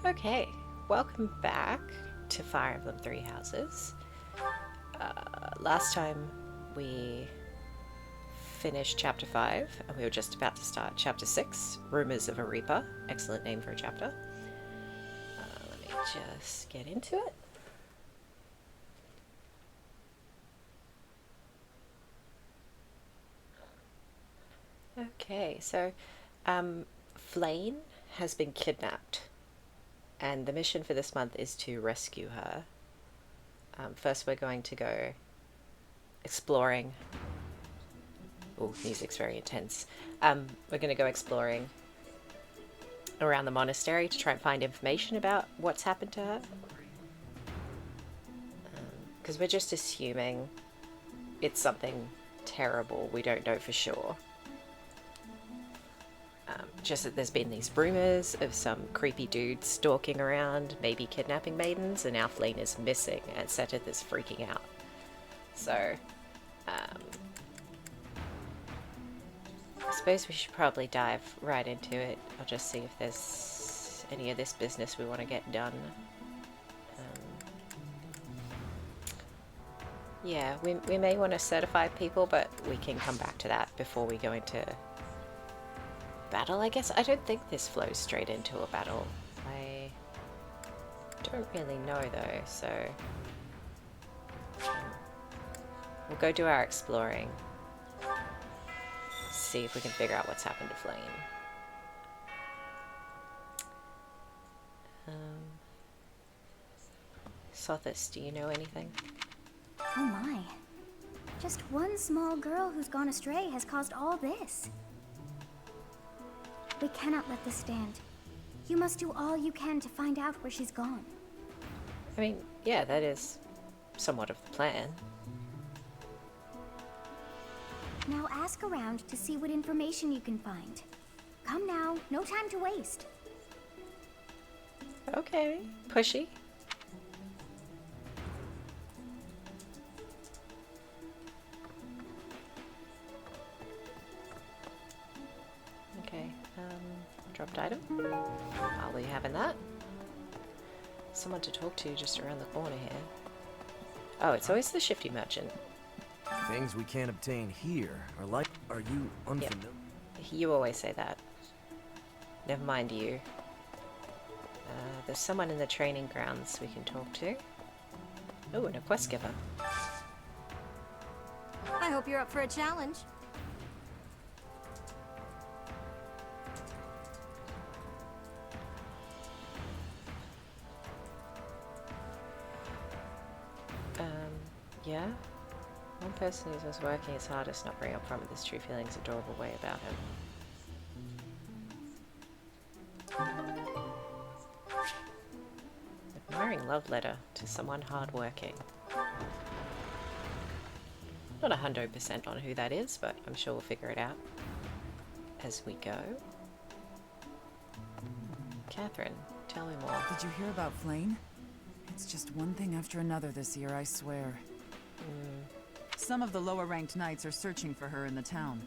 Okay, welcome back to Fire Emblem Three Houses. Last time we finished Chapter 5 and we were just about to start Chapter 6, Rumors of a Reaper. Excellent name for a chapter. Let me just get into it. Okay, so Flane has been kidnapped and the mission for this month is to rescue her. First we're going to go exploring. Oh, music's very intense. We're going to go exploring around the monastery to try and find information about what's happened to her. Because we're just assuming it's something terrible. We don't know for sure. Just that there's been these rumors of some creepy dudes stalking around, maybe kidnapping maidens, and now Flane is missing and Seteth is freaking out. So, I suppose we should probably dive right into it. I'll just see if there's any of this business we want to get done. Yeah, we may want to certify people, but we can come back to that before we go into battle, I guess. I don't think this flows straight into a battle. I don't really know though, so we'll go do our exploring. See if we can figure out what's happened to Flame. Sothis, do you know anything? Oh my. Just one small girl who's gone astray has caused all this. We cannot let this stand. You must do all you can to find out where she's gone. I mean, yeah, that is somewhat of the plan. Now ask around to see what information you can find. Come now, no time to waste. Okay, pushy. Okay, dropped item. I'll be having that. Someone to talk to just around the corner here. Oh, it's always the shifty merchant. Things we can't obtain here are like... Are you unfamiliar? Yep. You always say that. Never mind you. There's someone in the training grounds we can talk to. Oh, and a quest giver. I hope you're up for a challenge. Yeah? One person who was working his hardest not bring up front with his true feelings, adorable way about him. Admiring love letter to someone hardworking. Not 100% on who that is, but I'm sure we'll figure it out as we go. Catherine, tell me more. Did you hear about Flane? It's just one thing after another this year, I swear. Some of the lower-ranked knights are searching for her in the town.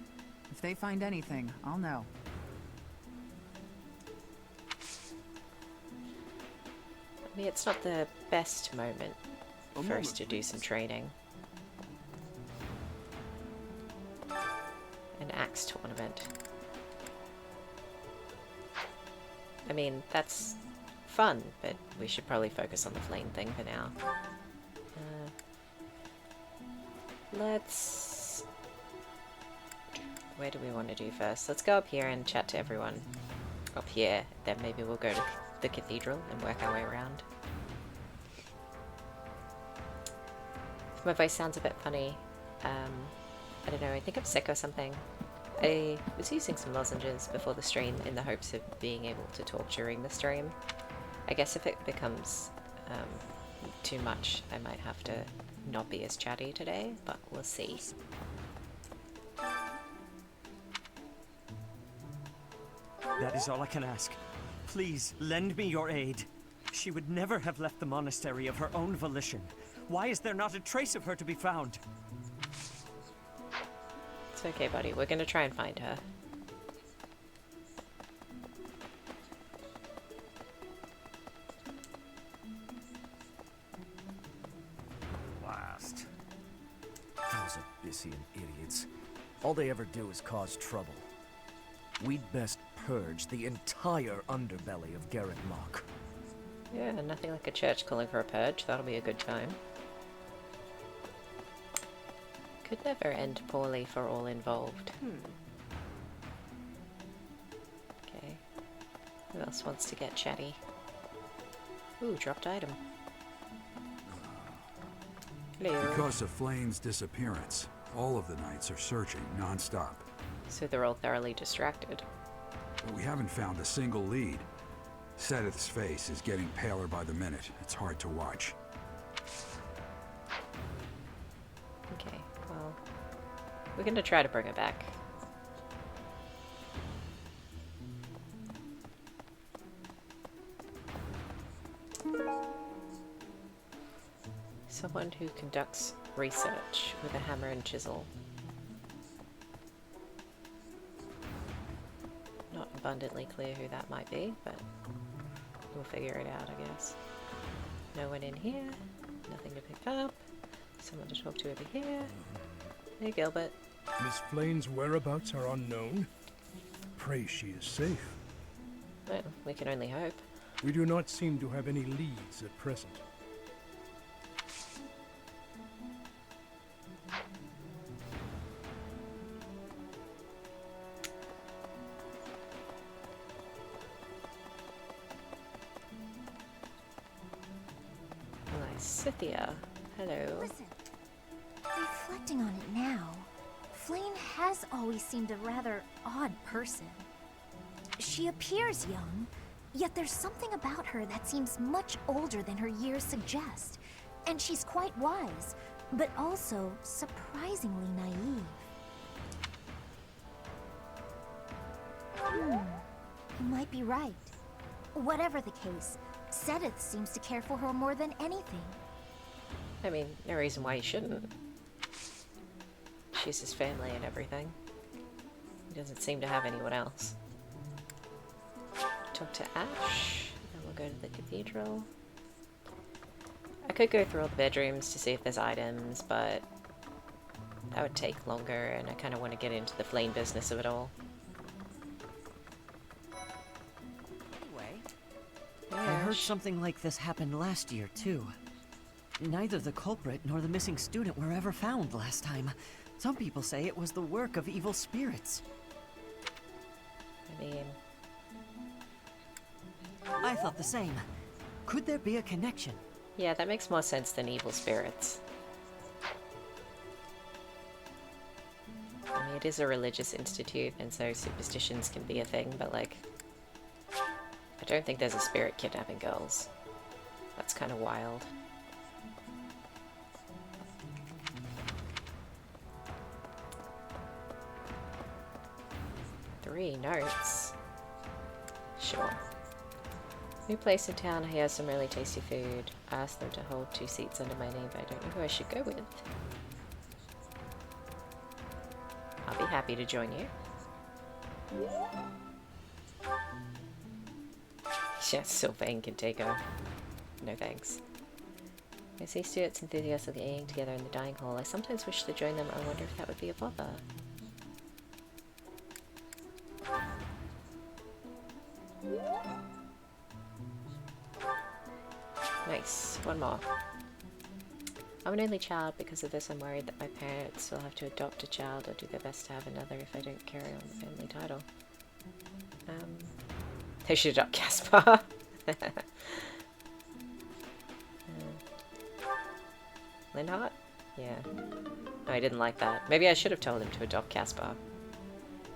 If they find anything, I'll know. I mean, it's not the best moment for us to do some training. An axe tournament. I mean, that's fun, but we should probably focus on the Flame thing for now. Let's... Where do we want to do first? Let's go up here and chat to everyone up here. Then maybe we'll go to the cathedral and work our way around. If my voice sounds a bit funny, I don't know, I think I'm sick or something. I was using some lozenges before the stream in the hopes of being able to talk during the stream. I guess if it becomes too much, I might have to not be as chatty today, but we'll see. That is all I can ask. Please, lend me your aid. She would never have left the monastery of her own volition. Why is there not a trace of her to be found? It's okay, buddy. We're gonna try and find her. Abyssian idiots. All they ever do is cause trouble. We'd best purge the entire underbelly of Garrett Lock. Yeah, nothing like a church calling for a purge. That'll be a good time. Could never end poorly for all involved. Okay. Who else wants to get chatty? Ooh, dropped item. Hello. Because of Flame's disappearance, all of the knights are searching non-stop. So they're all thoroughly distracted. But we haven't found a single lead. Sedith's face is getting paler by the minute. It's hard to watch. Okay, well, we're gonna try to bring her back. Someone who conducts research with a hammer and chisel. Not abundantly clear who that might be, but we'll figure it out, I guess. No one in here. Nothing to pick up. Someone to talk to over here. Hey, Gilbert. Miss Flane's whereabouts are unknown. Pray she is safe. Well, we can only hope. We do not seem to have any leads at present. Cynthia, hello. Listen, reflecting on it now, Flame has always seemed a rather odd person. She appears young, yet there's something about her that seems much older than her years suggest. And she's quite wise, but also surprisingly naive. You might be right. Whatever the case, Sedith seems to care for her more than anything. I mean, no reason why he shouldn't. She's his family and everything. He doesn't seem to have anyone else. Talk to Ash, and we'll go to the cathedral. I could go through all the bedrooms to see if there's items, but that would take longer, and I kind of want to get into the flame business of it all. Anyway, Yeah, I heard something like this happened last year, too. Neither the culprit nor the missing student were ever found last time. Some people say it was the work of evil spirits. I mean, I thought the same. Could there be a connection? yeah, that makes more sense than evil spirits. I mean, it is a religious institute, and so superstitions can be a thing, but like, I don't think there's a spirit kidnapping girls. That's kind of wild. Three notes. Sure. New place in town, he has some really tasty food. I asked them to hold 2 seats under my name, but I don't know who I should go with. I'll be happy to join you. Yes, Sylvain can take her. No thanks. I see students enthusiastically eating together in the dining hall. I sometimes wish to join them. I wonder if that would be a bother. Nice. One more. I'm an only child. Because of this, I'm worried that my parents will have to adopt a child or do their best to have another if I don't carry on the family title. They should adopt Caspar. Linhart? Yeah. No, I didn't like that. Maybe I should have told him to adopt Caspar.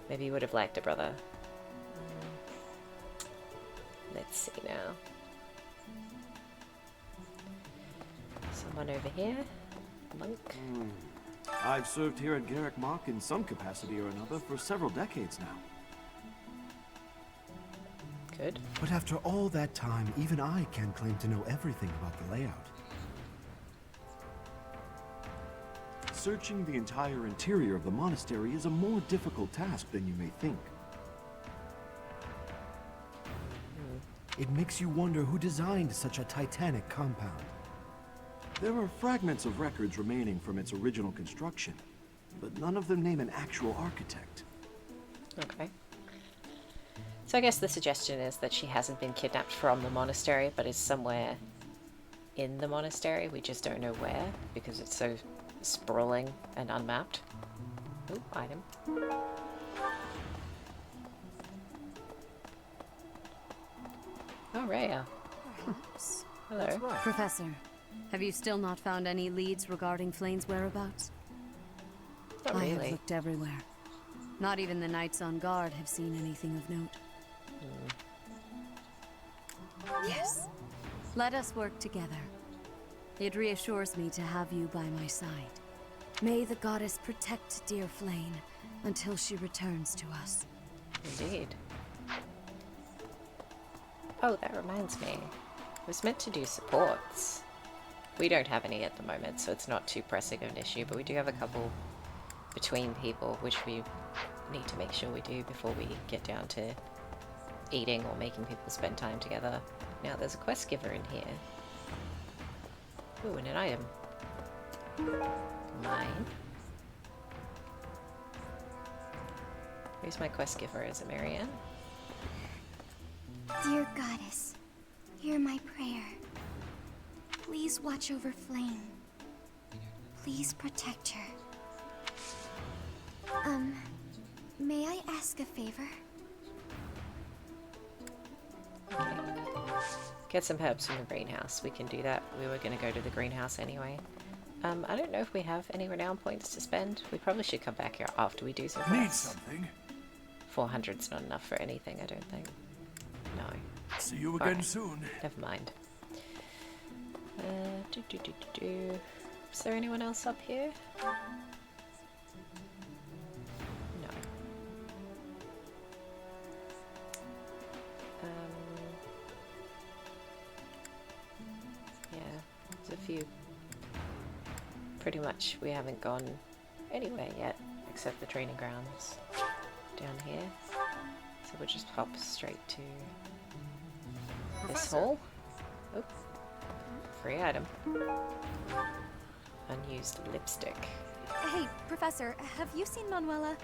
Maybe he would have liked a brother. Let's see now. Someone over here? Monk? I've served here at Garrick Mach in some capacity or another for several decades now. Good. But after all that time, even I can't claim to know everything about the layout. Searching the entire interior of the monastery is a more difficult task than you may think. It makes you wonder who designed such a titanic compound. There are fragments of records remaining from its original construction. but none of them name an actual architect. Okay. So I guess the suggestion is that she hasn't been kidnapped from the monastery, but is somewhere in the monastery. We just don't know where, because it's so sprawling and unmapped. Ooh, item. Oh, Rhea. Perhaps. Hello. That's right. Professor, have you still not found any leads regarding Flane's whereabouts? Not I have really. looked everywhere. Not even the knights on guard have seen anything of note. Yes. Let us work together. It reassures me to have you by my side. May the goddess protect dear Flane until she returns to us. Indeed. Oh, that reminds me. I was meant to do supports. We don't have any at the moment, so it's not too pressing of an issue, but we do have a couple between people, which we need to make sure we do before we get down to eating or making people spend time together. Now, there's a quest giver in here. Ooh, and an item. Mine. Who's my quest giver? Is it Marianne? Dear goddess, hear my prayer. Please watch over Flame. Please protect her. May I ask a favor? Okay. Get some herbs from the greenhouse. We can do that. We were going to go to the greenhouse anyway. I don't know if we have any renown points to spend. We probably should come back here after we do some Need quests. something? 400's not enough for anything, I don't think. No. See you again Alright. soon. Never mind. Is there anyone else up here? No. Yeah, there's a few. Pretty much we haven't gone anywhere yet, except the training grounds down here. So we'll just hop straight to this hall. Oh, free item. Unused lipstick. Hey, Professor, have you seen Manuela?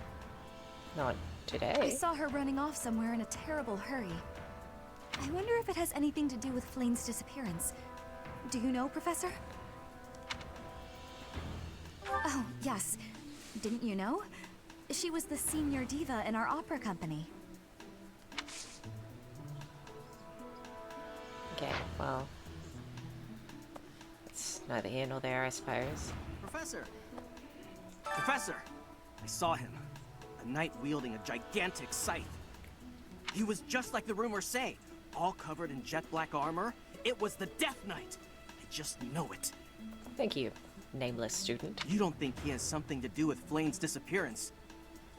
Not I today. saw her running off somewhere in a terrible hurry. I wonder if it has anything to do with Flane's disappearance. Do you know, Professor? Oh, yes. Didn't you know? She was the senior diva in our opera company. Okay, well, it's neither here nor there, I suppose. Professor! Professor! I saw him. A knight wielding a gigantic scythe. He was just like the rumors say, all covered in jet black armor. It was the Death Knight. I just know it. Thank you, nameless student. You don't think he has something to do with Flane's disappearance,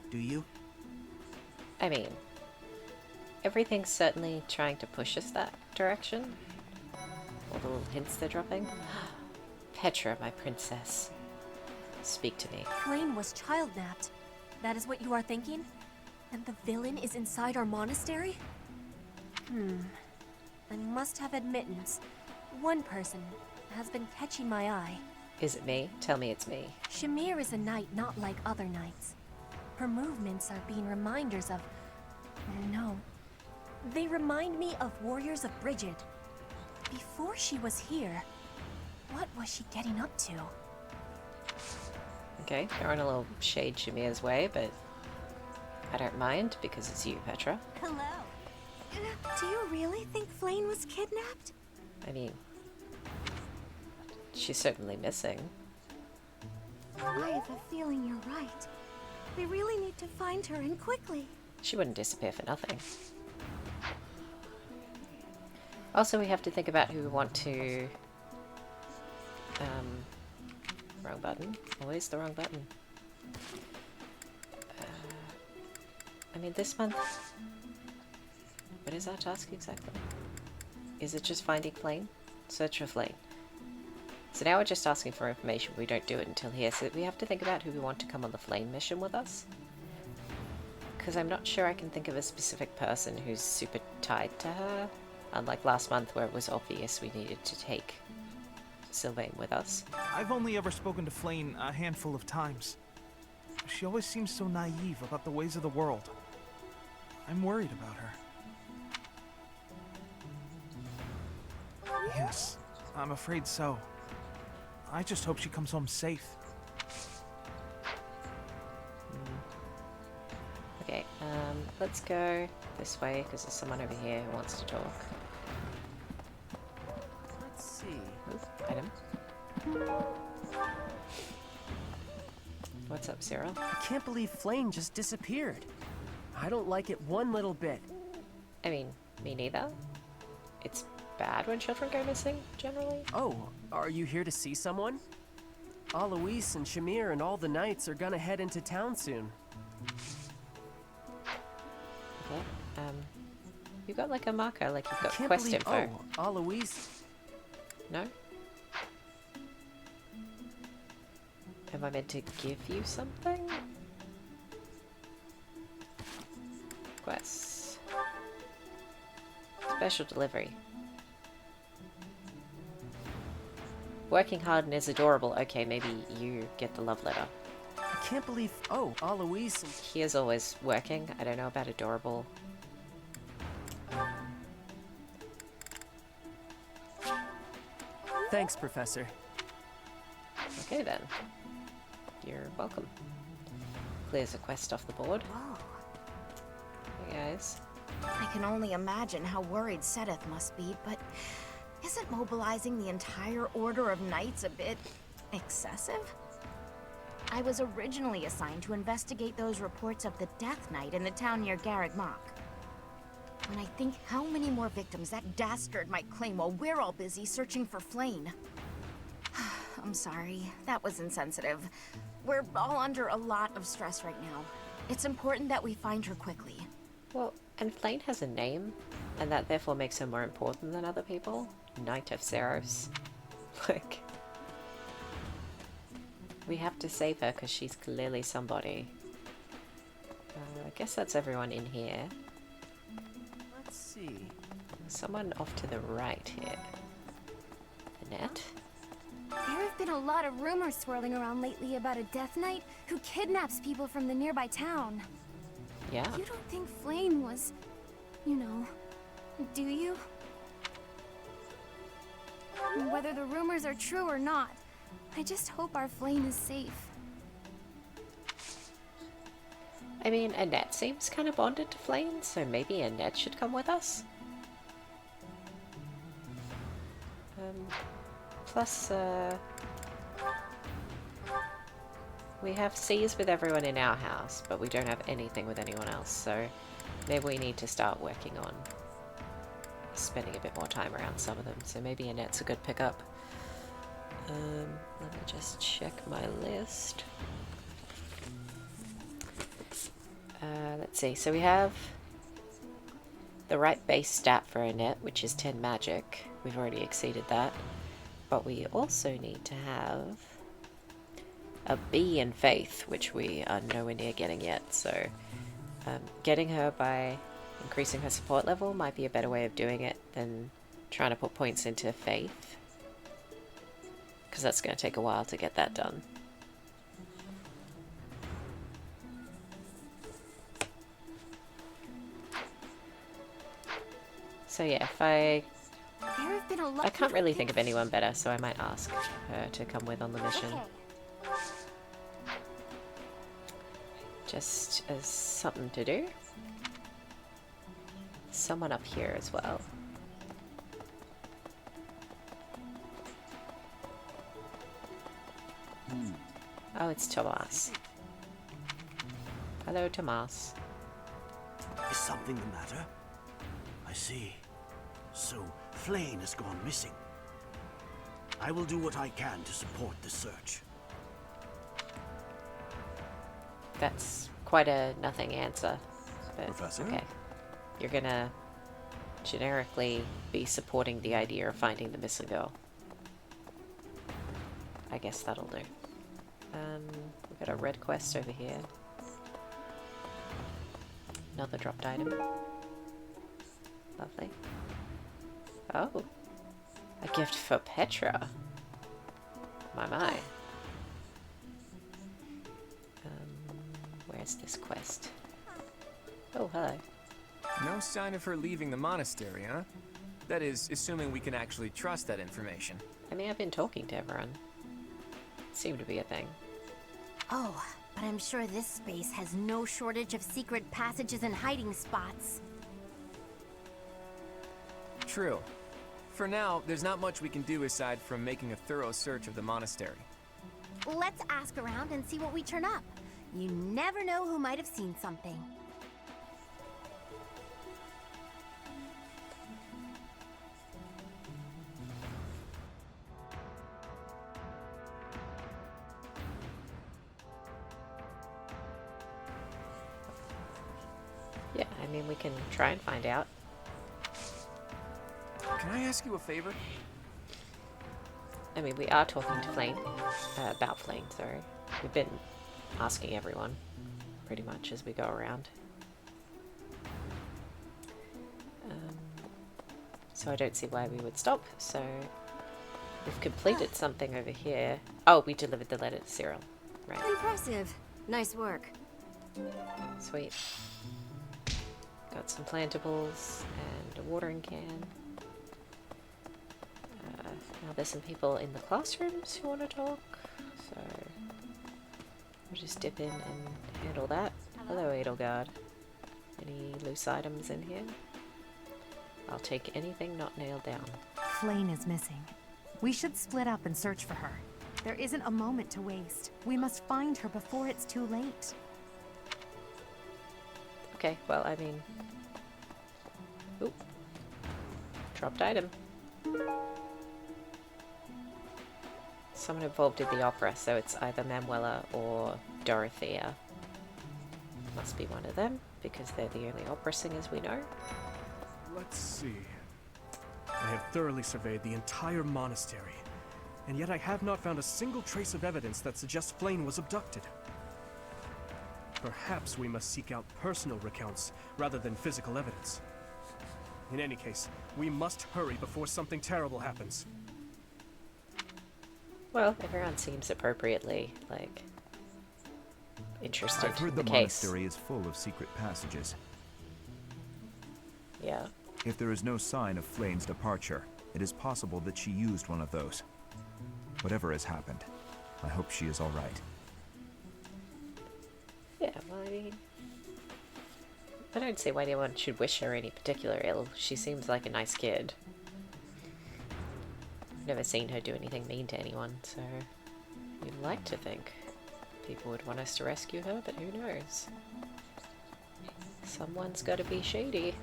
do you? I mean, everything's certainly trying to push us that direction. All the little hints they're dropping. Petra, my princess. Speak to me. Flane was child-napped. That is what you are thinking? And the villain is inside our monastery? I must have admittance. One person has been catching my eye. Is it me? Tell me it's me. Shamir is a knight not like other knights. Her movements are being reminders of... No. They remind me of warriors of Brigid. Before she was here, what was she getting up to? Okay, they're on a little shade Shamir's way, but I don't mind because it's you, Petra. Hello. Do you really think Flane was kidnapped? I mean, she's certainly missing. I have a feeling you're right. We really need to find her, and quickly. She wouldn't disappear for nothing. Also, we have to think about who we want to... wrong button. Always the wrong button. I mean, this month... What is our task exactly? Is it just finding Flane? Search for Flane. So now we're just asking for information. We don't do it until here. So we have to think about who we want to come on the Flame mission with us. Because I'm not sure I can think of a specific person who's super tied to her. Unlike last month where it was obvious we needed to take Sylvain with us. I've only ever spoken to Flane a handful of times. She always seems so naive about the ways of the world. I'm worried about her. Yes, I'm afraid so. I just hope she comes home safe. Okay, let's go this way because there's someone over here who wants to talk. Let's see. Ooh, item. What's up, Cyril? I can't believe Flame just disappeared. I don't like it one little bit. I mean, me neither. It's bad when children go missing, generally. Oh, are you here to see someone? Alois and Shamir and all the knights are gonna head into town soon. Okay, you got like a marker, like you've got Can't quest believe, info. Oh, Alois. No? Am I meant to give you something? Quests. Special delivery. Working hard and is adorable. Okay, maybe you get the love letter. I can't believe. Oh, Alois. He is always working. I don't know about adorable. Thanks, Professor. Okay then. You're welcome. Clears a quest off the board. Whoa. Hey guys. I can only imagine how worried Sedith must be, but isn't mobilizing the entire Order of Knights a bit excessive? I was originally assigned to investigate those reports of the Death Knight in the town near Garreg Mach. When I think how many more victims that dastard might claim while we're all busy searching for Flame. I'm sorry, that was insensitive. We're all under a lot of stress right now. It's important that we find her quickly. Well, and Flame has a name, and that therefore makes her more important than other people. Knight of Ceros. Like, we have to save her because she's clearly somebody. I guess that's everyone in here. Let's see. Someone off to the right here. Annette? There have been a lot of rumors swirling around lately about a Death Knight who kidnaps people from the nearby town. Yeah. You don't think Flame was, you know, do you? Whether the rumors are true or not, I just hope our Flame is safe. I mean, Annette seems kind of bonded to Flame, so maybe Annette should come with us. Plus, we have C's with everyone in our house, but we don't have anything with anyone else, so maybe we need to start working on spending a bit more time around some of them, so maybe Annette's a good pickup. Let me just check my list. Let's see, so we have the right base stat for Annette, which is 10 magic. We've already exceeded that. But we also need to have a B in faith, which we are nowhere near getting yet. So getting her by increasing her support level might be a better way of doing it than trying to put points into faith, because that's going to take a while to get that done. So yeah, if I can't really think of anyone better, so I might ask her to come with on the mission. Just as something to do. Someone up here as well. Oh, it's Tomas. Hello, Tomas. Is something the matter? I see. So, Flame has gone missing. I will do what I can to support the search. That's quite a nothing answer. But Professor? okay. You're gonna generically be supporting the idea of finding the missing girl. I guess that'll do. We've got a red quest over here. Another dropped item. Lovely. Oh. A gift for Petra. My. is this quest? Oh, hello. No sign of her leaving the monastery, huh? That is, assuming we can actually trust that information. I mean, I've been talking to everyone. Seemed to be a thing. Oh, but I'm sure this space has no shortage of secret passages and hiding spots. True. For now, there's not much we can do aside from making a thorough search of the monastery. Let's ask around and see what we turn up. You never know who might have seen something. Yeah, I mean, we can try and find out. Can I ask you a favor? I mean, we are talking to Flame, about Flame, sorry. We've been asking everyone, pretty much, as we go around. So I don't see why we would stop, so we've completed something over here. Oh, we delivered the letter to Cyril, right. Impressive. Nice work. Sweet. Got some plantables and a watering can. Now there's some people in the classrooms who want to talk, so we'll just dip in and handle that. Hello, Edelgard. Any loose items in here? I'll take anything not nailed down. Flame is missing. We should split up and search for her. There isn't a moment to waste. We must find her before it's too late. Okay, well, I mean... Ooh. Dropped item. Someone involved in the opera, so it's either Manuela or Dorothea. Must be one of them, because they're the only opera singers we know. Let's see. I have thoroughly surveyed the entire monastery, and yet I have not found a single trace of evidence that suggests Flame was abducted. Perhaps we must seek out personal recounts rather than physical evidence. In any case, we must hurry before something terrible happens. Well, everyone seems appropriately, like, interested I've heard in the the case. monastery is full of secret passages. Yeah. If there is no sign of Flame's departure, it is possible that she used one of those. Whatever has happened, I hope she is all right. Yeah, well, I mean... I don't see why anyone should wish her any particular ill. She seems like a nice kid. Never seen her do anything mean to anyone, so you'd like to think people would want us to rescue her, but who knows? Someone's got to be shady.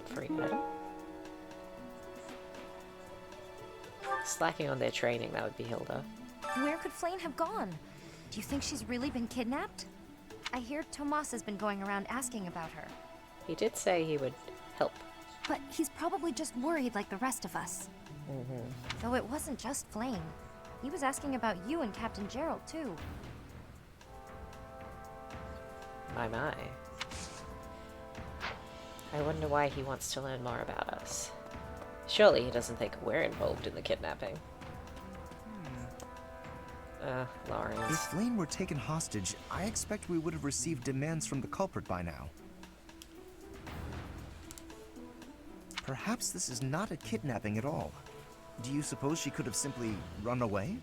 Free item. Slacking on their training, that would be Hilda. Where could Flame have gone? Do you think she's really been kidnapped? I hear Tomas has been going around asking about her. He did say he would help. But he's probably just worried like the rest of us. Though it wasn't just Flame. He was asking about you and Captain Gerald, too. My. I wonder why he wants to learn more about us. Surely he doesn't think we're involved in the kidnapping. Lawrence. If Flame were taken hostage, I expect we would have received demands from the culprit by now. Perhaps this is not a kidnapping at all. Do you suppose she could have simply run away?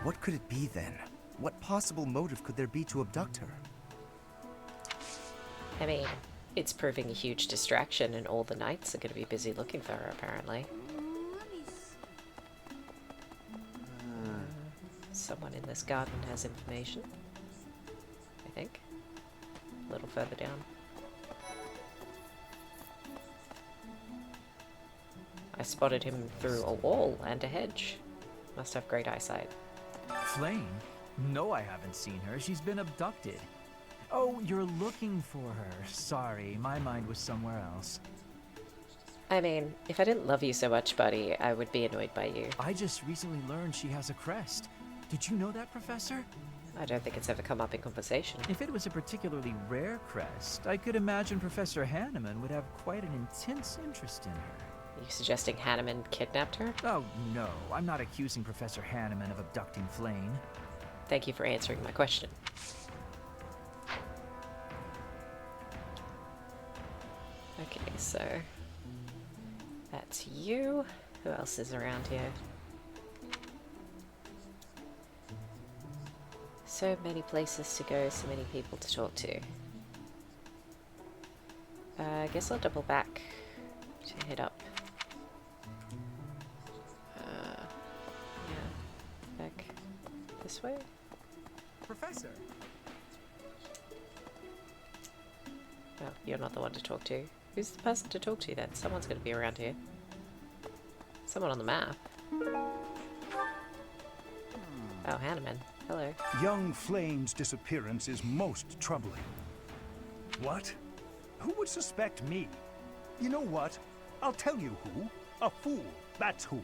What could it be then? What possible motive could there be to abduct her? I mean, it's proving a huge distraction and all the knights are going to be busy looking for her, apparently. Someone in this garden has information, I think. A little further down. I spotted him through a wall and a hedge. Must have great eyesight. Flame? No, I haven't seen her. She's been abducted. Oh, you're looking for her. Sorry, my mind was somewhere else. I mean, if I didn't love you so much, buddy, I would be annoyed by you. I just recently learned she has a crest. Did you know that, Professor? I don't think it's ever come up in conversation. If it was a particularly rare crest, I could imagine Professor Hanneman would have quite an intense interest in her. Are you suggesting Hanneman kidnapped her? Oh, no. I'm not accusing Professor Hanneman of abducting Flame. thank you for answering my question. Okay, so that's you. Who else is around here? So many places to go, so many people to talk to. I guess I'll double back to head up. Yeah, back this way. Professor. Well, you're not the one to talk to. Who's the person to talk to then? Someone's going to be around here. Someone on the map. Oh, Hanneman. Hello. Young Flame's disappearance is most troubling. What? Who would suspect me? You know what? I'll tell you who. A fool. That's who.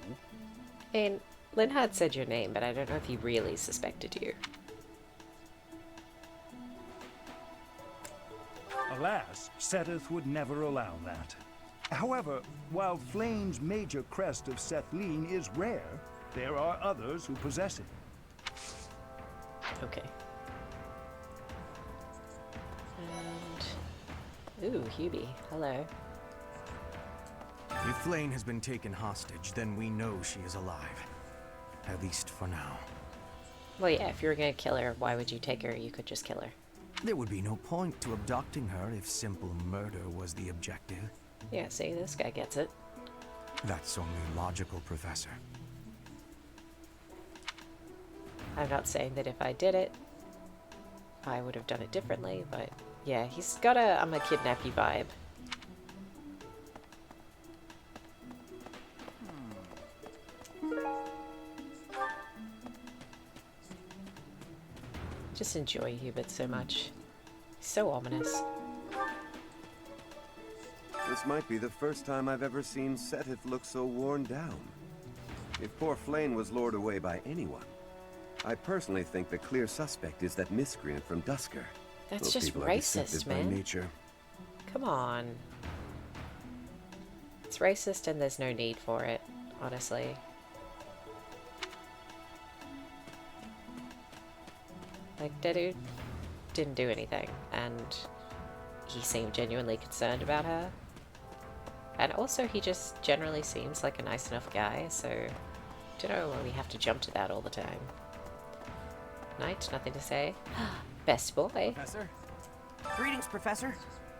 And Linhard said your name, but I don't know if he really suspected you. Alas, Seteth would never allow that. However, while Flame's major crest of Sethlene is rare, there are others who possess it. Okay. And... Ooh, Hubie. Hello. If Flame has been taken hostage, then we know she is alive. At least for now. Well, yeah, if you were gonna kill her, why would you take her? You could just kill her. There would be no point to abducting her if simple murder was the objective. Yeah, see, this guy gets it. That's only logical, Professor. I'm not saying that if I did it, I would have done it differently, but yeah, he's got a I'm a kidnap you vibe. Just enjoy Hubert so much. He's so ominous. This might be the first time I've ever seen Seteth look so worn down. If poor Flame was lured away by anyone, I personally think the clear suspect is that miscreant from Dusker. That's Those just people are racist, deceptive by man. nature. Come on. It's racist and there's no need for it, honestly. Like, that dude didn't do anything, and he seemed genuinely concerned about her. And also, he just generally seems like a nice enough guy, so don't know when we have to jump to that all the time. Knight, nothing to say. Best boy. Professor? Greetings, Professor.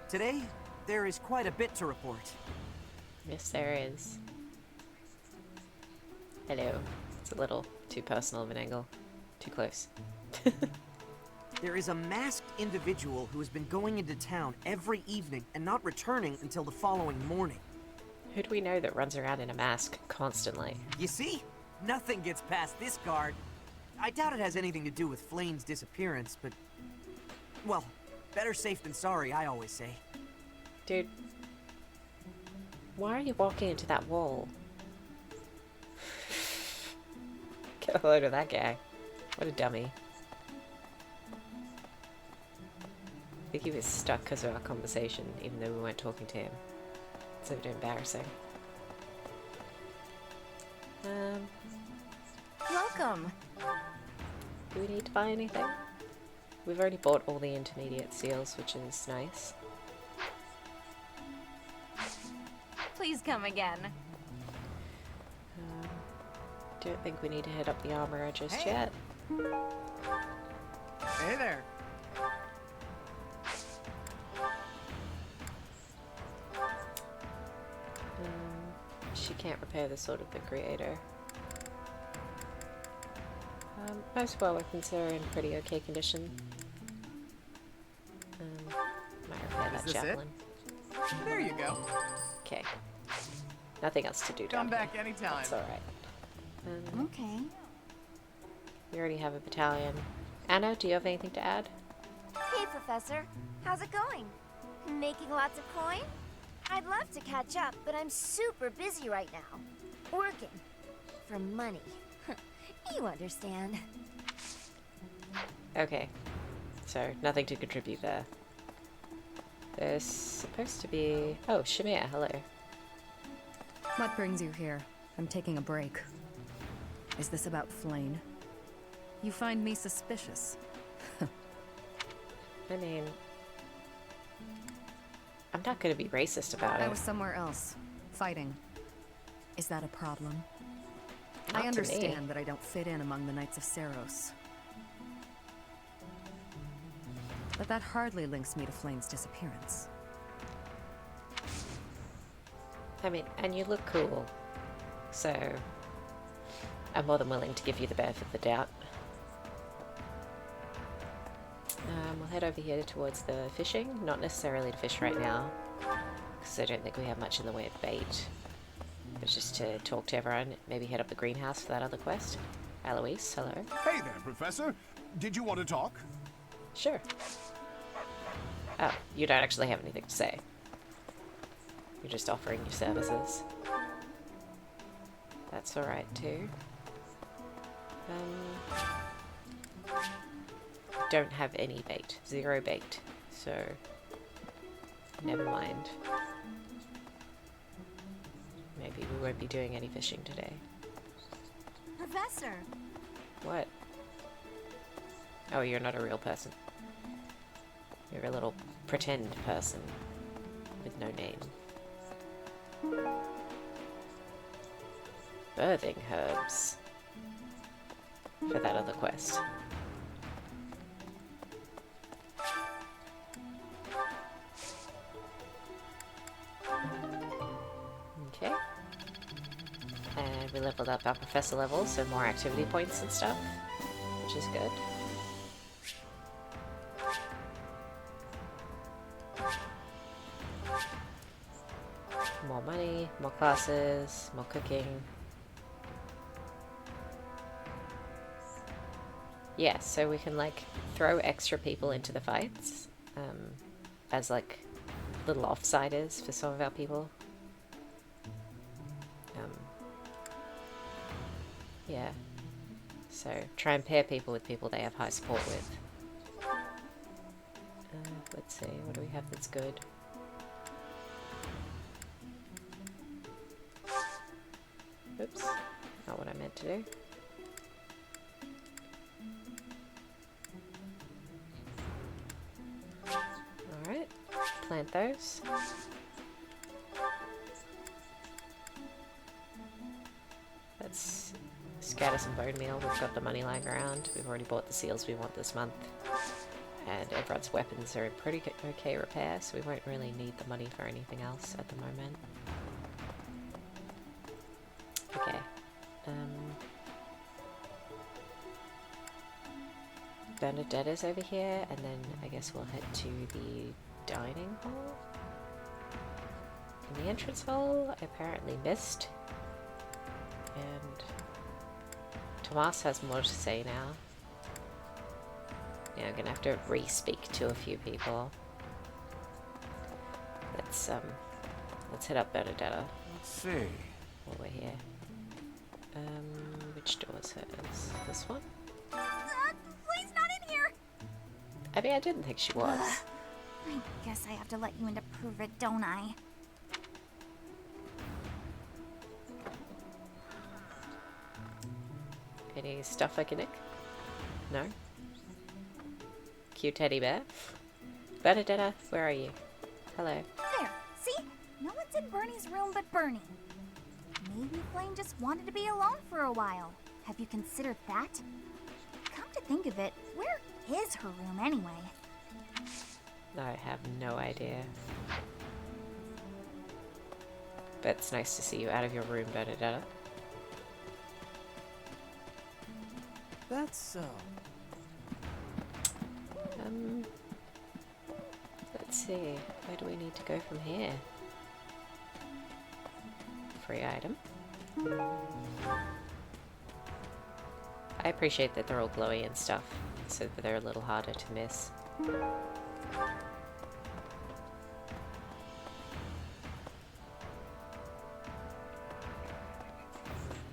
Today, there is quite a bit to report. Yes, there is. Hello. It's a little too personal of an angle. Too close. There is a masked individual who has been going into town every evening and not returning until the following morning. Who do we know that runs around in a mask constantly? You see? Nothing gets past this guard. I doubt it has anything to do with Flame's disappearance, but... well, better safe than sorry, I always say. Dude. Why are you walking into that wall? Get a load of that guy. What a dummy. I think he was stuck because of our conversation, even though we weren't talking to him. It's a bit embarrassing. Welcome. Do we need to buy anything? We've already bought all the intermediate seals, which is nice. Please come again. Don't think we need to hit up the armorer just yet. Hey there. She can't repair the sword of the creator. Most of our weapons are in pretty okay condition. Might repair that javelin. There you go. Okay. Nothing else to do down Come back here. anytime. That's alright. Okay. We already have a battalion. Anna, do you have anything to add? Hey, Professor. How's it going? Making lots of coin? I'd love to catch up, but I'm super busy right now. Working. For money. You understand. Okay. So, nothing to contribute there. There's supposed to be... Oh, Shamir, hello. What brings you here? I'm taking a break. Is this about Flame? You find me suspicious. I mean, I'm not going to be racist about I it. was somewhere else, fighting. Is that a problem? Not I to me. understand that I don't fit in among the Knights of Seros. But that hardly links me to Flame's disappearance. I mean, and you look cool, so I'm more than willing to give you the benefit of the doubt. We'll head over here towards the fishing, not necessarily to fish right now, because I don't think we have much in the way of bait, but just to talk to everyone, maybe head up the greenhouse for that other quest. Eloise, hello. Hey there, Professor. Did you want to talk? Sure. Oh, you don't actually have anything to say. You're just offering your services. That's alright too. Don't have any bait. 0 bait. So, never mind. Maybe we won't be doing any fishing today. Professor! What? Oh, you're not a real person. You're a little pretend person with no name. Birthing herbs for that other quest. Okay. And we leveled up our professor level, so more activity points and stuff, which is good. More money, more classes, more cooking. Yeah, so we can like throw extra people into the fights as like little offsiders for some of our people. Yeah. So try and pair people with people they have high support with. Let's see, what do we have that's good? Oops, not what I meant to do. Alright, plant those. Let's scatter some bone meal. We've got the money lying around. We've already bought the seals we want this month. And everyone's weapons are in pretty okay repair, so we won't really need the money for anything else at the moment. Okay. Bernadetta's over here, and then I guess we'll head to the dining hall. In the entrance hall, I apparently missed. And Tomas has more to say now. Yeah, I'm gonna have to re-speak to a few people. Let's head up Bernadetta. Let's see. While we're here. Which door is hers? This one? Flame's not in here! I mean, I didn't think she was. I guess I have to let you in to prove it, don't I? Any stuff I can nick? No? Cute teddy bear? Bernadetta, where are you? Hello. There, see? No one's in Bernie's room but Bernie. Maybe Flame just wanted to be alone for a while. Have you considered that? Come to think of it, where is her room anyway? I have no idea. But it's nice to see you out of your room, Bernadetta. That's so. Let's see. Where do we need to go from here? Free item. I appreciate that they're all glowy and stuff, so that they're a little harder to miss.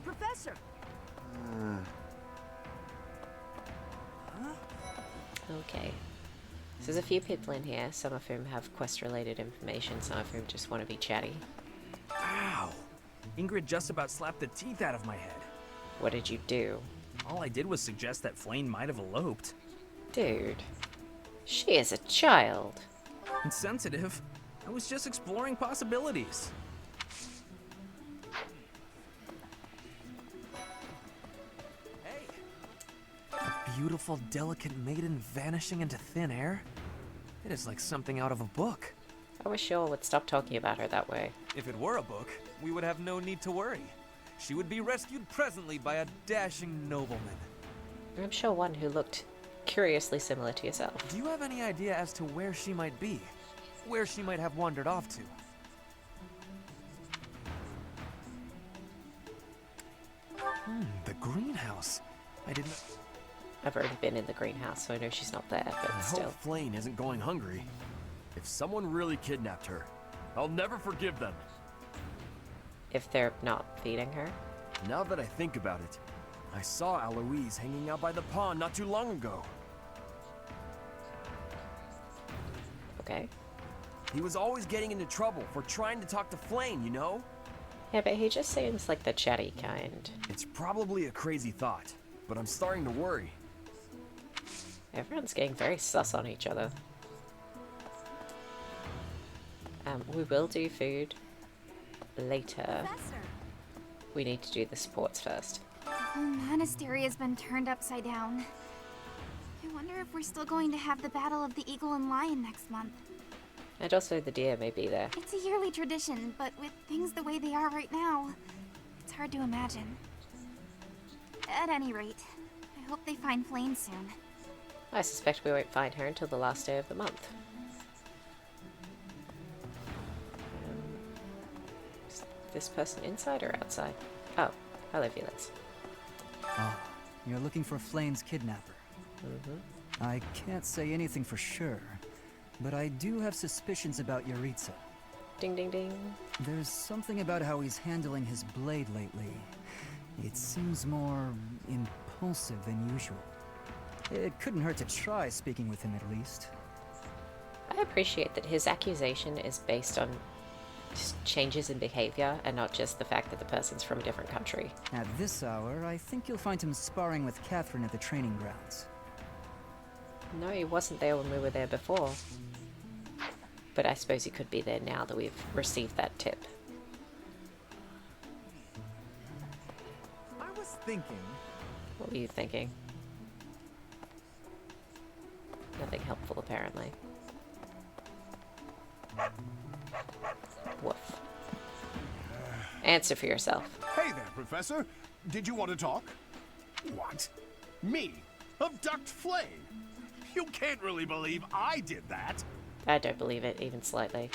Professor! Okay. So there's a few people in here, some of whom have quest-related information, some of whom just want to be chatty. Ow! Ingrid just about slapped the teeth out of my head. What did you do? All I did was suggest that Flame might have eloped. Dude, she is a child. Insensitive. I was just exploring possibilities. A beautiful, delicate maiden vanishing into thin air? It is like something out of a book. I wish y'all would stop talking about her that way. If it were a book, we would have no need to worry. She would be rescued presently by a dashing nobleman. I'm sure one who looked curiously similar to yourself. Do you have any idea as to where she might be? Where she might have wandered off to? The greenhouse. I didn't... I've already been in the greenhouse, so I know she's not there, but I still. hope Flame isn't going hungry. If someone really kidnapped her, I'll never forgive them. If they're not feeding her? Now that I think about it, I saw Aloise hanging out by the pond not too long ago. Okay. He was always getting into trouble for trying to talk to Flame, you know? Yeah, but he just seems like the chatty kind. It's probably a crazy thought, but I'm starting to worry. Everyone's getting very sus on each other. We will do food later. Professor. We need to do the sports first. The whole monastery has been turned upside down. I wonder if we're still going to have the Battle of the Eagle and Lion next month. And also the deer may be there. It's a yearly tradition, but with things the way they are right now, it's hard to imagine. At any rate, I hope they find Flame soon. I suspect we won't find her until the last day of the month. Is this person inside or outside? Oh, hello Felix. Ah, you're looking for Flame's kidnapper. Mm-hmm. I can't say anything for sure, but I do have suspicions about Yaritza. Ding ding ding. There's something about how he's handling his blade lately. It seems more impulsive than usual. It couldn't hurt to try speaking with him at least. I appreciate that his accusation is based on just changes in behavior and not just the fact that the person's from a different country. At this hour, I think you'll find him sparring with Catherine at the training grounds. No, he wasn't there when we were there before. But I suppose he could be there now that we've received that tip. I was thinking... What were you thinking? Nothing helpful, apparently. Woof. Answer for yourself. Hey there, Professor. Did you want to talk? What? Me? Abduct Flame? You can't really believe I did that. I don't believe it, even slightly.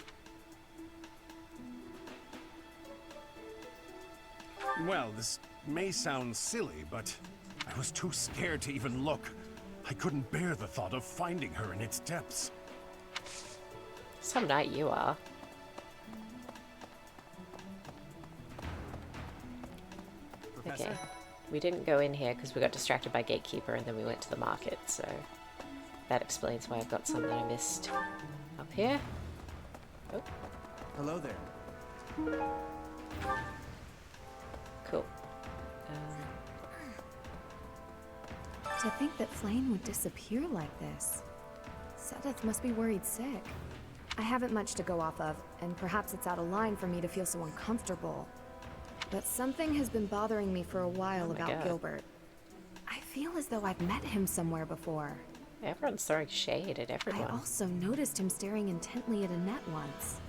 Well, this may sound silly, but I was too scared to even look. I couldn't bear the thought of finding her in its depths. Some night you are. Professor? Okay. We didn't go in here because we got distracted by Gatekeeper and then we went to the market, so that explains why I've got some that I missed up here. Oh. Hello there. Cool. To think that Flame would disappear like this. Sedith must be worried sick. I haven't much to go off of, and perhaps it's out of line for me to feel so uncomfortable. But something has been bothering me for a while about God. Gilbert. I feel as though I've met him somewhere before. Everyone's throwing shade at everyone. I also noticed him staring intently at Annette once.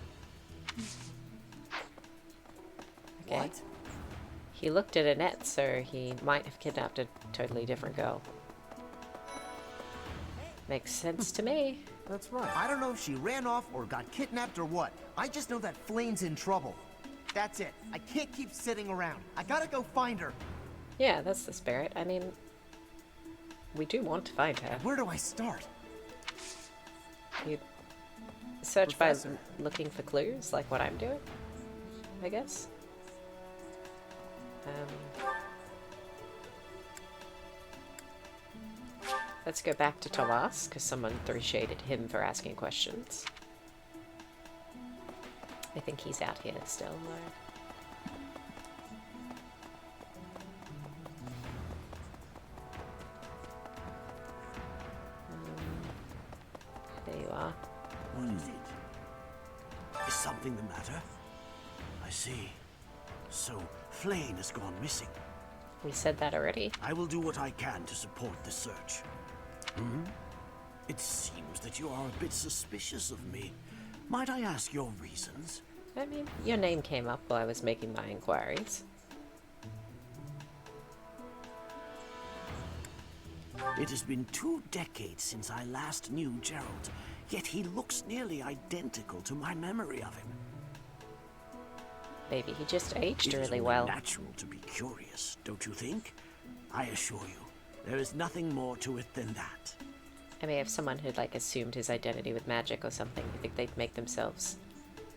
Okay. What? He looked at Annette, so he might have kidnapped a totally different girl. Makes sense to me. That's right. I don't know if she ran off or got kidnapped or what. I just know that Flame's in trouble. That's it. I can't keep sitting around. I gotta go find her. Yeah, that's the spirit. I mean, we do want to find her. Where do I start? You search Professor. by looking for clues, like what I'm doing, I guess. Let's go back to Tomas, because someone threw shade at him for asking questions. I think he's out here still, though. something the matter? I see. So, Flame has gone missing. We said that already. I will do what I can to support the search. Hmm? It seems that you are a bit suspicious of me. Might I ask your reasons? I mean, your name came up while I was making my inquiries. It has been 2 decades since I last knew Gerald, yet he looks nearly identical to my memory of him. Maybe he just aged It is really only well. natural to be curious, don't you think? I assure you, there is nothing more to it than that. I mean, if someone had, like, assumed his identity with magic or something, you think they'd make themselves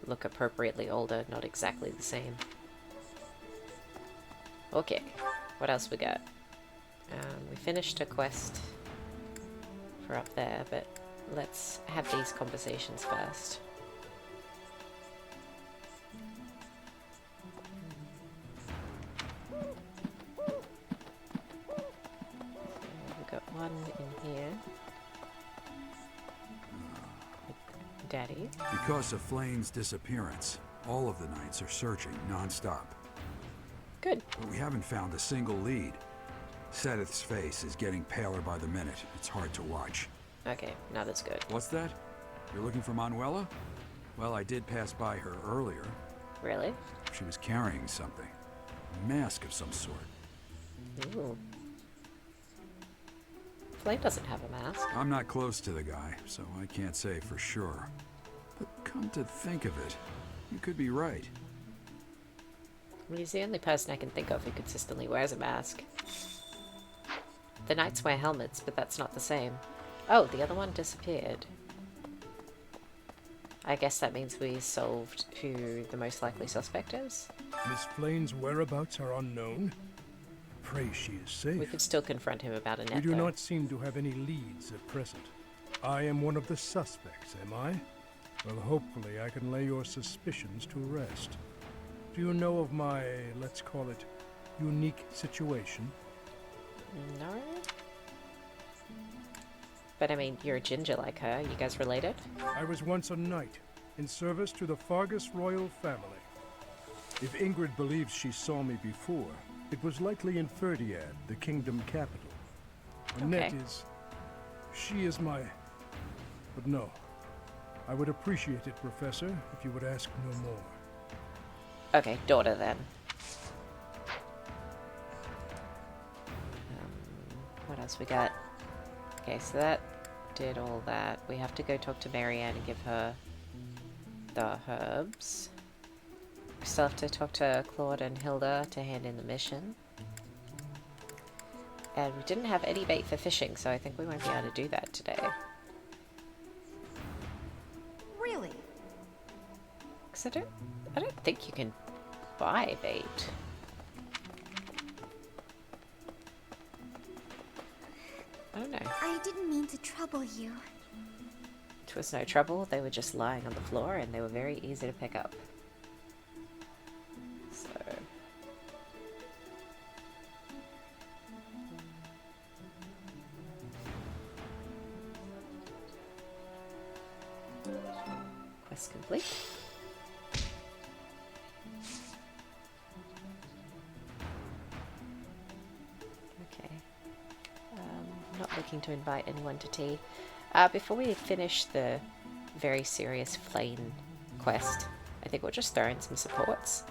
look appropriately older, not exactly the same. Okay, what else we got? We finished a quest for up there, but let's have these conversations first. We've got one in here. Daddy. Because of Flame's disappearance, all of the knights are searching non-stop. Good. But we haven't found a single lead. Sedith's face is getting paler by the minute. It's hard to watch. Okay, now that's good. What's that? You're looking for Manuela? Well, I did pass by her earlier. Really? She was carrying something. A mask of some sort. Ooh. Flame doesn't have a mask. I'm not close to the guy, so I can't say for sure. But come to think of it, you could be right. Well, he's the only person I can think of who consistently wears a mask. The knights wear helmets, but that's not the same. Oh, the other one disappeared. I guess that means we solved who the most likely suspect is. Miss Flane's whereabouts are unknown. Pray she is safe. We could still confront him about Annette, We do though. not seem to have any leads at present. I am one of the suspects, am I? Well, hopefully I can lay your suspicions to rest. Do you know of my, let's call it, unique situation? No. But I mean, you're a ginger like her. You guys related? I was once a knight, in service to the Fargus royal family. If Ingrid believes she saw me before, it was likely in Verdiad, the kingdom capital. Annette is... she is my... But no. I would appreciate it, Professor, if you would ask no more. Okay, daughter then. What else we got? Okay, so that did all that. We have to go talk to Marianne and give her the herbs. We still have to talk to Claude and Hilda to hand in the mission. And we didn't have any bait for fishing, so I think we won't be able to do that today. Really? Because I don't think you can buy bait. I don't know. I didn't mean to trouble you. It was no trouble. They were just lying on the floor and they were very easy to pick up. So... quest complete. Okay. Not looking to invite anyone to tea. Before we finish the very serious Flame quest, I think we'll just throw in some supports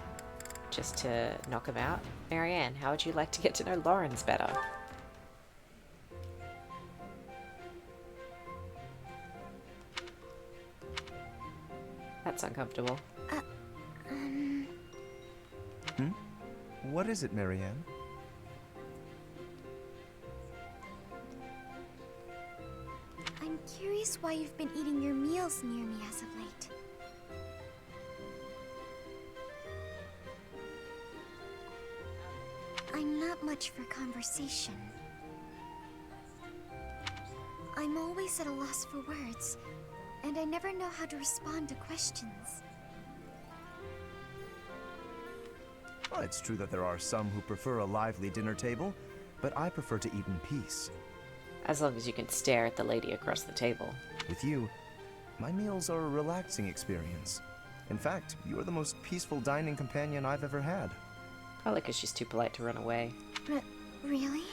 just to knock them out. Marianne, how would you like to get to know Lawrence better? That's uncomfortable. What is it, Marianne? I'm curious why you've been eating your meals near me as of late. I'm not much for conversation. I'm always at a loss for words, and I never know how to respond to questions. Well, it's true that there are some who prefer a lively dinner table, but I prefer to eat in peace. As long as you can stare at the lady across the table. With you, my meals are a relaxing experience, In fact, you're the most peaceful dining companion I've ever had. Probably because she's too polite to run away. Really?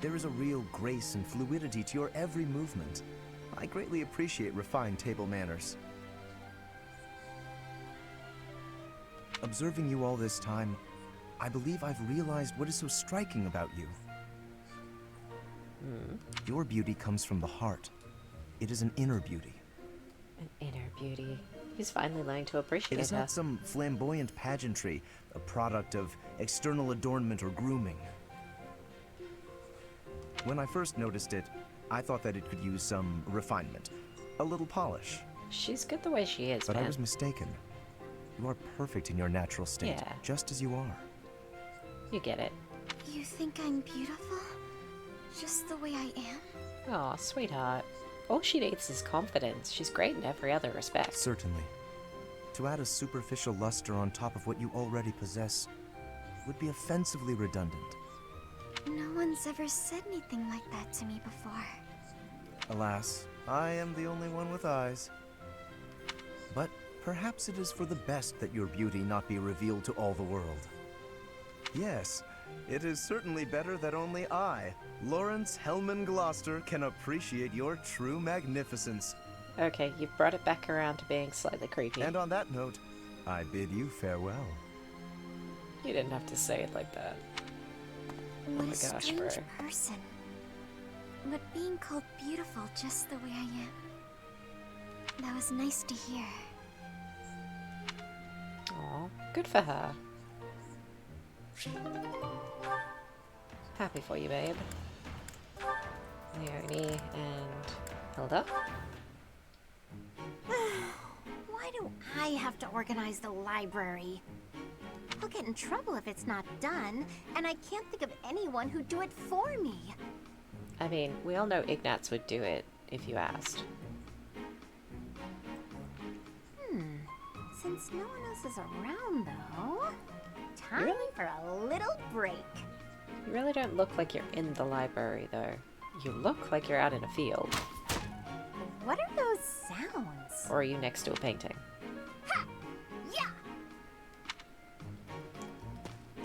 There is a real grace and fluidity to your every movement. I greatly appreciate refined table manners. Observing you all this time, I believe I've realized what is so striking about you. Your beauty comes from the heart. It is an inner beauty. An inner beauty. He's finally learning to appreciate It is her. not some flamboyant pageantry, a product of external adornment or grooming. When I first noticed it, I thought that it could use some refinement, a little polish. She's good the way she is, But man. I was mistaken. You are perfect in your natural state, Yeah. just as you are. You get it. You think I'm beautiful? Just the way I am? Aw, sweetheart. All she needs is confidence. She's great in every other respect. Certainly. To add a superficial luster on top of what you already possess would be offensively redundant. No one's ever said anything like that to me before. Alas, I am the only one with eyes. But perhaps it is for the best that your beauty not be revealed to all the world. Yes, it is certainly better that only I, Lawrence Hellman Gloucester, can appreciate your true magnificence. Okay, you've brought it back around to being slightly creepy. And on that note, I bid you farewell. You didn't have to say it like that. Oh What my a gosh, strange bro. person. But being called beautiful just the way I am, that was nice to hear. Aw, good for her. Happy for you, babe. Leonie and Hilda. Why do I have to organize the library? I'll get in trouble if it's not done, and I can't think of anyone who'd do it for me. I mean, we all know Ignatz would do it if you asked. Since no one else is around, though, time for a little break. You really don't look like you're in the library, though. You look like you're out in a field. What are those sounds? Or are you next to a painting? Yeah!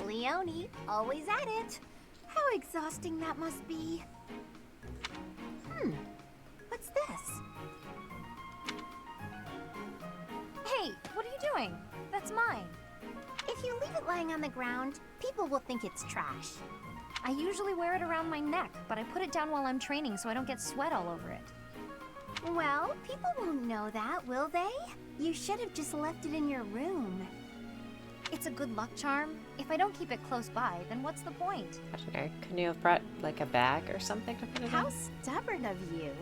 Leonie, always at it. How exhausting that must be. What's this? Hey, what are you doing? That's mine. If you leave it lying on the ground, people will think it's trash. I usually wear it around my neck, but I put it down while I'm training so I don't get sweat all over it. Well, people won't know that, will they? You should have just left it in your room. It's a good luck charm. If I don't keep it close by, then what's the point? I don't know. Couldn't you have brought, like, a bag or something to put it How in? stubborn of you.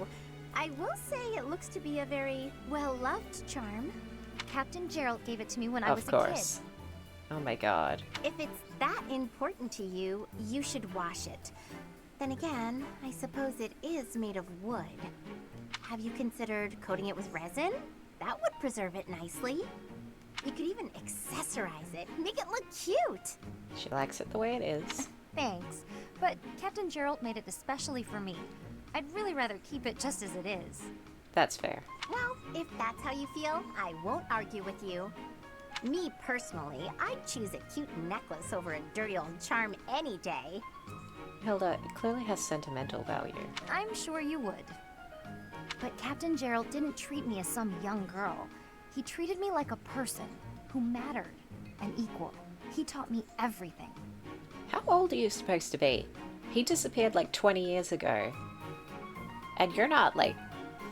I will say it looks to be a very well-loved charm. Captain Gerald gave it to me when I Of was course. Oh my god. If it's that important to you, you should wash it. Then again, I suppose it is made of wood. Have you considered coating it with resin? That would preserve it nicely. You could even accessorize it, make it look cute. She likes it the way it is. Thanks, but Captain Gerald made it especially for me. I'd really rather keep it just as it is. That's fair. Well, if that's how you feel, I won't argue with you. Me personally, I'd choose a cute necklace over a dirty old charm any day. Hilda, it clearly has sentimental value. I'm sure you would. But Captain Gerald didn't treat me as some young girl. He treated me like a person who mattered, an equal. He taught me everything. How old are you supposed to be? He disappeared like 20 years ago. And you're not like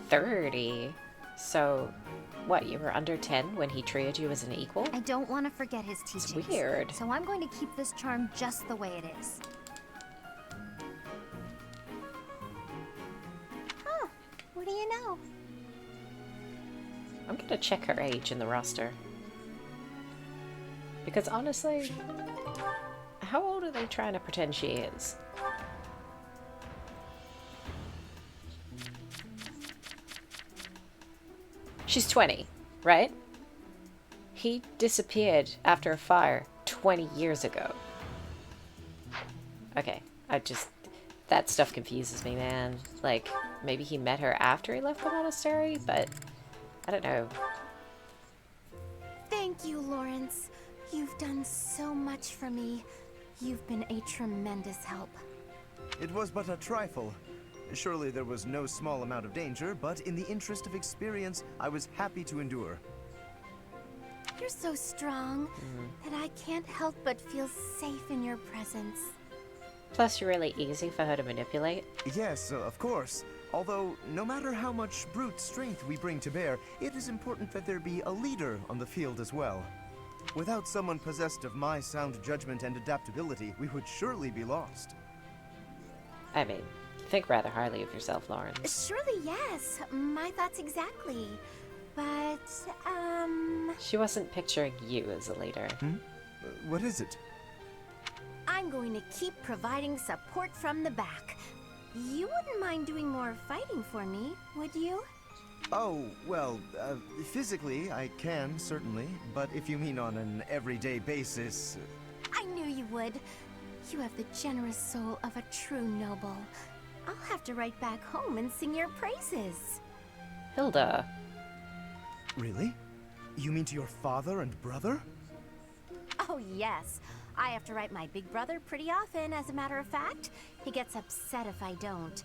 30. So, what, you were under 10 when he treated you as an equal? I don't want to forget his teachings. It's weird. So I'm going to keep this charm just the way it is. Huh, what do you know? I'm gonna check her age in the roster. Because honestly, how old are they trying to pretend she is? She's 20, right? He disappeared after a fire 20 years ago. Okay, that stuff confuses me, man. Like, maybe he met her after he left the monastery, but I don't know. Thank you, Lawrence. You've done so much for me. You've been a tremendous help. It was but a trifle. Surely there was no small amount of danger, but in the interest of experience, I was happy to endure. You're so strong that I can't help but feel safe in your presence. Plus, you're really easy for her to manipulate. Yes, of course. Although, no matter how much brute strength we bring to bear, it is important that there be a leader on the field as well. Without someone possessed of my sound judgment and adaptability, we would surely be lost. I mean, you think rather highly of yourself, Lawrence. Surely, yes. My thoughts exactly. But, She wasn't picturing you as a leader. What is it? I'm going to keep providing support from the back. You wouldn't mind doing more fighting for me, would you? Oh, well, physically, I can, certainly. But if you mean on an everyday basis... I knew you would. You have the generous soul of a true noble. I'll have to write back home and sing your praises. Hilda. Really? You mean to your father and brother? Oh, yes. I have to write my big brother pretty often, as a matter of fact. He gets upset if I don't.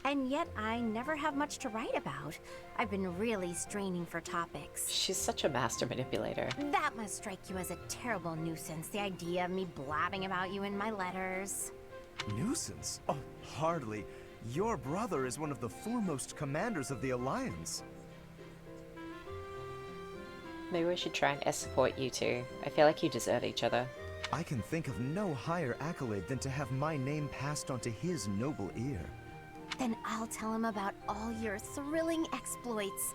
And yet, I never have much to write about. I've been really straining for topics. She's such a master manipulator. That must strike you as a terrible nuisance, the idea of me blabbing about you in my letters. Nuisance? Oh, hardly. Your brother is one of the foremost commanders of the Alliance. Maybe we should try and support you two. I feel like you deserve each other. I can think of no higher accolade than to have my name passed onto his noble ear. Then I'll tell him about all your thrilling exploits.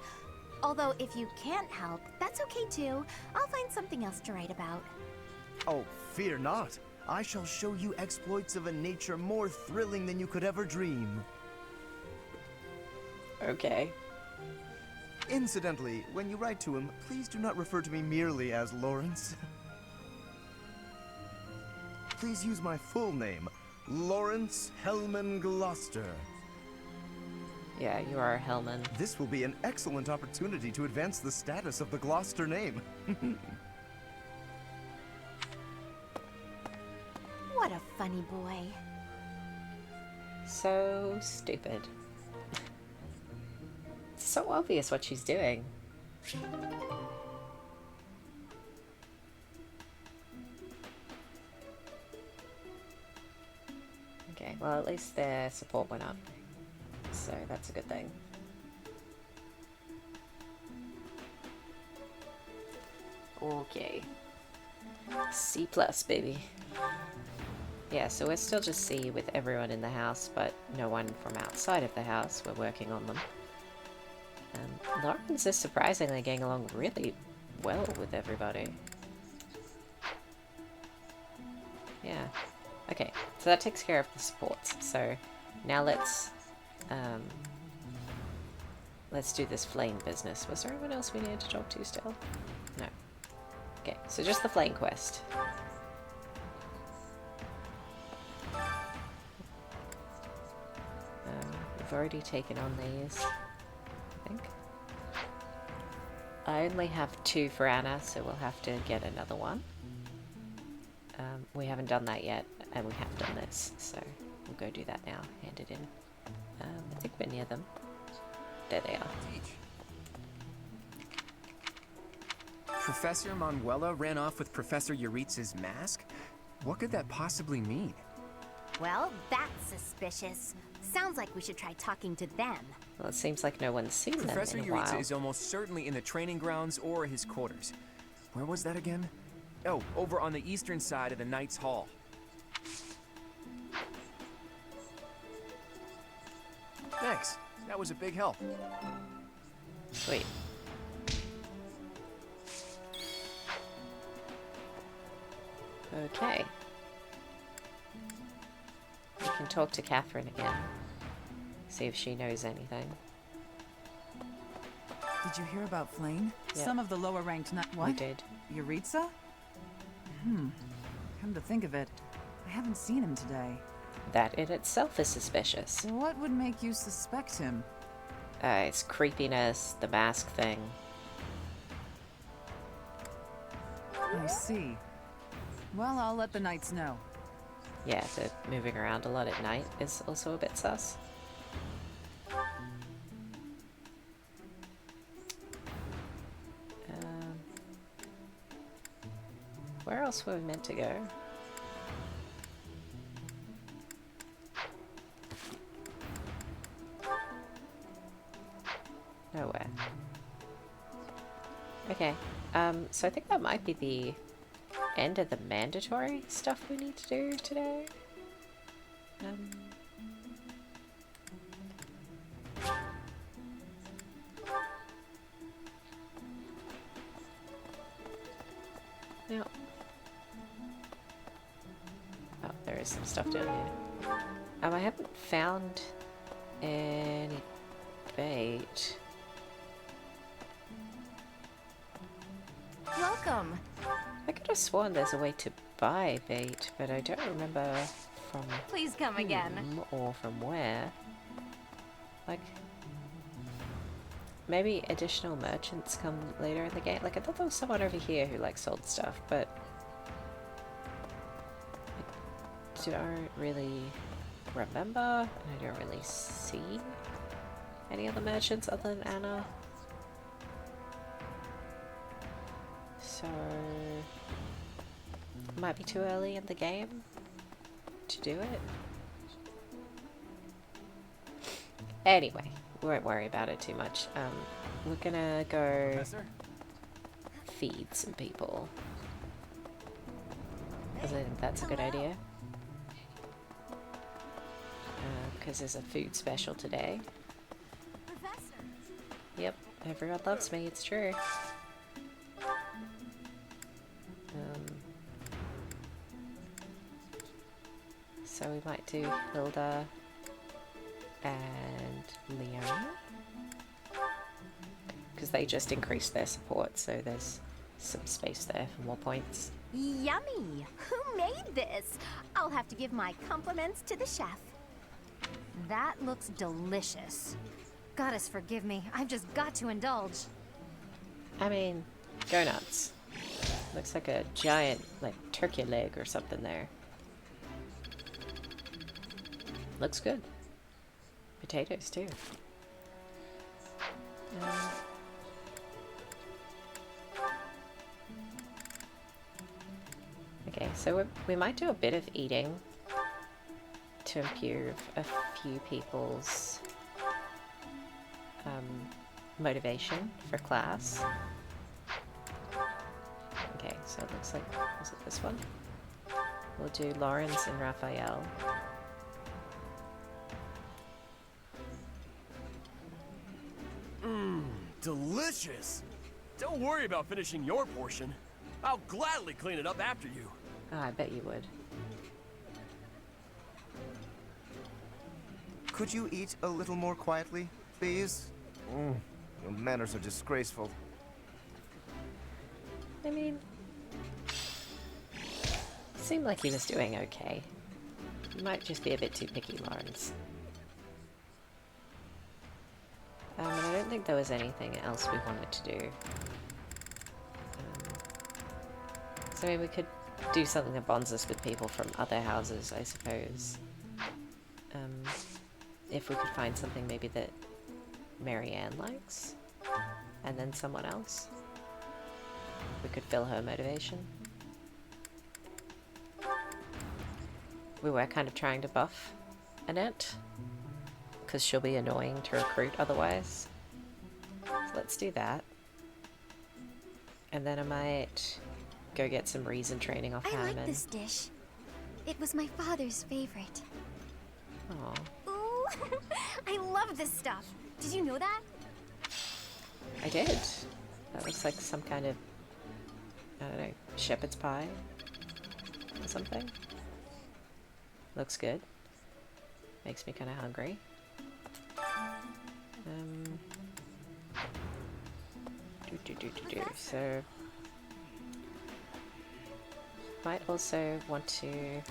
Although if you can't help, that's okay too. I'll find something else to write about. Oh, fear not. I shall show you exploits of a nature more thrilling than you could ever dream. Okay. Incidentally, when you write to him, please do not refer to me merely as Lawrence. Please use my full name, Lawrence Hellman Gloucester. Yeah, you are Hellman. This will be an excellent opportunity to advance the status of the Gloucester name. What a funny boy. So stupid. It's so obvious what she's doing. Okay, well at least their support went up. So that's a good thing. Okay. C+, baby. Yeah, so we're still just C with everyone in the house, but no one from outside of the house. We're working on them. Lawrence is surprisingly getting along really well with everybody. Yeah. Okay, so that takes care of the supports. So now let's do this flame business. Was there anyone else we needed to talk to still? No. Okay, so just the flame quest. We've already taken on these, I think. I only have 2 for Anna, so we'll have to get another one. We haven't done that yet, and we have done this, so we'll go do that now. Hand it in. I think we're near them. There they are. Professor Manuela ran off with Professor Yuritz's mask? What could that possibly mean? Well, that's suspicious. Sounds like we should try talking to them. Well, it seems like no one's seen Professor them in a while. Yuritsa is almost certainly in the training grounds or his quarters. Where was that again? Oh, over on the eastern side of the Knight's Hall. Thanks. That was a big help. Sweet. Okay. We can talk to Catherine again. See if she knows anything. Did you hear about Flame? Yep. Some of the lower ranked What? We did. Yuritsa? Come to think of it, I haven't seen him today. That in itself is suspicious. What would make you suspect him? It's creepiness, the mask thing. I see. Well, I'll let the knights know. Yeah, the moving around a lot at night is also a bit sus. Where else were we meant to go? Nowhere. Okay, so I think that might be the end of the mandatory stuff we need to do today. No. Oh, there is some stuff down here. I haven't found any bait. Welcome. I could have sworn there's a way to buy bait, but I don't remember from Please come again. whom or from where. Like, maybe additional merchants come later in the game. Like, I thought there was someone over here who like sold stuff, but I don't really remember, and I don't really see any other merchants other than Anna. So, might be too early in the game to do it. Anyway, we won't worry about it too much. We're gonna go feed some people. Because I think that's a good idea. Because there's a food special today. Yep, everyone loves me, it's true. So we might do Hilda and Leonie. Because they just increased their support, so there's some space there for more points. Yummy! Who made this? I'll have to give my compliments to the chef. That looks delicious. Goddess forgive me, I've just got to indulge. I mean, go nuts. Looks like a giant, like, turkey leg or something there. Looks good. Potatoes, too. Okay, so we might do a bit of eating to improve a few people's motivation for class. Okay, so it looks like, was it this one? We'll do Lawrence and Raphael. Delicious! Don't worry about finishing your portion. I'll gladly clean it up after you. Oh, I bet you would. Could you eat a little more quietly, please? Your manners are disgraceful. I mean, seemed like he was doing okay. You might just be a bit too picky, Lawrence. And I don't think there was anything else we wanted to do. So maybe we could do something that bonds us with people from other houses, I suppose. If we could find something maybe that Marianne likes, and then someone else. We could fill her motivation. We were kind of trying to buff Annette, because she'll be annoying to recruit otherwise. So let's do that. And then I might go get some reason training off I Hammond. like this dish. It was my father's favorite. Aw. Ooh, I love this stuff. Did you know that? I did. That looks like some kind of, I don't know, shepherd's pie or something. Looks good. Makes me kind of hungry. So, might also want to.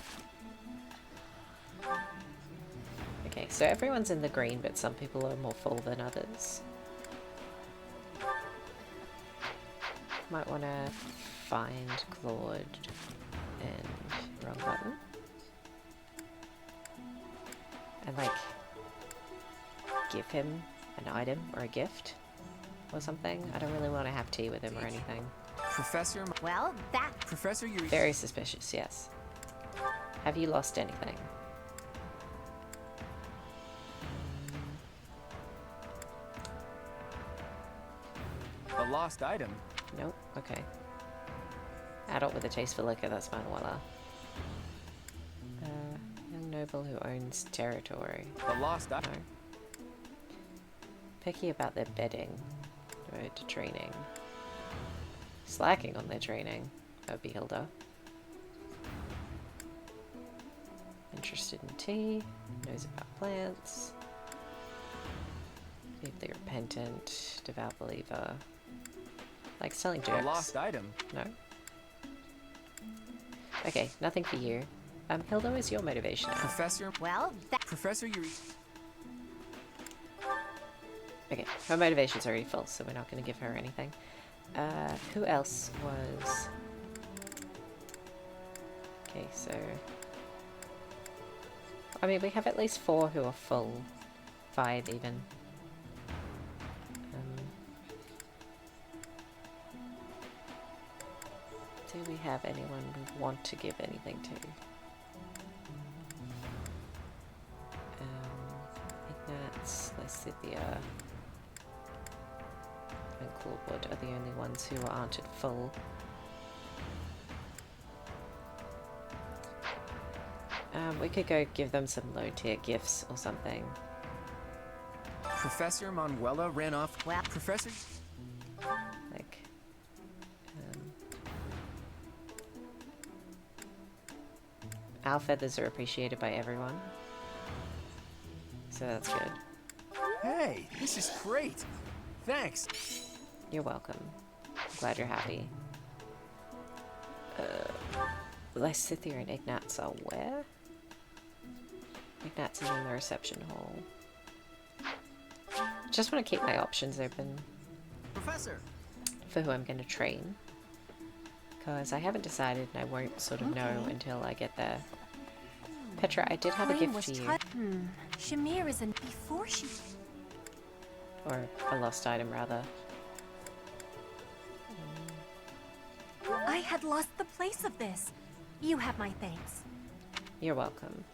Okay, so everyone's in the green, but some people are more full than others. Might want to find Claude and wrong button. And like give him an item or a gift or something. I don't really want to have tea with him or anything. Professor... Well, that... Professor Yuri... Very suspicious, yes. Have you lost anything? A lost item? Nope, okay. Adult with a taste for liquor, that's Manuela. Young noble who owns territory. A lost item? No. Picky about their bedding. Devoted to training. Slacking on their training. That would be Hilda. Interested in tea. Knows about plants. Deeply repentant. Devout believer. Like selling jokes. A lost item? No. Okay, nothing for you. Hilda, is your motivation now? Professor... Well, that... Professor Yuri... Okay, her motivation's already full, so we're not going to give her anything. Who else was... Okay, so... I mean, we have at least 4 who are full. 5 even. Do we have anyone we want to give anything to? Ignatz, Lysithia, and Clawwood are the only ones who aren't at full. We could go give them some low tier gifts or something. Professor Manuela ran off... Well, Professor... Like... Owl feathers are appreciated by everyone. So that's good. Hey, this is great. Thanks. You're welcome. I'm glad you're happy. Lysithia and Ignatz are where? Ignatz is in the reception hall. Just want to keep my options open. Professor! For who I'm going to train. Because I haven't decided and I won't sort of know until I get there. Petra, I did have a gift for you. Shamir is in before she... Or a lost item, rather. I had lost the place of this. You have my thanks. You're welcome.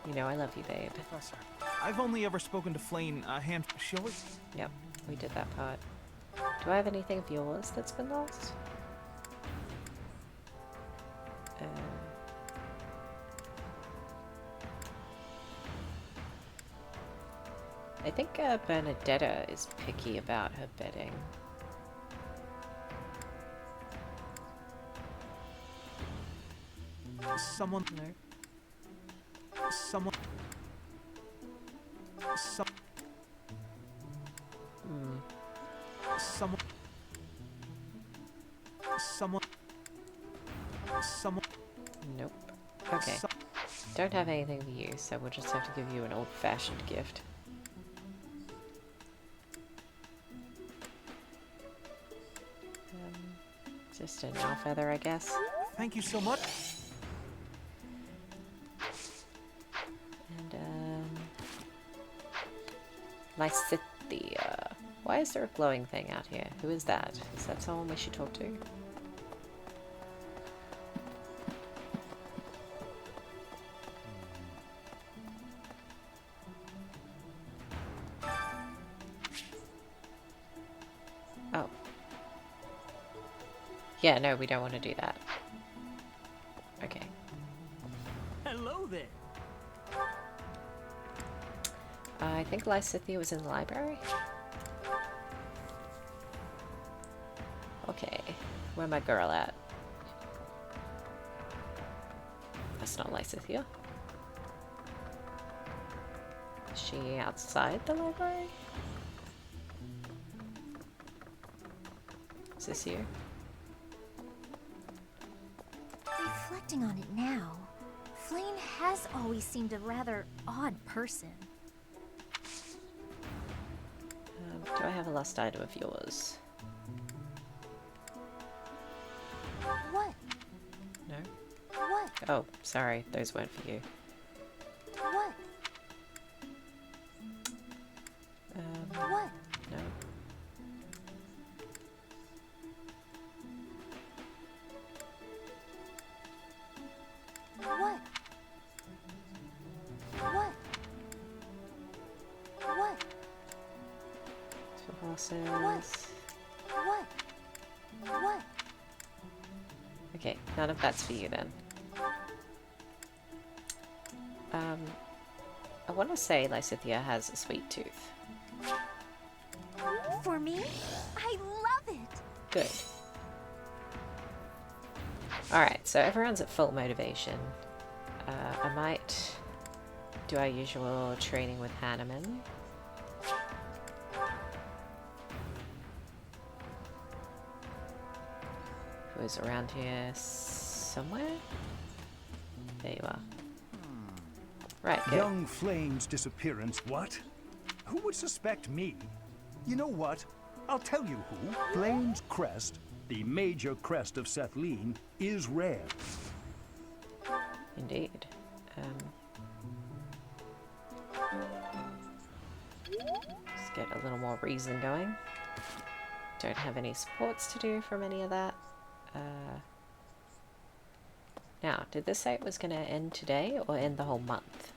You know I love you, babe. Professor, I've only ever spoken to Flane a hand... She always... Yep, we did that part. Do I have anything of yours that's been lost? I think Bernadetta is picky about her bedding. Someone... No. Someone... Someone... Someone... Nope. Okay. Don't have anything for you, so we'll just have to give you an old-fashioned gift. Just an owl feather, I guess. Thank you so much. And, Lysithia. Why is there a glowing thing out here? Who is that? Is that someone we should talk to? Oh. Yeah, no, we don't want to do that. Okay. Hello there. I think Lysithia was in the library. Okay, where my girl at? That's not Lysithia. Is she outside the library? Is this you? Reflecting on it now, Flane has always seemed a rather odd person. Do I have a lost item of yours? What? No? What? Oh, sorry. Those weren't for you. What? What? No. What? What? What? Bosses. What? What? Okay, none of that's for you then. I want to say Lysithea has a sweet tooth. For me? I love it! Good. Alright, so everyone's at full motivation. I might do our usual training with Hanneman. Who is around here somewhere? There you are. Right, good. Young Flame's disappearance, what? Who would suspect me? You know what? I'll tell you who. Flame's crest, the major crest of Sethlene, is rare. Indeed. Let's get a little more reason going. Don't have any supports to do from any of that. Now, did this say it was going to end today or end the whole month?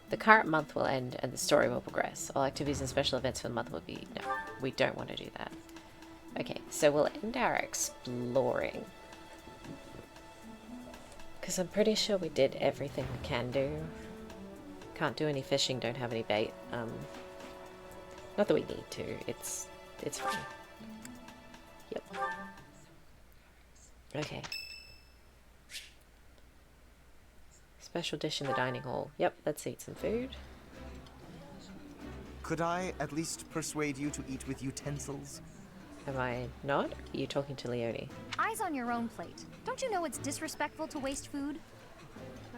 The current month will end and the story will progress. All activities and special events for the month will be... No, we don't want to do that. Okay, so we'll end our exploring. Because I'm pretty sure we did everything we can do. Can't do any fishing, don't have any bait. Not that we need to, it's fine. Yep. Okay. Special dish in the dining hall. Yep, let's eat some food. Could I at least persuade you to eat with utensils? Am I not? Are you talking to Leone? Eyes on your own plate. Don't you know it's disrespectful to waste food?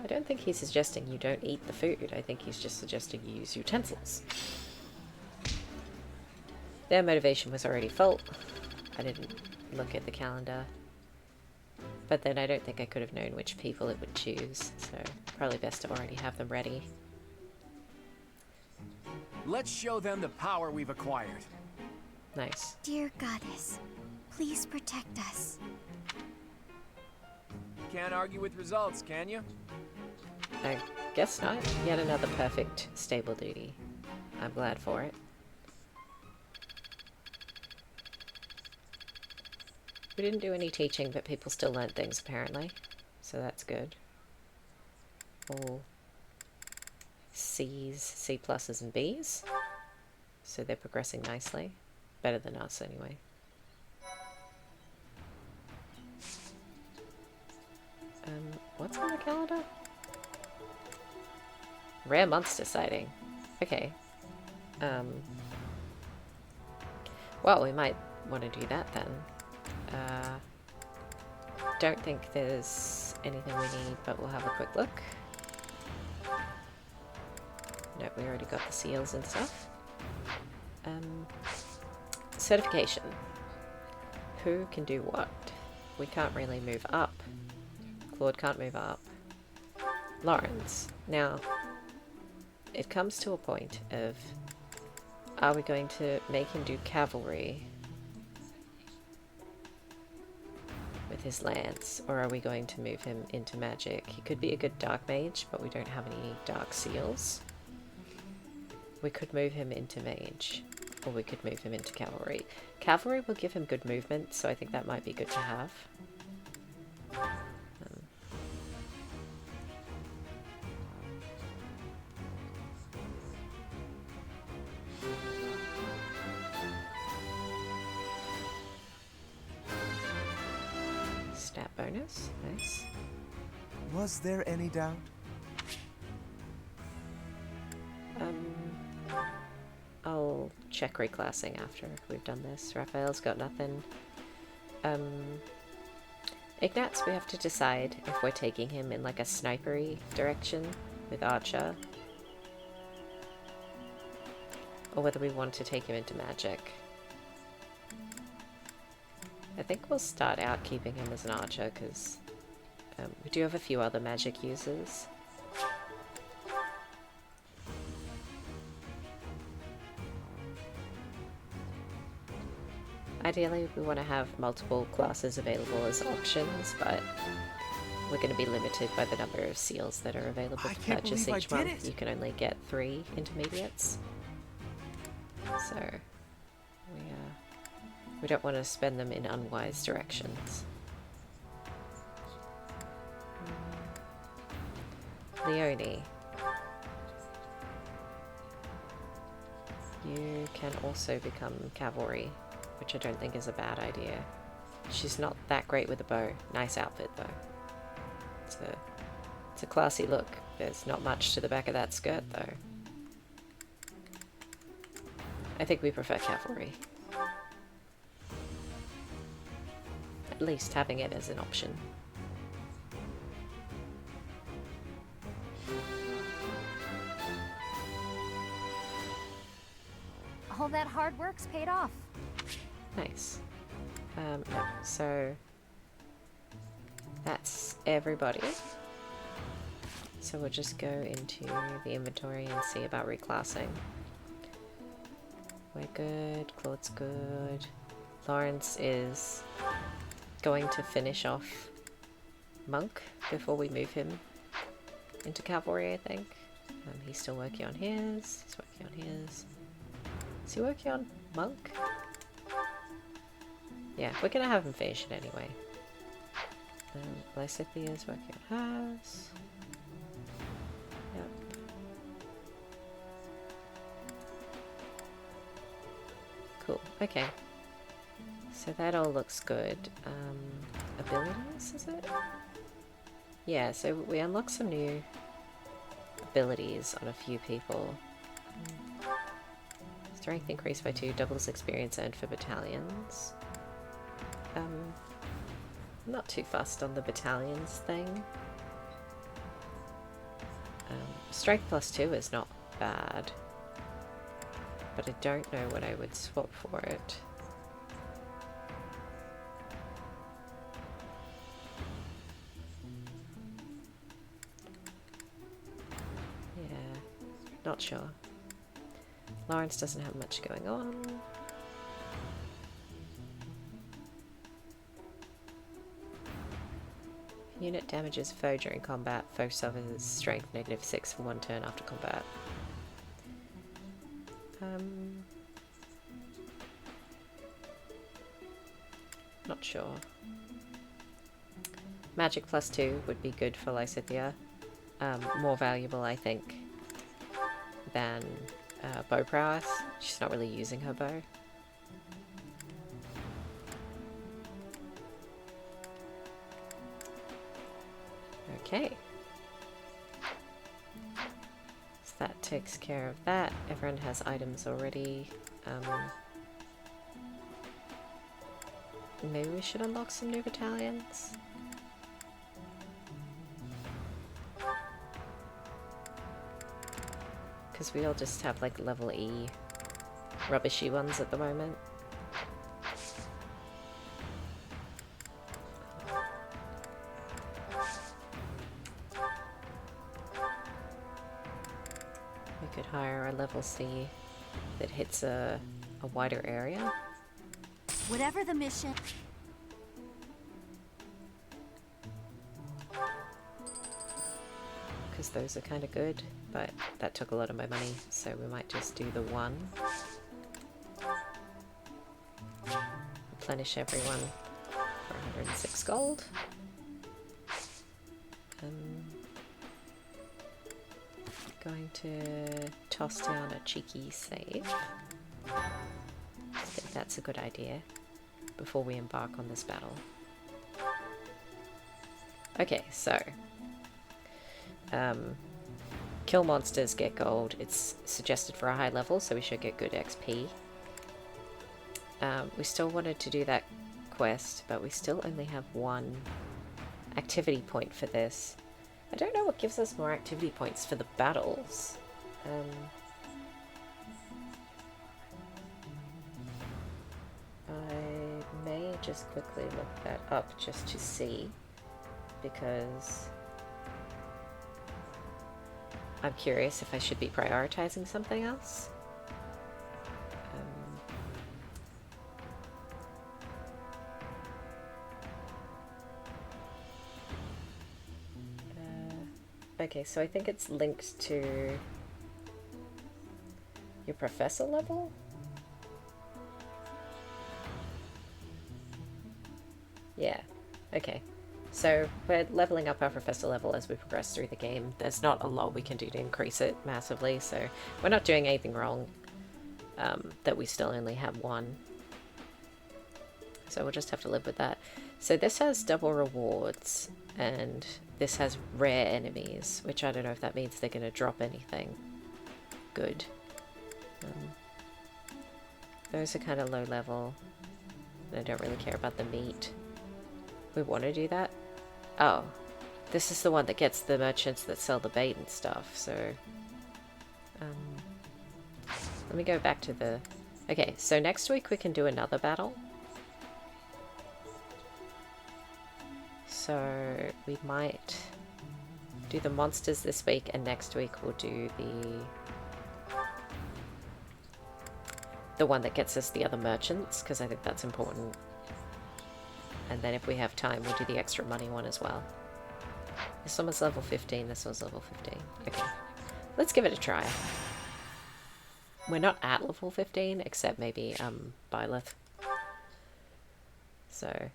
I don't think he's suggesting you don't eat the food. I think he's just suggesting you use utensils. Their motivation was already full. I didn't look at the calendar. But then I don't think I could have known which people it would choose, so probably best to already have them ready. Let's show them the power we've acquired. Nice. Dear Goddess, please protect us. Can't argue with results, can you? I guess not. Yet another perfect stable duty. I'm glad for it. We didn't do any teaching, but people still learned things apparently, so that's good. All C's, C pluses and B's, so they're progressing nicely. Better than us anyway. What's on the calendar? Rare monster sighting. Okay. Well, we might want to do that then. Don't think there's anything we need, but we'll have a quick look. Nope, we already got the seals and stuff. Certification. Who can do what? We can't really move up. Claude can't move up. Lawrence. Now, it comes to a point of, are we going to make him do cavalry with his lance, or are we going to move him into magic? He could be a good dark mage, but we don't have any dark seals. We could move him into mage, or we could move him into cavalry. Cavalry will give him good movement, so I think that might be good to have. Stat bonus, nice. Was there any doubt? I'll check reclassing after we've done this. Raphael's got nothing. Ignatz, we have to decide if we're taking him in like a snipery direction with Archer. or whether we want to take him into magic. I think we'll start out keeping him as an archer, because we do have a few other magic users. Ideally, we want to have multiple classes available as options, but we're going to be limited by the number of seals that are available to purchase each month. You can only get 3 intermediates. So, we don't want to spend them in unwise directions. Leonie. You can also become cavalry, which I don't think is a bad idea. She's not that great with a bow. Nice outfit though. It's a classy look. There's not much to the back of that skirt though. I think we prefer cavalry. At least having it as an option. All that hard work's paid off. Nice. No, so that's everybody. So we'll just go into the inventory and see about reclassing. We're good, Claude's good. Lawrence is going to finish off Monk before we move him into cavalry, I think. He's still working on his. He's working on his. Is he working on Monk? Yeah, we're gonna have him finish it anyway. Lysithia's working on hers. Yep. Cool, okay. So that all looks good. Abilities, is it? Yeah, so we unlocked some new abilities on a few people. Strength increased by 2, doubles experience earned for battalions. I'm not too fussed on the battalions thing. Strength plus 2 is not bad, but I don't know what I would swap for it. Yeah, not sure. Lawrence doesn't have much going on. Unit damages foe during combat. Foe suffers strength -6 for 1 turn after combat. Not sure. Magic plus 2 would be good for Lysithia. More valuable, I think, than bow prowess. She's not really using her bow. Okay. So that takes care of that. Everyone has items already. Maybe we should unlock some new battalions. Because we all just have like level E rubbishy ones at the moment. We could hire a level C that hits a wider area. Whatever the mission... Because those are kind of good, but that took a lot of my money, so we might just do the one. Replenish everyone for 106 gold. Going to toss down a cheeky save. I think that's a good idea before we embark on this battle. Okay, so kill monsters, get gold. It's suggested for a high level, so we should get good XP. We still wanted to do that quest, but we still only have 1 activity point for this. I don't know what gives us more activity points for the battles. should just quickly look that up just to see, because I'm curious if I should be prioritizing something else. Okay, so I think it's linked to your professor level? Yeah, okay. So we're leveling up our professor level as we progress through the game. There's not a lot we can do to increase it massively, so we're not doing anything wrong, that we still only have one. So we'll just have to live with that. So this has double rewards, and this has rare enemies, which I don't know if that means they're going to drop anything good. Those are kind of low level. I don't really care about the meat. We want to do that? Oh, this is the one that gets the merchants that sell the bait and stuff, so... let me go back to the... Okay, so next week we can do another battle. So we might do the monsters this week, and next week we'll do the one that gets us the other merchants, because I think that's important. And then if we have time, we'll do the extra money one as well. This one was level 15, this one's level 15. Okay, let's give it a try. We're not at level 15, except maybe Byleth. So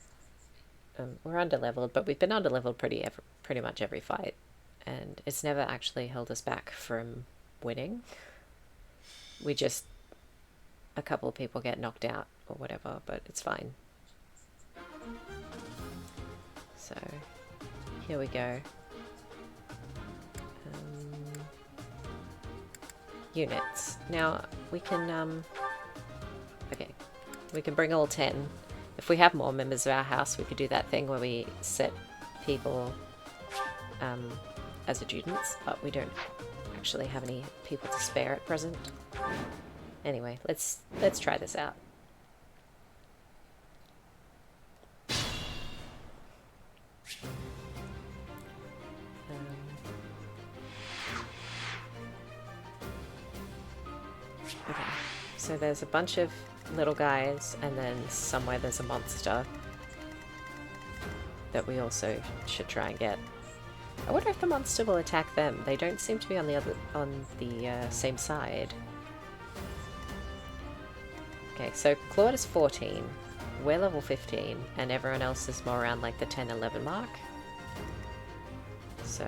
we're underleveled, but we've been underleveled pretty much every fight, and it's never actually held us back from winning. We just, a couple of people get knocked out or whatever, but it's fine. So here we go. Units. Now we can okay, we can bring all 10. If we have more members of our house, we could do that thing where we set people as adjutants, but we don't actually have any people to spare at present. Anyway, let's try this out. Okay, so there's a bunch of little guys, and then somewhere there's a monster that we also should try and get. I wonder if the monster will attack them. They don't seem to be on the same side. Okay, so Claude is 14, we're level 15, and everyone else is more around like the 10-11 mark. So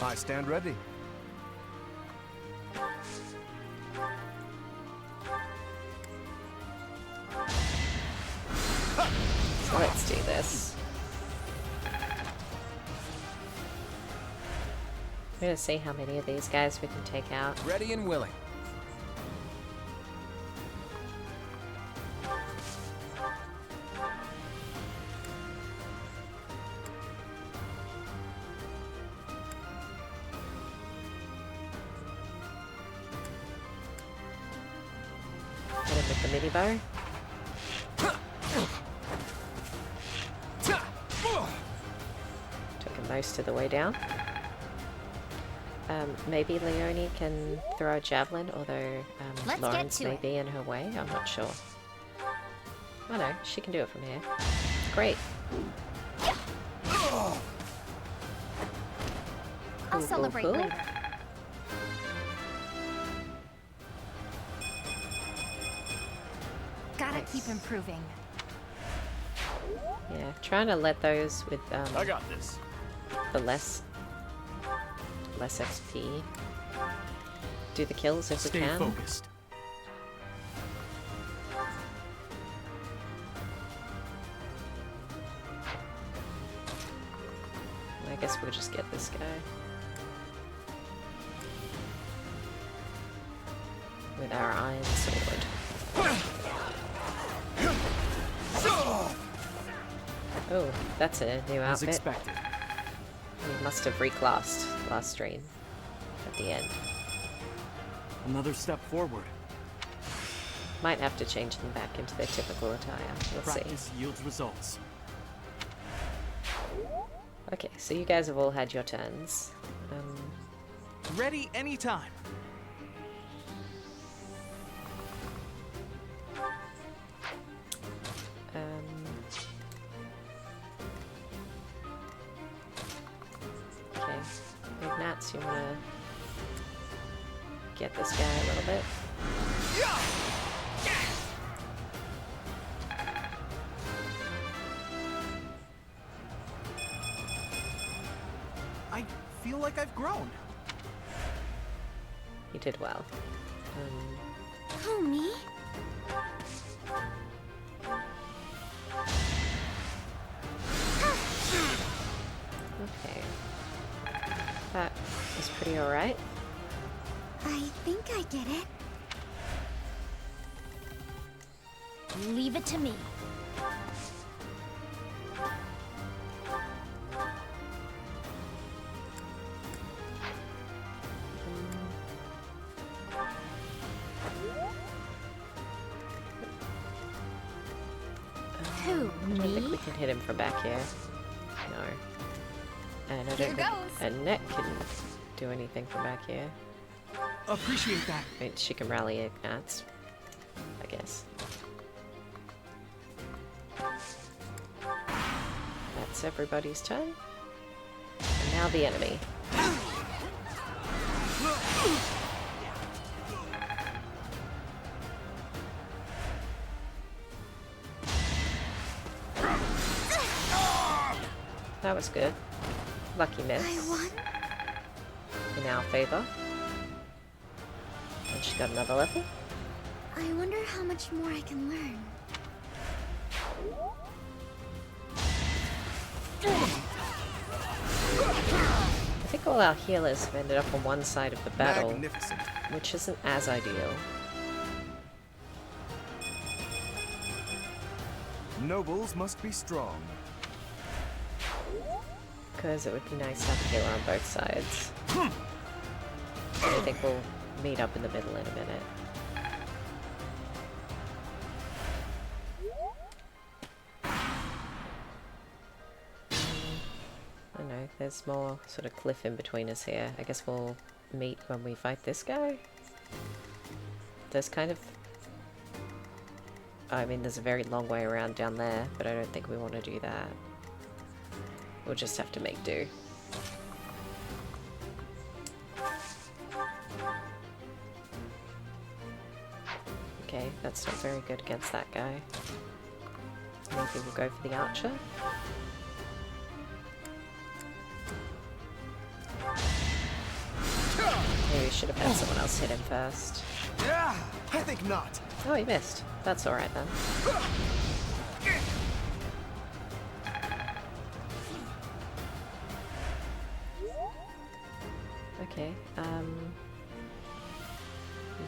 I stand ready. So let's do this. We're gonna see how many of these guys we can take out. Ready and willing. Hit him with the mini bow. Took him most of the way down. Maybe Leonie can throw a javelin, although Lawrence may be in her way. I'm not sure. Oh no, she can do it from here. Great. I'll celebrate later. Gotta keep improving. Yeah, trying to let those with I got this. The less XP do the kills if we can. Stay focused. I guess we'll just get this guy with our iron sword. Oh, that's a new As outfit. expected. We must have reclassed last stream at the end. Another step forward. Might have to change them back into their typical attire. We'll Practice yields results. Okay, so you guys have all had your turns. Ready anytime. Okay, Ignatz, you wanna get this guy a little bit? I feel like I've grown. You did well. Who, me? Okay. That was pretty alright. I think I get it. Leave it to me. I don't think we can hit him from back here. No. And I don't think Annette can do anything from back here. Appreciate that. I mean, she can rally Ignatz, I guess. That's everybody's turn. And now the enemy. That was good. Lucky miss. I won. In our favor. And she got another level. I wonder how much more I can learn. I think all our healers have ended up on one side of the battle, Magnificent. which isn't as ideal. Nobles must be strong. Because it would be nice to have a healer on both sides. I think we'll meet up in the middle in a minute. I don't know, there's more sort of cliff in between us here. I guess we'll meet when we fight this guy. There's kind of... I mean, there's a very long way around down there, but I don't think we want to do that. We'll just have to make do. Okay, that's not very good against that guy. Maybe we'll go for the archer. Maybe we should have had someone else hit him first. Yeah, I think not. Oh, he missed. That's alright then. Okay,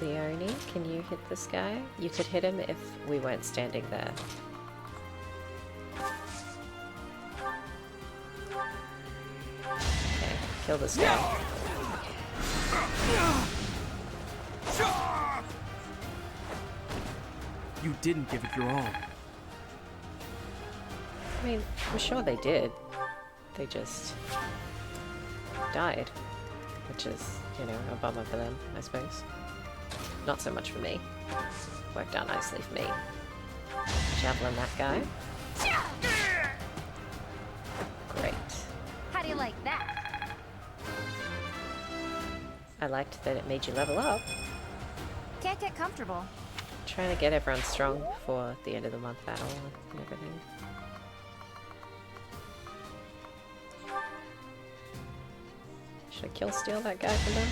Leone, can you hit this guy? You could hit him if we weren't standing there. Okay, kill this guy. You didn't give it your all. I mean, I'm sure they did. They just died. Which is, you know, a bummer for them, I suppose. Not so much for me. Worked out nicely for me. Javelin that guy. Great. How do you like that? I liked that it made you level up. Can't get comfortable. Trying to get everyone strong for the end of the month battle and everything. Should I kill steal that guy from them?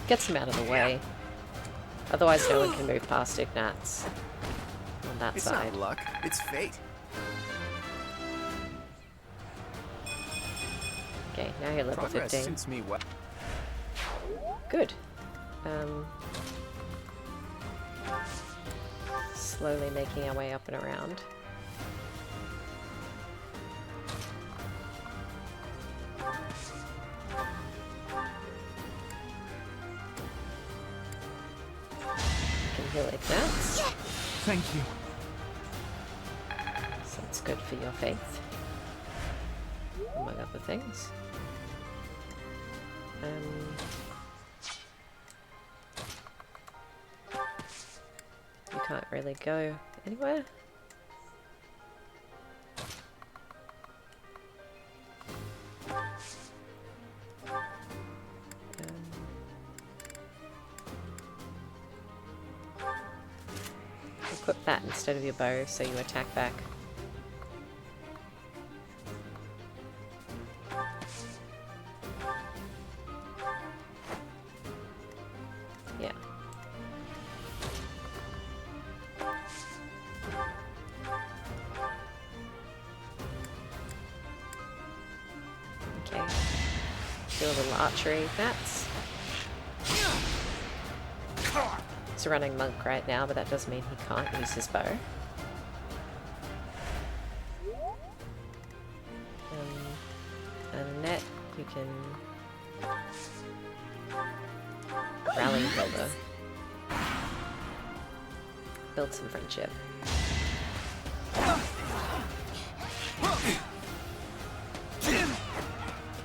Gets him out of the way. Otherwise no one can move past Ignatz on that It's side. not luck, it's fate. Okay, now you're level Progress 15. suits me well. Good. Slowly making our way up and around. heal ignites. Thank you. So it's good for your faith, among other things. You can't really go anywhere. Equip that instead of your bow so you attack back. Yeah. Okay. Do a little archery. That's. He's a running monk right now, but that does mean he can't use his bow. And net, you can rally builder. Build some friendship.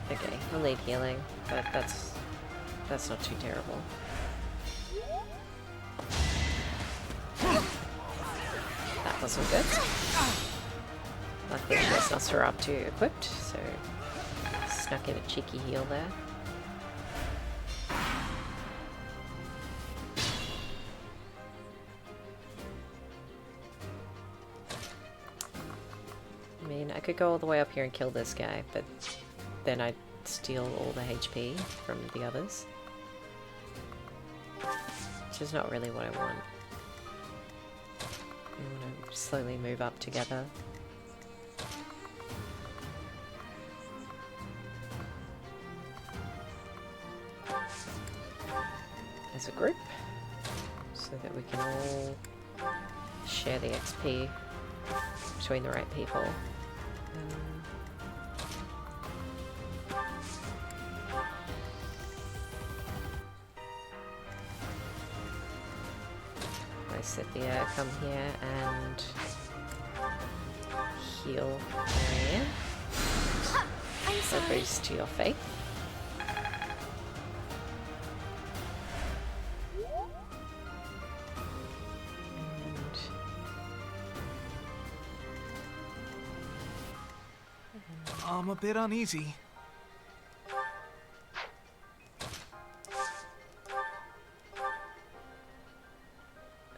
Okay, we'll need healing, but that's not too terrible. That wasn't good. Luckily, she has Nosferatu equipped, so snuck in a cheeky heal there. I mean, I could go all the way up here and kill this guy, but then I'd steal all the HP from the others. Which is not really what I want. I want to slowly move up together. As a group, so that we can all share the XP between the right people. Scythia, come here and heal Marianne. So boost to your faith. I'm a bit uneasy.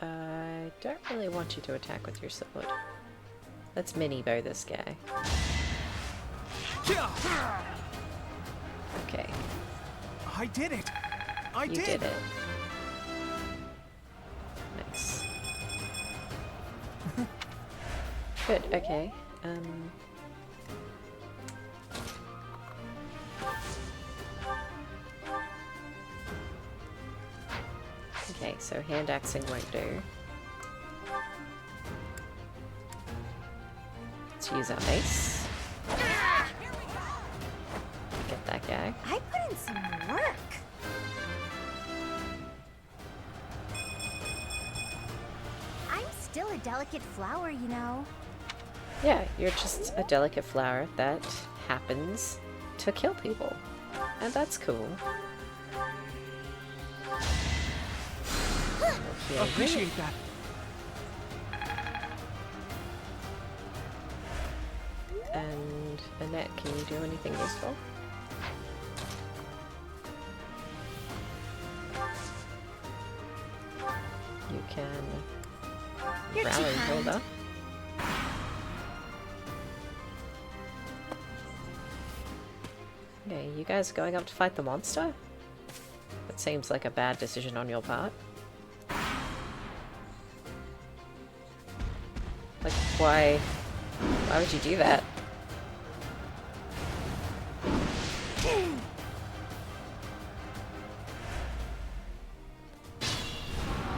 I don't really want you to attack with your sword. Let's mini bow this guy. Okay. I did it! I You did it. Nice. Good, okay. Okay, so hand axing won't do. Let's use our mace. Get that guy. I put in some work. I'm still a delicate flower, you know. Yeah, you're just a delicate flower that happens to kill people. And that's cool. I appreciate that. And Annette, can you do anything useful? You can You're rally too kind. Hilda. Okay, you guys going up to fight the monster? That seems like a bad decision on your part. Like, why would you do that?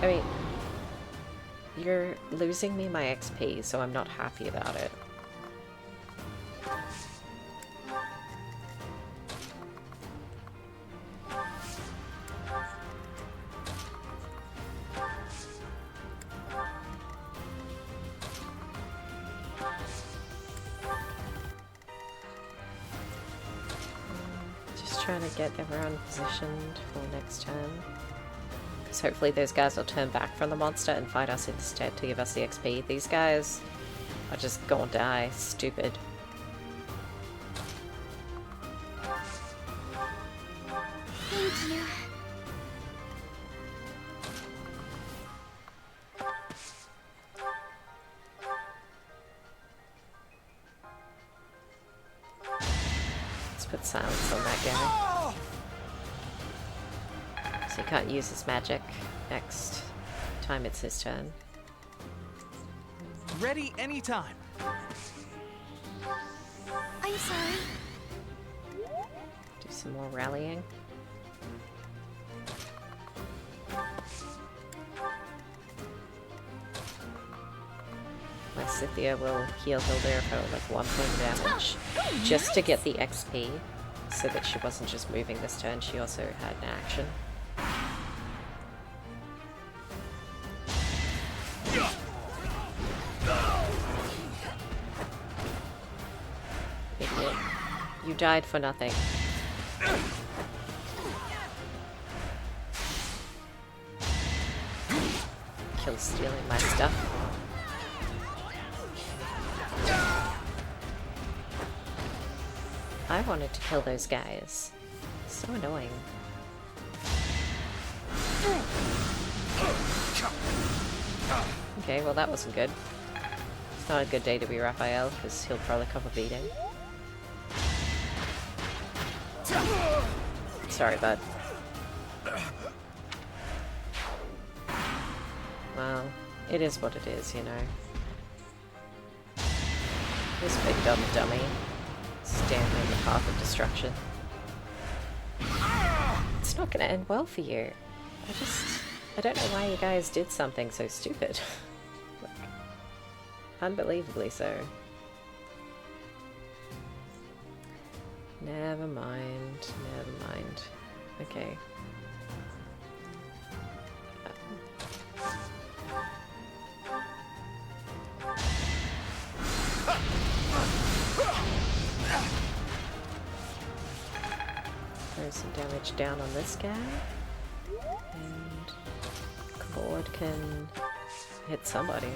I mean, you're losing me my XP, so I'm not happy about it. trying to get everyone positioned for next turn. Because hopefully those guys will turn back from the monster and fight us instead to give us the XP. These guys are just gonna die. Stupid. Thank you. Let's put silence on that guy. So he can't use his magic next time it's his turn. Ready anytime. I'm sorry. Do some more rallying. My Scythia will heal Hilda for like 1 point of damage. Just to get the XP. So that she wasn't just moving this turn, she also had an action. Idiot. You died for nothing. Kill stealing my stuff. I wanted to kill those guys. So annoying. Okay, well that wasn't good. It's not a good day to be Raphael, because he'll probably cop a beating. Sorry, bud. Well, it is what it is, you know. This big dumb dummy standing in the path of destruction. It's not gonna end well for you. I don't know why you guys did something so stupid. Like, unbelievably so. Never mind, never mind. Okay. Throw some damage down on this guy. And Claude can hit somebody.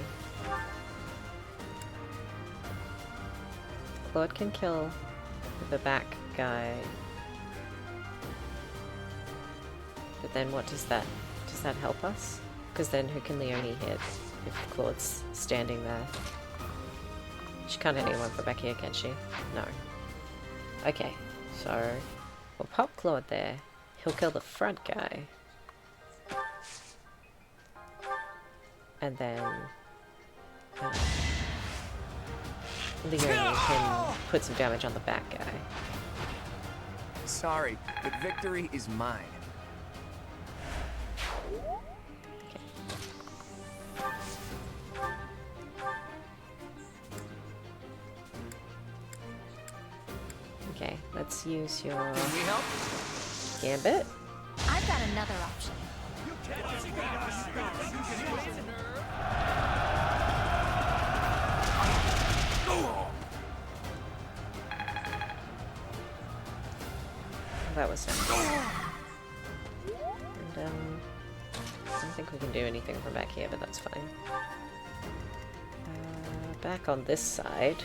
Claude can kill the back guy. But then what does that help us? Because then who can Leonie hit if Claude's standing there? She can't hit anyone from back here, can she? No. Okay, so we'll pop Claude there. He'll kill the front guy. And then Leonie can put some damage on the back guy. Sorry, but victory is mine. Okay, let's use your Can we help? gambit. I've got another option. That was nice. And I don't think we can do anything from back here, but that's fine. Back on this side.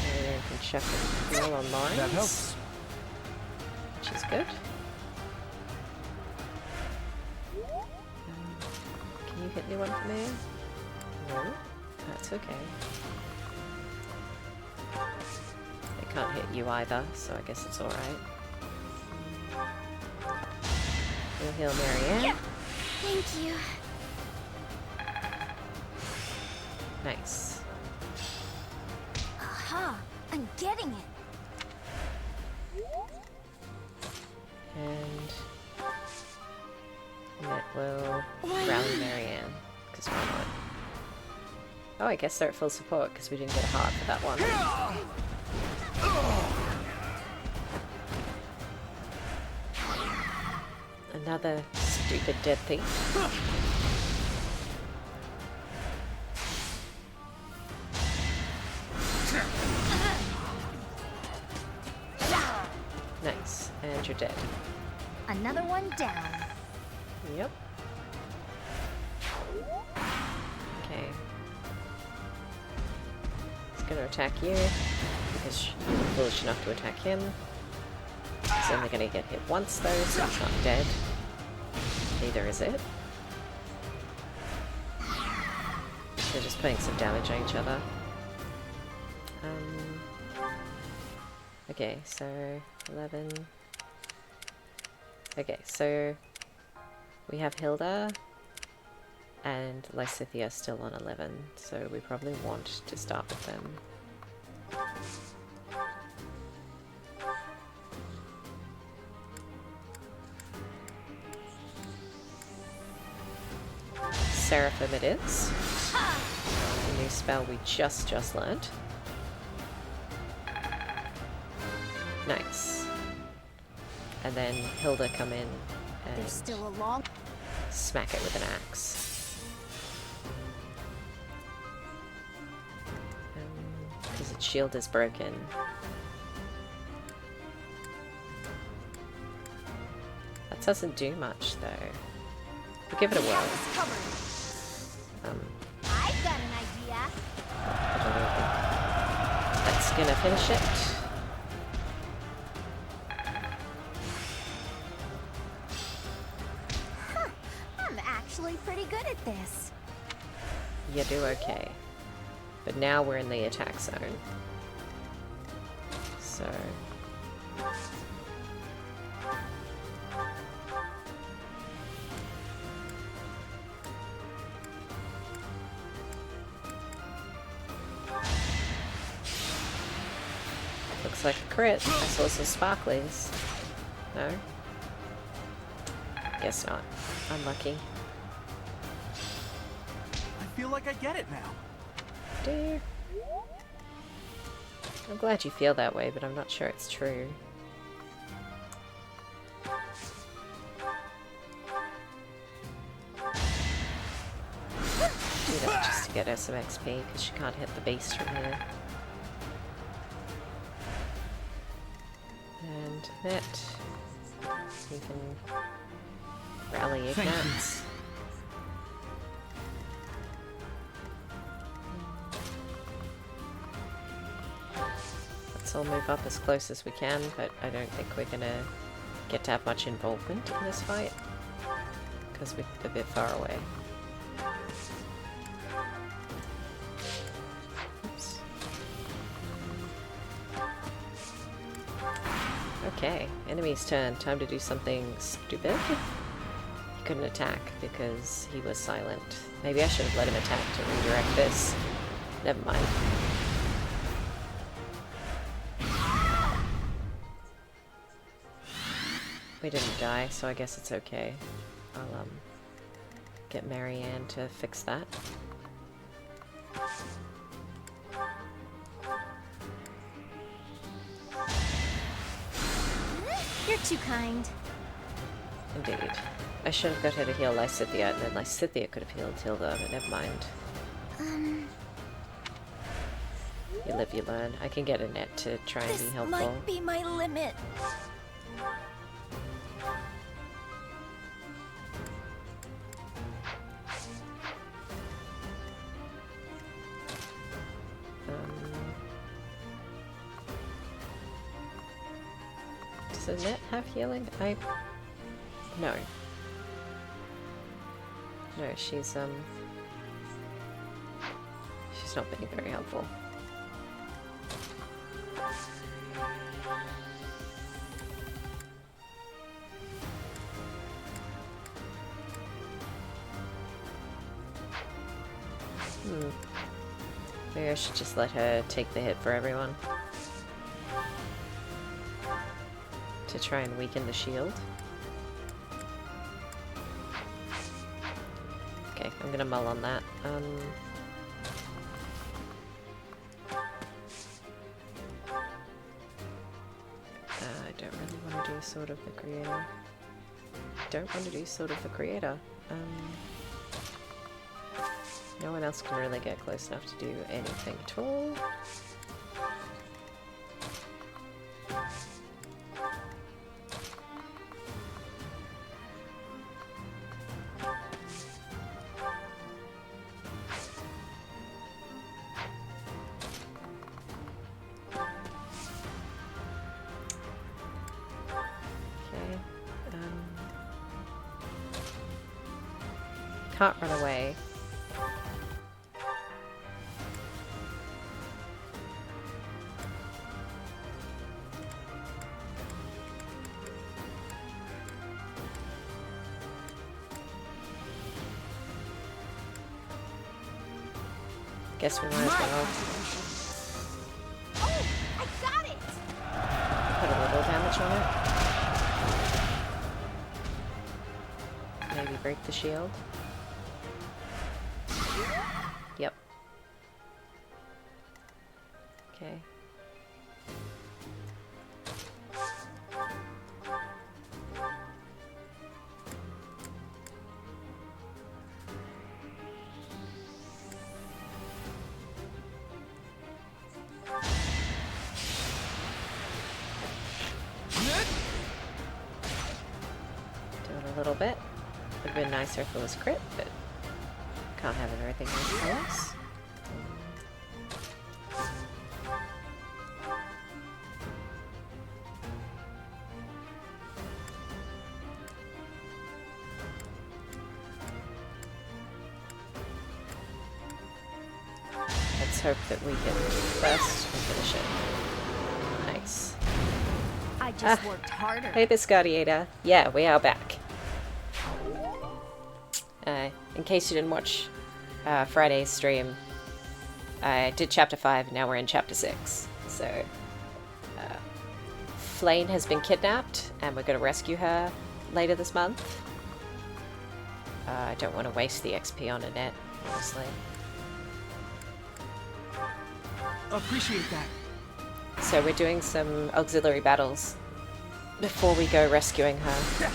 And can check the heal on mines. That helps. Which is good. Can you hit anyone from here? No? That's okay. They can't hit you either, so I guess it's alright. We'll heal Marianne. Yeah. Thank you. Nice. Aha! I'm getting it. And it will rally Marianne, because why not? Oh, I guess they're at full support because we didn't get a heart for that one. Another stupid dead thief. Nice, and you're dead. Another one down. Yep. Okay. He's gonna attack you because you're foolish enough to attack him. He's only gonna get hit once though, so he's not dead. Neither is it. They're just putting some damage on each other. Okay, so 11. Okay, so we have Hilda and Lysithea still on 11, so we probably want to start with them. Seraphim it is. The new spell we just learned. Nice. And then Hilda come in and There's still a long smack it with an axe. Because its shield is broken. That doesn't do much though. We'll give it a whirl. I've got an idea. I don't know. That's gonna finish it. I'm actually pretty good at this. You do okay. But now we're in the attack zone. So... looks like a crit. I saw some sparklies. No? Guess not. Unlucky. I feel like I get it now. Dear. I'm glad you feel that way, but I'm not sure it's true. Do that just to get her some XP, because she can't hit the beast from here. And that, you can rally ignites. Let's all move up as close as we can, but I don't think we're gonna get to have much involvement in this fight because we're a bit far away. Oops. Okay, enemy's turn. Time to do something stupid. He couldn't attack because he was silent. Maybe I should have let him attack to redirect this. Never mind. We didn't die, so I guess it's okay. I'll get Marianne to fix that. You're too kind. Indeed. I should have got her to heal Lysithea, and then Lysithea could have healed Hilda, but never mind. You live, you learn. I can get Annette to try and be helpful. Might be my limit. Does Annette have healing? No. No, she's not being very helpful. Maybe I should just let her take the hit for everyone. To try and weaken the shield. Okay, I'm gonna mull on that. I don't really want to do Sword of the Creator. don't want to do Sword of the Creator. No one else can really get close enough to do anything at all. Can't run away. Guess we might as well Oh, I got it! put a little damage on it. Maybe break the shield. Yep. Okay. Doing a little bit. Would have been nicer if it was crit, but can't have everything else. Let's hope that we can first finish it. Nice. I just worked harder. Hey, Biscardiator. Yeah, we are back. In case you didn't watch Friday's stream, I did chapter 5, now we're in chapter 6. So, Flane has been kidnapped, and we're going to rescue her later this month. I don't want to waste the XP on a net, honestly. Appreciate that. So we're doing some auxiliary battles before we go rescuing her.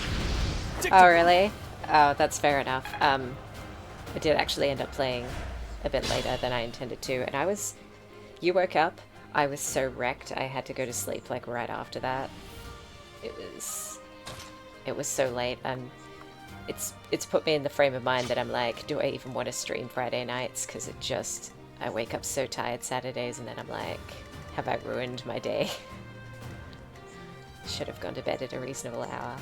Oh, really? Oh, that's fair enough. I did actually end up playing a bit later than I intended to, and I was... You woke up, I was so wrecked, I had to go to sleep, like, right after that. It was so late, and it's put me in the frame of mind that I'm like, do I even want to stream Friday nights? Because it just... I wake up so tired Saturdays, and then I'm like, have I ruined my day? Should have gone to bed at a reasonable hour.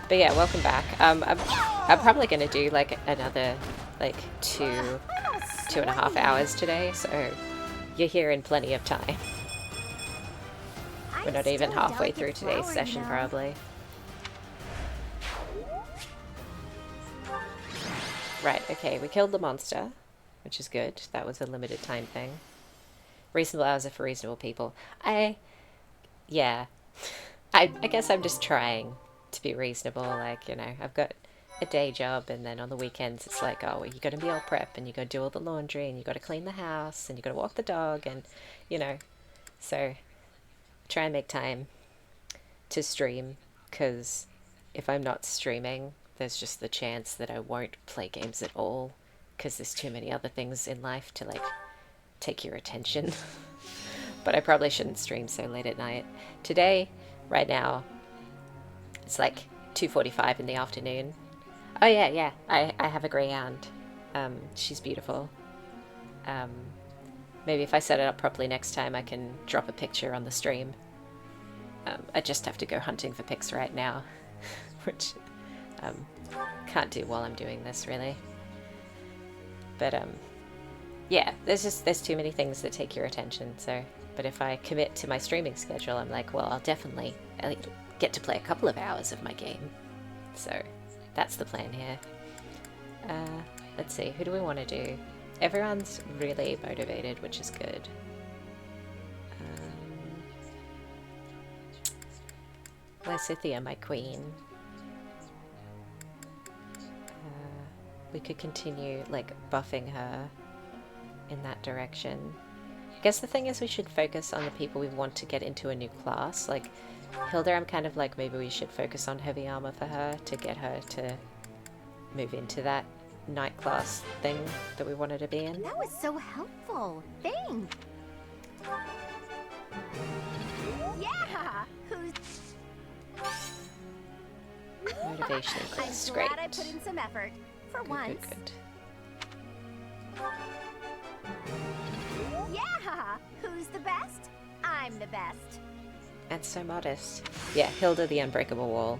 But yeah, welcome back. I'm probably gonna do like another like 2.5 hours today, so you're here in plenty of time. We're not even halfway through today's session, probably. Right, okay, we killed the monster, which is good. That was a limited time thing. Reasonable hours are for reasonable people. Yeah. I guess I'm just trying to be reasonable, like, you know, I've got a day job, and then on the weekends it's like, oh, well, you gotta meal prep, and you gotta do all the laundry, and you gotta clean the house, and you gotta walk the dog, and, you know, so try and make time to stream, because if I'm not streaming, there's just the chance that I won't play games at all, because there's too many other things in life to, like, take your attention. But I probably shouldn't stream so late at night. Today, right now, it's like 2:45 in the afternoon. Oh yeah, I have a greyhound. She's beautiful. Maybe if I set it up properly next time, I can drop a picture on the stream. I just have to go hunting for pics right now, which can't do while I'm doing this, really. But yeah, there's too many things that take your attention. So, but if I commit to my streaming schedule, I'm like, well, I'll definitely get to play a couple of hours of my game. So that's the plan here. Let's see, who do we want to do? Everyone's really motivated, which is good. Lysithia, my queen. We could continue, like, buffing her in that direction. guess the thing is we should focus on the people we want to get into a new class. Like, Hilda, I'm kind of like, maybe we should focus on heavy armor for her to get her to move into that knight class thing that we wanted to be in. That was so helpful. Thanks. Yeah. Who's Motivation I'm increase, glad great. I put in some effort for once. Good. Yeah. Who's the best? I'm the best. And so modest. Yeah, Hilda the Unbreakable Wall.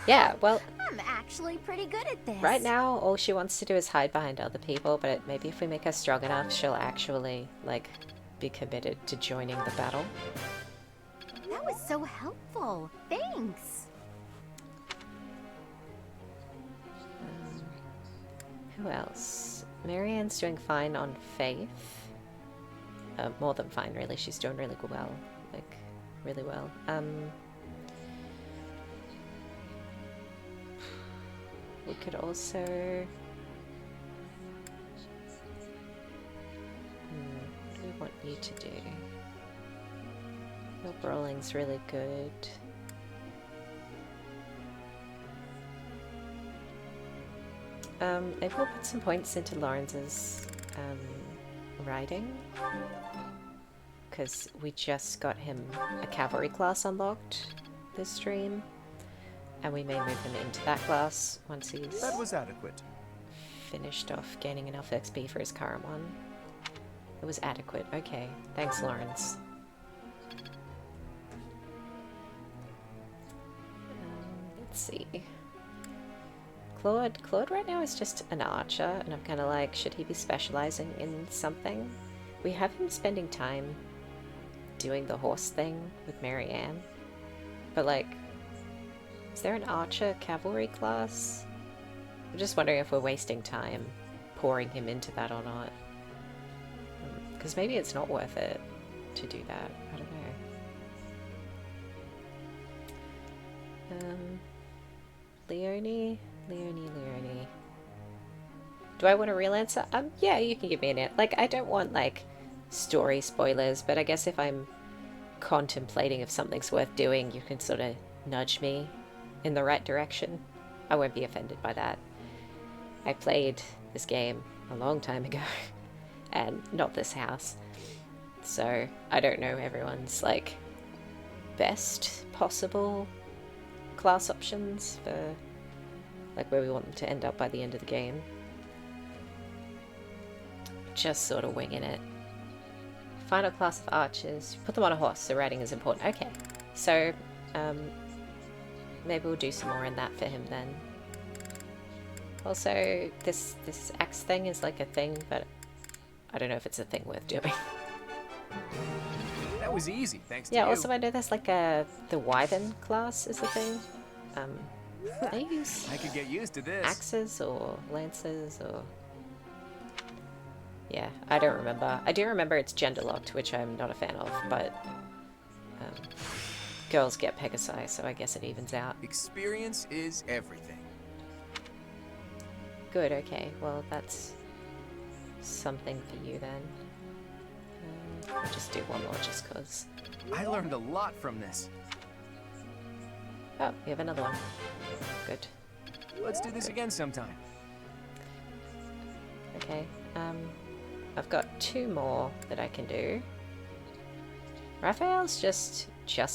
Yeah, well, I'm actually pretty good at this. right now all she wants to do is hide behind other people, but maybe if we make her strong enough, she'll actually, like, be committed to joining the battle. That was so helpful. Thanks. Who else? Marianne's doing fine on Faith. More than fine, really. She's doing really well. Like, really well. We could also... what do we want you to do? Your brawling's really good. Maybe we'll put some points into Lawrence's riding, because we just got him a cavalry class unlocked this stream, and we may move him into that class once he's That was adequate. finished off gaining enough XP for his current one. It was adequate. Okay, thanks, Lawrence. Let's see. Claude right now is just an archer, and I'm kind of like, should he be specializing in something? We have him spending time doing the horse thing with Marianne, but like, is there an archer cavalry class? I'm just wondering if we're wasting time pouring him into that or not. Because maybe it's not worth it to do that. I don't know. Leone. Do I want a real answer? Yeah, you can give me an answer. Like, I don't want, like, story spoilers, but I guess if I'm contemplating if something's worth doing, you can sort of nudge me in the right direction. I won't be offended by that. I played this game a long time ago, and not this house. So, I don't know everyone's, like, best possible class options for, like, where we want them to end up by the end of the game. Just sort of winging it. Final class of archers. Put them on a horse, so riding is important. Okay, so maybe we'll do some more in that for him then. Also, this axe thing is like a thing, but I don't know if it's a thing worth doing. That was easy, thanks to Yeah, you. also I know there's like the Wyvern class is a thing. I use I could get used to this. axes or lances or... Yeah, I don't remember. I do remember it's gender locked, which I'm not a fan of, but girls get Pegasi, so I guess it evens out. Experience is everything. Good, okay. Well, that's something for you then. I'll just do one more just cause. I learned a lot from this. Oh, we have another one. Good. Let's do this again sometime. Okay, I've got 2 more that I can do. Raphael's just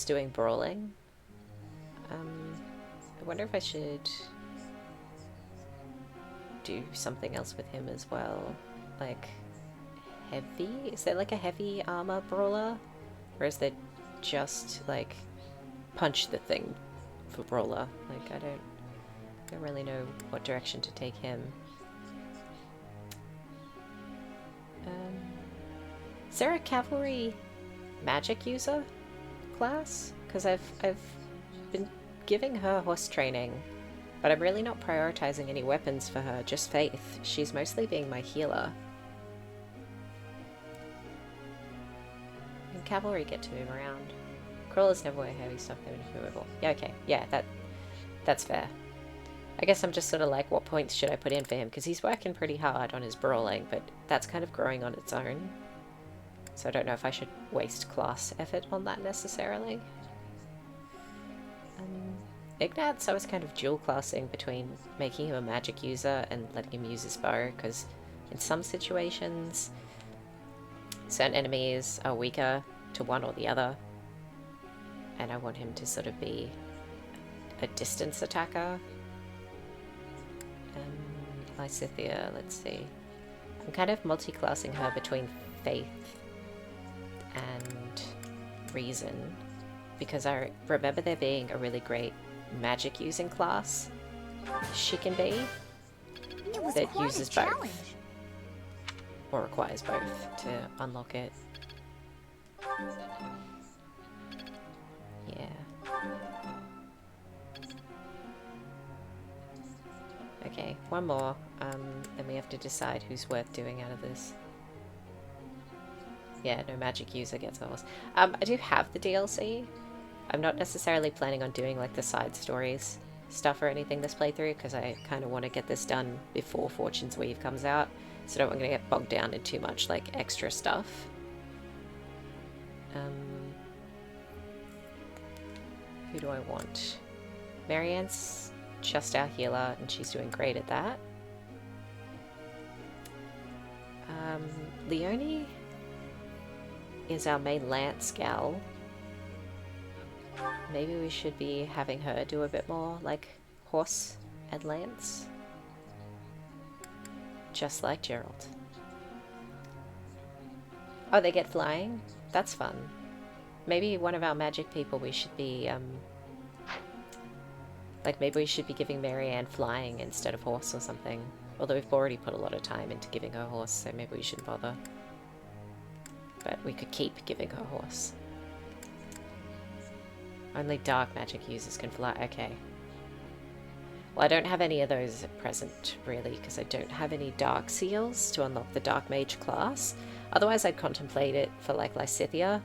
doing brawling. I wonder if I should do something else with him as well. Like, heavy? Is there like a heavy armor brawler? Or is there just, like, punch the thing for brawler? Like, I don't really know what direction to take him. Is there a cavalry magic user class? Because I've been giving her horse training, but I'm really not prioritizing any weapons for her, just Faith. She's mostly being my healer. And cavalry get to move around. Crawlers never wear heavy stuff, they're removable. Yeah, okay. Yeah, that's fair. I guess I'm just sort of like, what points should I put in for him? Because he's working pretty hard on his brawling, but that's kind of growing on its own. So I don't know if I should waste class effort on that necessarily. Ignatz, I was kind of dual classing between making him a magic user and letting him use his bow, because in some situations certain enemies are weaker to one or the other, and I want him to sort of be a distance attacker. Lysithia, let's see. I'm kind of multi-classing her between faith and reason, because I remember there being a really great magic using class she can be that uses both, or requires both to unlock it. Yeah. Okay, one more, then we have to decide who's worth doing out of this. Yeah, no magic user gets a horse. I do have the DLC. I'm not necessarily planning on doing like the side stories stuff or anything this playthrough, because I kind of want to get this done before Fortune's Weave comes out, so I don't want to get bogged down in too much like extra stuff. Who do I want? Marianne's just our healer, and she's doing great at that. Leonie is our main lance gal. Maybe we should be having her do a bit more like horse and lance, just like Gerald. Oh, they get flying? That's fun. Maybe one of our magic people we should be like, maybe we should be giving Marianne flying instead of horse or something. Although we've already put a lot of time into giving her horse, so maybe we shouldn't bother. But we could keep giving her horse. Only dark magic users can fly. Okay. Well, I don't have any of those at present, really, because I don't have any dark seals to unlock the dark mage class. Otherwise, I'd contemplate it for, like, Lysithia.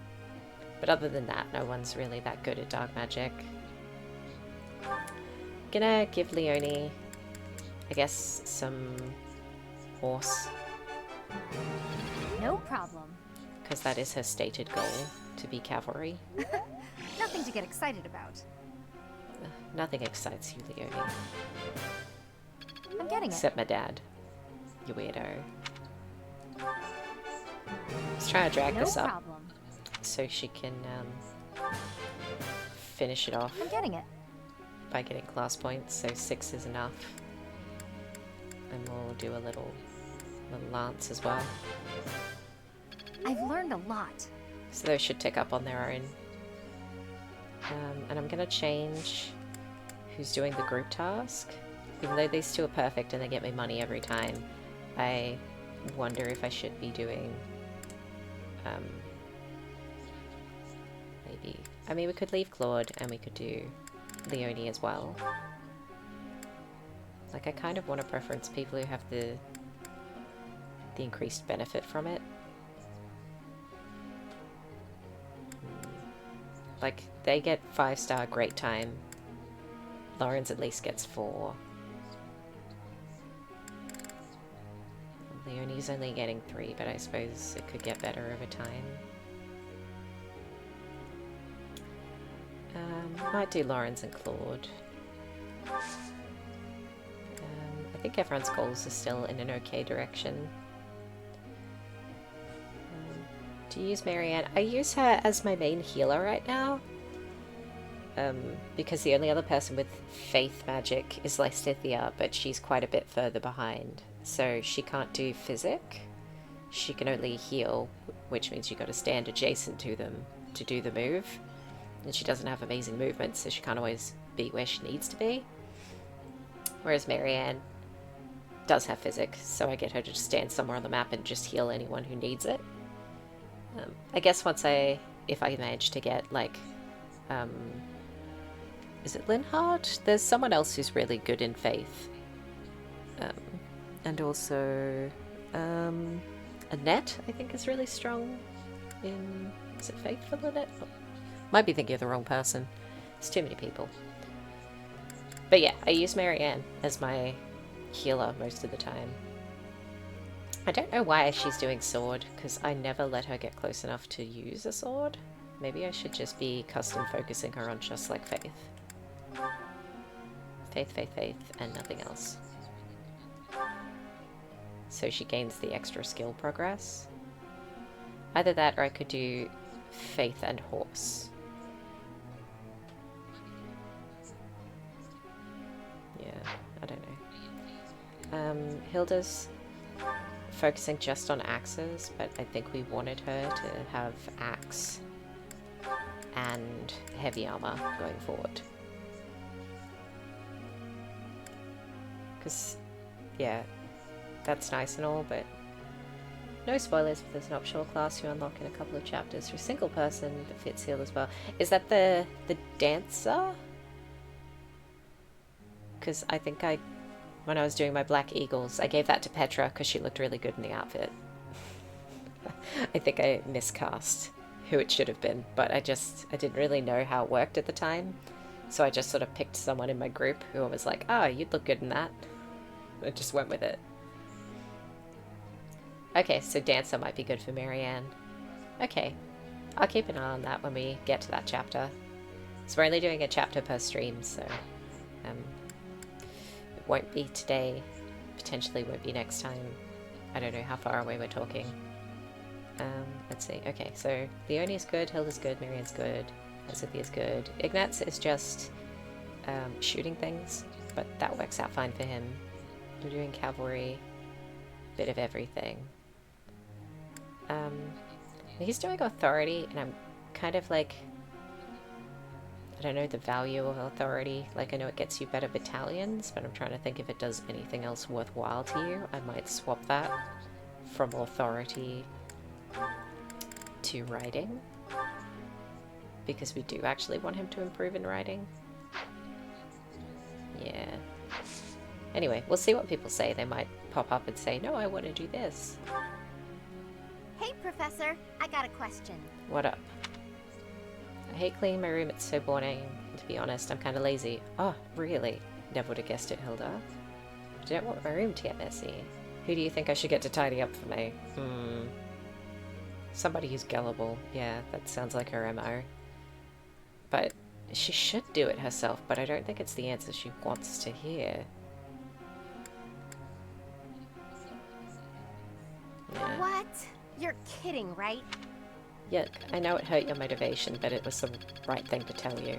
But other than that, no one's really that good at dark magic. Gonna give Leonie, I guess, some horse. No problem. Because that is her stated goal, to be cavalry. Nothing to get excited about. Nothing excites you, Leonie. I'm getting it. Except my dad. You weirdo. Let's try to drag this up. Problem. So she can finish it off. I'm getting it. By getting class points, so 6 is enough. And we'll do a little lance as well. I've learned a lot. So those should tick up on their own. And I'm gonna change who's doing the group task. Even though these two are perfect and they get me money every time, I wonder if I should be doing maybe, I mean, we could leave Claude and we could do Leonie as well. Like, I kind of want to preference people who have the increased benefit from it. Like, they get 5-star great time. Lawrence at least gets 4. Leonie's only getting 3, but I suppose it could get better over time. Might do Lawrence and Claude. I think everyone's goals are still in an okay direction. Do you use Marianne? I use her as my main healer right now. Because the only other person with faith magic is Lysithia, but she's quite a bit further behind. So she can't do physic. She can only heal, which means you got to stand adjacent to them to do the move. And she doesn't have amazing movement, so she can't always be where she needs to be. Whereas Marianne does have physic, so I get her to just stand somewhere on the map and just heal anyone who needs it. I guess if I manage to get, like, is it Linhard? There's someone else who's really good in faith. And also, Annette, I think, is really strong in, is it faith for Lynette? Oh, might be thinking of the wrong person. It's too many people. But yeah, I use Marianne as my healer most of the time. I don't know why she's doing sword, because I never let her get close enough to use a sword. Maybe I should just be custom focusing her on just like Faith. Faith, Faith, Faith, and nothing else. So she gains the extra skill progress. Either that or I could do Faith and Horse. Yeah, I don't know. Hilda's focusing just on axes, but I think we wanted her to have axe and heavy armor going forward. Because, yeah, that's nice and all, but no spoilers, but there's an optional class you unlock in a couple of chapters for a single person that fits heal as well. Is that the dancer? Because I think when I was doing my Black Eagles, I gave that to Petra because she looked really good in the outfit. I think I miscast who it should have been, but I didn't really know how it worked at the time. So I just sort of picked someone in my group who was like, oh, you'd look good in that. I just went with it. Okay, so Dancer might be good for Marianne. Okay, I'll keep an eye on that when we get to that chapter. So we're only doing a chapter per stream, so it won't be today, potentially won't be next time. I don't know how far away we're talking. Let's see. Okay, so Leonie's good, Hilda's good, Marianne's good, Cynthia's good. Ignatz is just shooting things, but that works out fine for him. We're doing cavalry, bit of everything. He's doing authority, and I'm kind of like, I don't know the value of authority. Like, I know it gets you better battalions, but I'm trying to think if it does anything else worthwhile to you. I might swap that from authority to riding, because we do actually want him to improve in riding. Yeah. Anyway, we'll see what people say. They might pop up and say, no, I want to do this. Hey, Professor, I got a question. What up? I hate cleaning my room, it's so boring. And to be honest, I'm kind of lazy. Oh, really? Never would have guessed it, Hilda. I don't want my room to get messy. Who do you think I should get to tidy up for me? Somebody who's gullible. Yeah, that sounds like her MO. But she should do it herself, but I don't think it's the answer she wants to hear. Yeah. What? You're kidding, right? Yeah, I know it hurt your motivation, but it was the right thing to tell you.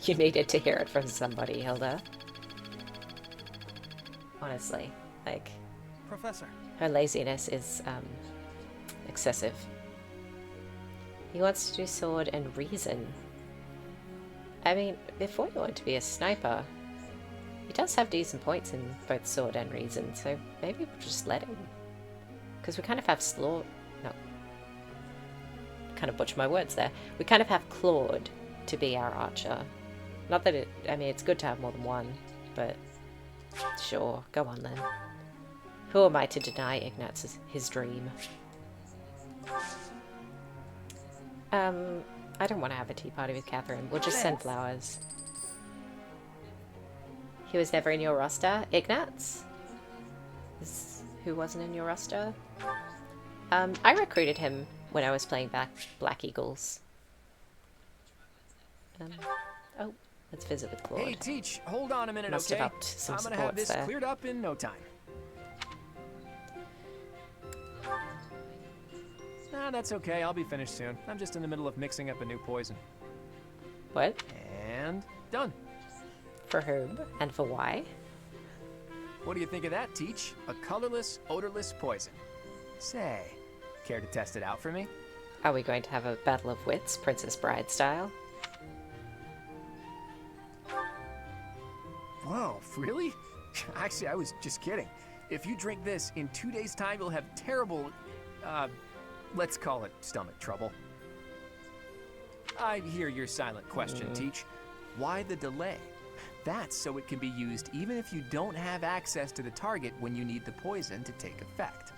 You needed to hear it from somebody, Hilda. Honestly, like... Professor. Her laziness is, excessive. He wants to do sword and reason. I mean, before you want to be a sniper, he does have decent points in both sword and reason, so maybe we'll just let him. Because we kind of have kind of butcher my words there. We kind of have Claude to be our archer. Not that it... I mean, it's good to have more than one, but... Sure, go on then. Who am I to deny Ignatz his dream? I don't want to have a tea party with Catherine. We'll just send flowers. He was never in your roster? Ignatz? Who wasn't in your roster? I recruited him when I was playing Black Eagles. Oh, let's visit with Claude. Hey, Teach, hold on a minute, Must okay? have upped some I'm gonna have supports this there. cleared up in no time. Nah, that's okay. I'll be finished soon. I'm just in the middle of mixing up a new poison. What? And done. For whom? And for why? What do you think of that, Teach? A colorless, odorless poison. Say, care to test it out for me? Are we going to have a battle of wits, Princess Bride style? Whoa, really? Actually, I was just kidding. If you drink this, in 2 days' time, you'll have terrible, let's call it stomach trouble. I hear your silent question, Teach. Why the delay? That's so it can be used even if you don't have access to the target when you need the poison to take effect.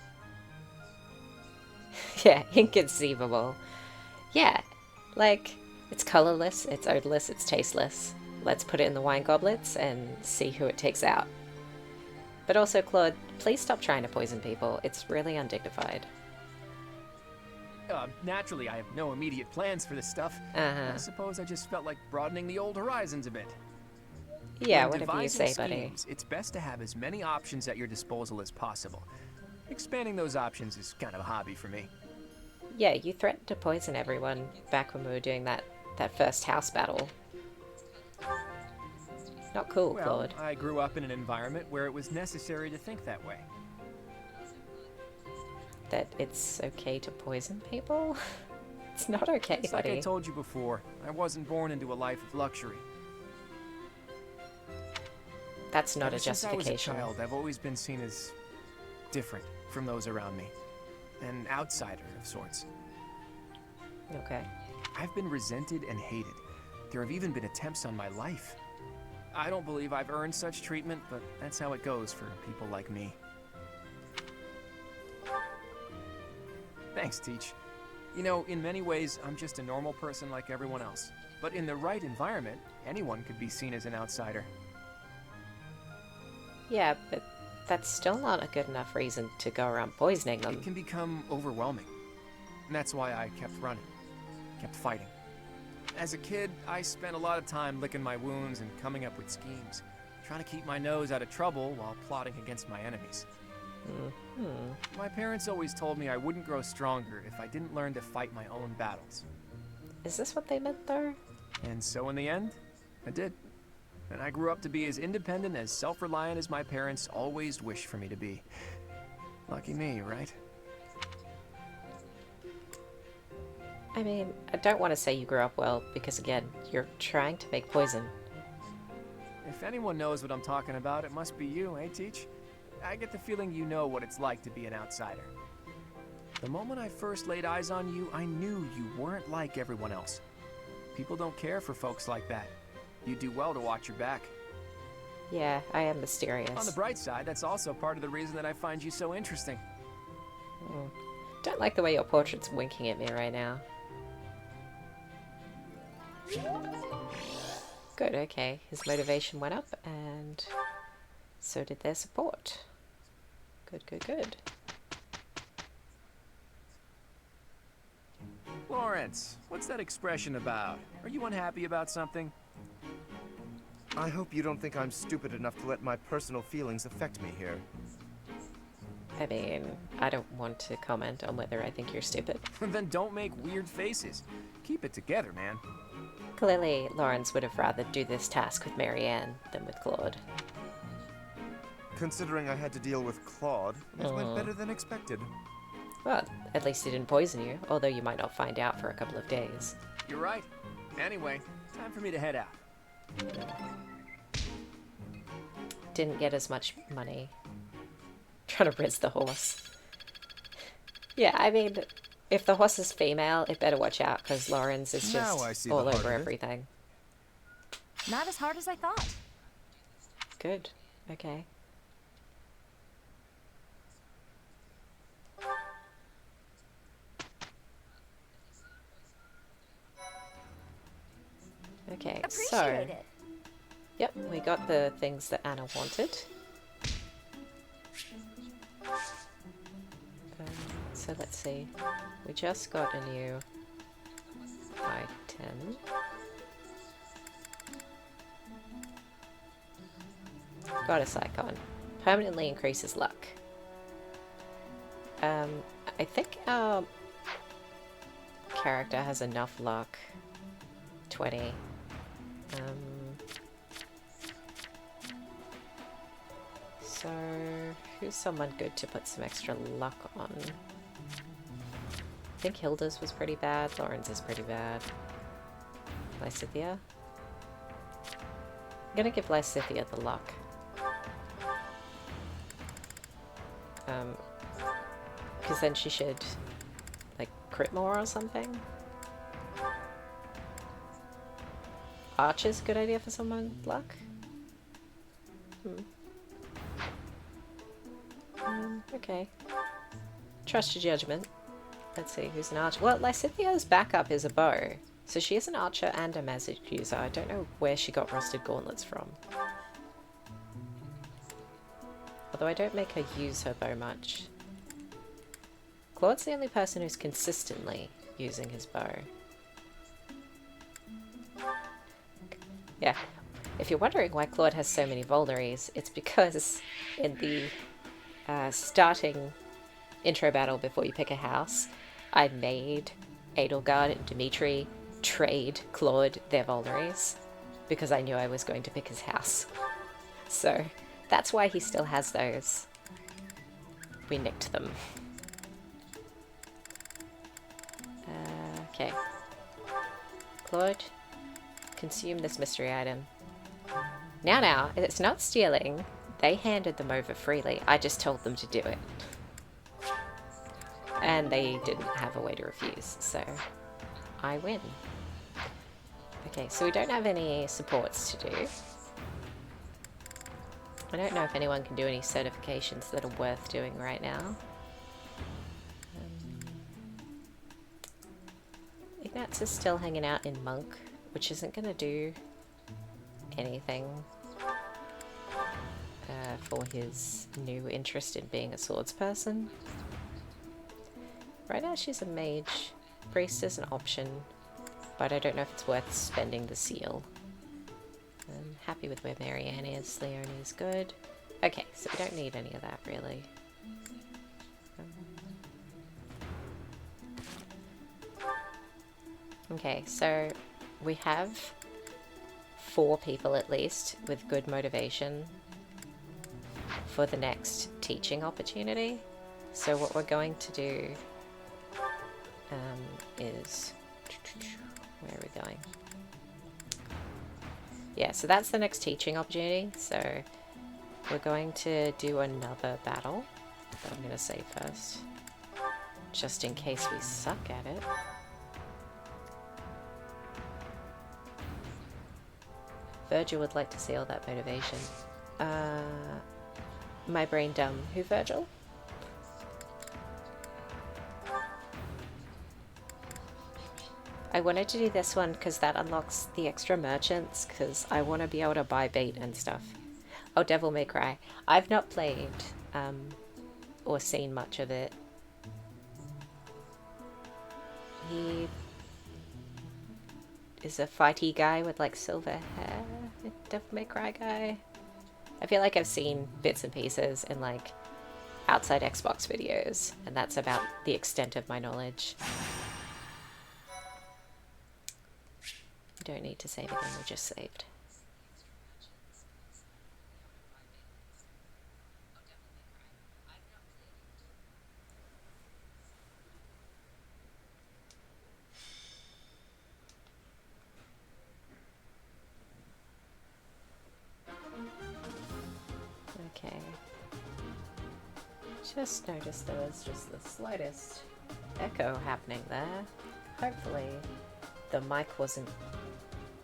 Yeah, inconceivable. Yeah, like, it's colorless, it's odorless, it's tasteless. Let's put it in the wine goblets and see who it takes out. But also, Claude, please stop trying to poison people. It's really undignified. Naturally, I have no immediate plans for this stuff. I suppose I just felt like broadening the old horizons a bit. Yeah, When whatever you devising say, buddy. schemes, it's best to have as many options at your disposal as possible. Expanding those options is kind of a hobby for me. Yeah, you threatened to poison everyone back when we were doing that first house battle. Not cool, Well, Claude. I grew up in an environment where it was necessary to think that way. That it's okay to poison people? It's not okay, It's like buddy. I told you before, I wasn't born into a life of luxury. That's not Ever a since I was justification. a child, I've always been seen as different from those around me. An outsider of sorts. Okay. I've been resented and hated. There have even been attempts on my life. I don't believe I've earned such treatment, but that's how it goes for people like me. Thanks, Teach. You know, in many ways, I'm just a normal person like everyone else. But in the right environment, anyone could be seen as an outsider. Yeah, but that's still not a good enough reason to go around poisoning them. It can become overwhelming. And that's why I kept running, kept fighting. As a kid, I spent a lot of time licking my wounds and coming up with schemes, trying to keep my nose out of trouble while plotting against my enemies. My parents always told me I wouldn't grow stronger if I didn't learn to fight my own battles. Is this what they meant, though? And so in the end, I did. And I grew up to be as independent, as self-reliant as my parents always wished for me to be. Lucky me, right? I mean, I don't want to say you grew up well, because again, you're trying to make poison. If anyone knows what I'm talking about, it must be you, eh, Teach? I get the feeling you know what it's like to be an outsider. The moment I first laid eyes on you, I knew you weren't like everyone else. People don't care for folks like that. You do well to watch your back. Yeah, I am mysterious. On the bright side, that's also part of the reason that I find you so interesting. Don't like the way your portrait's winking at me right now. Good, okay. His motivation went up, and so did their support. Good, good, good. Lawrence, what's that expression about? Are you unhappy about something? I hope you don't think I'm stupid enough to let my personal feelings affect me here. I mean, I don't want to comment on whether I think you're stupid. Then don't make weird faces. Keep it together, man. Clearly, Lawrence would have rather do this task with Marianne than with Claude. Considering I had to deal with Claude, it went better than expected. Well, at least he didn't poison you, although you might not find out for a couple of days. You're right. Anyway, time for me to head out. Didn't get as much money. Trying to rizz the horse. Yeah, I mean, if the horse is female, it better watch out, because Lawrence is just all over everything. Not as hard as I thought. Good. Okay. Okay, so... Appreciate it. Yep, we got the things that Anna wanted. So let's see. We just got a new item. Goddess icon. Permanently increases luck. I think our character has enough luck. 20. So, who's someone good to put some extra luck on? I think Hilda's was pretty bad. Lauren's is pretty bad. Lysithea? I'm gonna give Lysithea the luck. Because then she should, like, crit more or something? Archer's a good idea for someone luck? Okay. Trust your judgment. Let's see, who's an archer? Well, Lysithea's backup is a bow. So she is an archer and a magic user. I don't know where she got rusted gauntlets from. Although I don't make her use her bow much. Claude's the only person who's consistently using his bow. Yeah. If you're wondering why Claude has so many Volderies, it's because in the starting intro battle before you pick a house, I made Edelgard and Dimitri trade Claude their Volderies because I knew I was going to pick his house. So that's why he still has those. We nicked them. Okay. Claude, consume this mystery item. Now, it's not stealing. They handed them over freely. I just told them to do it. And they didn't have a way to refuse, so I win. Okay, so we don't have any supports to do. I don't know if anyone can do any certifications that are worth doing right now. Ignatz is still hanging out in Monk, which isn't going to do anything for his new interest in being a swordsperson. Right now she's a mage. Priest is an option, but I don't know if it's worth spending the seal. I'm happy with where Marianne is. Leonie is good. Okay, so we don't need any of that really. Okay, so we have 4 people at least with good motivation for the next teaching opportunity. So what we're going to do is... Where are we going? Yeah, so that's the next teaching opportunity. So we're going to do another battle that I'm going to save first, just in case we suck at it. Virgil would like to see all that motivation. My brain dumb. Who, Virgil? I wanted to do this one because that unlocks the extra merchants, because I want to be able to buy bait and stuff. Oh, Devil May Cry. I've not played or seen much of it. He is a fighty guy with like silver hair. Devil May Cry guy. I feel like I've seen bits and pieces in like outside Xbox videos, and that's about the extent of my knowledge. We don't need to save again, we just saved. Okay. Just noticed there was just the slightest echo happening there. Hopefully the mic wasn't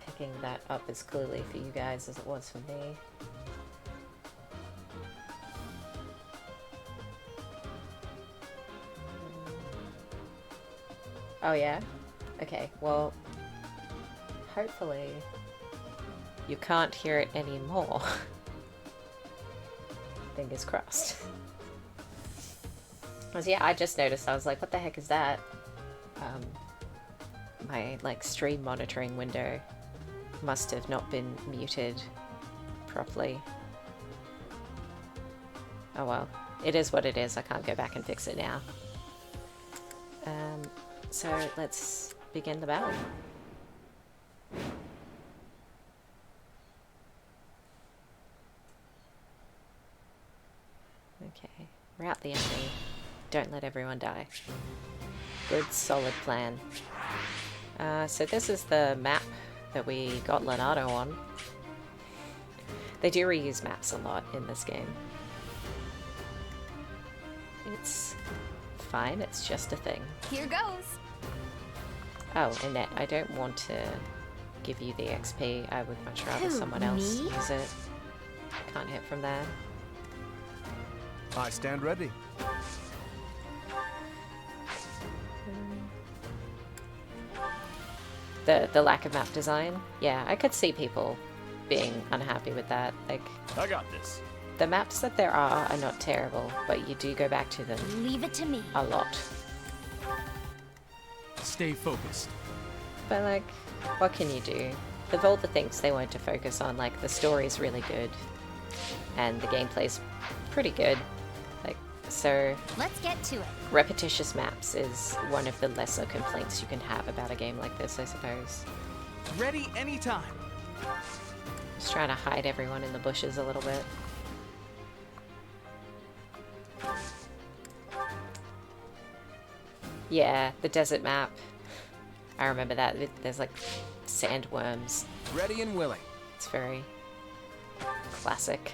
picking that up as clearly for you guys as it was for me. Oh yeah? Okay, well, hopefully you can't hear it anymore. Fingers crossed. Because yeah, I just noticed, I was like, what the heck is that? My like stream monitoring window must have not been muted properly. Oh well, it is what it is. I can't go back and fix it now. So let's begin the battle. Okay, rout the enemy. Don't let everyone die. Good, solid plan. So this is the map that we got Leonardo on. They do reuse maps a lot in this game. It's fine, it's just a thing. Here goes. Oh, Annette, I don't want to give you the XP. I would much rather someone else use it. Can't hit from there. I stand ready. The lack of map design. Yeah, I could see people being unhappy with that. Like, I got this. The maps that there are not terrible, but you do go back to them Leave it to me. a lot. Stay focused. But like, what can you do? Of all the things they want to focus on, like, the story's really good. And the gameplay's pretty good. Like, so... Let's get to it. Repetitious maps is one of the lesser complaints you can have about a game like this, I suppose. Ready anytime. Just trying to hide everyone in the bushes a little bit. Yeah, the desert map. I remember that. There's like sandworms. Ready and willing. It's very classic.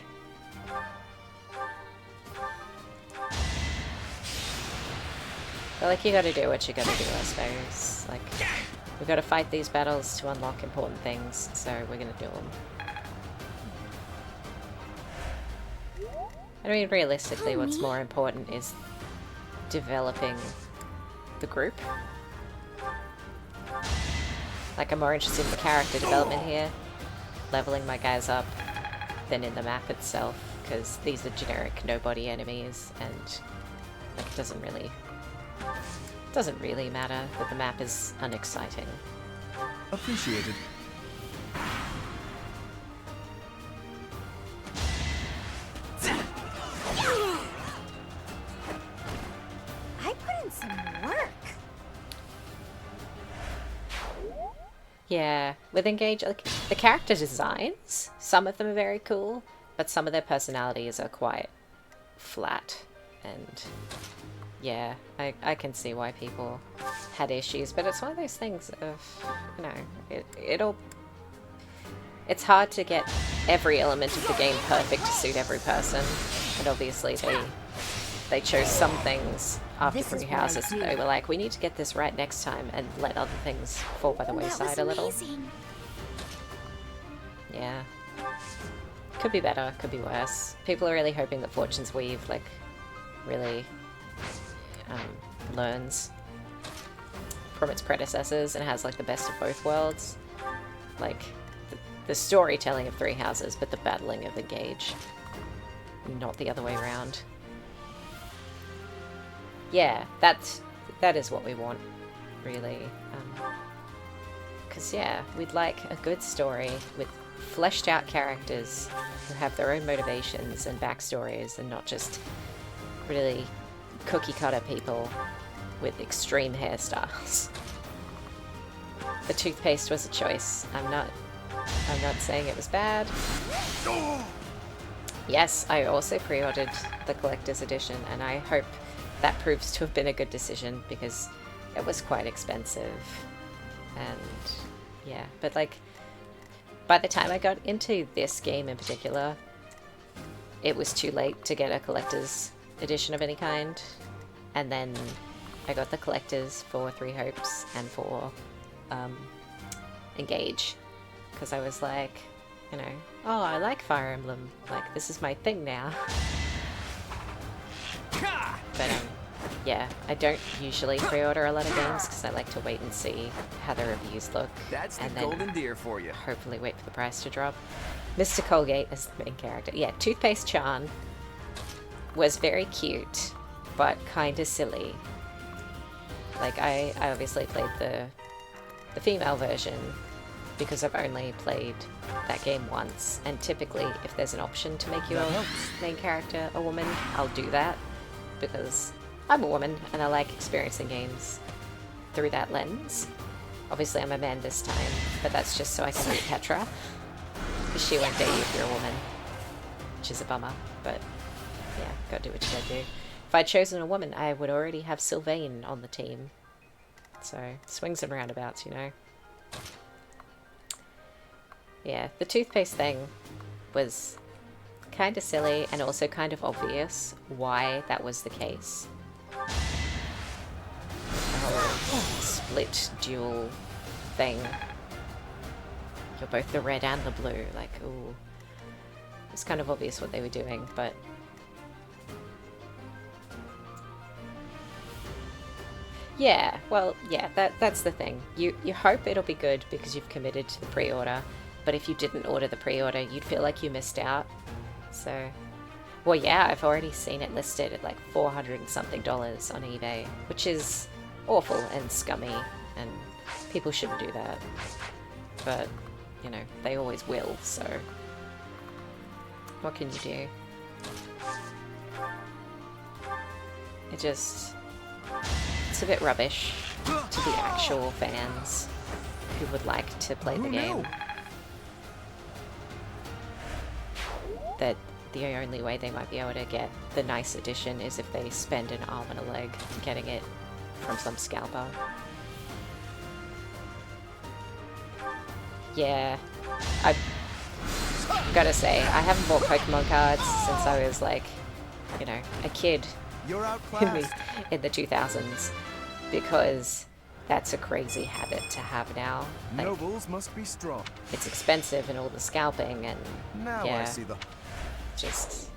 But like, you gotta do what you gotta do, I suppose. Like, we've gotta fight these battles to unlock important things, so we're gonna do them. I mean, realistically, what's more important is developing the group. Like, I'm more interested in the character development here, leveling my guys up, than in the map itself, because these are generic nobody enemies, and like, it doesn't really matter that the map is unexciting. Appreciated. I put in some work. Yeah, with Engage, like, the character designs, some of them are very cool, but some of their personalities are quite flat, and yeah, I can see why people had issues, but it's one of those things of, you know, it's hard to get every element of the game perfect to suit every person, and obviously they chose some things after Three Houses. They were like, we need to get this right next time, and let other things fall by the wayside a little. Yeah. Could be better, could be worse. People are really hoping that Fortune's Weave, like, really learns from its predecessors and has, like, the best of both worlds. Like, the storytelling of Three Houses, but the battling of Engage. Not the other way around. Yeah, that is what we want, really. Because, yeah, we'd like a good story with fleshed out characters who have their own motivations and backstories, and not just really cookie cutter people with extreme hairstyles. The toothpaste was a choice. I'm not saying it was bad. Yes, I also pre-ordered the collector's edition, and I hope that proves to have been a good decision, because it was quite expensive. And yeah, but like, by the time I got into this game in particular, it was too late to get a collector's edition of any kind. And then I got the collectors for Three Hopes and for Engage, because I was like, you know, oh, I like Fire Emblem, like, this is my thing now. But yeah, I don't usually pre-order a lot of games because I like to wait and see how the reviews look. That's the and then golden deer for you. Hopefully wait for the price to drop. Mr. Colgate is the main character. Yeah, Toothpaste Chan was very cute, but kind of silly. Like, I obviously played the female version because I've only played that game once, and typically if there's an option to make your main character a woman, I'll do that, because I'm a woman and I like experiencing games through that lens. Obviously I'm a man this time, but that's just so I can beat Petra, because she won't date you if you're a woman, which is a bummer, but yeah, gotta do what you gotta do. If I'd chosen a woman, I would already have Sylvain on the team. So, swings and roundabouts, you know. Yeah, the toothpaste thing was kind of silly and also kind of obvious why that was the case. The whole split dual thing. You're both the red and the blue, like, ooh. It's kind of obvious what they were doing, but yeah, well, yeah, that's the thing. You hope it'll be good because you've committed to the pre-order, but if you didn't order the pre-order, you'd feel like you missed out. So, Well, yeah, I've already seen it listed at like $400 and something on eBay, which is awful and scummy, and people shouldn't do that. But, you know, they always will, so what can you do? It's a bit rubbish to the actual fans who would like to play the game. That the only way they might be able to get the nice edition is if they spend an arm and a leg getting it from some scalper. Yeah, I've gotta say, I haven't bought Pokemon cards since I was like, you know, a kid in the 2000s, because that's a crazy habit to have now. Like, Nobles must be strong. it's expensive and all the scalping and Now yeah, I see the... just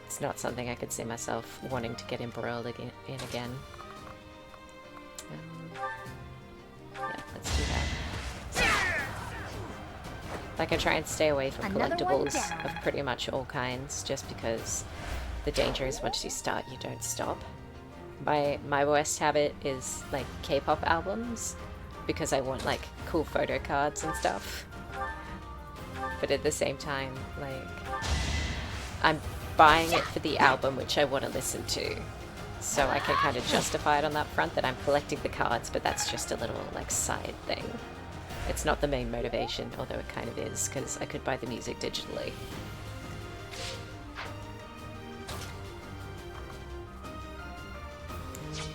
it's not something I could see myself wanting to get embroiled in again. Yeah, let's do that. Like, I try and stay away from collectibles of pretty much all kinds, just because the danger is once you start, you don't stop. My worst habit is like K-pop albums, because I want like cool photo cards and stuff. But at the same time, like, I'm buying it for the album which I want to listen to. So I can kind of justify it on that front, that I'm collecting the cards, but that's just a little like side thing. It's not the main motivation, although it kind of is, because I could buy the music digitally.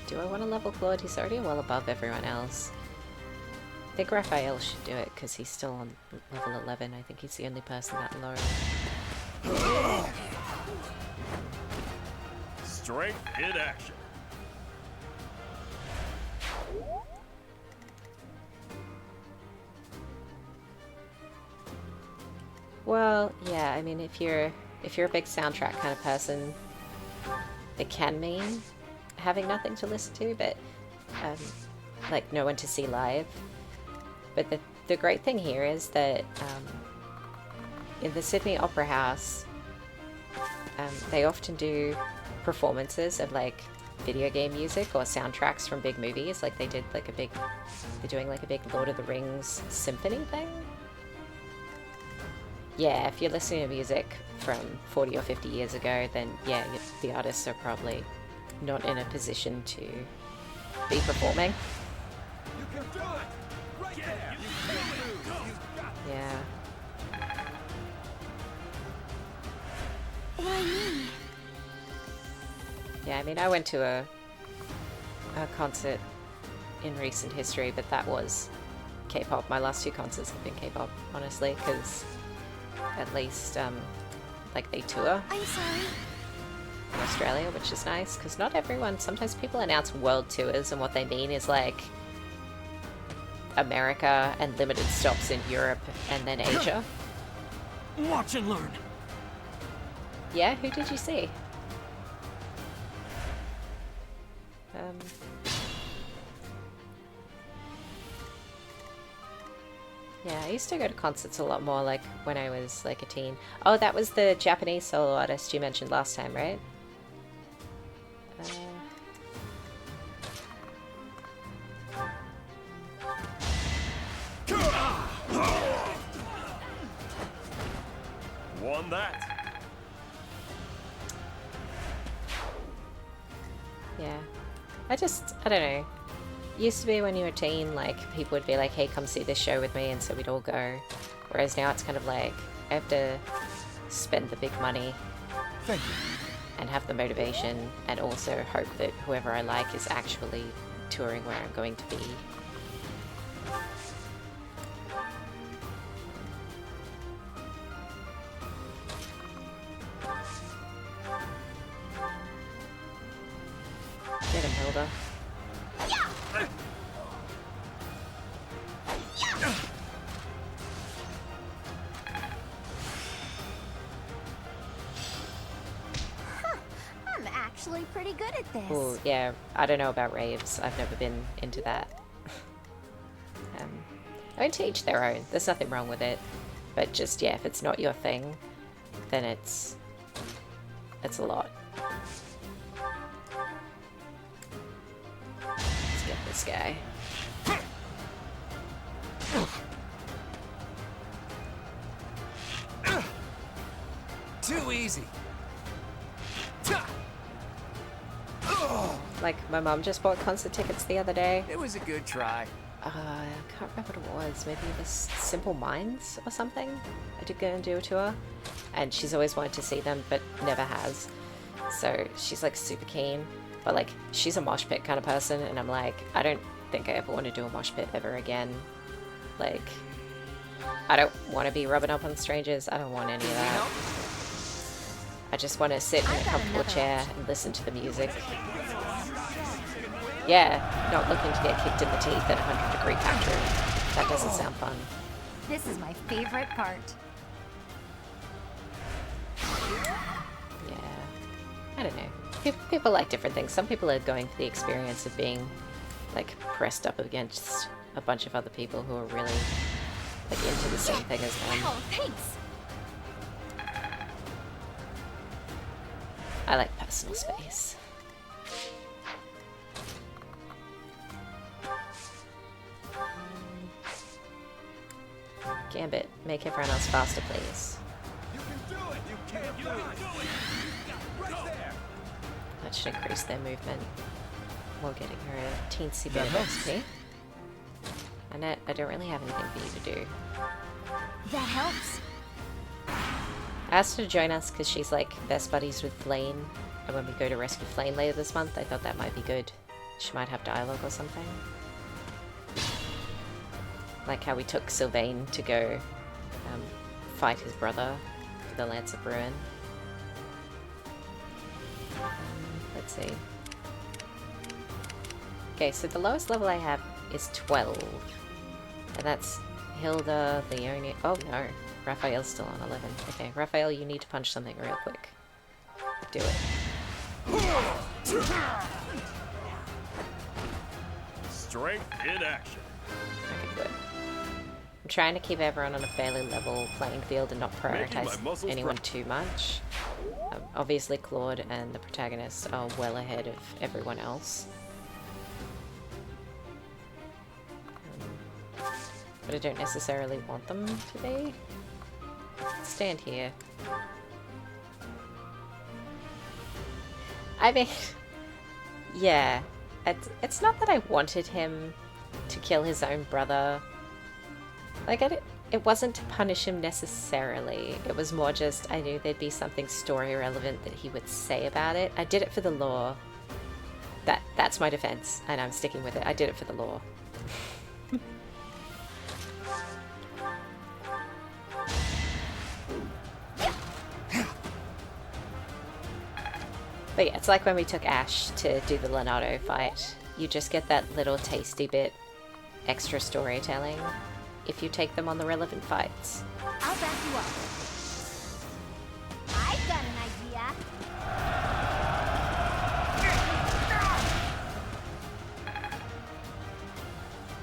Do I want to level Claude? He's already well above everyone else. I think Raphael should do it, because he's still on level 11. I think he's the only person that low. Strength in action. Well, yeah, I mean, if you're a big soundtrack kind of person, it can mean having nothing to listen to, but like no one to see live. But the great thing here is that in the Sydney Opera House, they often do performances of like video game music or soundtracks from big movies. Like they did like they're doing like a big Lord of the Rings symphony thing. Yeah, if you're listening to music from 40 or 50 years ago, then yeah, the artists are probably not in a position to be performing. You can do it! Right there! Yeah. Why me? Yeah, I mean, I went to a concert in recent history, but that was K-pop. My last two concerts have been K-pop, honestly, because at least, like, they tour I'm sorry. in Australia, which is nice, because not everyone, sometimes people announce world tours, and what they mean is, like, America and limited stops in Europe and then Asia. Watch and learn. Yeah, who did you see? Yeah, I used to go to concerts a lot more, like, when I was, like, a teen. Oh, that was the Japanese solo artist you mentioned last time, right? Won that. Yeah. I don't know. Used to be when you were a teen, like, people would be like, hey, come see this show with me, and so we'd all go. Whereas now it's kind of like, I have to spend the big money. Thank you. And have the motivation, and also hope that whoever I like is actually touring where I'm going to be. Get him, Hilda. I'm actually pretty good at this. Oh, yeah, I don't know about raves. I've never been into that. I mean, to each their own. There's nothing wrong with it. But just, yeah, if it's not your thing, then it's It's a lot. Let's get this guy. Too easy. Like, my mum just bought concert tickets the other day. It was a good try. I can't remember what it was. Maybe it was Simple Minds or something? I did go and do a tour. And she's always wanted to see them, but never has. So she's like super keen. But like, she's a mosh pit kind of person, and I'm like, I don't think I ever want to do a mosh pit ever again. Like, I don't want to be rubbing up on strangers. I don't want any of that. I just want to sit in a comfortable chair and listen to the music. Yeah, not looking to get kicked in the teeth at 100-degree factory. That doesn't sound fun. This is my favorite part. Yeah. I don't know. People like different things. Some people are going for the experience of being, like, pressed up against a bunch of other people who are really, like, into the same thing as them. Oh, thanks. I like personal space. Gambit, make everyone else faster, please. You can do it! You can't do it! Right there! That should increase their movement while getting her a teensy bit of XP. Annette, I don't really have anything for you to do. That helps. I asked her to join us because she's like best buddies with Flane, and when we go to rescue Flane later this month, I thought that might be good. She might have dialogue or something. Like how we took Sylvain to go fight his brother for the Lance of Ruin. Let's see. Okay, so the lowest level I have is 12. And that's Hilda, Leonie... Oh no, Raphael's still on 11. Okay, Raphael, you need to punch something real quick. Do it. Strength in action. Okay, good. I'm trying to keep everyone on a fairly level playing field and not prioritize anyone too much. Obviously Claude and the protagonists are well ahead of everyone else. But I don't necessarily want them to be. Stand here. I mean, yeah, it's not that I wanted him to kill his own brother. Like, it wasn't to punish him necessarily. It was more just, I knew there'd be something story relevant that he would say about it. I did it for the lore. That's my defense, and I'm sticking with it. I did it for the lore. But yeah, it's like when we took Ash to do the Leonardo fight. You just get that little tasty bit extra storytelling if you take them on the relevant fights. I'll back you up. I've got an idea.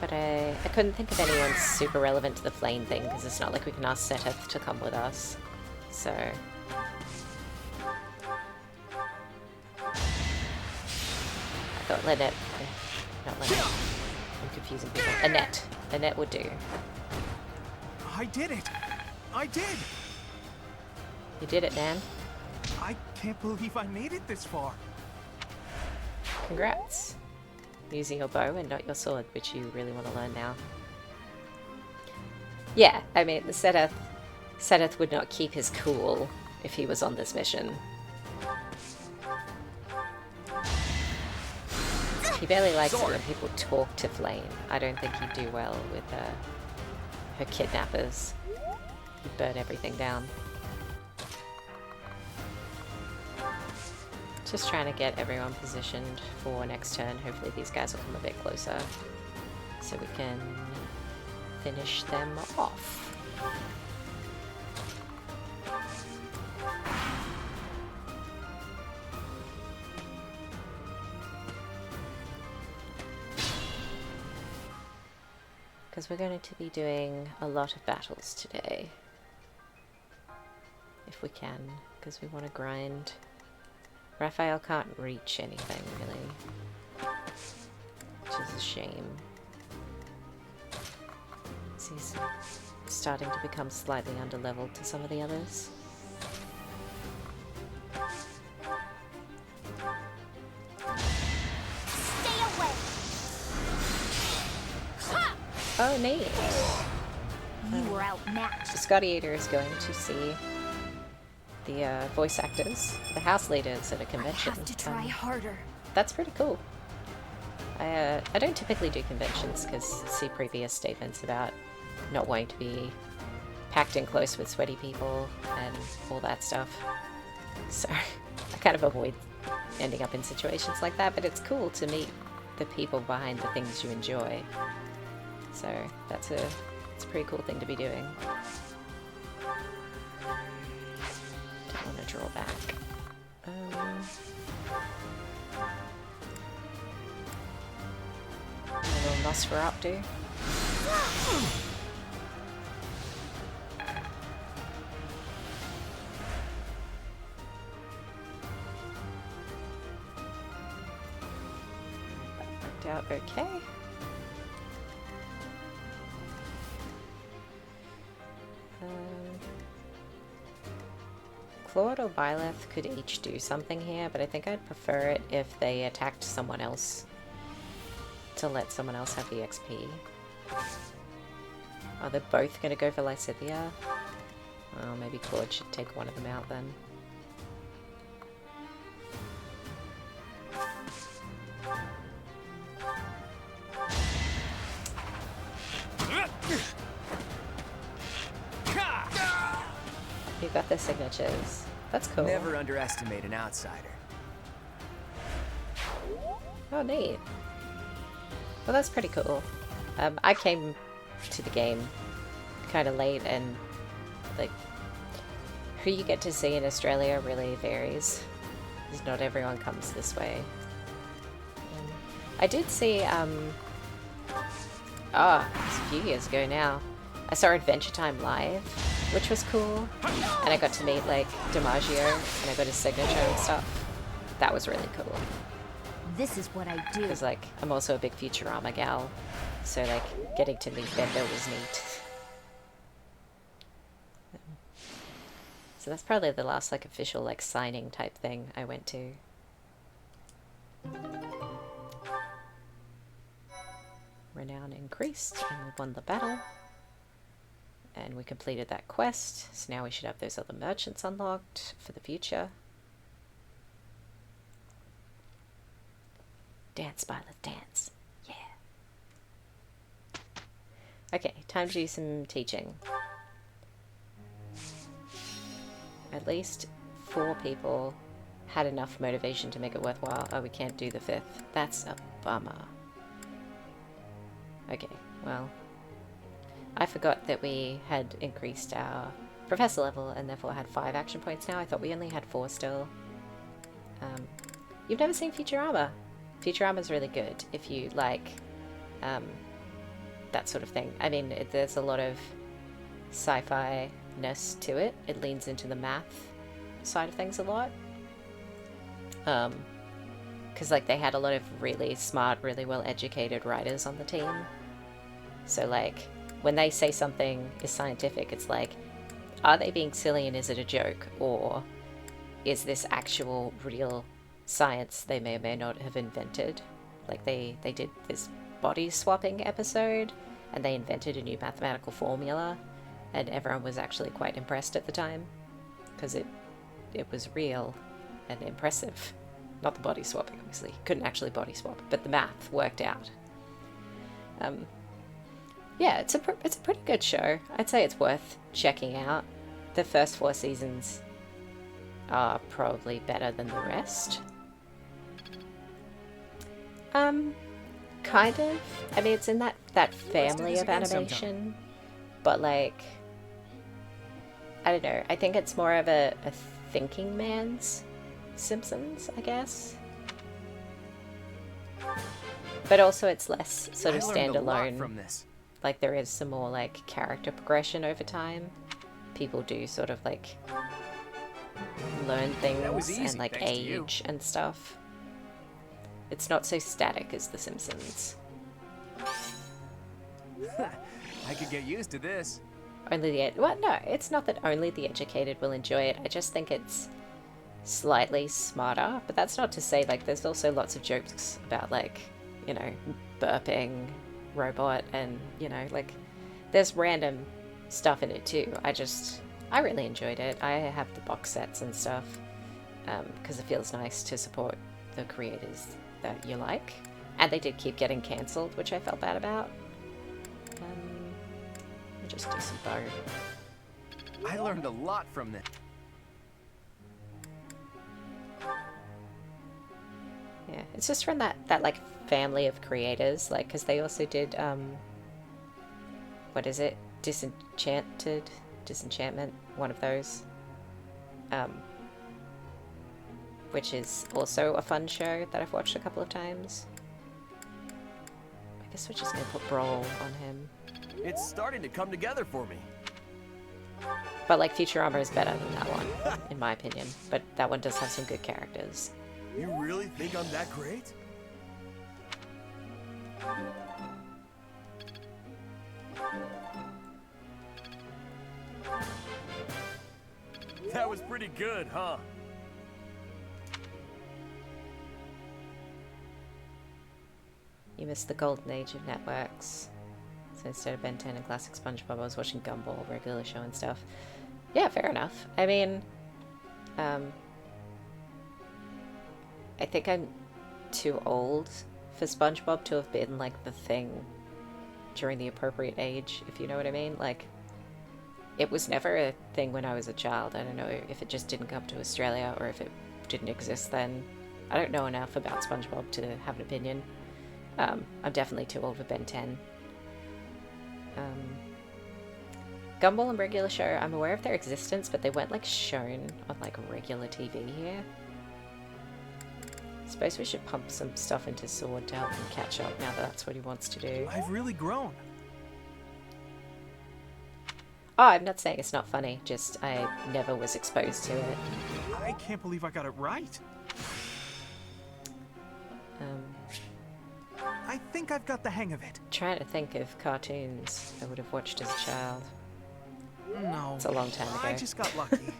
But I couldn't think of anyone super relevant to the Flame thing, because it's not like we can ask Seteth to come with us. So... I thought Lynette... Not Lynette. I'm confusing people. Annette. Annette would do. I did it! I did! You did it, Nan. I can't believe I made it this far. Congrats. Using your bow and not your sword, which you really want to learn now. Yeah, I mean, the Seteth would not keep his cool if he was on this mission. He barely likes it when people talk to Flame. I don't think he'd do well with her kidnappers. He'd burn everything down. Just trying to get everyone positioned for next turn. Hopefully these guys will come a bit closer so we can finish them off. Because we're going to be doing a lot of battles today. If we can, because we want to grind Raphael can't reach anything, really. Which is a shame. So he's starting to become slightly underleveled to some of the others. Stay away! Oh, neat! You were outmatched. Scotty Eater is going to see the voice actors, the house leaders at a convention. I have to try harder. That's pretty cool. I don't typically do conventions because see previous statements about not wanting to be packed in close with sweaty people and all that stuff. So I kind of avoid ending up in situations like that, but it's cool to meet the people behind the things you enjoy. So it's a pretty cool thing to be doing. Don't want to draw back. A little Nosferatu. Worked out okay. Claude or Byleth could each do something here, but I think I'd prefer it if they attacked someone else to let someone else have the XP. Are they both going to go for Lysithia? Oh, maybe Claude should take one of them out then. You got the signatures. That's cool. Never underestimate an outsider. Oh, neat. Well, that's pretty cool. I came to the game kind of late, and like who you get to see in Australia really varies, because not everyone comes this way. I did see it's a few years ago now, I saw Adventure Time live, which was cool, and I got to meet like DiMaggio, and I got his signature and stuff. That was really cool. This is what I do. Because like I'm also a big Futurama gal, so like getting to meet Bender was neat. So that's probably the last like official like signing type thing I went to. Renown increased, and we won the battle. And we completed that quest, so now we should have those other merchants unlocked for the future. Dance, Byleth, dance. Yeah. Okay, time to do some teaching. At least 4 people had enough motivation to make it worthwhile. Oh, we can't do the 5th. That's a bummer. Okay, well, I forgot that we had increased our professor level and therefore had 5 action points now. I thought we only had 4 still. You've never seen Futurama? Futurama's really good if you like that sort of thing. I mean, there's a lot of sci-fi-ness to it. It leans into the math side of things a lot. Because like they had a lot of really smart, really well-educated writers on the team. So like when they say something is scientific, it's like, are they being silly and is it a joke? Or is this actual real science they may or may not have invented? Like they did this body swapping episode and they invented a new mathematical formula and everyone was actually quite impressed at the time because it was real and impressive. Not the body swapping, obviously. Couldn't actually body swap, but the math worked out. Yeah, it's a pretty good show. I'd say it's worth checking out. The first 4 seasons are probably better than the rest. Kind of. I mean, it's in that family of animation, but like, I don't know. I think it's more of a thinking man's Simpsons, I guess. But also it's less sort of standalone. From this. Like there is some more like character progression over time. People do sort of like learn That was things easy, and like thanks to you. age and stuff. It's not so static as The Simpsons. I could get used to this. Only the well, no, it's not that only the educated will enjoy it. I just think it's slightly smarter. But that's not to say like there's also lots of jokes about like, you know, burping robot and, you know, like there's random stuff in it too. I really enjoyed it. I have the box sets and stuff because it feels nice to support the creators that you like. And they did keep getting cancelled, which I felt bad about. I'll just do some bow. I learned a lot from this. Yeah, it's just from that like family of creators, like, because they also did what is it, Disenchantment, one of those, which is also a fun show that I've watched a couple of times. I guess we're just gonna put Brawl on him. It's starting to come together for me. But like Futurama is better than that one, in my opinion. But that one does have some good characters. You really think I'm that great? That was pretty good, huh? You missed the golden age of networks. So instead of Ben 10 and classic SpongeBob, I was watching Gumball, regular show and stuff. Yeah, fair enough. I mean, I think I'm too old for SpongeBob to have been like the thing during the appropriate age, if you know what I mean. Like, it was never a thing when I was a child. I don't know if it just didn't come to Australia or if it didn't exist then. I don't know enough about SpongeBob to have an opinion. I'm definitely too old for Ben 10. Gumball and regular show, I'm aware of their existence, but they weren't like shown on like regular TV here. Suppose we should pump some stuff into Sword to help him catch up now that that's what he wants to do. I've really grown. Oh, I'm not saying it's not funny, just I never was exposed to it. I can't believe I got it right. I think I've got the hang of it. Trying to think of cartoons I would have watched as a child. No. It's a long time ago. I just got lucky.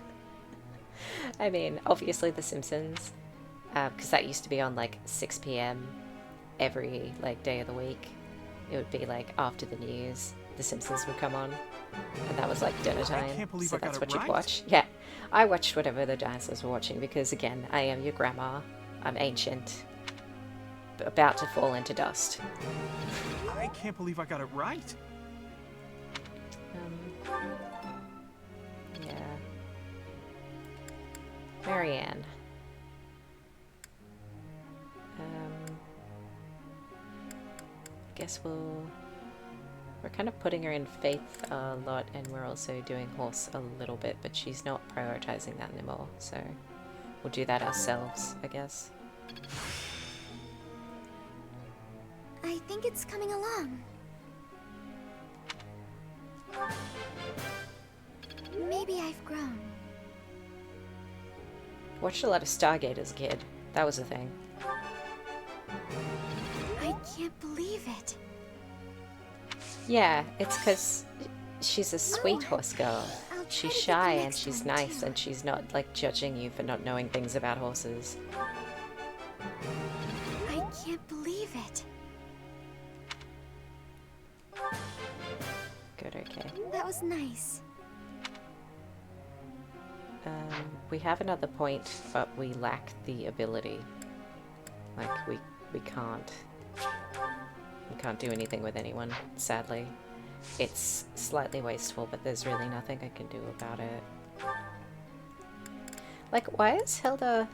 I mean, obviously The Simpsons, because that used to be on like 6 p.m. every like day of the week. It would be like after the news, The Simpsons would come on, and that was like dinner time. I can't believe so I got that's it what you'd right. watch. Yeah, I watched whatever the dinosaurs were watching because again, I am your grandma. I'm ancient, about to fall into dust. I can't believe I got it right. Yeah. Marianne. Guess we're kind of putting her in Faith a lot, and we're also doing Horse a little bit, but she's not prioritizing that anymore, so we'll do that ourselves, I guess. I think it's coming along. Maybe I've grown. Watched a lot of Stargate as a kid. That was a thing. I can't believe it. Yeah, it's because she's a sweet horse girl. She's shy and she's nice and she's not like judging you for not knowing things about horses. I can't believe it. Good, okay. That was nice. We have another point, but we lack the ability. Like, we can't. We can't do anything with anyone, sadly. It's slightly wasteful, but there's really nothing I can do about it. Like, why is Hilda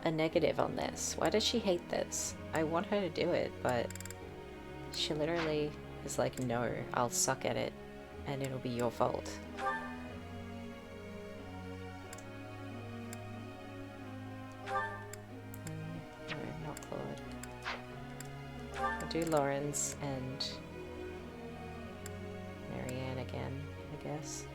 a negative on this? Why does she hate this? I want her to do it, but she literally is like, no, I'll suck at it, and it'll be your fault. No, not Claude. I'll do Lawrence and Marianne again, I guess.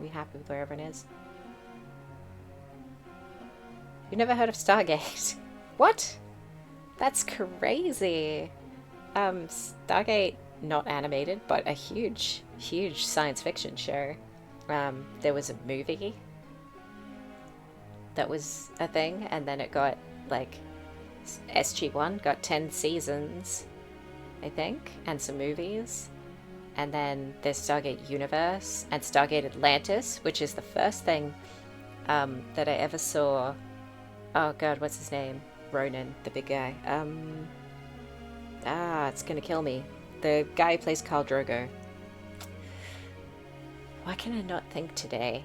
we happy with where everyone is? You've never heard of Stargate? What? That's crazy. Stargate, not animated, but a huge, huge science fiction show. There was a movie that was a thing, and then it got, like, SG-1 got 10 seasons, I think, and some movies. And then there's Stargate Universe and Stargate Atlantis, which is the first thing that I ever saw. Oh god, what's his name? Ronan, the big guy. It's gonna kill me. The guy who plays Khal Drogo. Why can I not think today?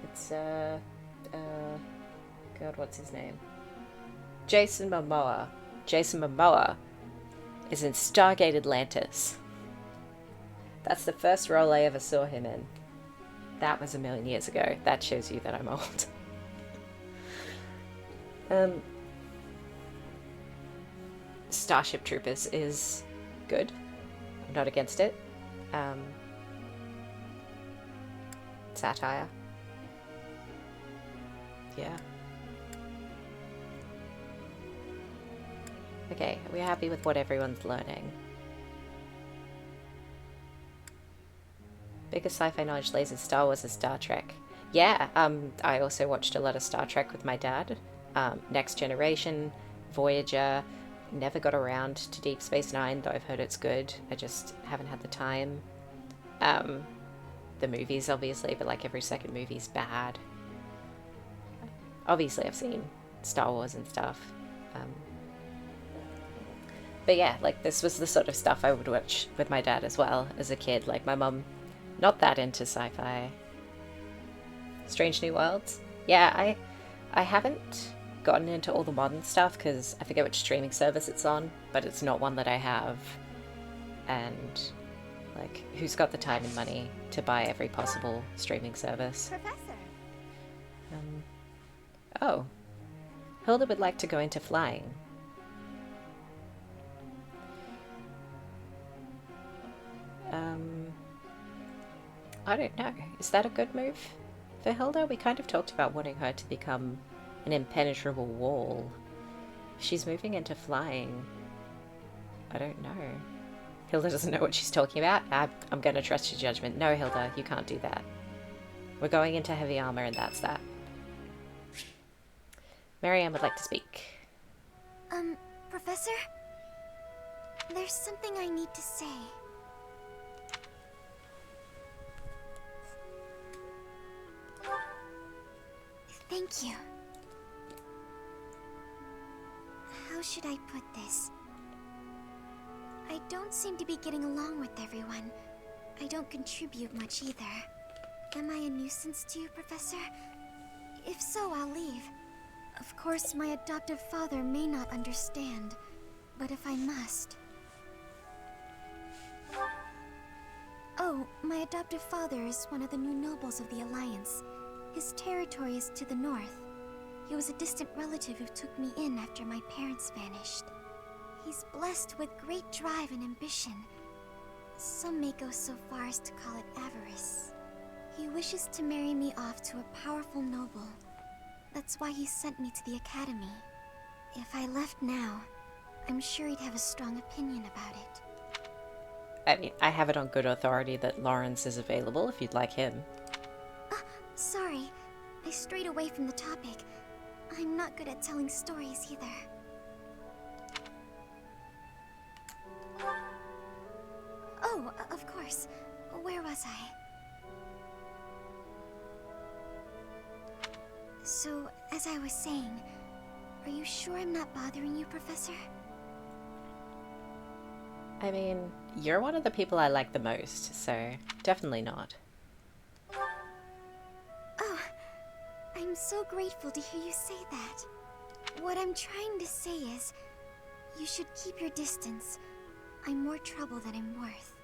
It's god, what's his name? Jason Momoa. Jason Momoa is in Stargate Atlantis. That's the first role I ever saw him in. That was a million years ago. That shows you that I'm old. Starship Troopers is good. I'm not against it. Satire. Yeah. Okay, are we happy with what everyone's learning? Biggest sci-fi knowledge lays in Star Wars and Star Trek. Yeah, I also watched a lot of Star Trek with my dad. Next Generation, Voyager. Never got around to Deep Space Nine, though I've heard it's good. I just haven't had the time. The movies, obviously, but like every second movie's bad. Obviously, I've seen Star Wars and stuff. But yeah, like this was the sort of stuff I would watch with my dad as well as a kid. Like my mum, not that into sci-fi. Strange New Worlds? Yeah, I haven't gotten into all the modern stuff because I forget which streaming service it's on, but it's not one that I have. And like, who's got the time and money to buy every possible streaming service? Professor. Oh. Hilda would like to go into flying. I don't know. Is that a good move for Hilda? We kind of talked about wanting her to become an impenetrable wall. If she's moving into flying, I don't know. Hilda doesn't know what she's talking about. I'm going to trust your judgment. No, Hilda, you can't do that. We're going into heavy armor and that's that. Marianne would like to speak. Professor? There's something I need to say. Thank you. How should I put this? I don't seem to be getting along with everyone. I don't contribute much either. Am I a nuisance to you, Professor? If so, I'll leave. Of course, my adoptive father may not understand, but if I must... Oh, my adoptive father is one of the new nobles of the Alliance. His territory is to the north. He was a distant relative who took me in after my parents vanished. He's blessed with great drive and ambition. Some may go so far as to call it avarice. He wishes to marry me off to a powerful noble. That's why he sent me to the academy. If I left now, I'm sure he'd have a strong opinion about it. I mean, I have it on good authority that Lawrence is available if you'd like him. Sorry, I strayed away from the topic. I'm not good at telling stories either. Oh, of course. Where was I? So, as I was saying, are you sure I'm not bothering you, Professor? I mean, you're one of the people I like the most, so definitely not. Oh, I'm so grateful to hear you say that. What I'm trying to say is, you should keep your distance. I'm more trouble than I'm worth.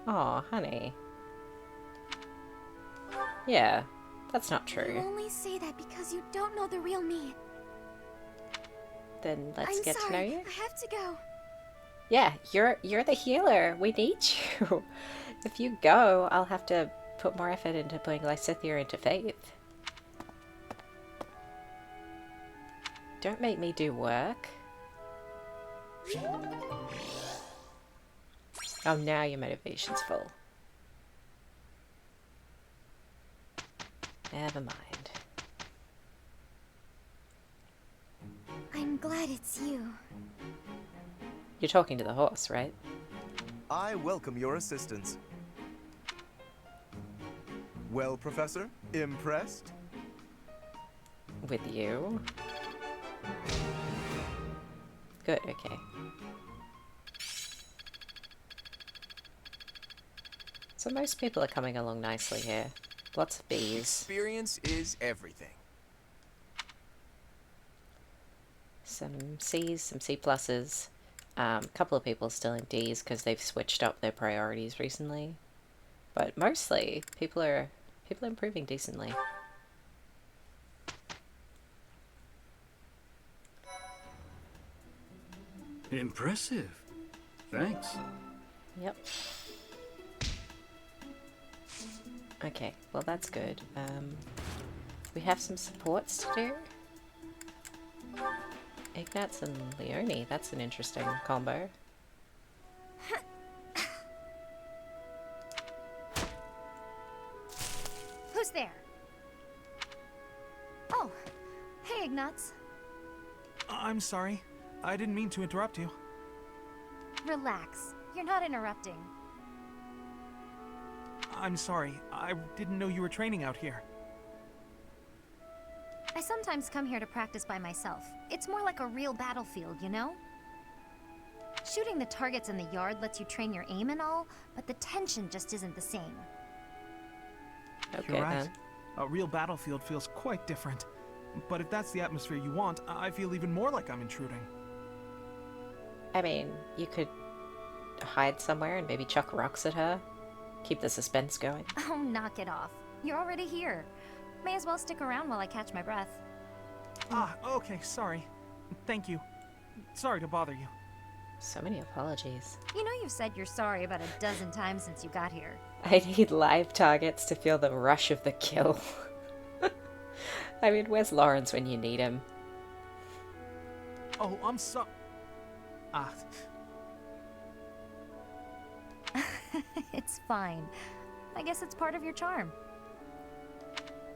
Aw, honey. Yeah, that's not true. You only say that because you don't know the real me. then let's I'm get sorry. to know you. I have to go. Yeah, you're the healer. We need you. If you go, I'll have to put more effort into putting Lysithea into Faith. Don't make me do work. Oh, now your motivation's full. Never mind. I'm glad it's you. You're talking to the horse, right? I welcome your assistance. Well, Professor, impressed? With you? Good, okay. So most people are coming along nicely here. Lots of bees. Experience is everything. Some C's, some C pluses. A couple of people still in D's because they've switched up their priorities recently. But mostly, people are improving decently. Impressive. Thanks. Yep. Okay, well that's good. We have some supports to do. Ignatz and Leone, that's an interesting combo. Who's there? Oh, hey, Ignatz. I'm sorry. I didn't mean to interrupt you. Relax. You're not interrupting. I'm sorry. I didn't know you were training out here. I sometimes come here to practice by myself. It's more like a real battlefield, you know? Shooting the targets in the yard lets you train your aim and all, but the tension just isn't the same. Okay, You're right. then. A real battlefield feels quite different. But if that's the atmosphere you want, I feel even more like I'm intruding. I mean, you could hide somewhere and maybe chuck rocks at her. Keep the suspense going. Oh, knock it off. You're already here. May as well stick around while I catch my breath. Ah, okay, sorry. Thank you. Sorry to bother you. So many apologies. You know you've said you're sorry about a dozen times since you got here. I need live targets to feel the rush of the kill. I mean, where's Lawrence when you need him? Oh, I'm so... Ah. It's fine. I guess it's part of your charm.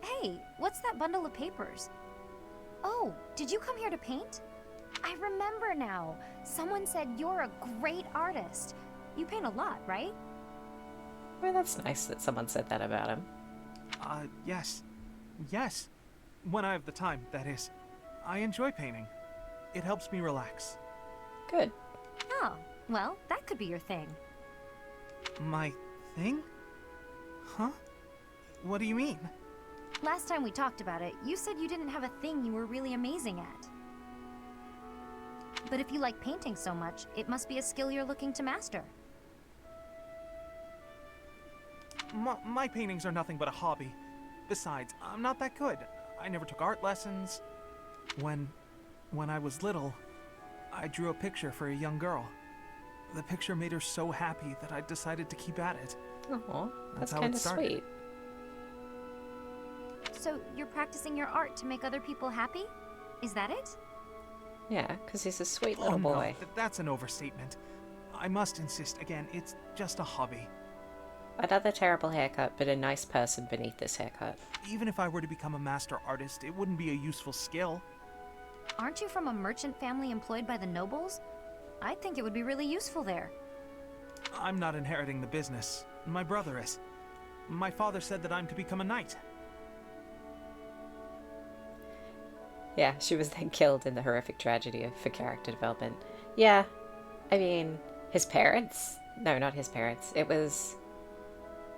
Hey, what's that bundle of papers? Oh, did you come here to paint? I remember now. Someone said you're a great artist. You paint a lot, right? Well, that's nice that someone said that about him. Yes. Yes. When I have the time, that is. I enjoy painting. It helps me relax. Good. Oh, well, that could be your thing. My thing? Huh? What do you mean? Last time we talked about it, you said you didn't have a thing you were really amazing at. But if you like painting so much, it must be a skill you're looking to master. My paintings are nothing but a hobby. Besides, I'm not that good. I never took art lessons. When I was little, I drew a picture for a young girl. The picture made her so happy that I decided to keep at it. Oh, that's how kind it of started. sweet. So you're practicing your art to make other people happy? Is that it? Yeah, because he's a sweet little no, boy. That's an overstatement. I must insist again, it's just a hobby. Another terrible haircut, but a nice person beneath this haircut. Even if I were to become a master artist, it wouldn't be a useful skill. Aren't you from a merchant family employed by the nobles? I think it would be really useful there. I'm not inheriting the business. My brother is. My father said that I'm to become a knight. Yeah, she was then killed in the horrific tragedy for character development. Yeah, I mean, his parents? No, not his parents. It was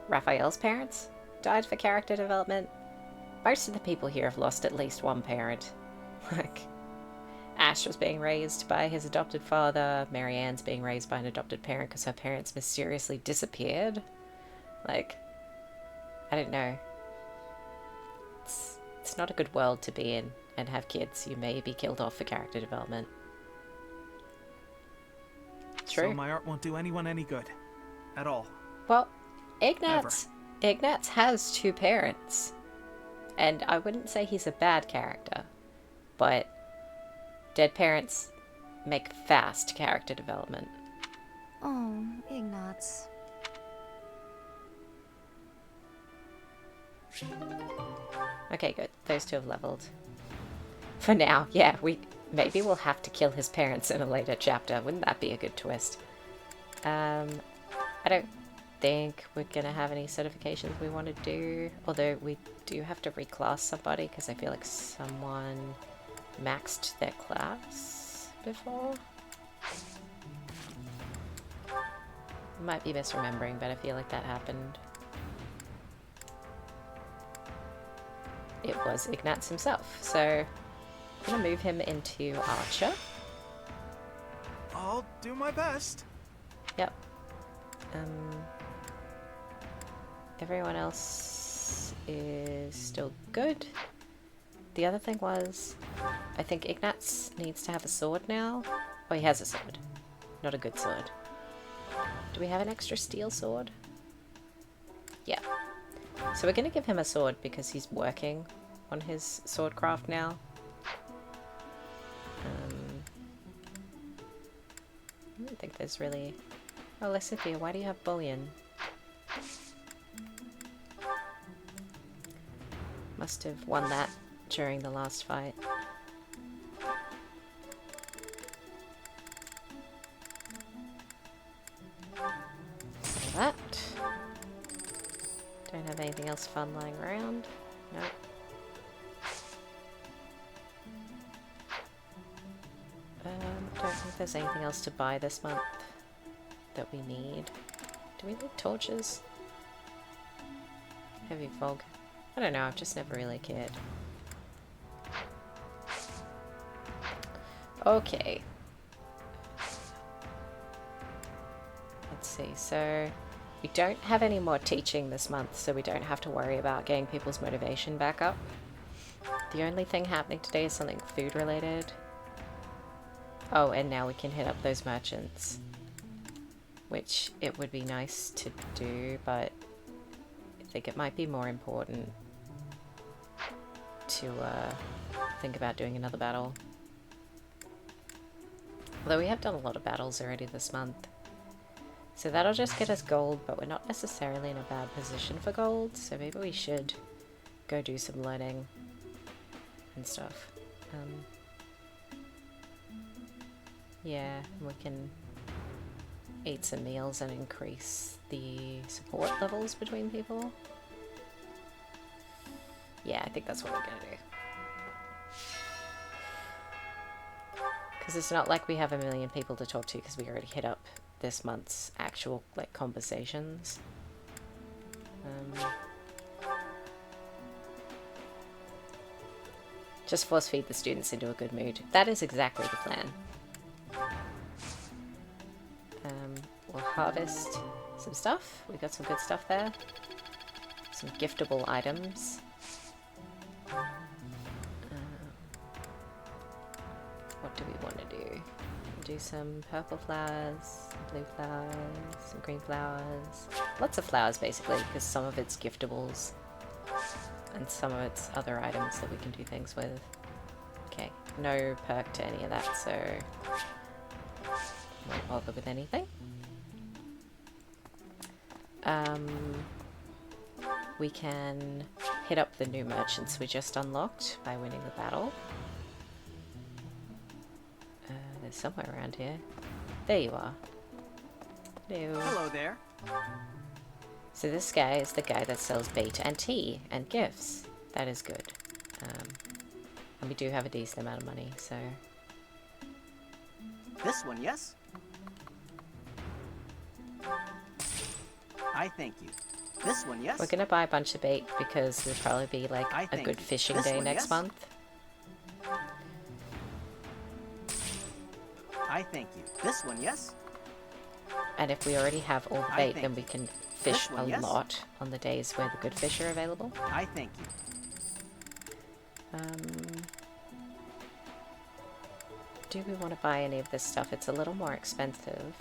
Raphael's parents died for character development. Most of the people here have lost at least one parent. Like, Ash was being raised by his adopted father. Marianne's being raised by an adopted parent because her parents mysteriously disappeared. Like, I don't know. It's not a good world to be in. and have kids, you may be killed off for character development. True. So my art won't do anyone any good. At all. Well, Ignatz has two parents. And I wouldn't say he's a bad character. But dead parents make fast character development. Oh, Ignatz. Okay, good. Those two have leveled. For now, yeah, maybe we'll have to kill his parents in a later chapter. Wouldn't that be a good twist? I don't think we're gonna have any certifications we want to do. Although we do have to reclass somebody because I feel like someone maxed their class before. Might be misremembering, but I feel like that happened. It was Ignatz himself, so I'm gonna move him into Archer. I'll do my best. Yep. Everyone else is still good. The other thing was, I think Ignatz needs to have a sword now. Oh, he has a sword. Not a good sword. Do we have an extra steel sword? Yeah. So we're going to give him a sword because he's working on his swordcraft now. I don't think there's really... Oh, Lysithea, why do you have bullion? Must have won that during the last fight. So that. Don't have anything else fun lying around. Nope. Don't think there's anything else to buy this month that we need. Do we need torches? Heavy fog. I don't know, I've just never really cared. Okay. Let's see, so we don't have any more teaching this month, so we don't have to worry about getting people's motivation back up. The only thing happening today is something food related. Oh, and now we can hit up those merchants. Which it would be nice to do, but I think it might be more important to think about doing another battle. Although we have done a lot of battles already this month. So that'll just get us gold, but we're not necessarily in a bad position for gold, so maybe we should go do some learning and stuff. Yeah, we can eat some meals and increase the support levels between people. Yeah, I think that's what we're gonna do. Because it's not like we have a million people to talk to because we already hit up this month's actual, like, conversations. Just force feed the students into a good mood. That is exactly the plan. We'll harvest some stuff. We got some good stuff there. Some giftable items. What do we want to do? We'll do some purple flowers, some blue flowers, some green flowers. Lots of flowers basically, because some of it's giftables and some of it's other items that we can do things with. Okay, no perk to any of that, so won't bother with anything. We can hit up the new merchants we just unlocked by winning the battle. There's somewhere around here. There you are. Hello. Hello there. So this guy is the guy that sells bait and tea and gifts. That is good. And we do have a decent amount of money, so... This one, yes? I thank you. This one, yes? We're gonna buy a bunch of bait because there'll probably be like a good fishing day next month. I thank you. This one, yes? And if we already have all the bait, then we can fish a lot on the days where the good fish are available. I thank you. do we want to buy any of this stuff? It's a little more expensive,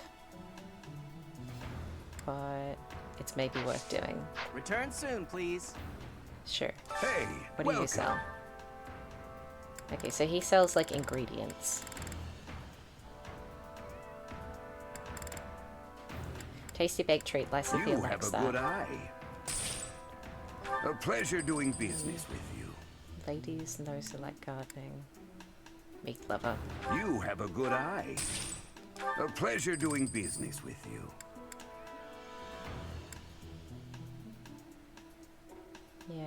but it's maybe worth doing. Return soon, please. Sure. Hey, What do you sell? Okay, so he sells like ingredients. Tasty baked treat, Lysithea You likes have a good that. eye. A pleasure doing business with you. Ladies and those who like gardening. Meat lover. You have a good eye. A pleasure doing business with you. Yeah,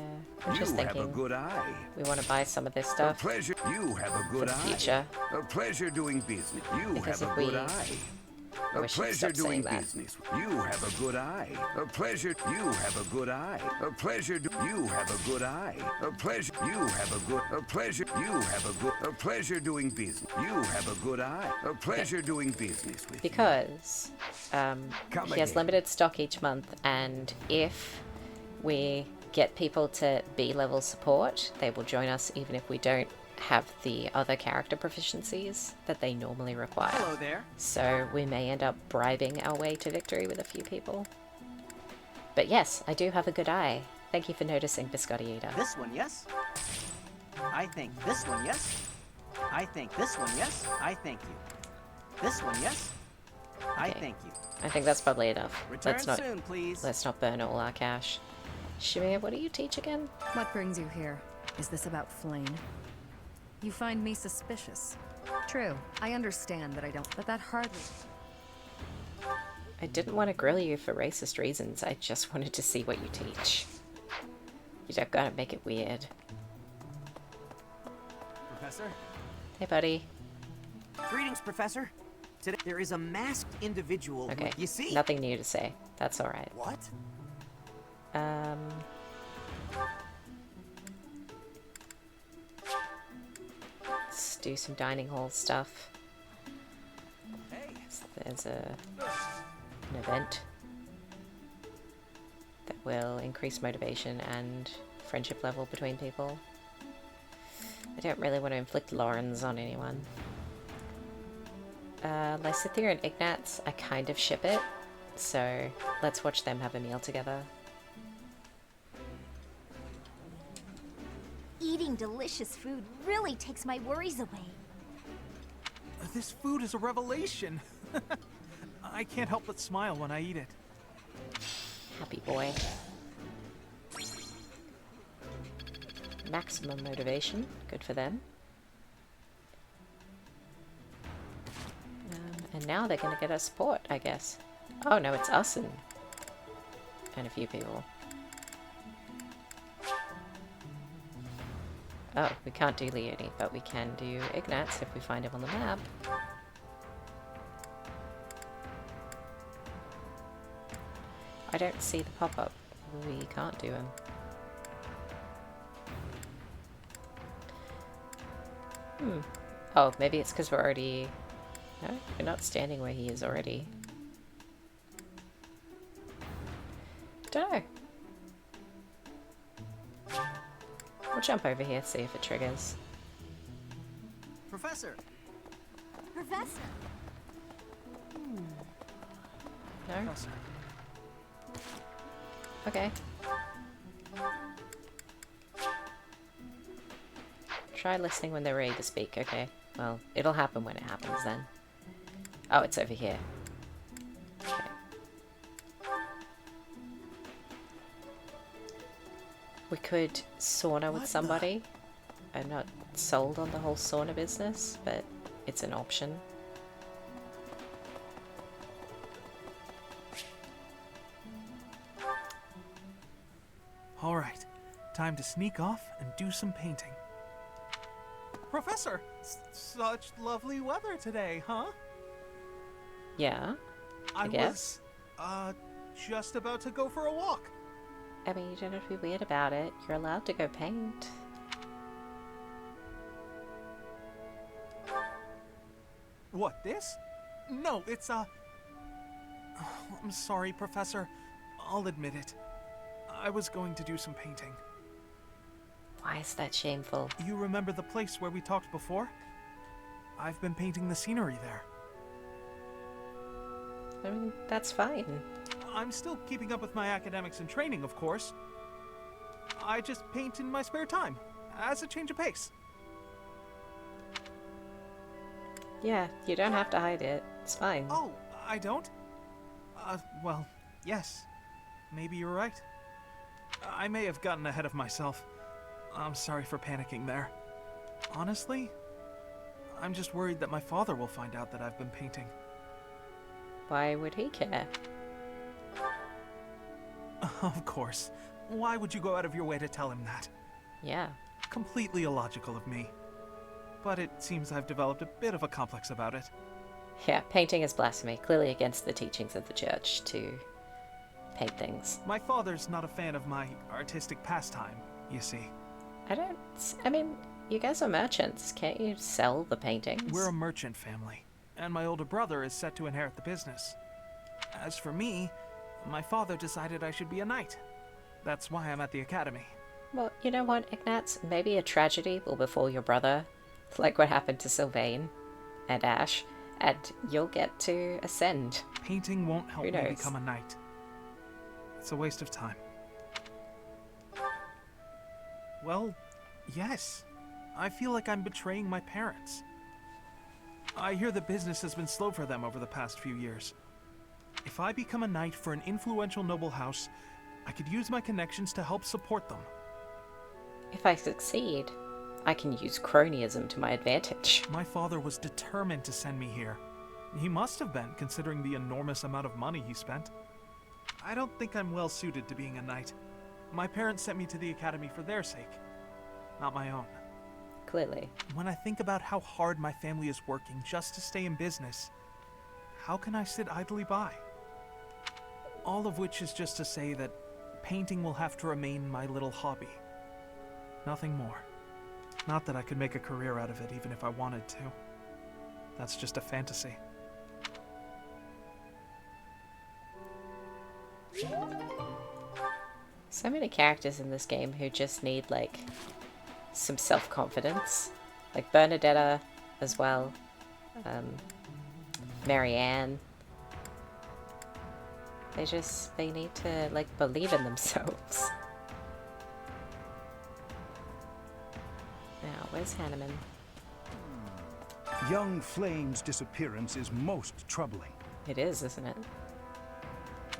I'm just You have a thinking good eye. we want to buy some of this A stuff pleasure. You have a for good the eye. future. A pleasure doing business. You Because have a if good we- eye. I A wish you'd pleasure stop doing saying that. business. You have a good eye. A pleasure. You have a good eye. A pleasure. You have a good eye. A pleasure. You have a good. A pleasure. You have a good. A pleasure doing business. You have a good eye. A pleasure doing business with Because Come he has again. limited stock each month, and if we get people to B-level support, they will join us even if we don't have the other character proficiencies that they normally require. Hello there. So we may end up bribing our way to victory with a few people. But yes, I do have a good eye. Thank you for noticing, Biscotti Eater. This one, yes? I think this one, yes? I think this one, yes? I thank you. This one, yes? I Okay. thank you. I think that's probably enough. Return soon, please. Let's not burn all our cash. Shamir, what do you teach again? What brings you here? Is this about Flame? You find me suspicious. True, I understand that I don't, but that hardly... I didn't want to grill you for racist reasons. I just wanted to see what you teach. You don't gotta make it weird. Professor? Hey, buddy. Greetings, Professor. Today there is a masked individual Okay, who, you see? nothing new to say. That's alright. What? Let's do some dining hall stuff. There's an event that will increase motivation and friendship level between people. I don't really want to inflict Laurens on anyone. Lysithea and Ignatz, I kind of ship it, so let's watch them have a meal together. Eating delicious food really takes my worries away. This food is a revelation. I can't help but smile when I eat it. Happy boy. Maximum motivation, good for them. And now they're gonna get us support, I guess. Oh no, it's us and a few people. Oh, we can't do Leone, but we can do Ignatz if we find him on the map. I don't see the pop-up. We can't do him. Oh, maybe it's because we're already... No, we're not standing where he is already. Don't know. We'll jump over here, see if it triggers. Professor! Professor! No? Professor. Okay. Try listening when they're ready to speak, okay? Well, it'll happen when it happens then. Oh, it's over here. Okay. We could sauna with somebody. I'm not sold on the whole sauna business, but it's an option. All right, time to sneak off and do some painting. Professor, such lovely weather today, huh? Yeah, I guess. was, just about to go for a walk. I mean, you don't have to be weird about it. You're allowed to go paint. What, this? No, it's, I'm sorry, Professor. I'll admit it. I was going to do some painting. Why is that shameful? You remember the place where we talked before? I've been painting the scenery there. I mean, that's fine. I'm still keeping up with my academics and training, of course. I just paint in my spare time, as a change of pace. Yeah, you don't have to hide it. It's fine. Oh, I don't? Well, yes. Maybe you're right. I may have gotten ahead of myself. I'm sorry for panicking there. Honestly, I'm just worried that my father will find out that I've been painting. Why would he care? Of course. Why would you go out of your way to tell him that? Yeah. Completely illogical of me. But it seems I've developed a bit of a complex about it. Yeah, painting is blasphemy, clearly against the teachings of the church to paint things. My father's not a fan of my artistic pastime, you see. I mean, you guys are merchants. Can't you sell the paintings? We're a merchant family, and my older brother is set to inherit the business. As for me, my father decided I should be a knight. That's why I'm at the academy. Well, you know what, Ignatz? Maybe a tragedy will befall your brother, like what happened to Sylvain and Ash, and you'll get to ascend. Painting won't help me become a knight. It's a waste of time. Well, yes. I feel like I'm betraying my parents. I hear the business has been slow for them over the past few years. If I become a knight for an influential noble house, I could use my connections to help support them. If I succeed, I can use cronyism to my advantage. My father was determined to send me here. He must have been, considering the enormous amount of money he spent. I don't think I'm well suited to being a knight. My parents sent me to the academy for their sake, not my own. Clearly. When I think about how hard my family is working just to stay in business, how can I sit idly by? All of which is just to say that painting will have to remain my little hobby. Nothing more. Not that I could make a career out of it even if I wanted to. That's just a fantasy. So many characters in this game who just need, like, some self-confidence. Like Bernadetta as well. Marianne. They need to, like, believe in themselves. Now, where's Hanneman? Young Flame's disappearance is most troubling. It is, isn't it?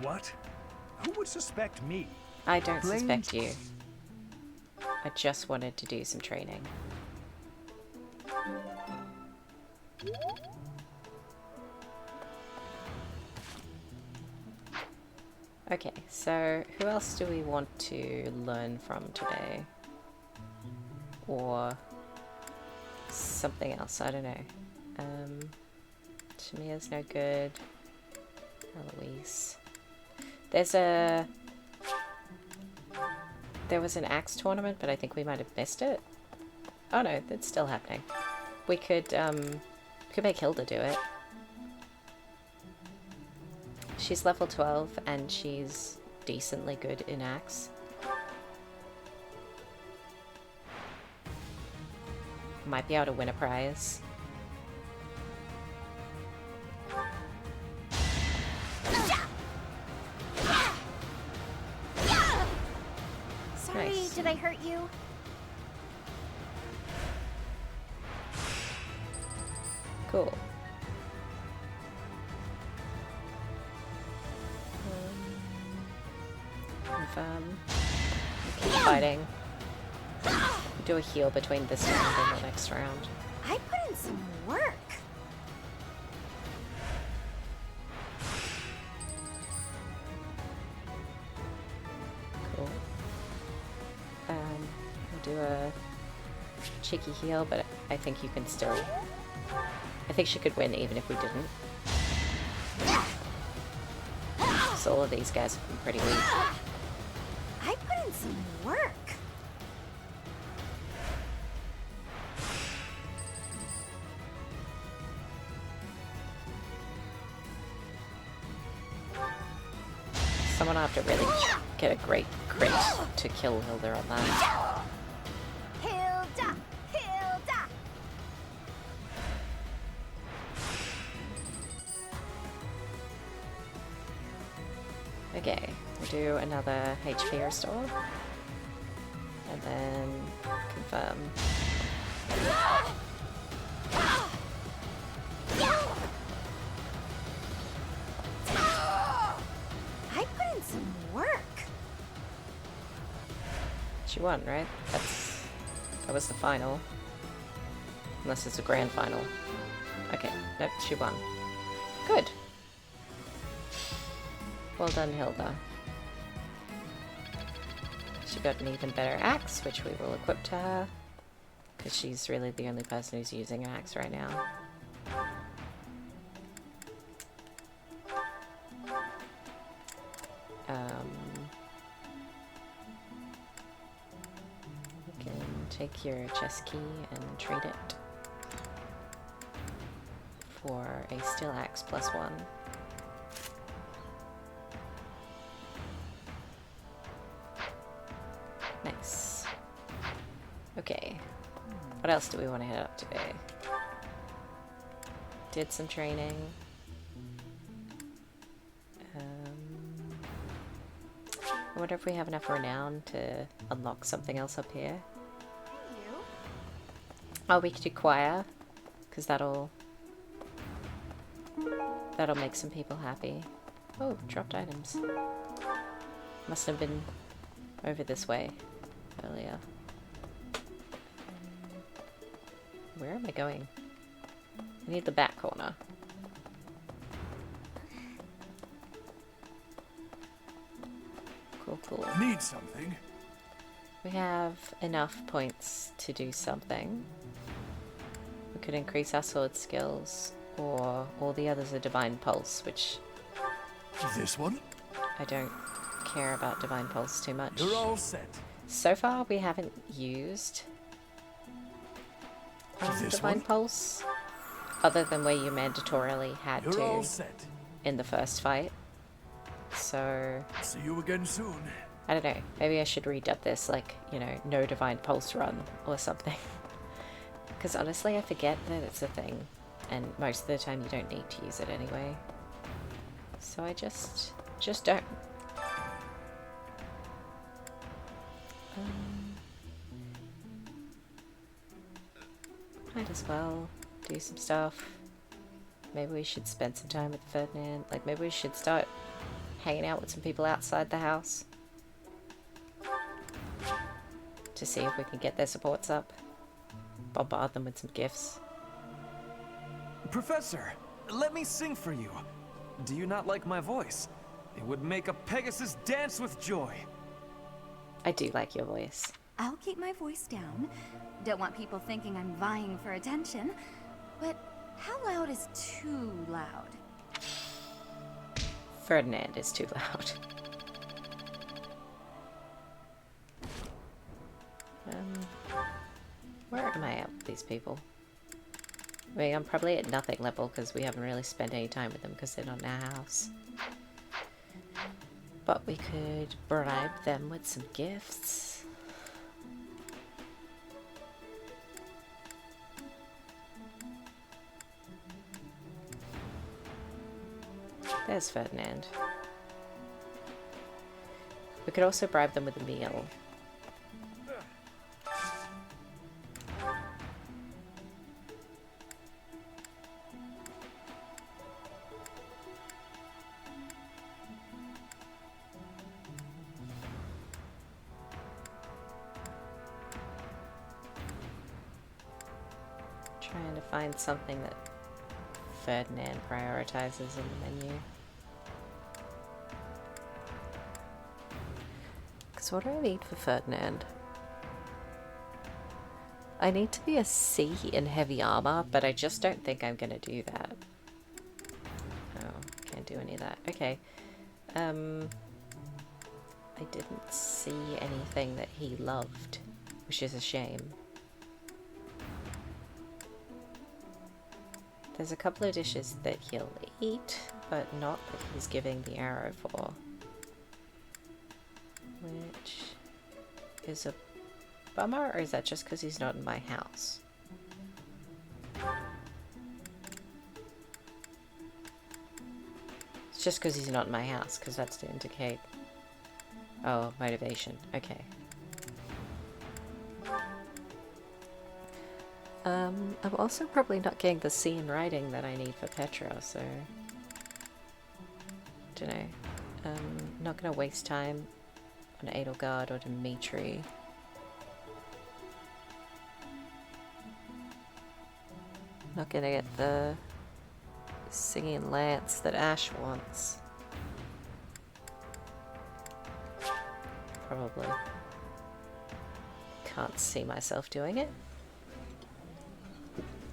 What? Who would suspect me? I don't suspect you. I just wanted to do some training. Okay, so who else do we want to learn from today? Or something else, I don't know. Shamia's no good. Eloise. There was an axe tournament, but I think we might have missed it. Oh no, it's still happening. We could make Hilda do it. She's level 12 and she's decently good in axe. Might be able to win a prize. Sorry, Nice. did I hurt you? Cool. Keep fighting. Do a heal between this round and the next round. I put in some work. Cool. We'll do a cheeky heal, but I think you can still... I think she could win even if we didn't. So all of these guys have been pretty weak. I put in some work. Someone will have to really get a great crit to kill Hilda on that. Hilda! Hilda! Okay, we'll do another HP restore. And then confirm. I put in some work. She won, right? That was the final. Unless it's a grand final. Okay, nope, she won. Good. Well done, Hilda. She got an even better axe, which we will equip to her. Because she's really the only person who's using an axe right now. You can take your chest key and trade it for a steel axe +1. Nice. Okay. What else do we want to head up today? Did some training. I wonder if we have enough renown to unlock something else up here. Oh, we could do choir, because that'll make some people happy. Oh, dropped items. Must have been over this way earlier. Where am I going? I need the back corner. Cool, cool. Need something? We have enough points to do something. We could increase our sword skills, or all the others are Divine Pulse, which... This one? I don't care about Divine Pulse too much. You're all set. So far, we haven't used Divine Pulse, other than where you mandatorily had You're to all set. in the first fight. So... See you again soon. I don't know, maybe I should redub this, like, you know, no Divine Pulse run or something. Because honestly, I forget that it's a thing, and most of the time you don't need to use it anyway. So I just don't. Might as well do some stuff. Maybe we should spend some time with Ferdinand. Like, maybe we should start hanging out with some people outside the house. To see if we can get their supports up. Bombard them with some gifts. Professor, let me sing for you. Do you not like my voice? It would make a Pegasus dance with joy. I do like your voice. I'll keep my voice down. Don't want people thinking I'm vying for attention. But how loud is too loud? Ferdinand is too loud. Where am I at with these people? I mean, I'm probably at nothing level because we haven't really spent any time with them because they're not in our house. But we could bribe them with some gifts. There's Ferdinand. We could also bribe them with a meal. Trying to find something that Ferdinand prioritizes in the menu. Because what do I need for Ferdinand? I need to be a C in heavy armor, but I just don't think I'm gonna do that. Oh, can't do any of that. Okay. I didn't see anything that he loved, which is a shame. There's a couple of dishes that he'll eat, but not that he's giving the arrow for. Which is a bummer, or is that just because he's not in my house? It's just because he's not in my house, because that's to indicate... Oh, motivation. Okay. I'm also probably not getting the scene writing that I need for Petra, so... Dunno. Not gonna waste time on Edelgard or Dimitri. Not gonna get the singing lance that Ash wants. Probably. Can't see myself doing it.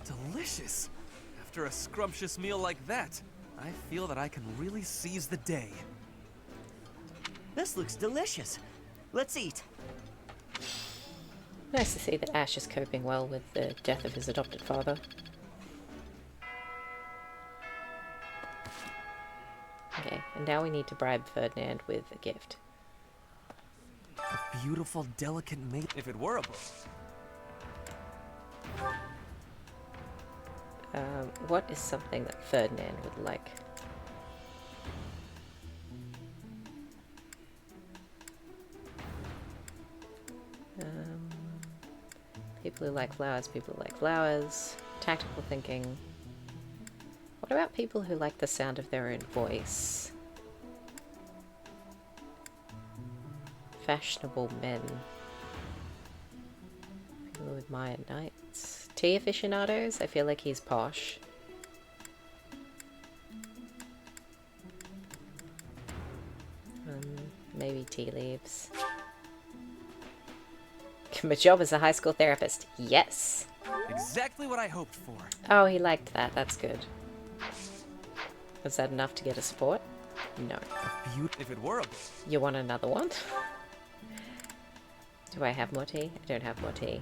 Delicious! After a scrumptious meal like that, I feel that I can really seize the day. This looks delicious. Let's eat. Nice to see that Ash is coping well with the death of his adopted father. Okay, and now we need to bribe Ferdinand with a gift. A beautiful, delicate mate. If it were a book. What is something that Ferdinand would like? People who like flowers, people who like flowers. Tactical thinking. What about people who like the sound of their own voice? Fashionable men. People who admire knights. Tea aficionados? I feel like he's posh. Maybe tea leaves. My job as a high school therapist. Yes. Exactly what I hoped for. Oh, he liked that. That's good. Was that enough to get a support? No. If it were a... You want another one? Do I have more tea? I don't have more tea.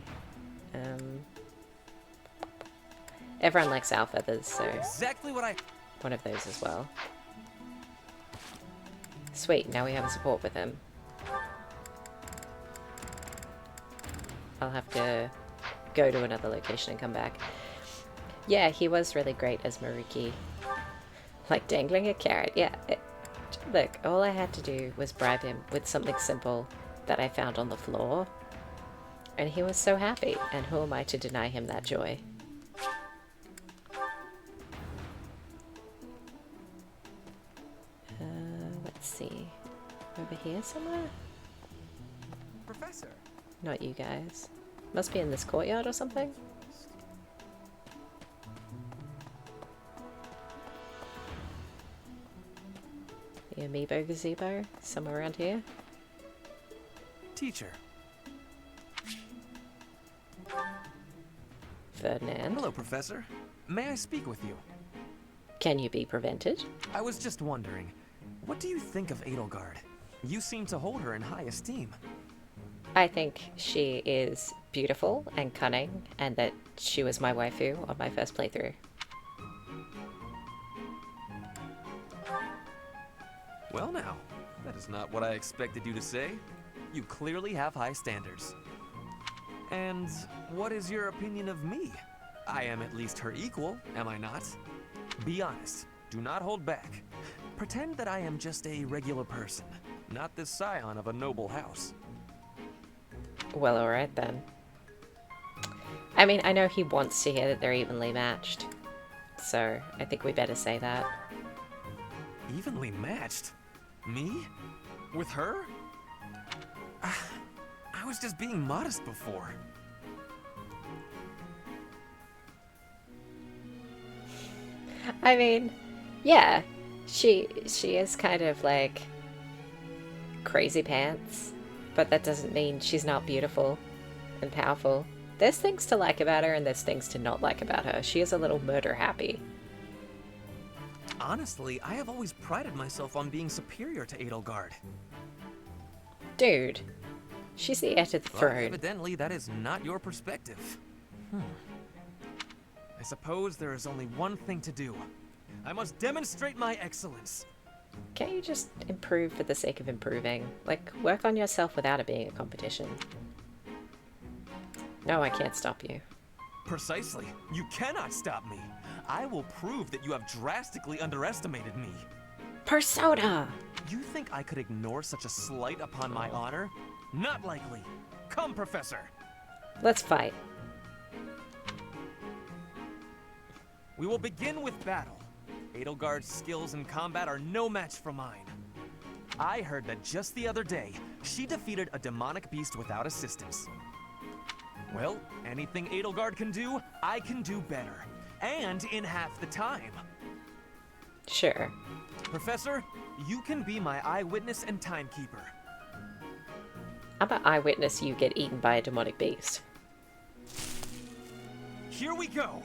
Everyone likes owl feathers, so... Exactly what I... One of those as well. Sweet, now we have a support with him. I'll have to go to another location and come back. Yeah, he was really great as Maruki. Like dangling a carrot. Yeah, look, all I had to do was bribe him with something simple that I found on the floor. And he was so happy. And who am I to deny him that joy? Let's see. Over here somewhere? Professor. Not you guys. Must be in this courtyard or something? The amiibo gazebo? Somewhere around here? Teacher. Ferdinand. Hello, Professor. May I speak with you? Can you be prevented? I was just wondering, what do you think of Edelgard? You seem to hold her in high esteem. I think she is beautiful and cunning, and that she was my waifu on my first playthrough. Well now, that is not what I expected you to say. You clearly have high standards. And what is your opinion of me? I am at least her equal, am I not? Be honest, do not hold back. Pretend that I am just a regular person, not the scion of a noble house. Well, alright then. I mean, I know he wants to hear that they're evenly matched. So, I think we better say that. Evenly matched? Me? With her? I was just being modest before. I mean, yeah, she is kind of like crazy pants, but that doesn't mean she's not beautiful and powerful. There's things to like about her and there's things to not like about her. She is a little murder happy. Honestly, I have always prided myself on being superior to Edelgard. Dude, she's the heir to the throne. Well, evidently, that is not your perspective. I suppose there is only one thing to do. I must demonstrate my excellence. Can't you just improve for the sake of improving? Like, work on yourself without it being a competition. No, I can't stop you. Precisely. You cannot stop me. I will prove that you have drastically underestimated me. Persona! You think I could ignore such a slight upon my honor? Not likely. Come, Professor. Let's fight. We will begin with battle. Edelgard's skills in combat are no match for mine. I heard that just the other day, she defeated a demonic beast without assistance. Well, anything Edelgard can do, I can do better. And in half the time. Sure. Professor, you can be my eyewitness and timekeeper. I'm an eyewitness you get eaten by a demonic beast. Here we go!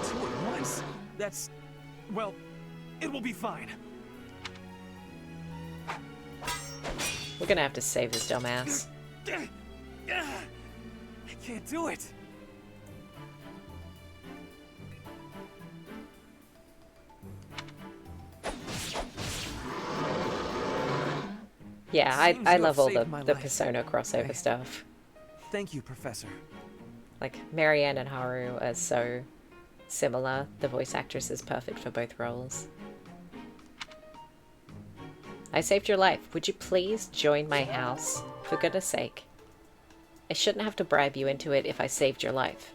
2 at once? That's... well, it will be fine. We're gonna have to save his dumbass. I can't do it! Yeah, Seems I you love have all saved my the life. Persona crossover stuff. Thank you, Professor. Like, Marianne and Haru are so similar. The voice actress is perfect for both roles. I saved your life. Would you please join my house? For goodness sake. I shouldn't have to bribe you into it if I saved your life.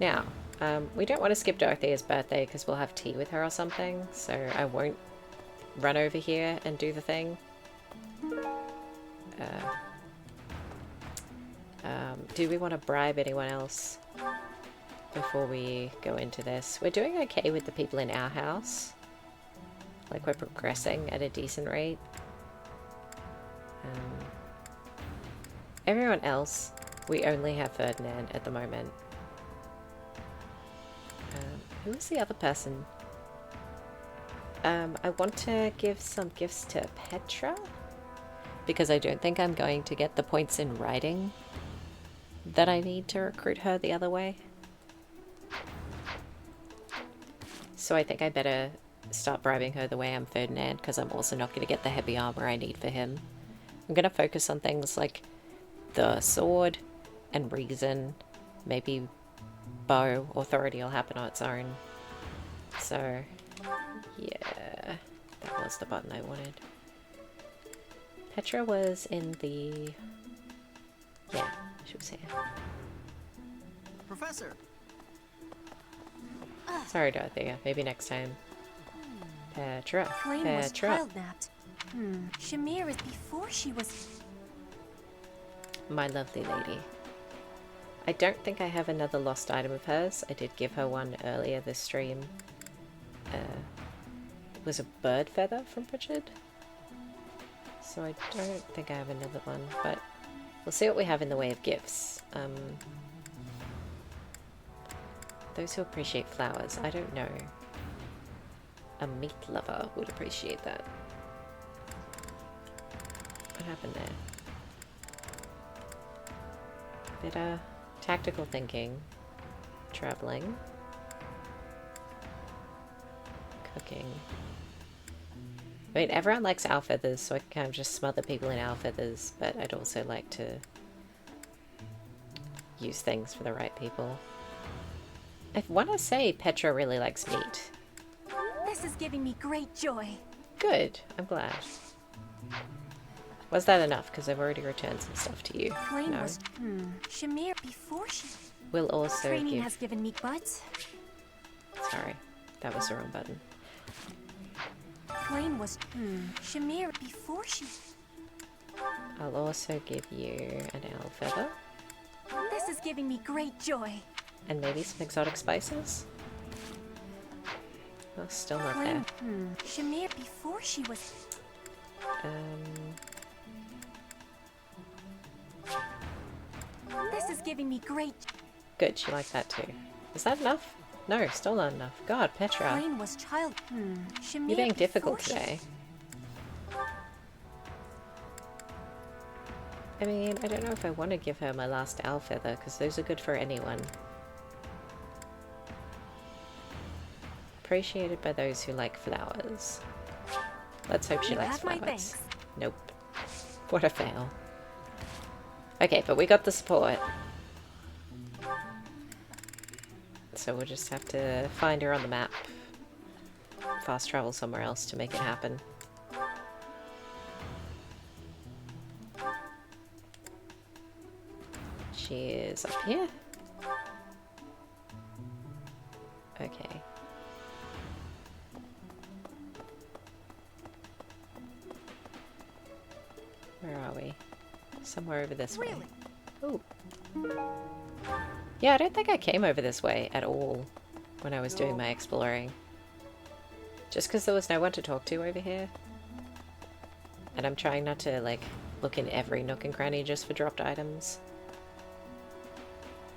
Now, we don't want to skip Dorothea's birthday because we'll have tea with her or something, so I won't run over here and do the thing. Do we want to bribe anyone else before we go into this? We're doing okay with the people in our house. Like, we're progressing at a decent rate. Everyone else, we only have Ferdinand at the moment. Who is the other person? I want to give some gifts to Petra, because I don't think I'm going to get the points in writing that I need to recruit her the other way. So I think I better start bribing her the way I'm Ferdinand, because I'm also not going to get the heavy armor I need for him. I'm going to focus on things like the sword and reason, maybe bow. Authority will happen on its own. So, yeah, that was the button I wanted. Petra was in the... yeah, she was here. Professor! Sorry, Dorothea. Maybe next time. Petra. Flame was Petra. child napped. Shamir is before she was... My lovely lady. I don't think I have another lost item of hers. I did give her one earlier this stream. It was a bird feather from Bridget. So I don't think I have another one, but we'll see what we have in the way of gifts. Those who appreciate flowers, I don't know. A meat lover would appreciate that. What happened there? Better tactical thinking, traveling, cooking. I mean, everyone likes owl feathers, so I can kind of just smother people in owl feathers, but I'd also like to use things for the right people. I want to say Petra really likes meat. This is giving me great joy. Good, I'm glad. Was that enough? Because I've already returned some stuff to you. Flame No. was... Shamir before she... We'll also Training give... has given me butts. Sorry, that was the wrong button. Flame was... Shamir before she... I'll also give you an owl feather. This is giving me great joy. And maybe some exotic spices? Oh, still not there. Flame... Shamir before she was... This is giving me great... Good, she liked that too. Is that enough? No, still not enough. God, Petra. Flame was child... Shamir You're being difficult before she- today. I mean, I don't know if I want to give her my last owl feather, because those are good for anyone. Appreciated by those who like flowers. Let's hope she You likes have my flowers. thanks. Nope. What a fail. Okay, but we got the support. So we'll just have to find her on the map. Fast travel somewhere else to make it happen. She is up here. Okay. Where are we? Somewhere over this way. Ooh. Yeah, I don't think I came over this way at all when I was doing my exploring. Just because there was no one to talk to over here. And I'm trying not to, like, look in every nook and cranny just for dropped items.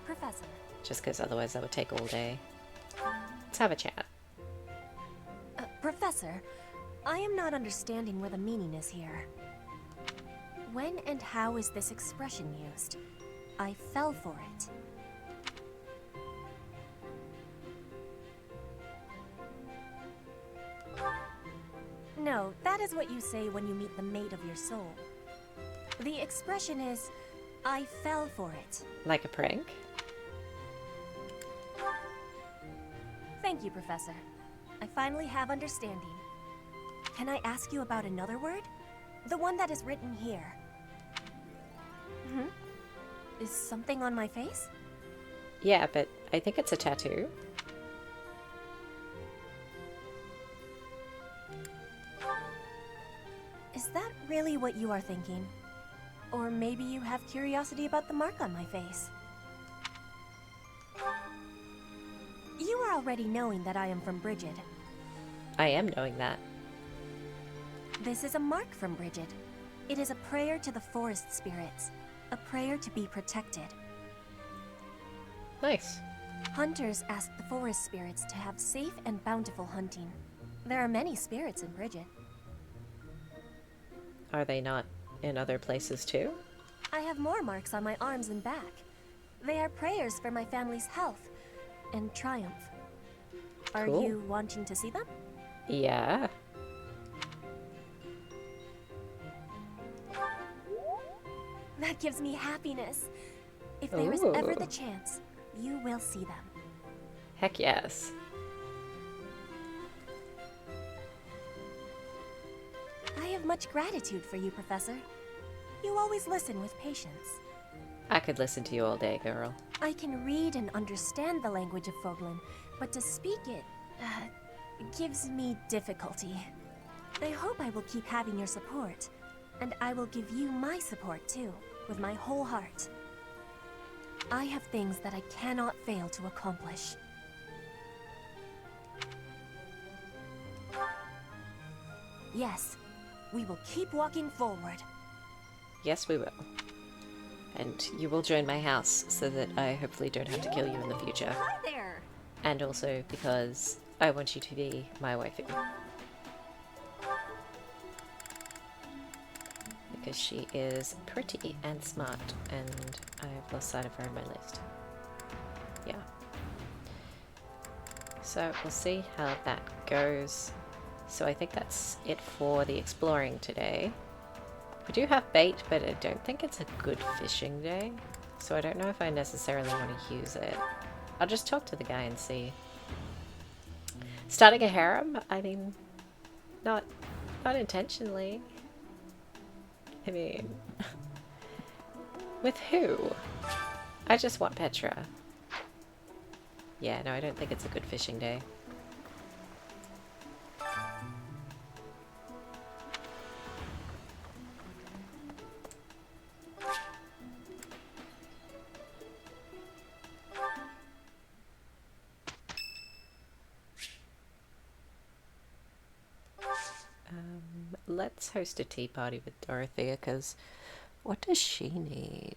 Professor. Just because otherwise that would take all day. Let's have a chat. Professor, I am not understanding where the meaning is here. When and how is this expression used? I fell for it. No, that is what you say when you meet the mate of your soul. The expression is, I fell for it. Like a prank? Thank you, Professor. I finally have understanding. Can I ask you about another word? The one that is written here. Is something on my face? Yeah, but I think it's a tattoo. Is that really what you are thinking? Or maybe you have curiosity about the mark on my face. You are already knowing that I am from Bridget. I am knowing that. This is a mark from Bridget. It is a prayer to the forest spirits. A prayer to be protected. Nice. Hunters ask the forest spirits to have safe and bountiful hunting. There are many spirits in Bridget. Are they not in other places too? I have more marks on my arms and back. They are prayers for my family's health and triumph. Are Cool. you wanting to see them? Yeah. That gives me happiness. If there is ever the chance, you will see them. Heck yes. I have much gratitude for you, Professor. You always listen with patience. I could listen to you all day, girl. I can read and understand the language of Foglin, but to speak it gives me difficulty. I hope I will keep having your support, and I will give you my support too, with my whole heart. I have things that I cannot fail to accomplish. Yes, we will keep walking forward. Yes, we will. And you will join my house so that I hopefully don't have to kill you in the future. Hi there. And also because I want you to be my waifu. Because she is pretty and smart, and I've lost sight of her in my list. Yeah. So we'll see how that goes. So I think that's it for the exploring today. We do have bait, but I don't think it's a good fishing day. So I don't know if I necessarily want to use it. I'll just talk to the guy and see. Starting a harem? I mean, not intentionally. I mean, with who? I just want Petra. Yeah, no, I don't think it's a good fishing day. Let's host a tea party with Dorothea, because what does she need?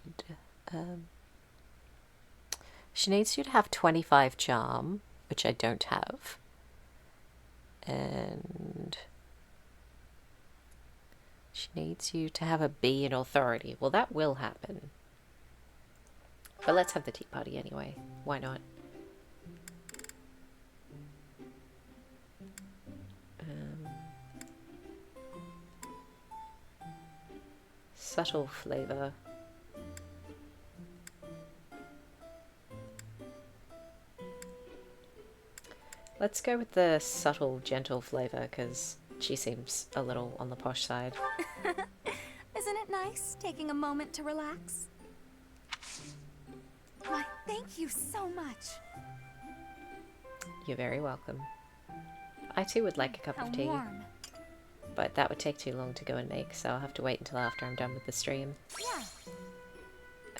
She needs you to have 25 charm, which I don't have. And she needs you to have a B in authority. Well, that will happen. But let's have the tea party anyway. Why not? Subtle flavor. Let's go with the subtle, gentle flavor, because she seems a little on the posh side. Isn't it nice taking a moment to relax? Why, thank you so much. You're very welcome. I too would like a cup How of tea. warm. But that would take too long to go and make, so I'll have to wait until after I'm done with the stream.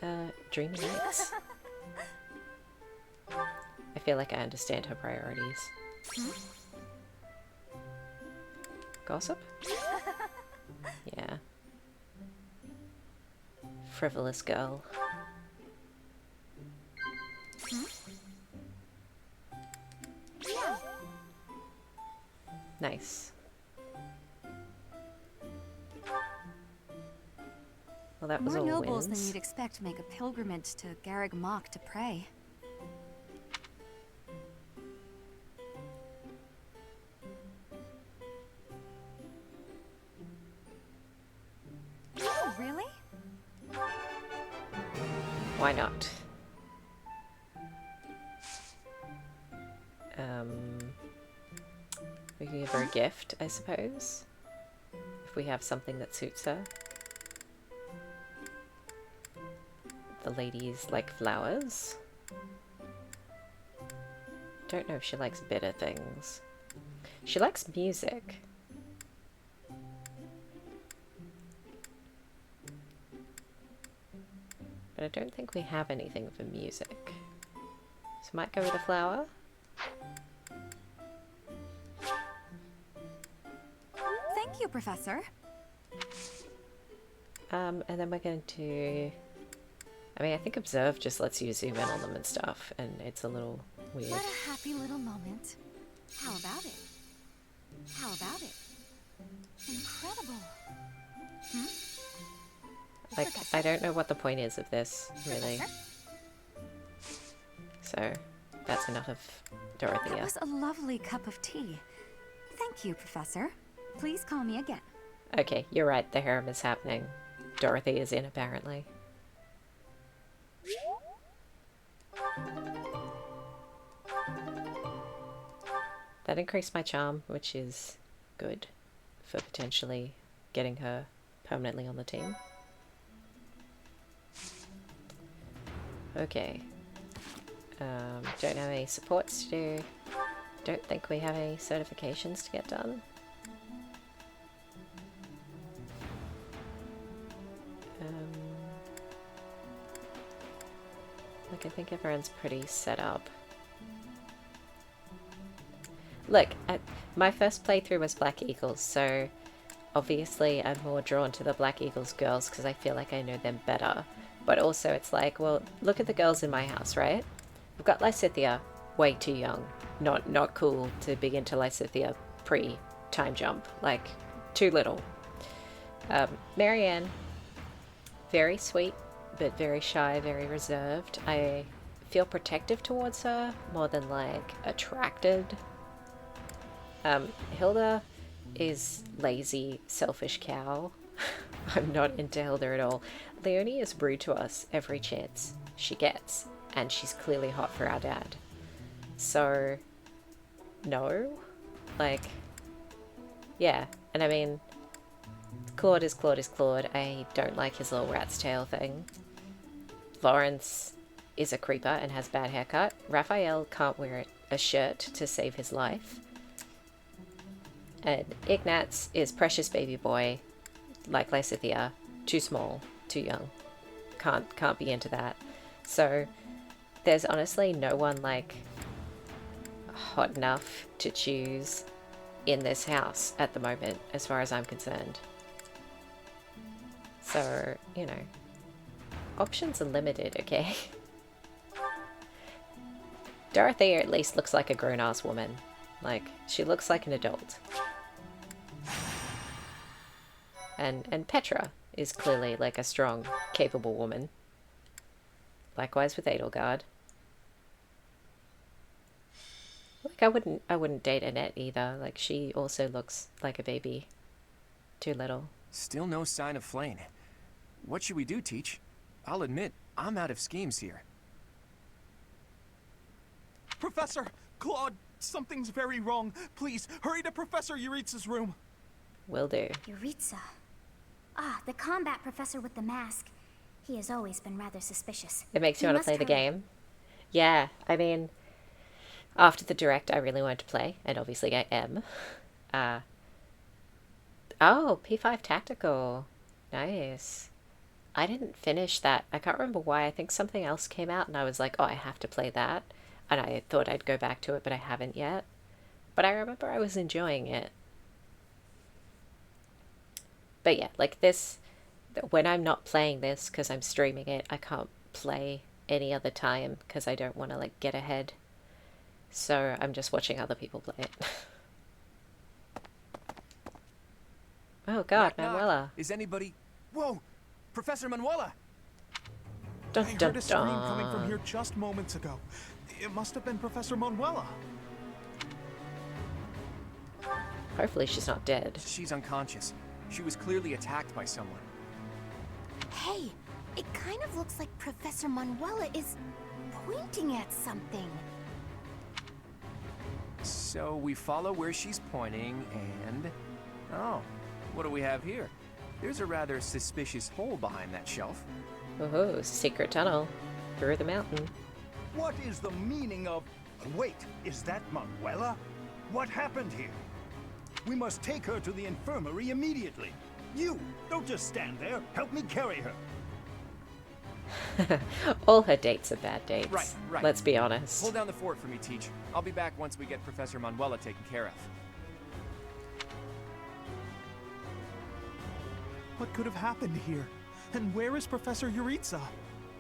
Yeah. Dreamy nights. I feel like I understand her priorities. Gossip? Yeah. Frivolous girl. Yeah. Nice. Well, that was More all nobles wins. than you'd expect make a pilgrimage to Garreg Mach to pray. Oh, really? Why not? We can give her a gift, I suppose. If we have something that suits her. The ladies like flowers. Don't know if she likes bitter things. She likes music. But I don't think we have anything for music. So might go with a flower. Thank you, Professor. And then we're going to... I mean, I think observe just lets you zoom in on them and stuff, and it's a little weird. What a happy little moment. How about it? How about it? Incredible. Like, I don't know what the point is of this, really. Professor? So, that's enough of That Dorothea. was a lovely cup of tea. Thank you, Professor. Please call me again. Okay, you're right, the harem is happening. Dorothy is in, apparently. That increased my charm, which is good for potentially getting her permanently on the team. Okay. Don't have any supports to do. Don't think we have any certifications to get done. Like, I think everyone's pretty set up. Look, my first playthrough was Black Eagles, so obviously I'm more drawn to the Black Eagles girls because I feel like I know them better. But also it's like, well, look at the girls in my house, right? We've got Lysithea, way too young. Not cool to be into Lysithea pre-time jump. Like, too little. Marianne, very sweet, but very shy, very reserved. I feel protective towards her more than, like, attracted. Hilda is lazy, selfish cow. I'm not into Hilda at all. Leonie is rude to us every chance she gets, and she's clearly hot for our dad. So, no. Like, yeah. And I mean, Claude is Claude is Claude. I don't like his little rat's tail thing. Lawrence is a creeper and has bad haircut. Raphael can't wear a shirt to save his life. And Ignatz is precious baby boy, like Lysithea, too small, too young. Can't be into that. So there's honestly no one like hot enough to choose in this house at the moment, as far as I'm concerned. So, you know, options are limited, okay? Dorothea at least looks like a grown-ass woman. Like, she looks like an adult. And Petra is clearly like a strong, capable woman. Likewise with Edelgard. Like, I wouldn't date Annette either. Like, she also looks like a baby. Too little. Still no sign of Flane. What should we do, Teach? I'll admit, I'm out of schemes here. Professor! Claude! Something's very wrong. Please, hurry to Professor Yuritsa's room. Will do. Yuritsa. Ah, the combat professor with the mask. He has always been rather suspicious. It makes you You want to must play the hurry. game. Yeah, I mean, after the direct, I really wanted to play, and obviously I am. Oh, P5 Tactical. Nice. I didn't finish that. I can't remember why. I think something else came out, and I was like, oh, I have to play that. And I thought I'd go back to it, but I haven't yet. But I remember I was enjoying it. But yeah, like this, when I'm not playing this because I'm streaming it, I can't play any other time because I don't want to like get ahead. So I'm just watching other people play it. Oh god, Knock, knock. Manuela. Is anybody... Whoa! Professor Manuela! Dun, I heard dun, a scream dun. coming from here just moments ago. It must have been Professor Manuela. Hopefully she's not dead. She's unconscious. She was clearly attacked by someone. Hey, it kind of looks like Professor Manuela is pointing at something. So we follow where she's pointing and... Oh, what do we have here? There's a rather suspicious hole behind that shelf. Oh, secret tunnel through the mountain. What is the meaning of... Wait, is that Manuela? What happened here? We must take her to the infirmary immediately. You, don't just stand there. Help me carry her. All her dates are bad dates. Right. Let's be honest. Hold down the fort for me, Teach. I'll be back once we get Professor Manuela taken care of. What could have happened here? And where is Professor Yuritsa?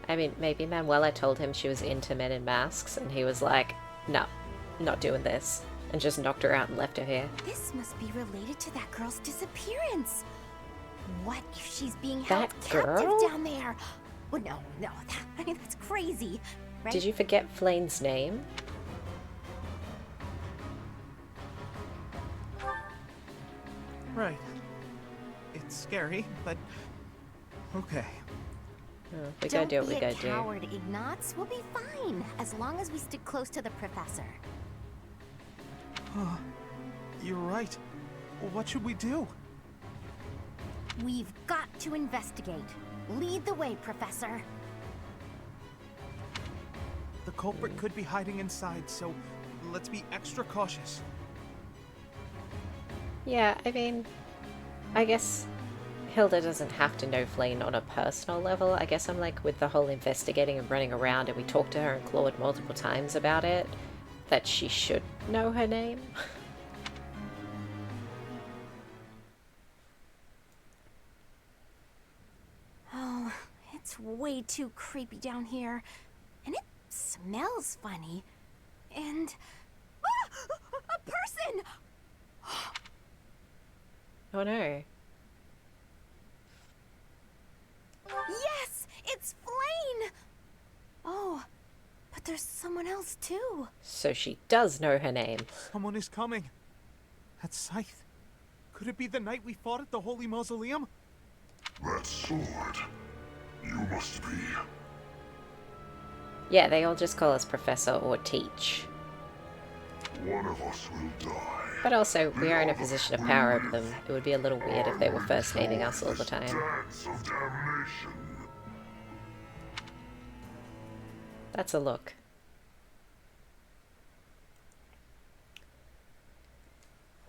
I mean, maybe Manuela told him she was into men in masks, and he was like, no, not doing this, and just knocked her out and left her here. This must be related to that girl's disappearance. What if she's being That held captive girl? down there? Well, no, I mean, that's crazy, right? Did you forget Flane's name? Right. It's scary, but okay. Oh, we gotta do what we Don't gotta be do. a coward, Ignatz. We'll be fine, as long as we stick close to the professor. You're right. What should we do? We've got to investigate. Lead the way, Professor. The culprit could be hiding inside, so let's be extra cautious. Yeah, I mean, I guess Hilda doesn't have to know Flane on a personal level. I guess I'm like with the whole investigating and running around, and we talked to her and Claude multiple times about it, that she should know her name. Oh, it's way too creepy down here. And it smells funny. And... Ah! A person! Oh no. Yes! It's Flane! Oh, but there's someone else too. So she does know her name. Someone is coming. That's Scythe. Could it be the night we fought at the Holy Mausoleum? That sword. You must be. Yeah, they all just call us Professor or Teach. One of us will die. But also, we are in a position of power over them. It would be a little weird if they were first naming us all the time. Dance of damnation. That's a look.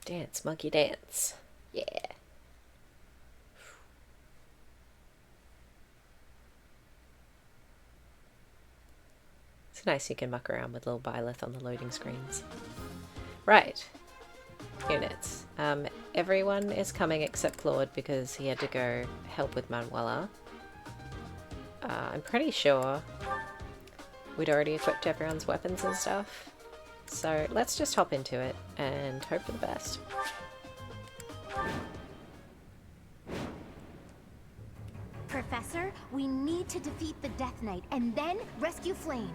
Dance, monkey dance. Yeah. It's nice you can muck around with little Byleth on the loading screens. Right. Units. Everyone is coming except Claude because he had to go help with Manuela. I'm pretty sure we'd already equipped everyone's weapons and stuff. So let's just hop into it and hope for the best. Professor, we need to defeat the Death Knight and then rescue Flane.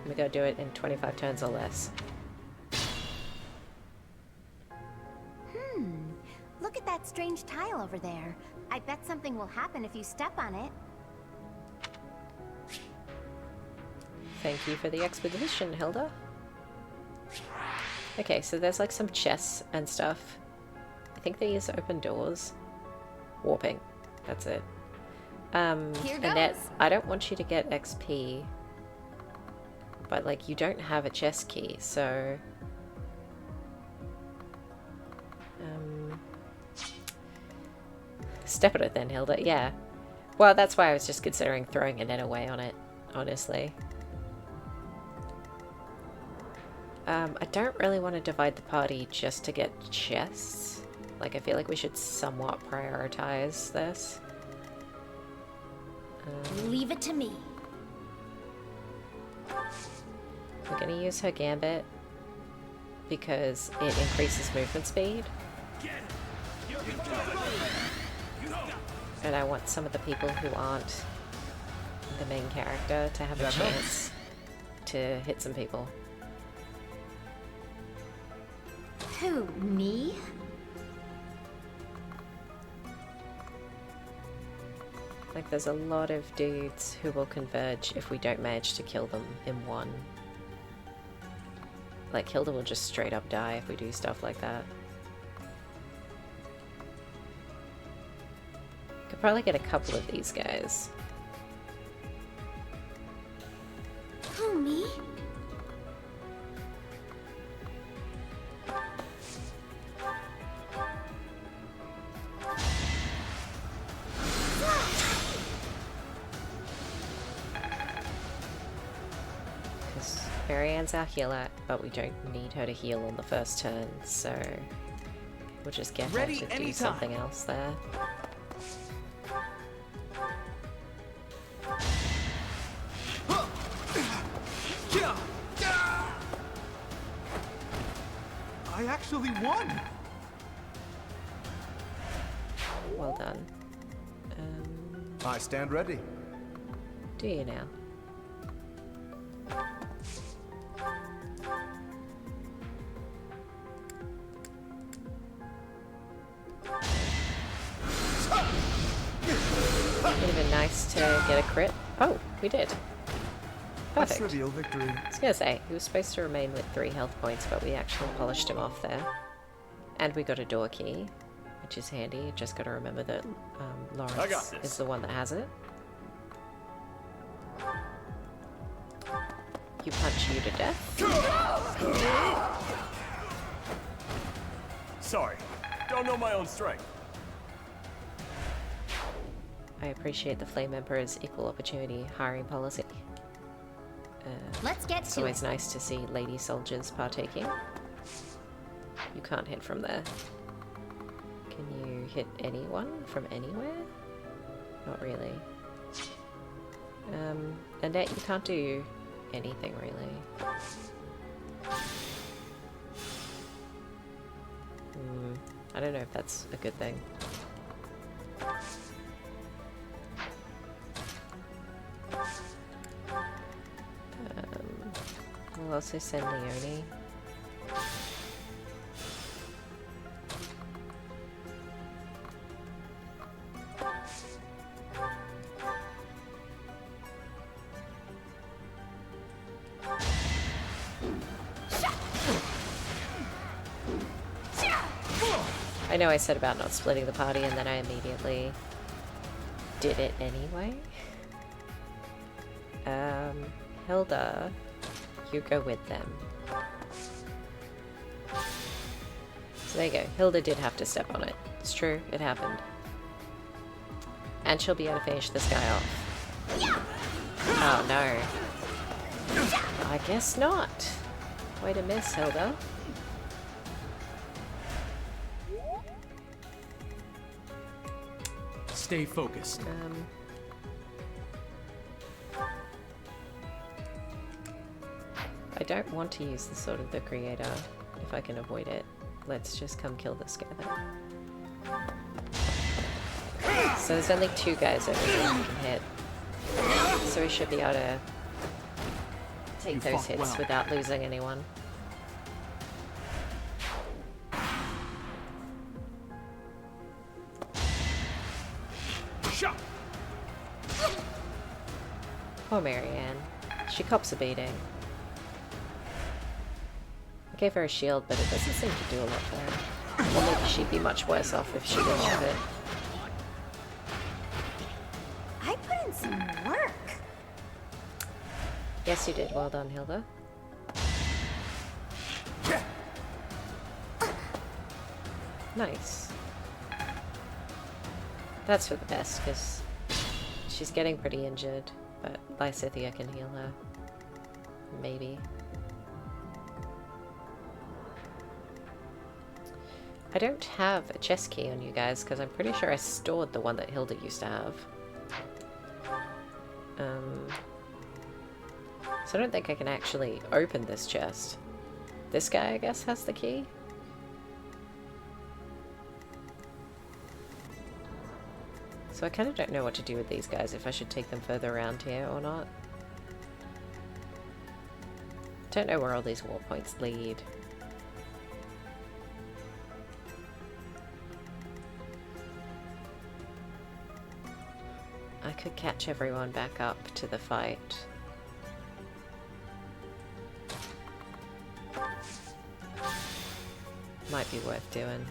We gotta do it in 25 turns or less. Look at that strange tile over there. I bet something will happen if you step on it. Thank you for the expedition, Hilda. Okay, so there's like some chests and stuff. I think they use open doors. Warping. That's it. Here Annette, goes. I don't want you to get XP. But like, you don't have a chest key, so... Step on it then, Hilda. Yeah. Well, that's why I was just considering throwing Annette away on it, honestly. I don't really want to divide the party just to get chests. Like, I feel like we should somewhat prioritize this. Leave it to me. We're going to use her gambit because it increases movement speed. And I want some of the people who aren't the main character to have a chance to hit some people. Who, me? Like, there's a lot of dudes who will converge if we don't manage to kill them in one. Like, Hilda will just straight up die if we do stuff like that. Could probably get a couple of these guys. Who, me? Because Marianne's our healer, but we don't need her to heal on the first turn, so we'll just get her to do something else there. I actually won! Well done. I stand ready. Do you now? Would have been nice to get a crit. Oh, we did. Perfect. Trivial victory. I was gonna say, he was supposed to remain with 3 health points, but we actually polished him off there. And we got a door key, which is handy. Just gotta remember that Lawrence is the one that has it. You punch you to death. Sorry, don't know my own strength. I appreciate the Flame Emperor's equal opportunity hiring policy. Let's get It's to always it. nice to see lady soldiers partaking. You can't hit from there. Can you hit anyone from anywhere? Not really. Annette, you can't do anything really. I don't know if that's a good thing. We'll also send Leone. I know I said about not splitting the party and then I immediately did it anyway. Hilda, you go with them. So there you go. Hilda did have to step on it. It's true, it happened. And she'll be able to finish this guy off. Oh no. I guess not. Way to miss, Hilda. Stay focused. I don't want to use the Sword of the Creator if I can avoid it. Let's just come kill this guy then. So there's only 2 guys over here we can hit. So we should be able to take those hits without losing anyone. Poor Marianne. She cops a beating. I gave her a shield, but it doesn't seem to do a lot for her. Or maybe she'd be much worse off if she didn't have it. I put in some work. Yes, you did. Well done, Hilda. Nice. That's for the best, because she's getting pretty injured, but Lysithea can heal her. Maybe. I don't have a chest key on you guys, because I'm pretty sure I stored the one that Hilda used to have. So I don't think I can actually open this chest. This guy, I guess, has the key? So I kind of don't know what to do with these guys, if I should take them further around here or not. Don't know where all these war points lead. I could catch everyone back up to the fight. Might be worth doing.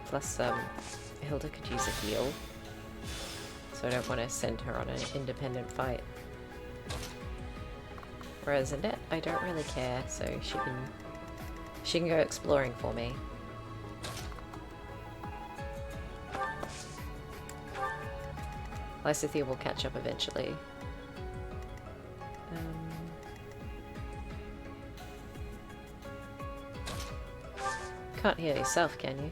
Plus, Hilda could use a heal. So I don't want to send her on an independent fight. Whereas Annette, I don't really care, so she can go exploring for me. Lysithea will catch up eventually. Can't heal yourself, can you?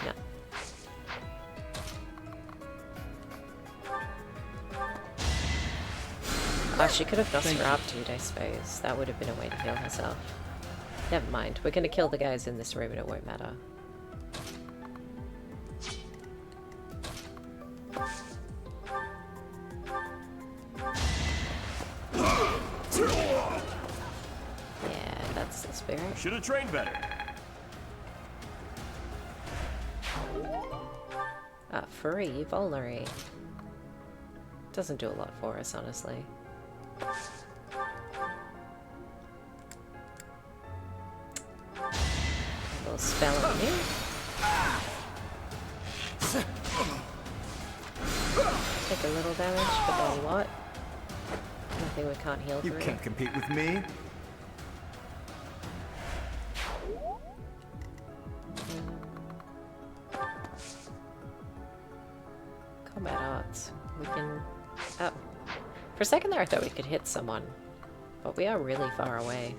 No. Oh, she could have Nosferatu, I suppose. That would have been a way to heal herself. Never mind. We're gonna kill the guys in this room and it won't matter. Yeah, that's the spirit. Should have trained better. Free Vulnerary. Doesn't do a lot for us, honestly. A little spell on you. Take a little damage, but not a lot. Nothing we can't heal through. You can't compete with me. Combat arts. We can... Oh. For a second there I thought we could hit someone. But we are really far away.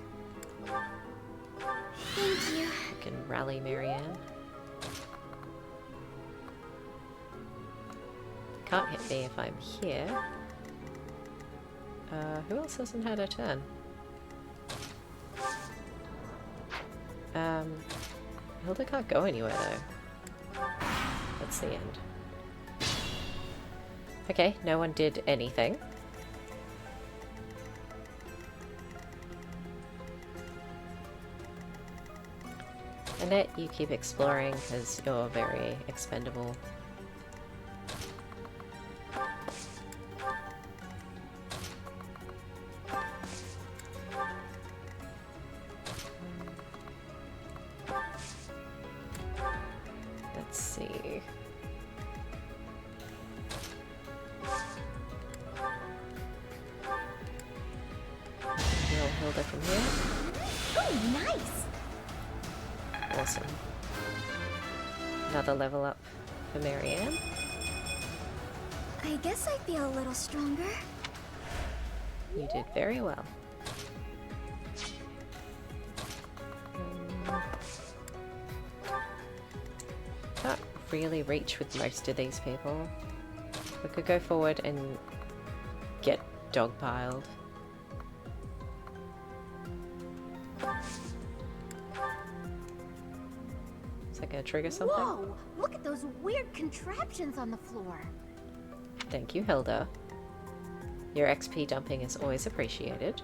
Thank you. We can rally Marianne. Can't hit me if I'm here. Who else hasn't had a turn? Hilda can't go anywhere though. That's the end. Okay, no one did anything. Annette, you keep exploring because you're very expendable. Let's see. Heal Hilda from here. Oh, nice! Awesome. Another level up for Marianne. I guess I feel a little stronger. You did very well. Can't really reach with most of these people. We could go forward and get dogpiled. Is that gonna trigger something? Whoa! Look at those weird contraptions on the floor. Thank you, Hilda. Your XP dumping is always appreciated.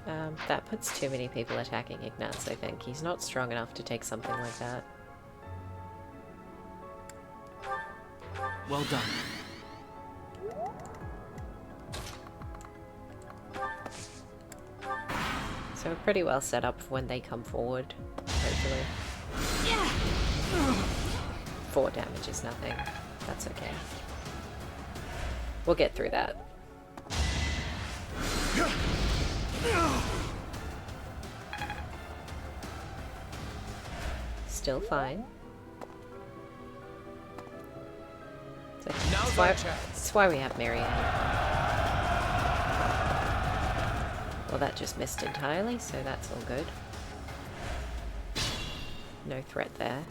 That puts too many people attacking Ignatz, I think. He's not strong enough to take something like that. Well done. So we're pretty well set up for when they come forward, hopefully. 4 damage is nothing. That's okay. We'll get through that. Still fine. That's why we have Marianne. Well, that just missed entirely, so that's all good. No threat there.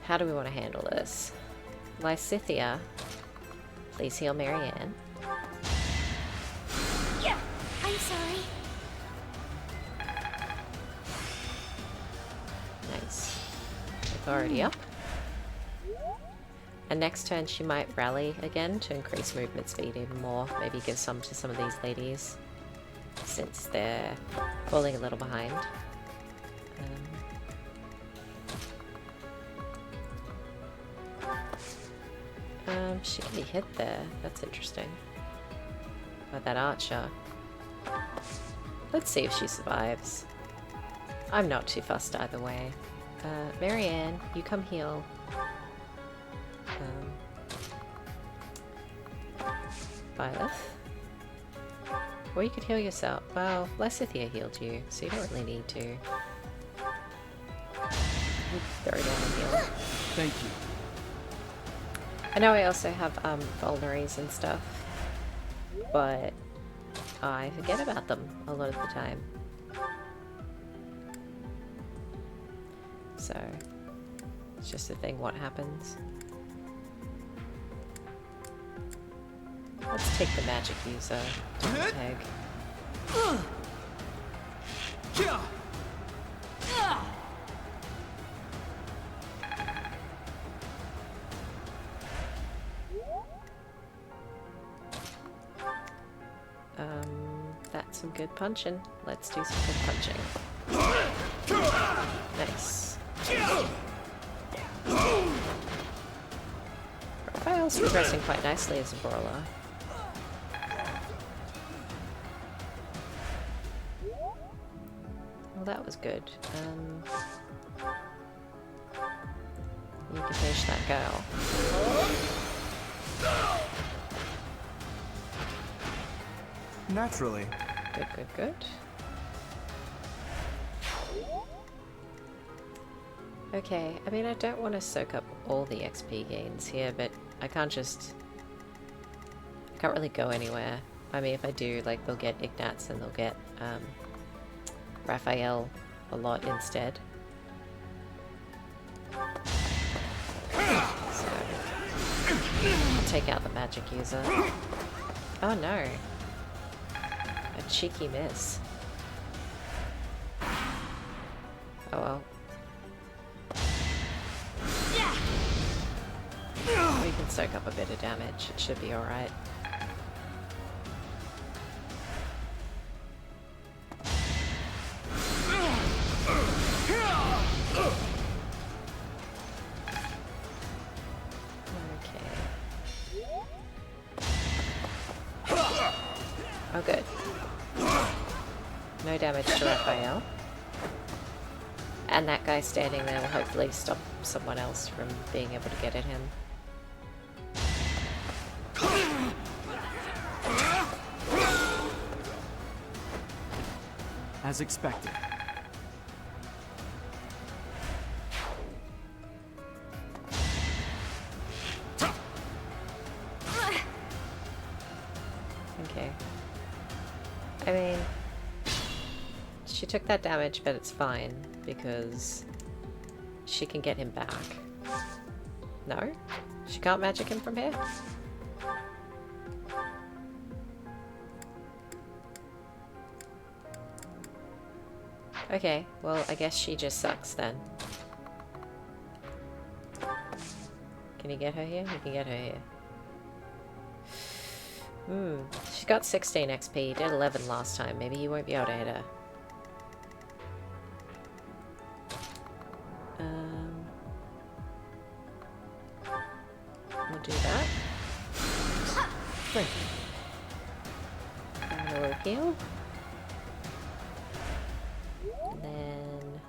How do we want to handle this? Lysithea, please heal Marianne. Yeah, I'm sorry. Nice. Authority up. And next turn she might rally again to increase movement speed even more. Maybe give some to some of these ladies, since they're falling a little behind. She can be hit there. That's interesting. By that archer. Let's see if she survives. I'm not too fussed either way. Marianne, you come heal. Byleth. Or you could heal yourself. Well, Lysithea healed you, so you don't really need to. You throw down and heal. Thank you. I know I also have vulneraries and stuff, but I forget about them a lot of the time. So, it's just a thing what happens. Let's take the magic user down the peg. That's some good punching. Let's do some good punching. Nice. Raphael's progressing quite nicely as a brawler. Well, that was good. You can finish that girl. Naturally. Good, good, good. Okay, I mean, I don't want to soak up all the XP gains here, but I can't really go anywhere. I mean, if I do, like, they'll get Ignatz and they'll get, Raphael a lot instead. So, I'll take out the magic user. Oh no. A cheeky miss. Oh well. We can soak up a bit of damage. It should be alright. Oh, good. No damage to Raphael. And that guy standing there will hopefully stop someone else from being able to get at him. As expected. Okay. I mean, she took that damage, but it's fine, because she can get him back. No? She can't magic him from here? Okay, well, I guess she just sucks then. Can you get her here? You can get her here. She got 16 XP, did 11 last time. Maybe you won't be able to hit her. We'll do that. Quick. And a little heal. And then...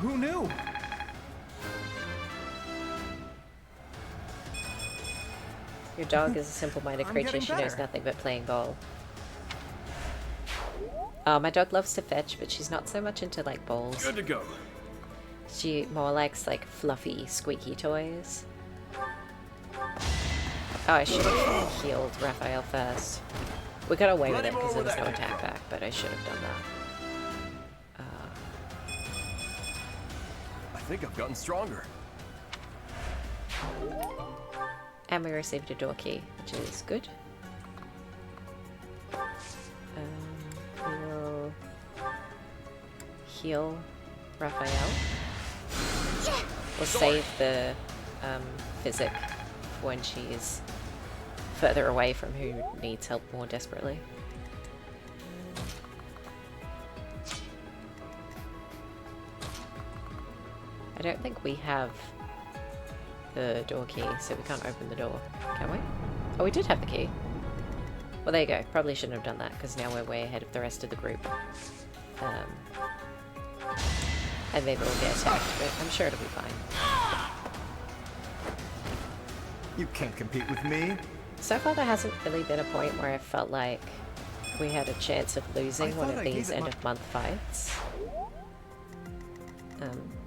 Who knew? Your dog is a simple-minded I'm creature. getting She knows better. nothing but playing ball. Oh, my dog loves to fetch, but she's not so much into, like, balls. Good to go. She more likes, like, fluffy, squeaky toys. Oh, I should have healed Raphael first. We got away with it because there was no attack back, but I should have done that. I think I've gotten stronger. And we received a door key, which is good. We will heal Raphael. We'll save the physic for when she is further away from who needs help more desperately. I don't think we have the door key, so we can't open the door, can we? Oh, we did have the key. Well, there you go. Probably shouldn't have done that, because now we're way ahead of the rest of the group. And maybe we'll get attacked, but I'm sure it'll be fine. You can't compete with me. So far, there hasn't really been a point where I felt like we had a chance of losing one of these end-of-month fights.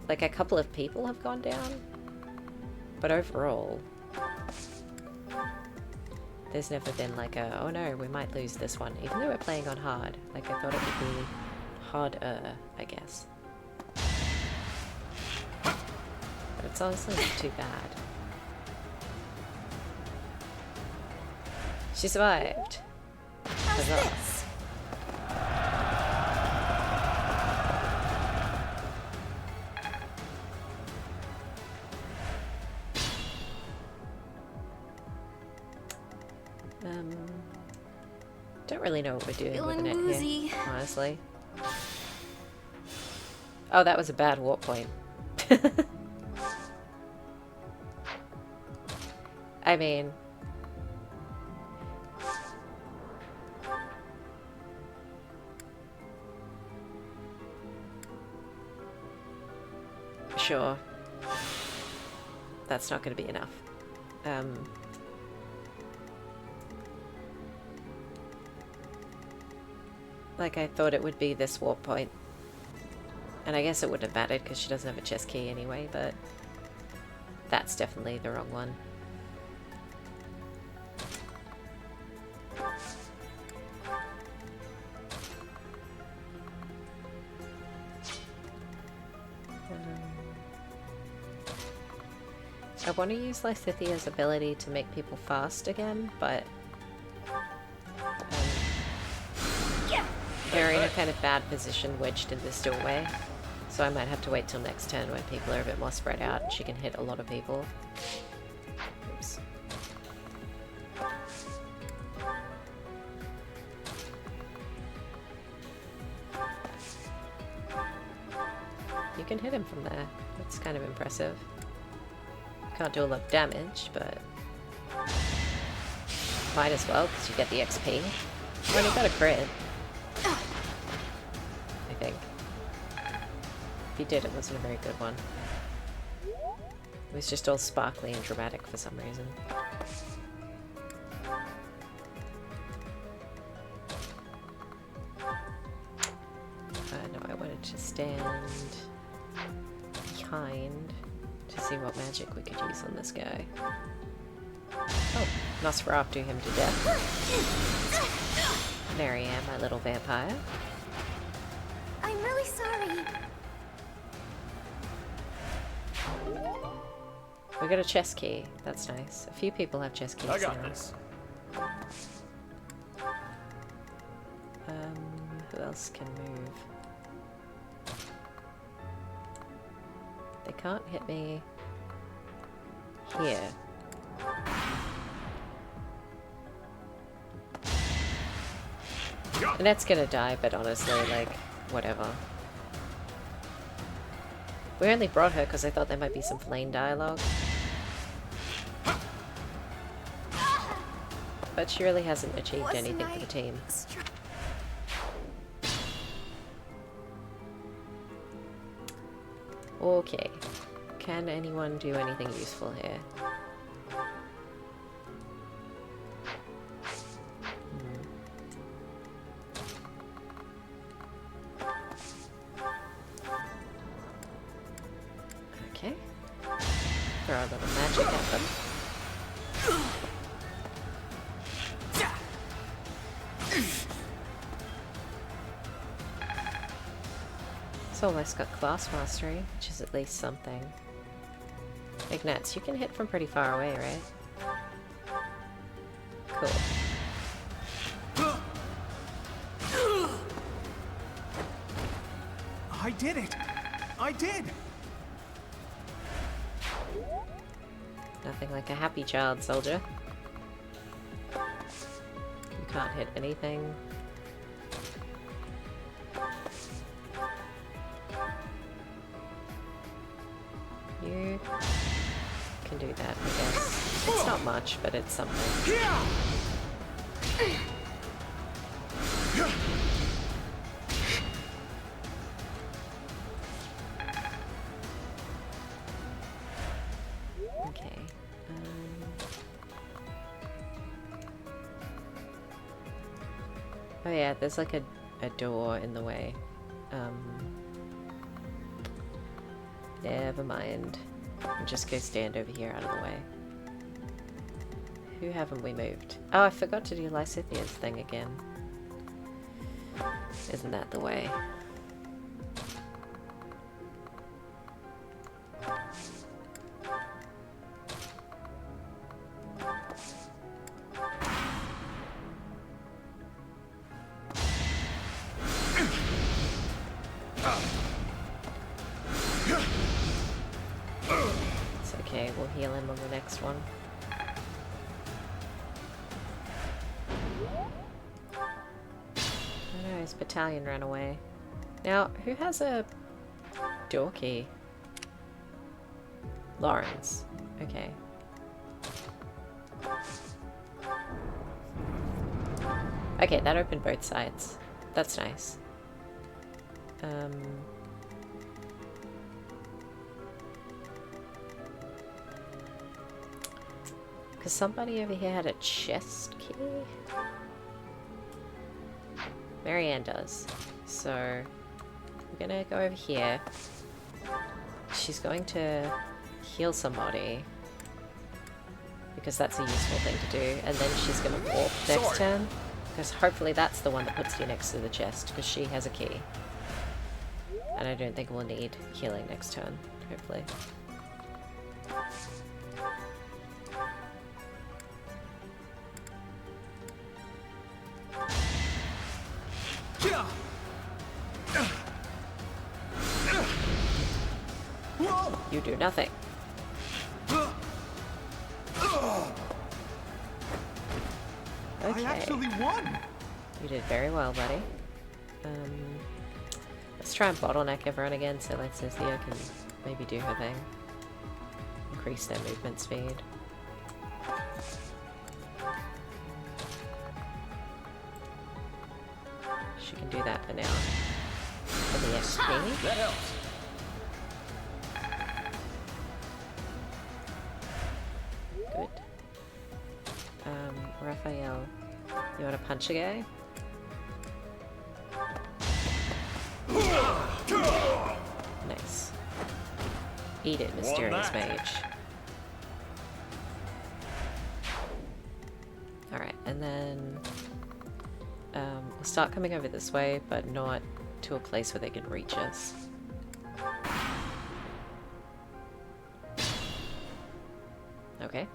Like, a couple of people have gone down, but overall, there's never been like a, oh no, we might lose this one, even though we're playing on hard. Like, I thought it would be harder, I guess. But it's honestly not too bad. She survived. How's this? Don't really know what we're doing Feeling with it woozy. here, honestly. Oh, that was a bad warp point. I mean... Sure. That's not going to be enough. Like, I thought it would be this warp point. And I guess it wouldn't have mattered because she doesn't have a chest key anyway, but that's definitely the wrong one. I want to use Lysithia's ability to make people fast again, but they're in a kind of bad position wedged in this doorway, so I might have to wait till next turn when people are a bit more spread out and she can hit a lot of people. Oops. You can hit him from there. That's kind of impressive. Can't do a lot of damage, but might as well because you get the XP. Oh, and you got a crit. I think. If you did, it wasn't a very good one. It was just all sparkly and dramatic for some reason. No, I wanted to stand behind to see what magic we could use on this guy. Oh, Nosferatu him to death. Marianne, my little vampire. I'm really sorry. We got a chest key. That's nice. A few people have chest keys. I got now. this. Who else can move? They can't hit me here. Annette's gonna die, but honestly, like, whatever. We only brought her because I thought there might be some Flame dialogue. But she really hasn't achieved anything for the team. Okay. Can anyone do anything useful here? Okay. Throw a little magic at them. It's almost got class mastery, which is at least something. Ignatz, you can hit from pretty far away, right? Cool. I did it! I did! Nothing like a happy child, soldier. You can't hit anything. You can do that, I guess. It's not much, but it's something. Okay. Oh yeah, there's like a door in the way. Never mind. I'll just go stand over here out of the way. Who haven't we moved? Oh, I forgot to do Lysithia's thing again. Isn't that the way? It's okay, we'll heal him on the next one. Oh no, his battalion ran away. Now, who has a door key? Lawrence. Okay. Okay, that opened both sides. That's nice. Because somebody over here had a chest key? Marianne does. So, we're gonna go over here. She's going to heal somebody. Because that's a useful thing to do. And then she's gonna walk next turn. Because hopefully that's the one that puts you next to the chest. Because she has a key. And I don't think we'll need healing next turn. Hopefully. You do nothing. Okay. I actually won! You did very well, buddy. Let's try and bottleneck everyone again so Lysithia can maybe do her thing. Increase their movement speed. She can do that for now. For the XP. That helps. Good. Raphael, you want to punch a guy? Nice. Eat it, Mysterious Mage. Alright, and then we'll start coming over this way, but not to a place where they can reach us. Okay.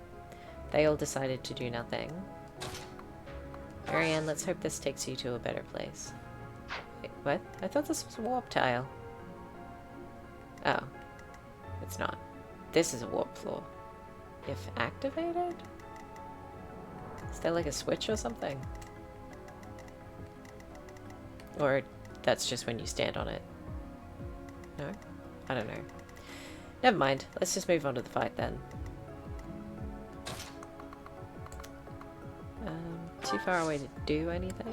They all decided to do nothing. Marianne, let's hope this takes you to a better place. Wait, what? I thought this was a warp tile. Oh. It's not. This is a warp floor. If activated? Is there like a switch or something? Or that's just when you stand on it? No? I don't know. Never mind. Let's just move on to the fight then. Too far away to do anything?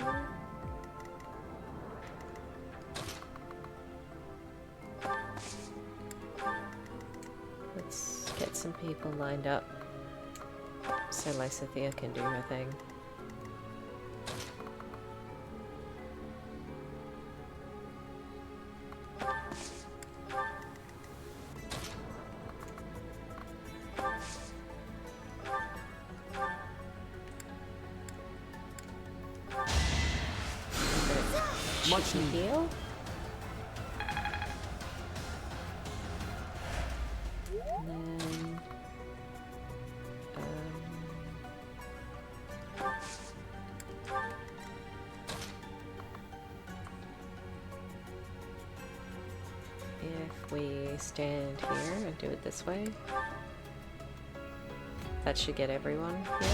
Let's get some people lined up so Lysithea can do her thing. Much heal? And then, if we stand here and do it this way, that should get everyone here.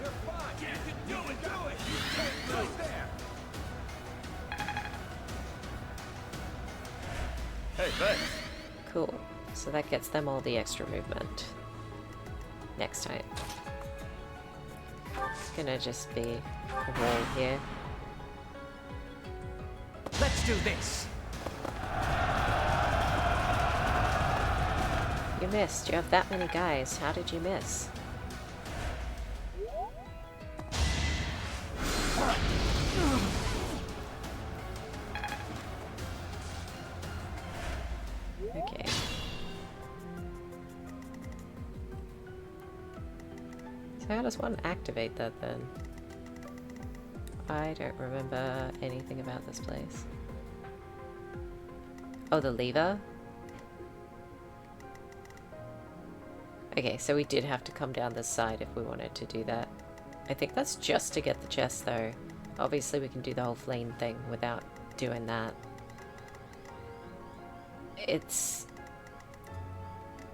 You're fine. You can do it. Do it. Right there. Hey, thanks. Cool. So that gets them all the extra movement. Next time. It's gonna just be a wall here. Let's do this. You missed. You have that many guys. How did you miss? Okay. So how does one activate that then? I don't remember anything about this place. Oh, the lever? Okay, so we did have to come down this side if we wanted to do that. I think that's just to get the chest though. Obviously we can do the whole flame thing without doing that. It's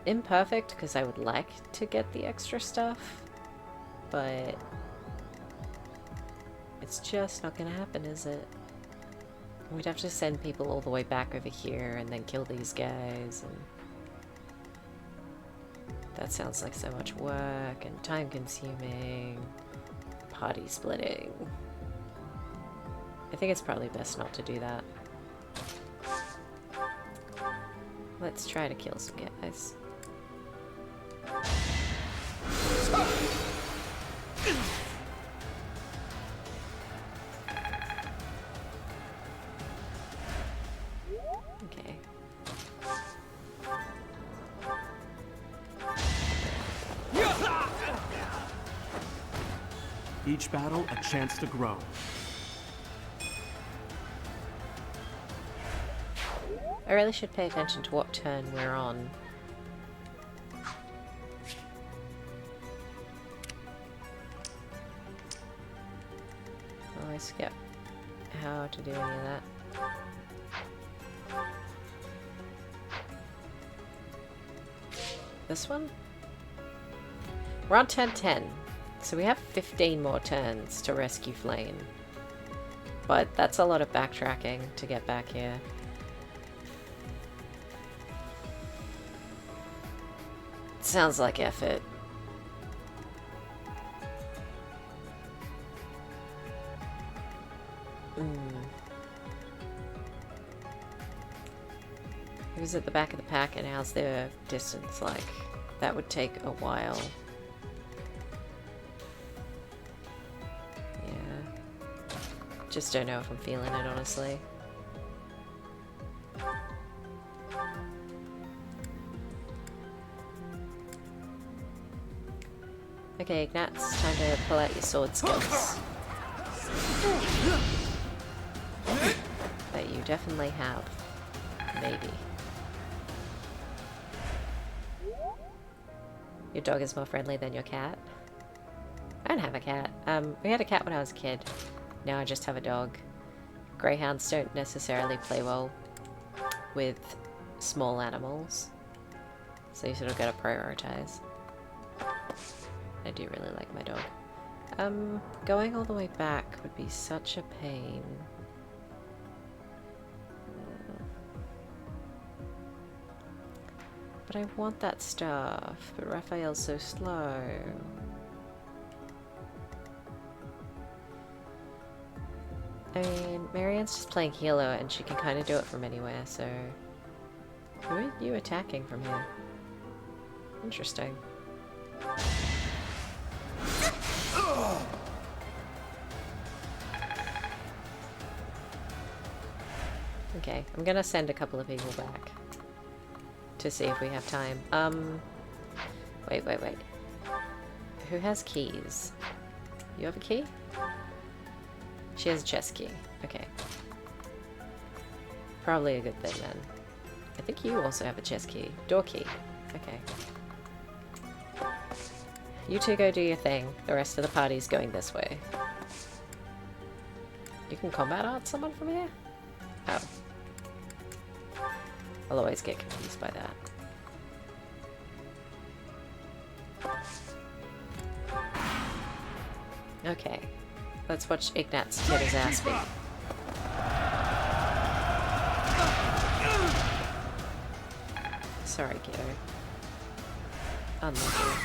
imperfect because I would like to get the extra stuff, but it's just not gonna happen, is it? We'd have to send people all the way back over here and then kill these guys, and that sounds like so much work and time consuming. Party splitting. I think it's probably best not to do that. Let's try to kill some guys. Okay. Each battle a chance to grow. I really should pay attention to what turn we're on. Oh, I skip how to do any of that. This one? We're on turn 10, so we have 15 more turns to rescue Flame. But that's a lot of backtracking to get back here. Sounds like effort. Who's at the back of the pack and how's their distance like? That would take a while. Yeah. Just don't know if I'm feeling it, honestly. Okay, Ignatz, time to pull out your sword skills. That you definitely have. Maybe. Your dog is more friendly than your cat. I don't have a cat. We had a cat when I was a kid. Now I just have a dog. Greyhounds don't necessarily play well with small animals, so you sort of gotta prioritize. I do really like my dog. Going all the way back would be such a pain. But I want that stuff, but Raphael's so slow. I mean, Marianne's just playing healer and she can kind of do it from anywhere, so... Who are you attacking from here? Interesting. Okay, I'm gonna send a couple of people back to see if we have time. Wait. Who has keys? You have a key? She has a chest key. Okay. Probably a good thing then. I think you also have a chest key. Door key. Okay. You two go do your thing. The rest of the party's going this way. You can combat art someone from here? Oh. I'll always get confused by that. Okay. Let's watch Ignatz get his ass beat. Sorry, kiddo. Unlucky.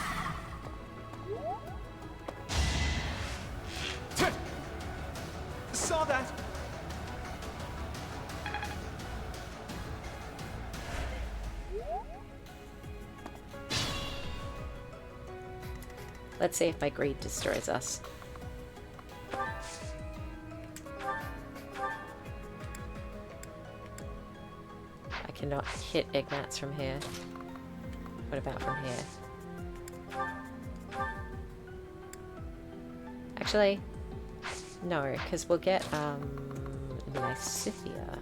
Saw that! Let's see if my greed destroys us. I cannot hit Ignatz from here. What about from here? Actually, no, because we'll get Lysithea.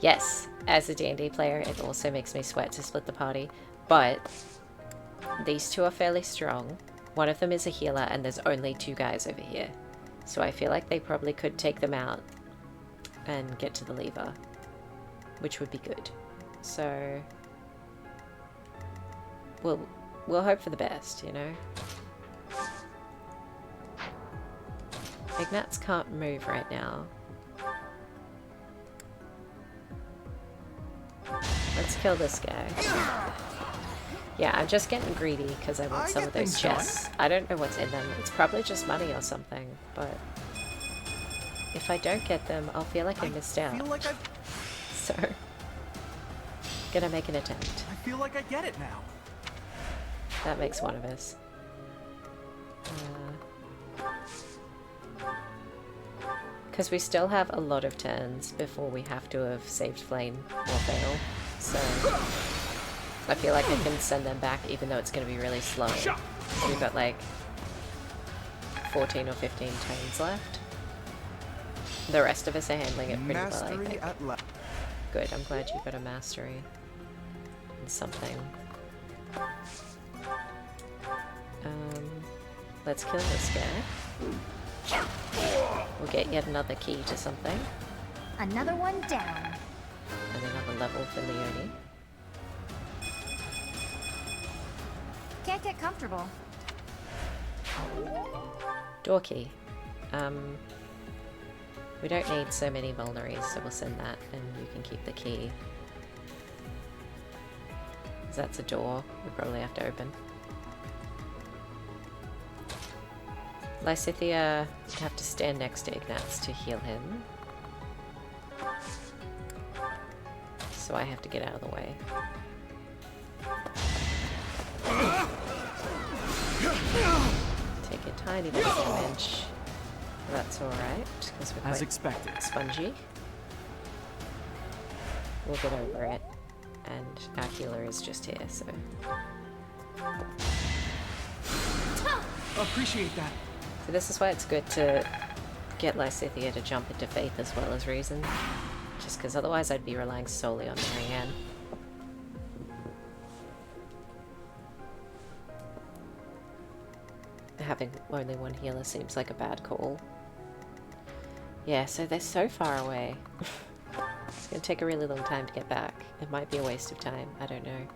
Yes, as a D&D player, it also makes me sweat to split the party, but these two are fairly strong. One of them is a healer, and there's only 2 guys over here. So I feel like they probably could take them out and get to the lever, which would be good. So we'll hope for the best, you know? Ignatz can't move right now. Let's kill this guy. Yeah, I'm just getting greedy because I want some of those chests. I don't know what's in them. It's probably just money or something, but if I don't get them, I'll feel like I missed out. So, gonna make an attempt. I feel like I get it now. That makes one of us. Because we still have a lot of turns before we have to have saved Flame or fail. So I feel like I can send them back even though it's going to be really slow. So we've got like 14 or 15 turns left. The rest of us are handling it pretty well, I think. Good, I'm glad you got a mastery in something. Let's kill this guy. We'll get yet another key to something. Another one down. And another level for Leonie. Can't get comfortable. Door key. We don't need so many vulneries, so we'll send that and you can keep the key. 'Cause that's a door we probably have to open. Lysithea would have to stand next to Ignatz to heal him. So I have to get out of the way. Take a tiny bit of damage. That's alright, because we're As quite expected. spongy. We'll get over it. And our healer is just here, so... Appreciate that. So this is why it's good to get Lysithea to jump into Faith as well as Reason. Just because otherwise I'd be relying solely on Marianne. having only one healer seems like a bad call. Yeah, so they're so far away. It's gonna take a really long time to get back. It might be a waste of time, I don't know.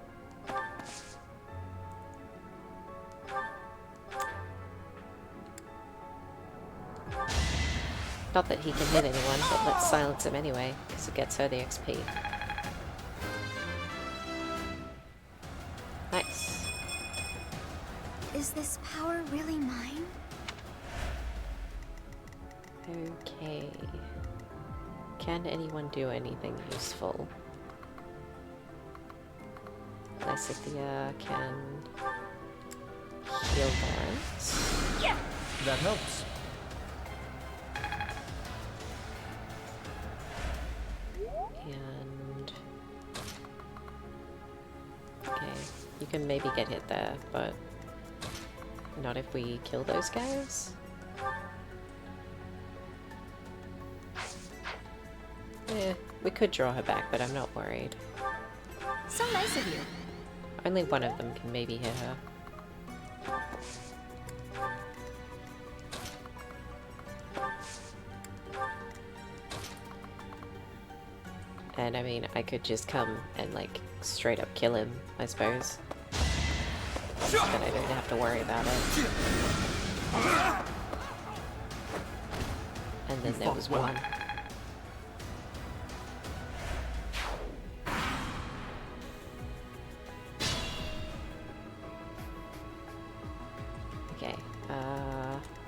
Not that he can hit anyone, but let's silence him anyway, because it gets her the XP. Nice. Is this power really mine? Okay. Can anyone do anything useful? Lysithea can heal Lawrence. Yeah. That helps. And okay, you can maybe get hit there, but not if we kill those guys. Yeah, we could draw her back, but I'm not worried. So nice of you. Only one of them can maybe hit her. And I mean, I could just come and like straight up kill him, I suppose. But I don't have to worry about it. And then there was one. Okay,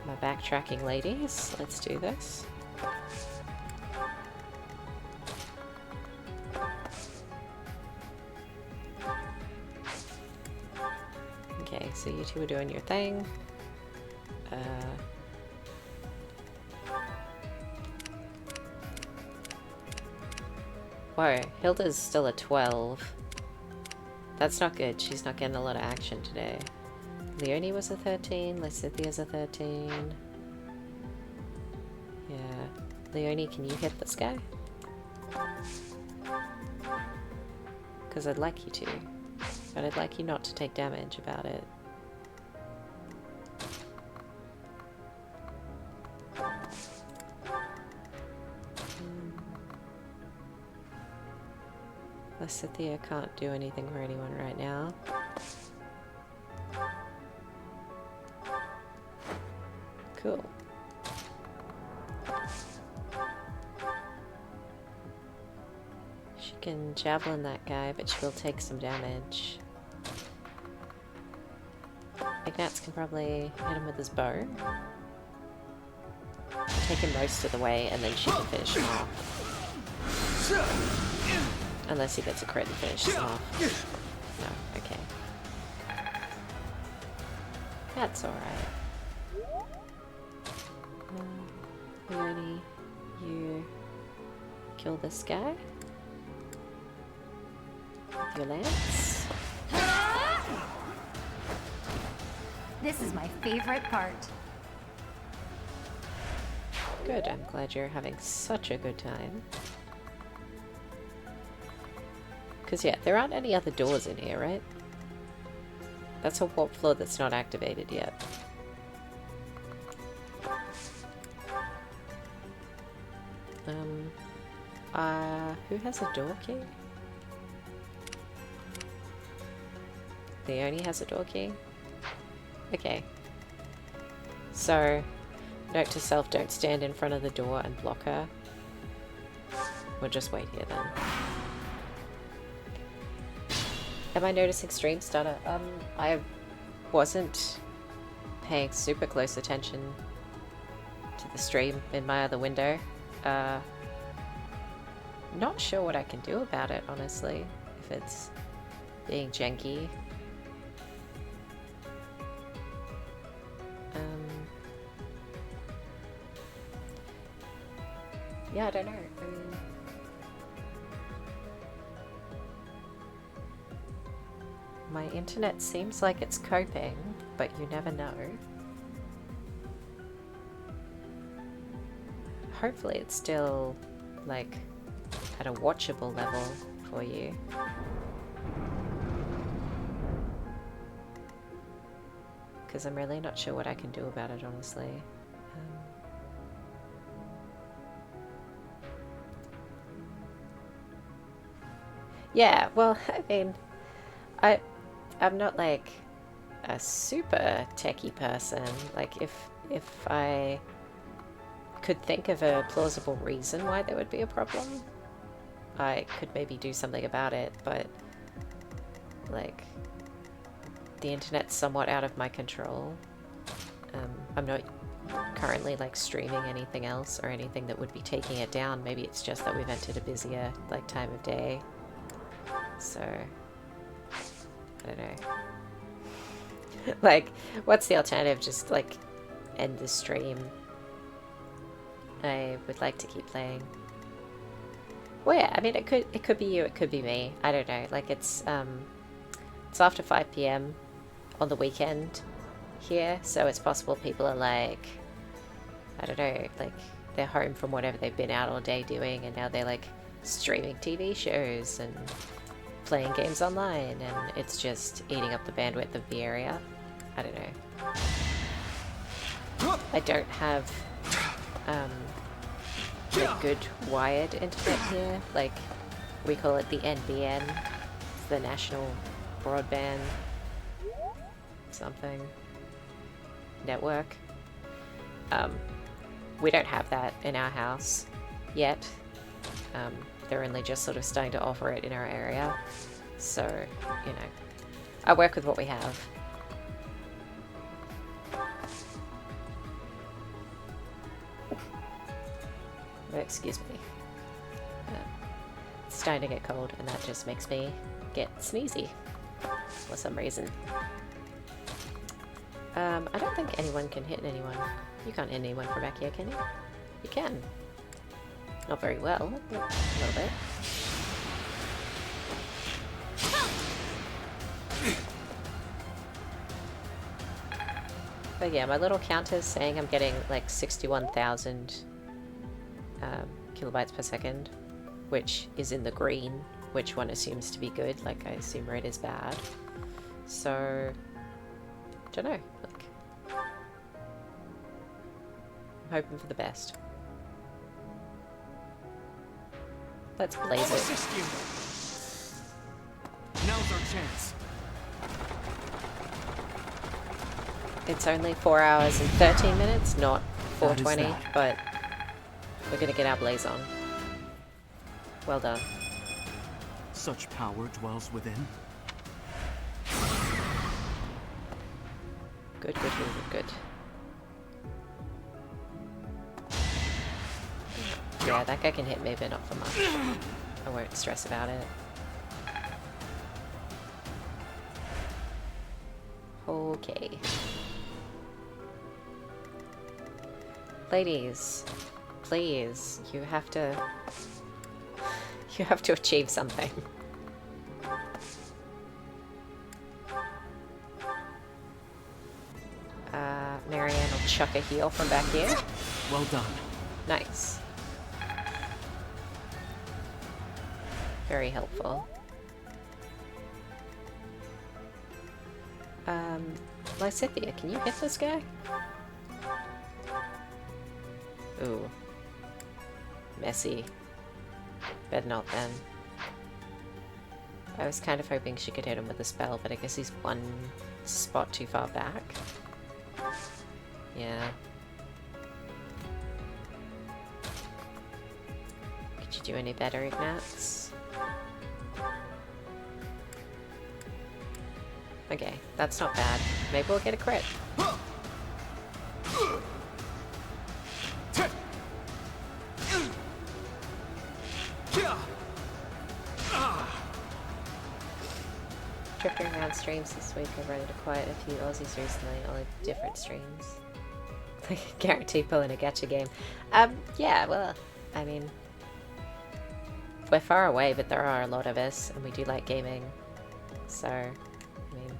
my backtracking ladies, let's do this. Okay, so you two are doing your thing. Whoa, Hilda's still at 12. That's not good. She's not getting a lot of action today. Leonie was a 13. Lysithea's a 13. Yeah. Leonie, can you hit this guy? Because I'd like you to. But I'd like you not to take damage about it. Lysithea can't do anything for anyone right now. Cool. She can javelin that guy, but she will take some damage. Ignatz can probably hit him with his bow. Take him most of the way, and then she can finish him off. Unless he gets a crit and finishes him off. No, okay. That's alright. Leonie, you kill this guy. With your lance. This is my favorite part. Good, I'm glad you're having such a good time. Because yeah, there aren't any other doors in here, right? That's a warp floor that's not activated yet. Who has a door key? Leonie has a door key? Okay. So, note to self, don't stand in front of the door and block her. We'll just wait here then. Am I noticing stream stutter? I wasn't paying super close attention to the stream in my other window. Not sure what I can do about it, honestly, if it's being janky. Yeah, I don't know. I mean, my internet seems like it's coping, but you never know. Hopefully it's still, like, at a watchable level for you. because I'm really not sure what I can do about it, honestly. Yeah, well, I mean, I'm not like a super techie person. Like, if I could think of a plausible reason why there would be a problem, I could maybe do something about it, but like, the internet's somewhat out of my control. I'm not currently like streaming anything else or anything that would be taking it down. Maybe it's just that we've entered a busier like time of day. So I don't know. Like, what's the alternative? Just like end the stream. I would like to keep playing. Well, yeah, I mean, it could be you, it could be me. I don't know. Like, it's after 5 p.m. on the weekend here, so it's possible people are like, I don't know, like they're home from whatever they've been out all day doing, and now they're like streaming TV shows and playing games online, and it's just eating up the bandwidth of the area. I don't know. I don't have a good wired internet here. Like, we call it the NBN. It's the National Broadband something network. We don't have that in our house yet. They're only just sort of starting to offer it in our area. So, you know, I work with what we have. Excuse me. It's starting to get cold, and that just makes me get sneezy for some reason. I don't think anyone can hit anyone. You can't hit anyone from back here, can you? You can. Not very well, but a little bit. But yeah, my little counter's saying I'm getting like 61,000 kilobytes per second, which is in the green, which one assumes to be good. Like, I assume red is bad. So, don't know. Like, I'm hoping for the best. Let's blaze it. Assist you. Now's our chance. It's only 4 hours and 13 minutes, not 4:20, but we're gonna get our blaze on. Well done. Such power dwells within. Good, good, good, good, good. Yeah, that guy can hit me, but not for much. I won't stress about it. Okay. Ladies, please, you have to achieve something. Marianne will chuck a heal from back here. Well done. Nice. Very helpful. Lysithia, can you hit this guy? Ooh. Messy. Better not then. I was kind of hoping she could hit him with a spell, but I guess he's one spot too far back. Yeah. Could you do any better, Ignatz? Okay, that's not bad. Maybe we'll get a crit. Drifting around streams this week, I've run into quite a few Aussies recently, all in different streams. Like, guarantee pulling a gacha game. Yeah, well, I mean, we're far away, but there are a lot of us, and we do like gaming. So, I mean,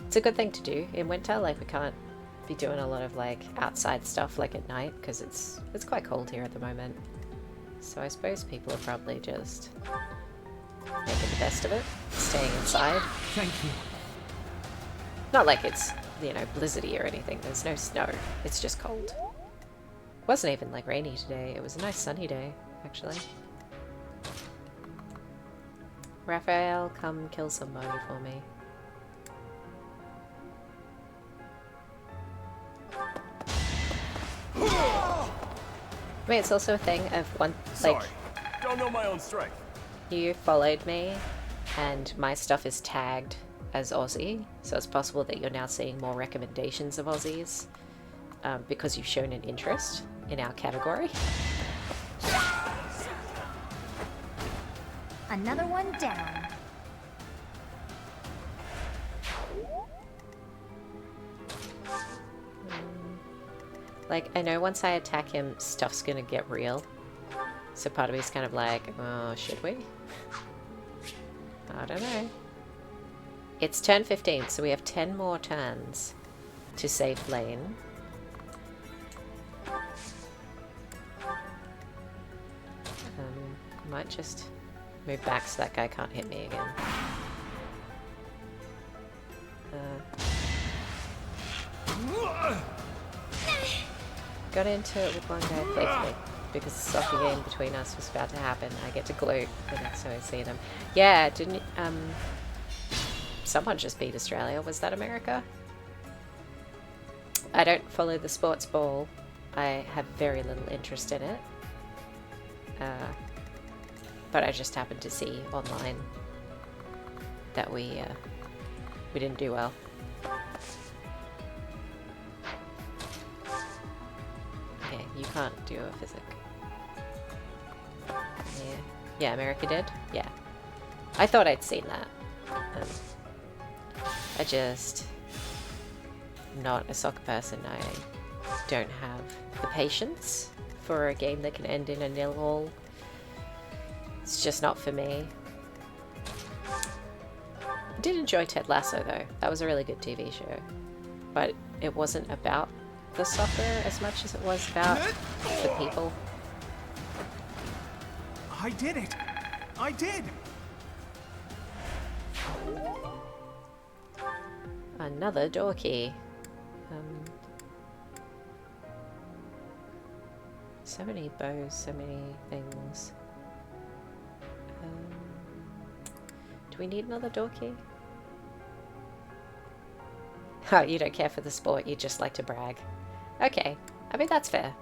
it's a good thing to do in winter. Like, we can't be doing a lot of like outside stuff like at night because it's quite cold here at the moment. So I suppose people are probably just making the best of it, staying inside. Thank you. Not like it's you know, blizzardy or anything. There's no snow. It's just cold. It wasn't even like rainy today. It was a nice sunny day, actually. Raphael, come kill somebody for me. I mean, it's also a thing of one, like... Sorry, don't know my own strength. You followed me, and my stuff is tagged as Aussie, so it's possible that you're now seeing more recommendations of Aussies, because you've shown an interest in our category. Another one down. Like, I know once I attack him, stuff's gonna get real. So part of me is kind of like, oh, should we? I don't know. It's turn 15, so we have 10 more turns to save Lane. Might just move back so that guy can't hit me again. Got into it with one guy playfully because the soccer game between us was about to happen. I get to gloat the next time I see them. Yeah, didn't someone just beat Australia? Was that America? I don't follow the sports ball. I have very little interest in it. But I just happened to see online that we didn't do well. Okay, you can't do a physic. Yeah, America did? Yeah. I thought I'd seen that. I just... not a soccer person. I don't have the patience for a game that can end in a 0-all. It's just not for me. I did enjoy Ted Lasso though. That was a really good TV show. But it wasn't about the soccer as much as it was about the people. I did it! I did! Another door key. So many bows, so many things. Do we need another door key? Oh, you don't care for the sport, you just like to brag. Okay, I mean that's fair.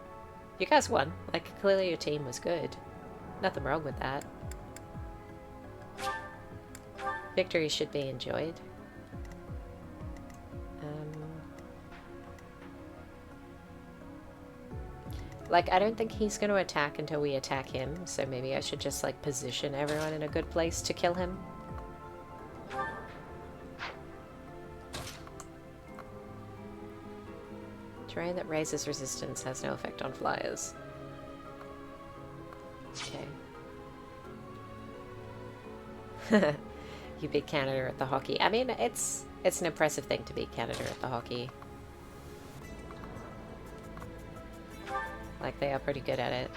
You guys won. Like, clearly your team was good. Nothing wrong with that. Victory should be enjoyed. Like, I don't think he's going to attack until we attack him, so maybe I should just, like, position everyone in a good place to kill him. Terrain that raises resistance has no effect on flyers. Okay. You beat Canada at the hockey. I mean, it's an impressive thing to beat Canada at the hockey. Like, they are pretty good at it.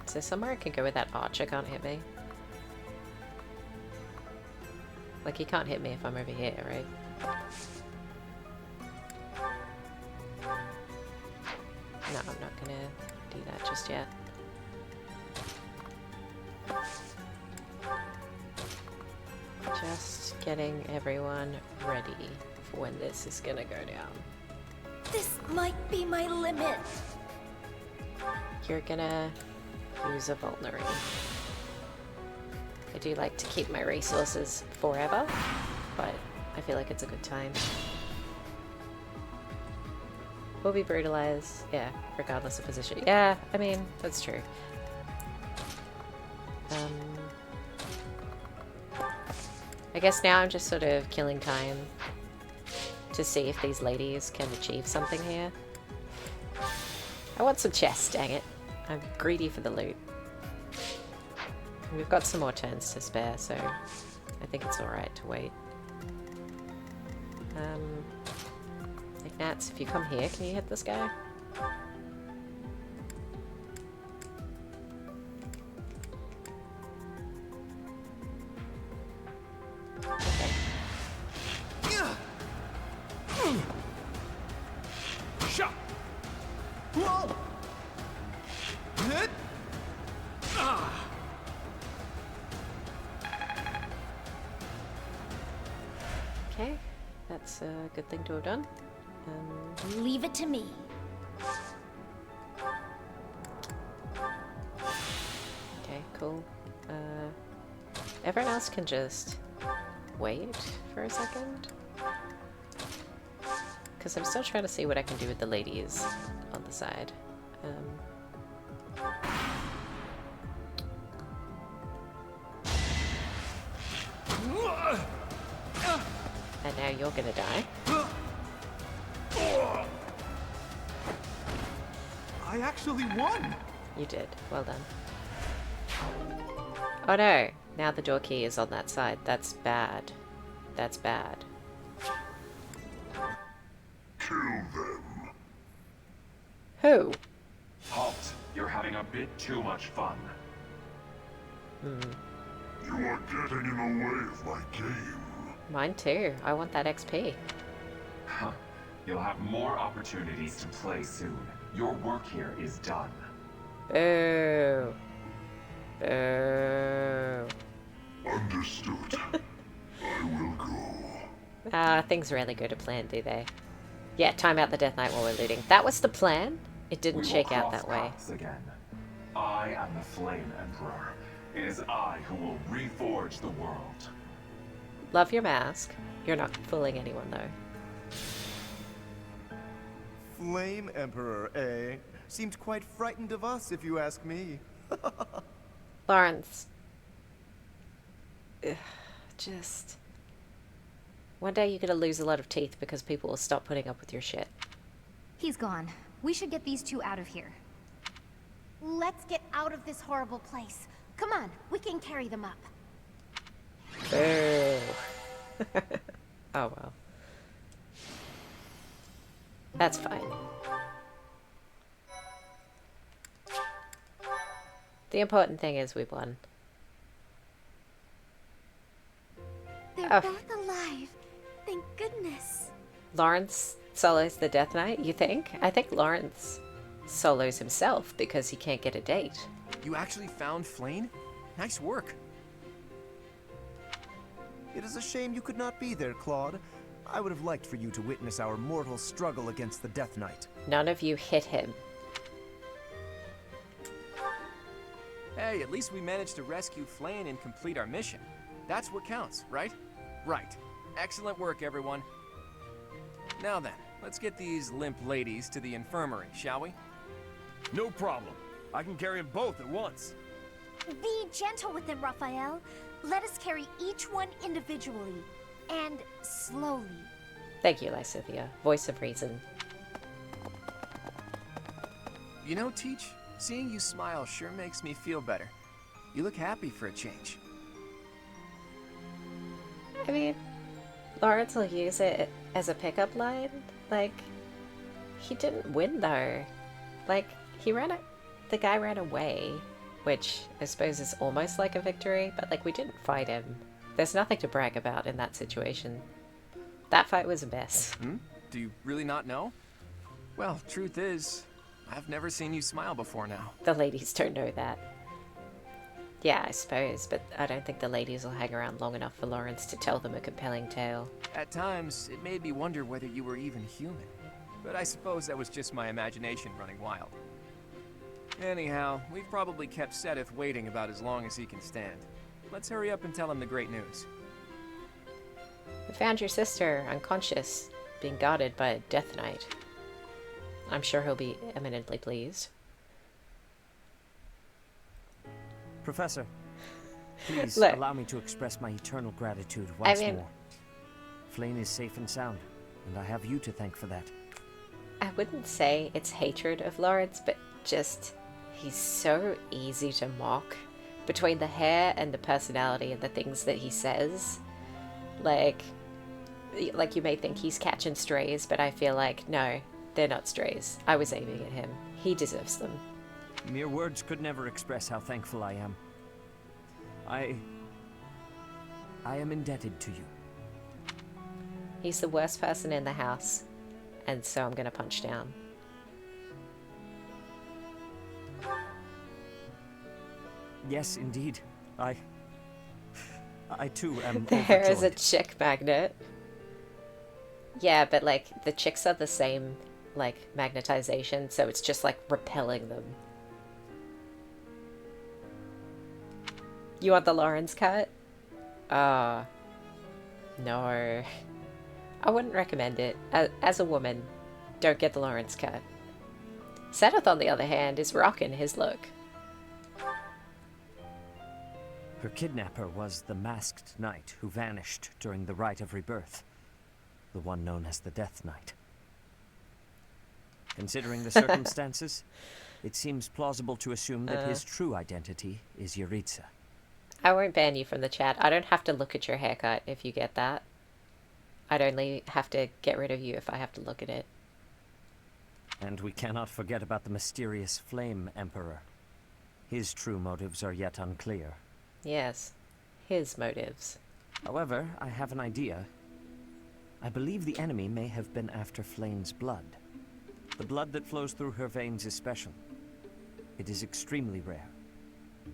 Is there somewhere I could go where that archer can't hit me? Like, he can't hit me if I'm over here, right? No, I'm not gonna do that just yet. Just getting everyone ready for when this is gonna go down. This might be my limit. You're gonna use a vulnerary. I do like to keep my resources forever, but I feel like it's a good time. We'll be brutalized, yeah, regardless of position. Yeah, I mean, that's true. I guess now I'm just sort of killing time to see if these ladies can achieve something here. I want some chests, dang it. I'm greedy for the loot. We've got some more turns to spare, so I think it's alright to wait. Ignats, if you come here, can you hit this guy? Okay. Okay, that's a good thing to have done. Leave it to me. Okay, cool. Everyone else can just wait for a second. Because I'm still trying to see what I can do with the ladies on the side. And now you're gonna die. I actually won! You did. Well done. Oh no! Now the door key is on that side. That's bad. That's bad. Kill them. Who? Halt. You're having a bit too much fun. You are getting in the way of my game. Mine too. I want that XP. Huh. You'll have more opportunities to play soon. Your work here is done. Boo. Boo. Understood. I will go. Things rarely go to plan, do they? Yeah, time out the Death Knight while we're looting. That was the plan? It didn't shake out that way. Again. I am the Flame Emperor. It is I who will reforge the world. Love your mask. You're not fooling anyone, though. Flame Emperor, eh? Seemed quite frightened of us, if you ask me. Lawrence. Ugh, just... One day you're gonna lose a lot of teeth because people will stop putting up with your shit. He's gone. We should get these two out of here. Let's get out of this horrible place. Come on, we can carry them up. Boo. Oh well. That's fine. The important thing is we won. They're both alive. Thank goodness. Lawrence solos the Death Knight, you think? I think Lawrence solos himself because he can't get a date. You actually found Flane? Nice work. It is a shame you could not be there, Claude. I would have liked for you to witness our mortal struggle against the Death Knight. None of you hit him. Hey, at least we managed to rescue Flane and complete our mission. That's what counts, right? Right. Excellent work, everyone. Now then, let's get these limp ladies to the infirmary, shall we? No problem. I can carry them both at once. Be gentle with them, Raphael. Let us carry each one individually. And slowly. Thank you, Lysithia. Voice of reason. You know, Teach, seeing you smile sure makes me feel better. You look happy for a change. I mean, Lawrence will use it as a pickup line. Like, he didn't win though. Like, the guy ran away, which I suppose is almost like a victory, but like, we didn't fight him. There's nothing to brag about in that situation. That fight was a mess. Do you really not know? Well, truth is, I've never seen you smile before now. The ladies don't know that. Yeah, I suppose, but I don't think the ladies will hang around long enough for Lawrence to tell them a compelling tale. At times, it made me wonder whether you were even human. But I suppose that was just my imagination running wild. Anyhow, we've probably kept Sedith waiting about as long as he can stand. Let's hurry up and tell him the great news. We found your sister unconscious, being guarded by a Death Knight. I'm sure he'll be eminently pleased. Professor, please Look, allow me to express my eternal gratitude once I mean, more. Flane is safe and sound, and I have you to thank for that. I wouldn't say it's hatred of Lawrence, but just he's so easy to mock. Between the hair and the personality and the things that he says, like you may think he's catching strays, but I feel like, no, they're not strays. I was aiming at him. He deserves them. Mere words could never express how thankful I am. I am indebted to you. He's the worst person in the house, and so I'm gonna punch down. Yes, indeed. I too am There is a overjoyed. chick magnet. Yeah, but like the chicks are the same like magnetization, so it's just like repelling them. You want the Lawrence cut? No. I wouldn't recommend it. As a woman, don't get the Lawrence cut. Seth, on the other hand, is rocking his look. Her kidnapper was the masked knight who vanished during the rite of rebirth. The one known as the Death Knight. Considering the circumstances, it seems plausible to assume that his true identity is Yuritsa. I won't ban you from the chat. I don't have to look at your haircut if you get that. I'd only have to get rid of you if I have to look at it. And we cannot forget about the mysterious Flame Emperor. His true motives are yet unclear. Yes, his motives. However, I have an idea. I believe the enemy may have been after Flame's blood. The blood that flows through her veins is special. It is extremely rare,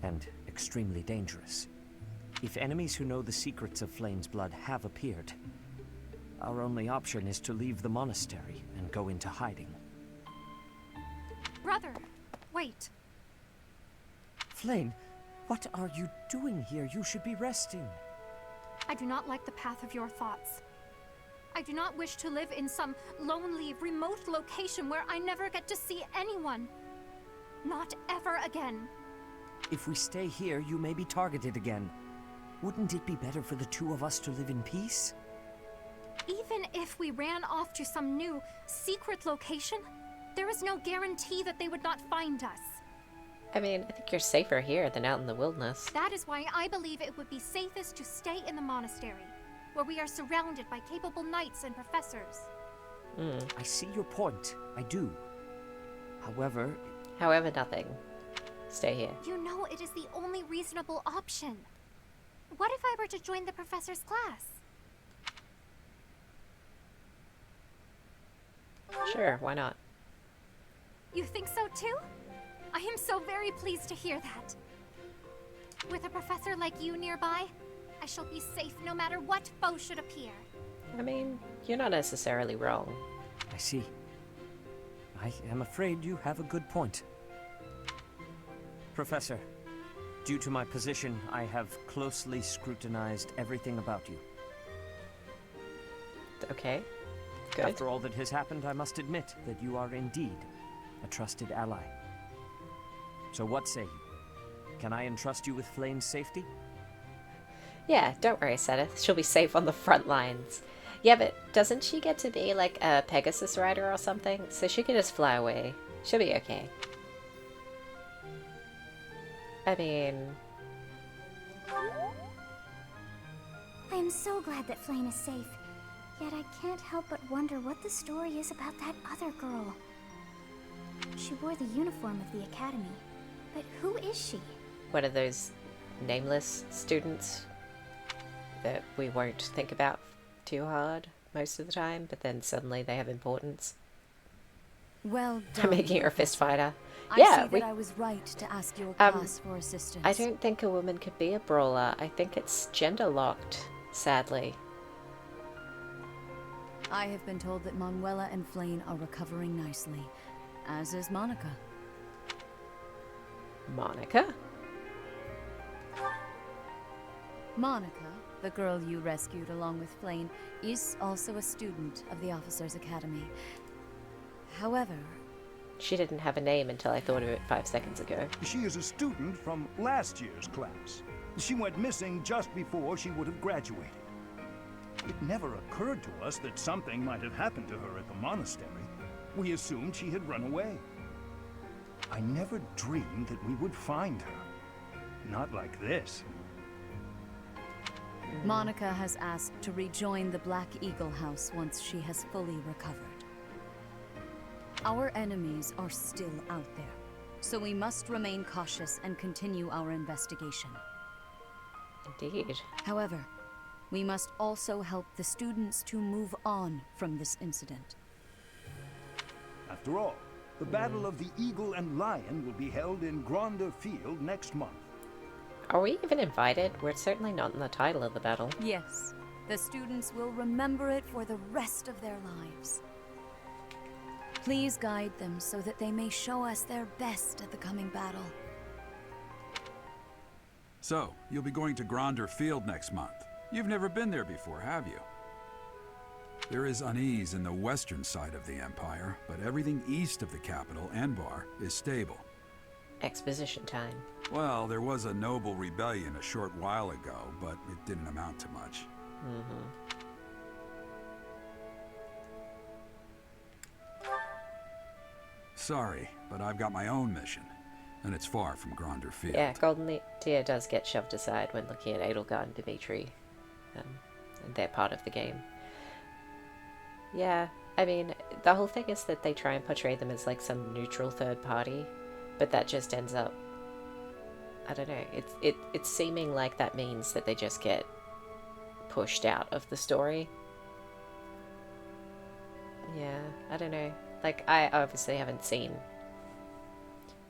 and extremely dangerous. If enemies who know the secrets of Flame's blood have appeared, our only option is to leave the monastery and go into hiding. Brother, wait. Flame, what are you doing here? You should be resting. I do not like the path of your thoughts. I do not wish to live in some lonely, remote location where I never get to see anyone. Not ever again. If we stay here, you may be targeted again. Wouldn't it be better for the two of us to live in peace? Even if we ran off to some new, secret location, there is no guarantee that they would not find us. I mean, I think you're safer here than out in the wilderness. That is why I believe it would be safest to stay in the monastery, where we are surrounded by capable knights and professors. I see your point. I do. However, nothing. Stay here. You know it is the only reasonable option. What if I were to join the professor's class? Sure, why not? You think so too? I am so very pleased to hear that. With a professor like you nearby, I shall be safe no matter what foe should appear. I mean, you're not necessarily wrong. I see. I am afraid you have a good point. Professor, due to my position, I have closely scrutinized everything about you. Okay, good. After all that has happened, I must admit that you are indeed a trusted ally. So what say you? Can I entrust you with Flame's safety? Yeah, don't worry, Seth. She'll be safe on the front lines. Yeah, but doesn't she get to be like a Pegasus rider or something? So she can just fly away. She'll be okay. I mean... I am so glad that Flame is safe. Yet I can't help but wonder what the story is about that other girl. She wore the uniform of the academy. But who is she? One of those nameless students that we won't think about too hard most of the time, but then suddenly they have importance. Well done. I'm making her a fist fighter. I Yeah, see that I was right to ask your class for assistance. I don't think a woman could be a brawler. I think it's gender locked, sadly. I have been told that Manuela and Flane are recovering nicely, as is Monica. Monica? Monica, the girl you rescued along with Flane, is also a student of the Officers' Academy. However... She didn't have a name until I thought of it 5 seconds ago. She is a student from last year's class. She went missing just before she would have graduated. It never occurred to us that something might have happened to her at the monastery. We assumed she had run away. I never dreamed that we would find her. Not like this. Monica has asked to rejoin the Black Eagle House once she has fully recovered. Our enemies are still out there, so we must remain cautious and continue our investigation. Indeed. However, we must also help the students to move on from this incident. After all, the Battle of the Eagle and Lion will be held in Gronder Field next month. Are we even invited? We're certainly not in the title of the battle. Yes, The students will remember it for the rest of their lives. Please guide them so that they may show us their best at the coming battle. So, you'll be going to Gronder Field next month. You've never been there before, have you? There is unease in the western side of the Empire, but everything east of the capital, Enbar, is stable. Exposition time. Well, there was a noble rebellion a short while ago, but it didn't amount to much. Sorry, but I've got my own mission, and it's far from Gronder Field. Yeah, Golden Deer does get shoved aside when looking at Edelgard and Dimitri. And they're part of the game. Yeah, I mean, the whole thing is that they try and portray them as like some neutral third party, but that just ends up, I don't know, it's seeming like that means that they just get pushed out of the story. Yeah, I don't know. Like, I obviously haven't seen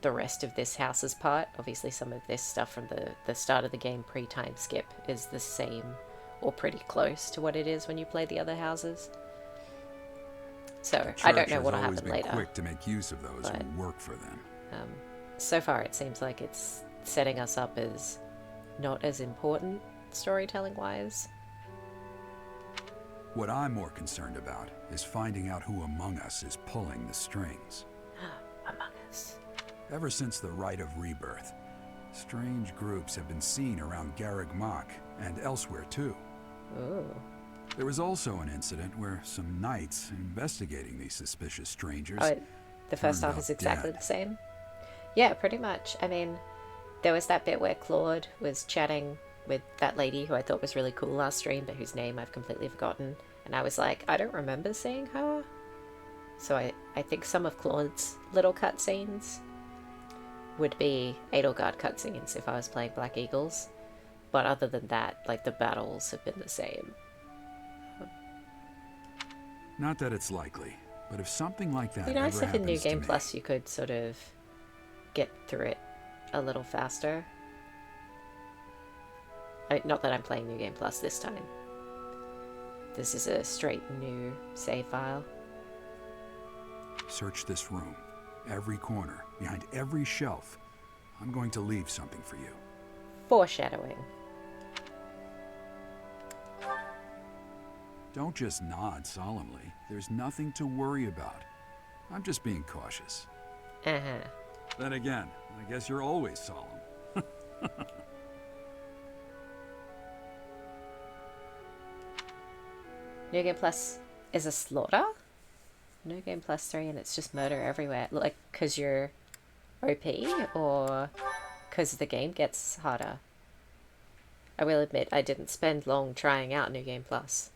the rest of this house's part. Obviously some of this stuff from the start of the game pre-time skip is the same or pretty close to what it is when you play the other houses. So I don't know what'll happen later. Quick to make use of those who work for them. So far it seems like it's setting us up as not as important storytelling wise. What I'm more concerned about is finding out who among us is pulling the strings. Among Us. Ever since the Rite of Rebirth, strange groups have been seen around Garreg Mach and elsewhere too. Ooh. There was also an incident where some knights investigating these suspicious strangers. Oh, the first half is exactly the same? Yeah, pretty much. I mean, there was that bit where Claude was chatting with that lady who I thought was really cool last stream, but whose name I've completely forgotten. And I was like, I don't remember seeing her. So I think some of Claude's little cutscenes would be Edelgard cutscenes if I was playing Black Eagles. But other than that, like, the battles have been the same. Not that it's likely, but if something like that It'd be nice ever if in New happens to Game me, Plus you could sort of get through it a little faster. Not that I'm playing New Game Plus this time. This is a straight new save file. search this room, every corner, behind every shelf. I'm going to leave something for you. Foreshadowing. Don't just nod solemnly. There's nothing to worry about. I'm just being cautious. Uh-huh. Then again, I guess you're always solemn. New Game Plus is a slaughter? New Game Plus 3 and it's just murder everywhere. Like, because you're OP or because the game gets harder? I will admit, I didn't spend long trying out New Game Plus.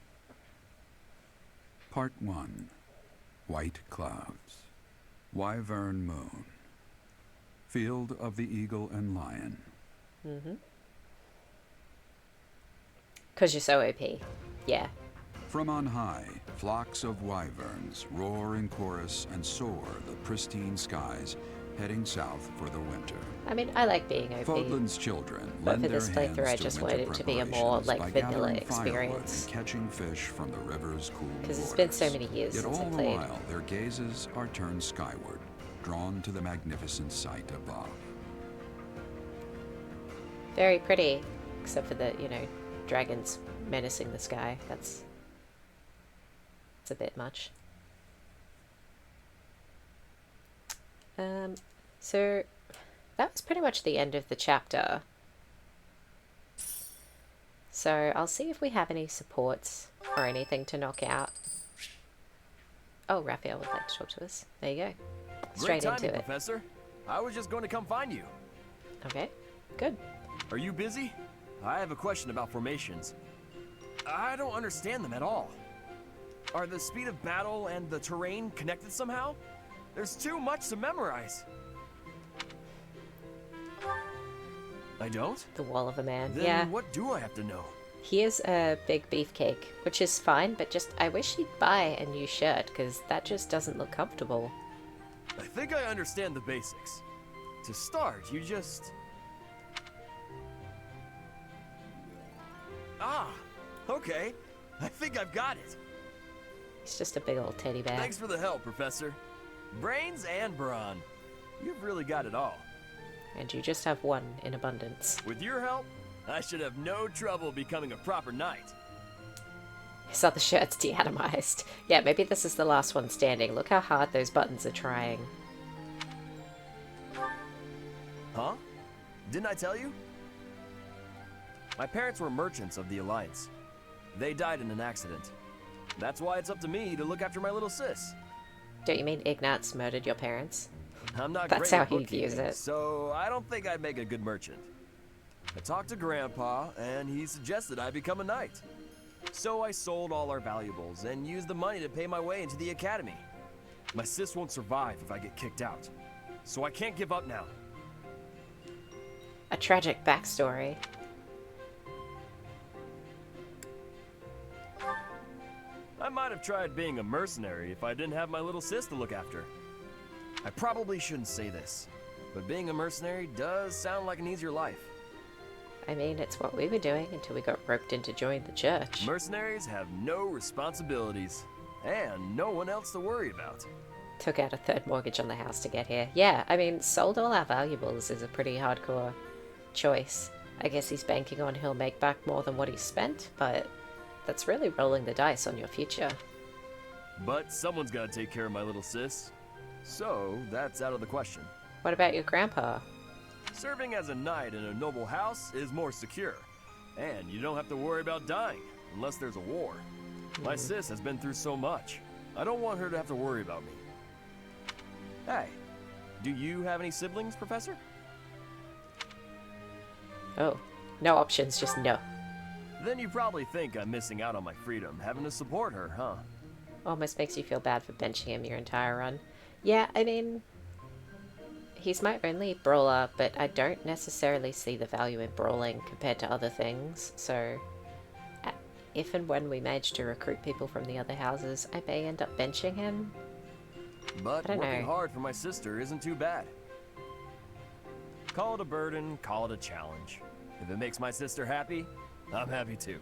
Part 1. White Clouds. Wyvern Moon. Field of the Eagle and Lion. Mm-hmm. Because you're so OP. Yeah. From on high, flocks of wyverns roar in chorus and soar the pristine skies, heading south for the winter. I mean, I like being OP. Fodlan's children But lend for their this hands playthrough, I to just winter wanted it to be a more, preparations like, by vanilla gathering firewood experience. and catching fish from the river's cool Because it's waters. been so many years Yet since I all the played. while, their gazes are turned skyward, drawn to the magnificent sight above. Very pretty, except for the, you know, dragons menacing the sky. It's a bit much. So that was pretty much the end of the chapter. So I'll see if we have any supports or anything to knock out. Oh, Raphael would like to talk to us. There you go. Straight Great timing, into it. Professor. I was just going to come find you. Okay, good. Are you busy? I have a question about formations. I don't understand them at all. Are the speed of battle and the terrain connected somehow? There's too much to memorize. I don't? The Wall of a Man, Then yeah. what do I have to know? Here's a big beefcake, which is fine, but just I wish he'd buy a new shirt, because that just doesn't look comfortable. I think I understand the basics. To start, you just... Ah, okay. I think I've got it. He's just a big old teddy bear. Thanks for the help, Professor. Brains and brawn. You've really got it all. And you just have one in abundance. With your help, I should have no trouble becoming a proper knight. His other shirt's deatomized. Yeah, maybe this is the last one standing. Look how hard those buttons are trying. Huh? Didn't I tell you? My parents were merchants of the Alliance. They died in an accident. That's why it's up to me to look after my little sis. Don't you mean Ignatz murdered your parents? I'm not That's great at how he bookkeeping, views it. so I don't think I'd make a good merchant. I talked to Grandpa, and he suggested I become a knight. So I sold all our valuables and used the money to pay my way into the academy. My sis won't survive if I get kicked out, so I can't give up now. A tragic backstory. I might have tried being a mercenary if I didn't have my little sis to look after. I probably shouldn't say this, but being a mercenary does sound like an easier life. I mean, it's what we were doing until we got roped in to join the church. Mercenaries have no responsibilities, and no one else to worry about. Took out a third mortgage on the house to get here. Yeah, I mean, sold all our valuables is a pretty hardcore choice. I guess he's banking on he'll make back more than what he spent, but that's really rolling the dice on your future. But someone's got to take care of my little sis, so that's out of the question. What about your grandpa? Serving as a knight in a noble house is more secure, and you don't have to worry about dying unless there's a war. My sis has been through so much. I don't want her to have to worry about me. Hey, do you have any siblings, Professor? Oh, no options, just no. Then you probably think I'm missing out on my freedom, having to support her, huh? Almost makes you feel bad for benching him your entire run. Yeah, I mean, he's my only brawler, but I don't necessarily see the value in brawling compared to other things, so if and when we manage to recruit people from the other houses, I may end up benching him. But I don't working know. hard for my sister isn't too bad. Call it a burden, call it a challenge. If it makes my sister happy, I'm happy too.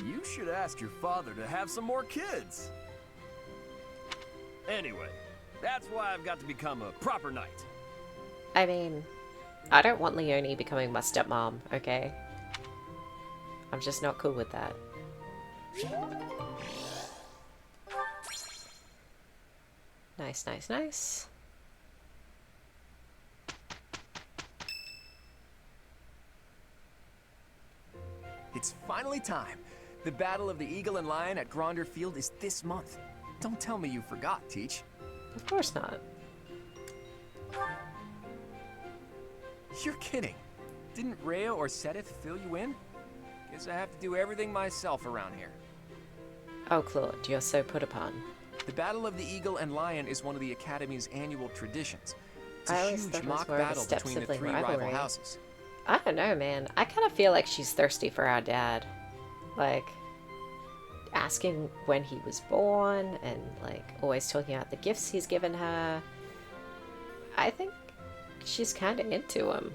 You should ask your father to have some more kids. Anyway, that's why I've got to become a proper knight. I mean, I don't want Leonie becoming my stepmom, okay? I'm just not cool with that. Nice, nice, nice. It's finally time. The Battle of the Eagle and Lion at Gronder Field is this month. Don't tell me you forgot, Teach. Of course not. You're kidding. Didn't Rhea or Sedith fill you in? Guess I have to do everything myself around here. Oh, Claude, you're so put upon. The Battle of the Eagle and Lion is one of the Academy's annual traditions. It's I a always huge thought it was mock more of a battle between the step-sibling three rival rivalry. houses. I don't know, man. I kind of feel like she's thirsty for our dad. Like, asking when he was born and, like, always talking about the gifts he's given her. I think she's kind of into him.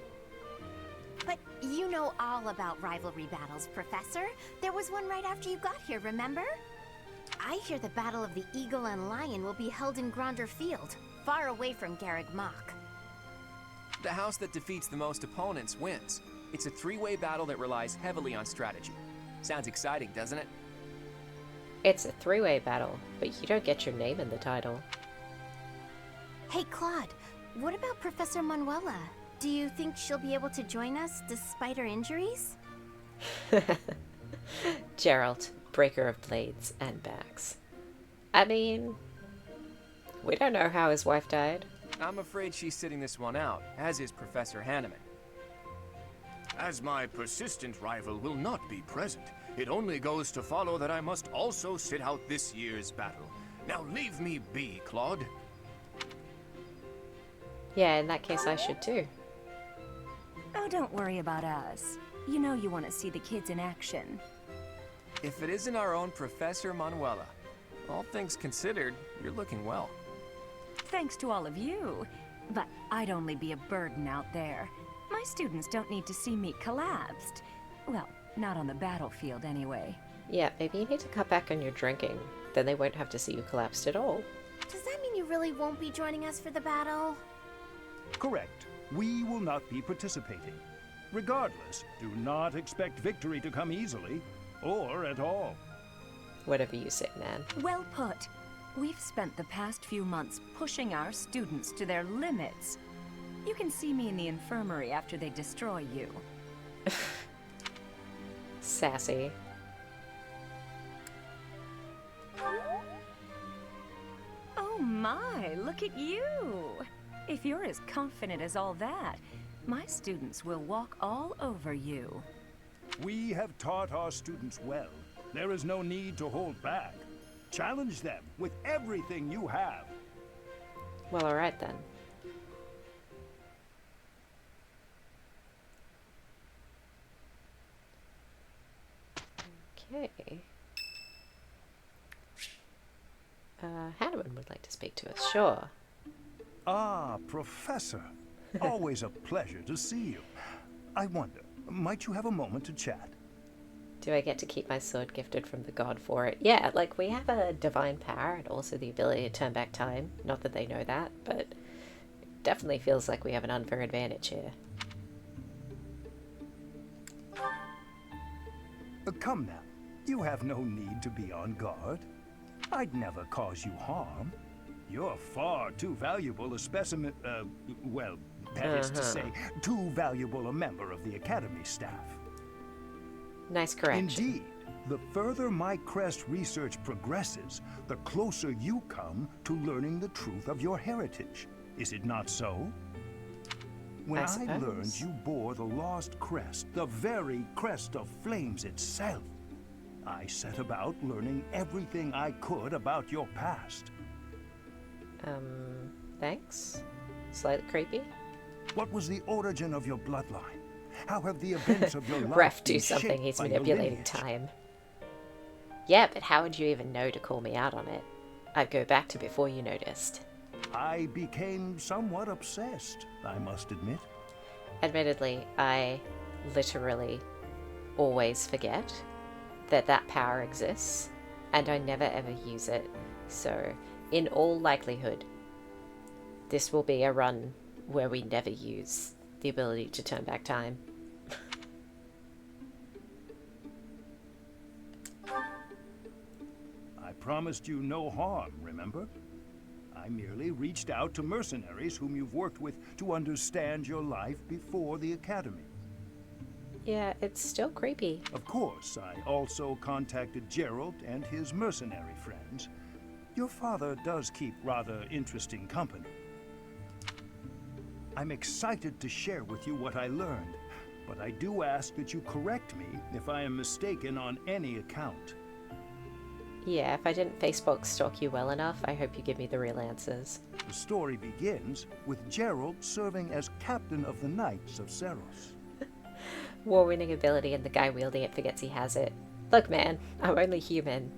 But you know all about rivalry battles, Professor. There was one right after you got here, remember? I hear the Battle of the Eagle and Lion will be held in Gronder Field, far away from Garreg Mach. The house that defeats the most opponents wins. It's a three-way battle that relies heavily on strategy. Sounds exciting, doesn't it? It's a three-way battle, but you don't get your name in the title. Hey, Claude, what about Professor Manuela? Do you think she'll be able to join us despite her injuries? Gerald, breaker of blades and backs. I mean, we don't know how his wife died. I'm afraid she's sitting this one out, as is Professor Hanneman. As my persistent rival will not be present, it only goes to follow that I must also sit out this year's battle. Now leave me be, Claude. Yeah, in that case I should too. Oh, don't worry about us. You know you want to see the kids in action. If it isn't our own Professor Manuela, all things considered, you're looking well. Thanks to all of you. But I'd only be a burden out there. My students don't need to see me collapsed. Well, not on the battlefield anyway. Yeah, maybe you need to cut back on your drinking. Then they won't have to see you collapsed at all. Does that mean you really won't be joining us for the battle? Correct. We will not be participating. Regardless, do not expect victory to come easily, or at all. Whatever you say, man. Well put. We've spent the past few months pushing our students to their limits. You can see me in the infirmary after they destroy you. Sassy. Oh my, look at you! If you're as confident as all that, my students will walk all over you. We have taught our students well. There is no need to hold back. Challenge them with everything you have. Well, alright then. Okay. Hanneman would like to speak to us, sure. Ah, Professor. Always a pleasure to see you. I wonder, might you have a moment to chat? Do I get to keep my sword gifted from the god for it? Yeah, like, we have a divine power and also the ability to turn back time. Not that they know that, but it definitely feels like we have an unfair advantage here. Come now. You have no need to be on guard. I'd never cause you harm. You're far too valuable a specimen, well, that is to say, too valuable a member of the Academy staff. Nice correction. Indeed, the further my crest research progresses, the closer you come to learning the truth of your heritage. Is it not so? When I learned you bore the lost crest, the very crest of flames itself, I set about learning everything I could about your past. Thanks? Slightly creepy? What was the origin of your bloodline? How have the events of your life Ref, been do something, shaped he's by your manipulating lineage? time. Yeah, but how would you even know to call me out on it? I'd go back to before you noticed. I became somewhat obsessed, I must admit. Admittedly, I literally always forget that that power exists, and I never ever use it. So, in all likelihood, this will be a run where we never use the ability to turn back time. I promised you no harm, remember? I merely reached out to mercenaries whom you've worked with to understand your life before the Academy. Yeah, it's still creepy. Of course, I also contacted Gerald and his mercenary friends. Your father does keep rather interesting company. I'm excited to share with you what I learned, but I do ask that you correct me if I am mistaken on any account. Yeah, if I didn't Facebook stalk you well enough, I hope you give me the real answers. The story begins with Gerald serving as captain of the Knights of Seros. War-winning ability and the guy wielding it forgets he has it. Look, man, I'm only human.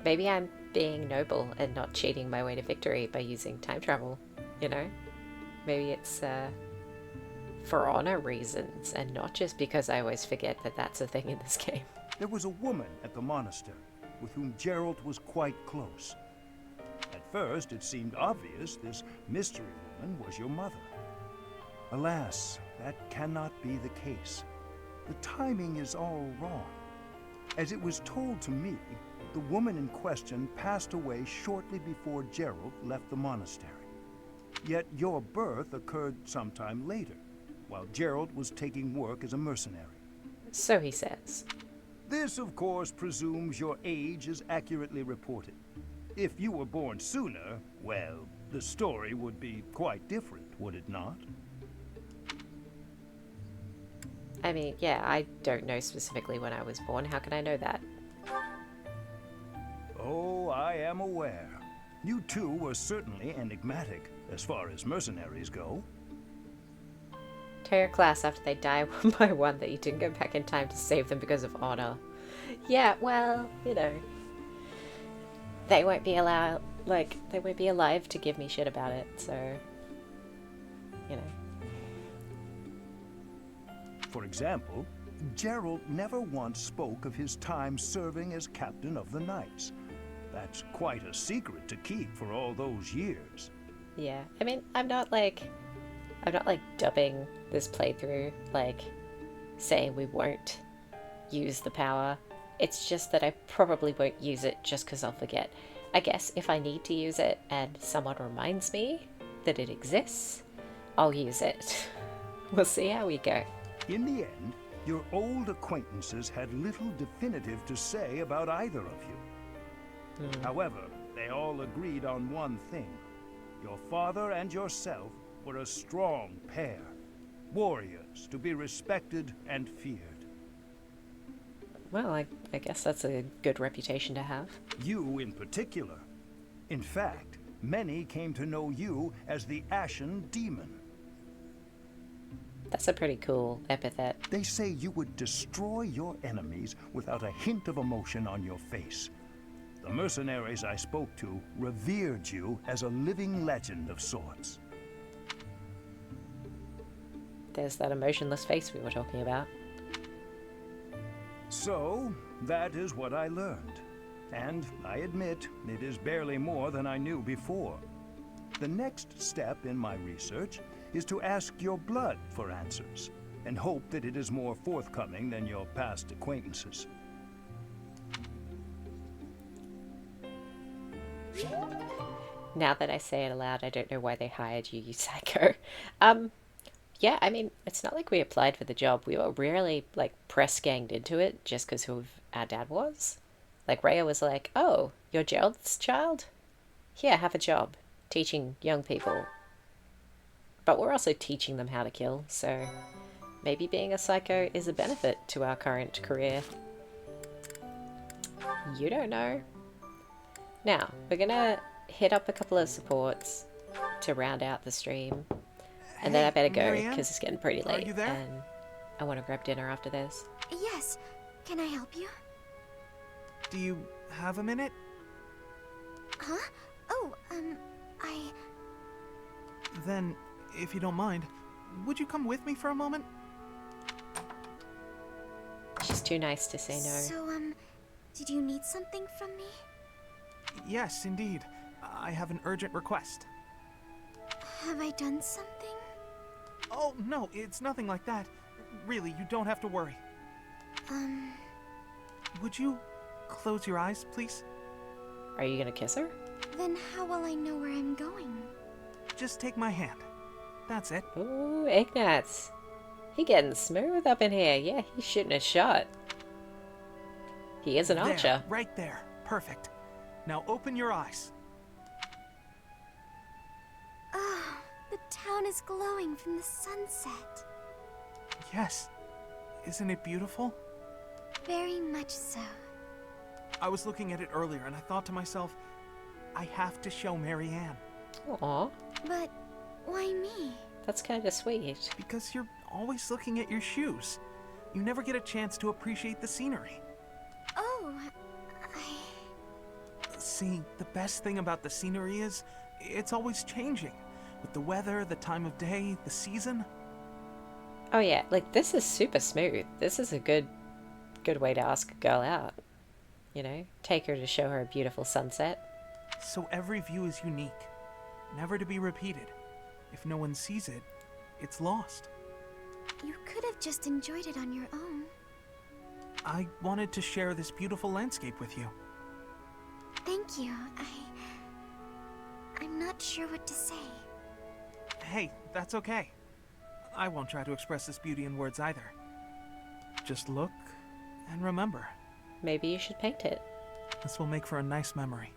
Maybe I'm being noble and not cheating my way to victory by using time travel, you know? Maybe it's for honor reasons and not just because I always forget that that's a thing in this game. There was a woman at the monastery with whom Gerald was quite close. At first, it seemed obvious this mystery woman was your mother. Alas, that cannot be the case. The timing is all wrong. As it was told to me, the woman in question passed away shortly before Gerald left the monastery. Yet your birth occurred sometime later, while Gerald was taking work as a mercenary. So he says. This, of course, presumes your age is accurately reported. If you were born sooner, well, the story would be quite different, would it not? I mean, yeah, I don't know specifically when I was born. How can I know that? Oh, I am aware. You too were certainly enigmatic, as far as mercenaries go. Tell your class after they die one by one that you didn't go back in time to save them because of honor. Yeah, well, you know. They won't be allowed, like, they won't be alive to give me shit about it, so, you know. For example, Gerald never once spoke of his time serving as captain of the Knights. That's quite a secret to keep for all those years. Yeah, I mean, I'm not like dubbing this playthrough, like saying we won't use the power. It's just that I probably won't use it just because I'll forget. I guess if I need to use it and someone reminds me that it exists, I'll use it. We'll see how we go. In the end, your old acquaintances had little definitive to say about either of you. However, they all agreed on one thing. Your father and yourself were a strong pair. Warriors to be respected and feared. Well, I guess that's a good reputation to have. You in particular. In fact, many came to know you as the Ashen Demon. That's a pretty cool epithet. They say you would destroy your enemies without a hint of emotion on your face. The mercenaries I spoke to revered you as a living legend of sorts. There's that emotionless face we were talking about. So, that is what I learned. And I admit, it is barely more than I knew before. The next step in my research is to ask your blood for answers, and hope that it is more forthcoming than your past acquaintances. Now that I say it aloud, I don't know why they hired you, you psycho. Yeah, I mean, it's not like we applied for the job. We were really, like, press-ganged into it just because who our dad was. Like, Rhea was like, oh, you're Gerald's child? Here, have a job, teaching young people. But we're also teaching them how to kill, so maybe being a psycho is a benefit to our current career. You don't know. Now, we're gonna hit up a couple of supports to round out the stream. And then I better go because it's getting pretty late. Are you there? And I want to grab dinner after this. Yes. Can I help you? Do you have a minute? Huh? Oh, Then, if you don't mind, would you come with me for a moment? She's too nice to say no. So, did you need something from me? Yes, indeed. I have an urgent request. Have I done something? Oh, no, it's nothing like that. Really, you don't have to worry. Would you close your eyes, please? Are you gonna kiss her? Then how will I know where I'm going? Just take my hand. That's it. Ooh, Ignatz. He getting smooth up in here. Yeah, he's shooting a shot. He is an archer. There, right there. Perfect. Now open your eyes. Oh, the town is glowing from the sunset. Yes. Isn't it beautiful? Very much so. I was looking at it earlier and I thought to myself, I have to show Marianne. Aw. But why me? That's kind of sweet. Because you're always looking at your shoes. You never get a chance to appreciate the scenery. Oh, See, the best thing about the scenery is, it's always changing. With the weather, the time of day, the season. Oh yeah, like this is super smooth. This is a good way to ask a girl out. You know, take her to show her a beautiful sunset. So every view is unique, never to be repeated. If no one sees it, it's lost. You could have just enjoyed it on your own. I wanted to share this beautiful landscape with you. Thank you. I'm not sure what to say. Hey, that's okay. I won't try to express this beauty in words either. Just look and remember. Maybe you should paint it. This will make for a nice memory.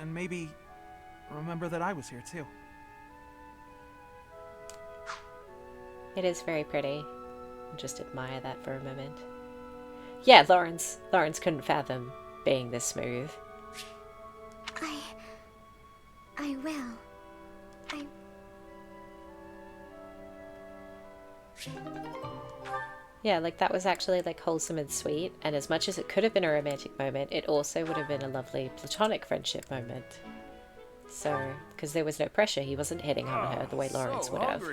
And maybe remember that I was here too. It is very pretty. Just admire that for a moment. Yeah, Lawrence couldn't fathom being this smooth. I will. Yeah, like that was actually like wholesome and sweet, and as much as it could have been a romantic moment, it also would have been a lovely platonic friendship moment. So, because there was no pressure, he wasn't hitting on her the way Lawrence would have.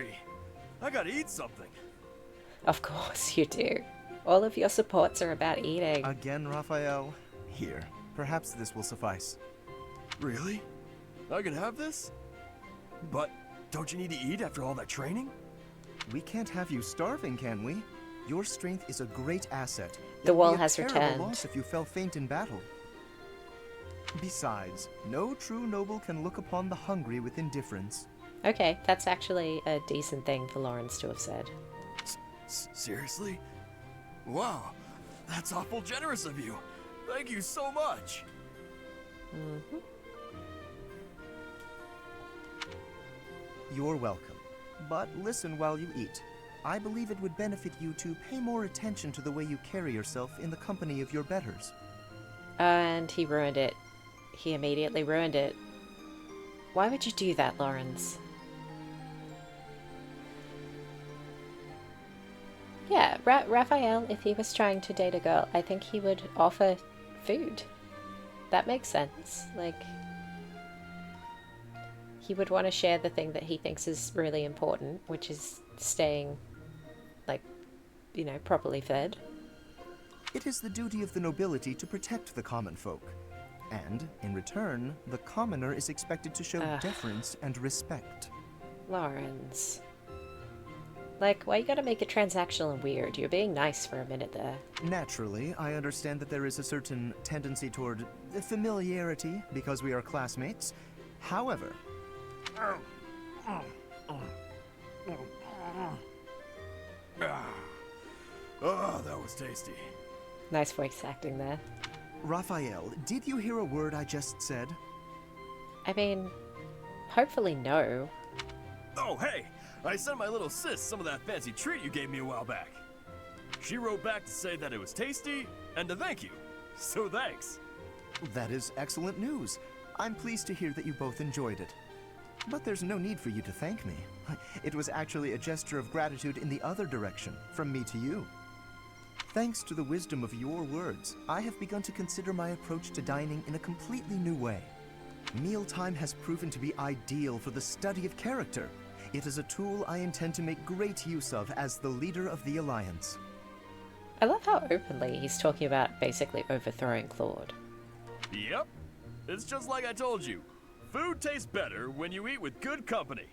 I gotta eat something. Of course you do. All of your supports are about eating. Again, Raphael? Here, perhaps this will suffice. Really? I can have this? But don't you need to eat after all that training? We can't have you starving, can we? Your strength is a great asset. The wall It'd be a has terrible returned. loss if you fell faint in battle. Besides, no true noble can look upon the hungry with indifference. Okay, that's actually a decent thing for Lawrence to have said. Seriously? Wow, that's awful generous of you. Thank you so much. Mm-hmm. You're welcome. But listen while you eat. I believe it would benefit you to pay more attention to the way you carry yourself in the company of your betters. And he ruined it. He immediately ruined it. Why would you do that, Lawrence? Yeah, Raphael, if he was trying to date a girl, I think he would offer food. That makes sense. Like, he would want to share the thing that he thinks is really important, which is staying, like, you know, properly fed. It is the duty of the nobility to protect the common folk. And, in return, the commoner is expected to show deference and respect. Lawrence. Like, why you gotta make it transactional and weird? You're being nice for a minute there. Naturally, I understand that there is a certain tendency toward familiarity because we are classmates. However... Oh, that was tasty. Nice voice acting there. Raphael, did you hear a word I just said? I mean, hopefully no. Oh, hey! I sent my little sis some of that fancy treat you gave me a while back. She wrote back to say that it was tasty and to thank you. So thanks. That is excellent news. I'm pleased to hear that you both enjoyed it. But there's no need for you to thank me. It was actually a gesture of gratitude in the other direction, from me to you. Thanks to the wisdom of your words, I have begun to consider my approach to dining in a completely new way. Mealtime has proven to be ideal for the study of character. It is a tool I intend to make great use of as the leader of the Alliance. I love how openly he's talking about basically overthrowing Claude. Yep. It's just like I told you. Food tastes better when you eat with good company.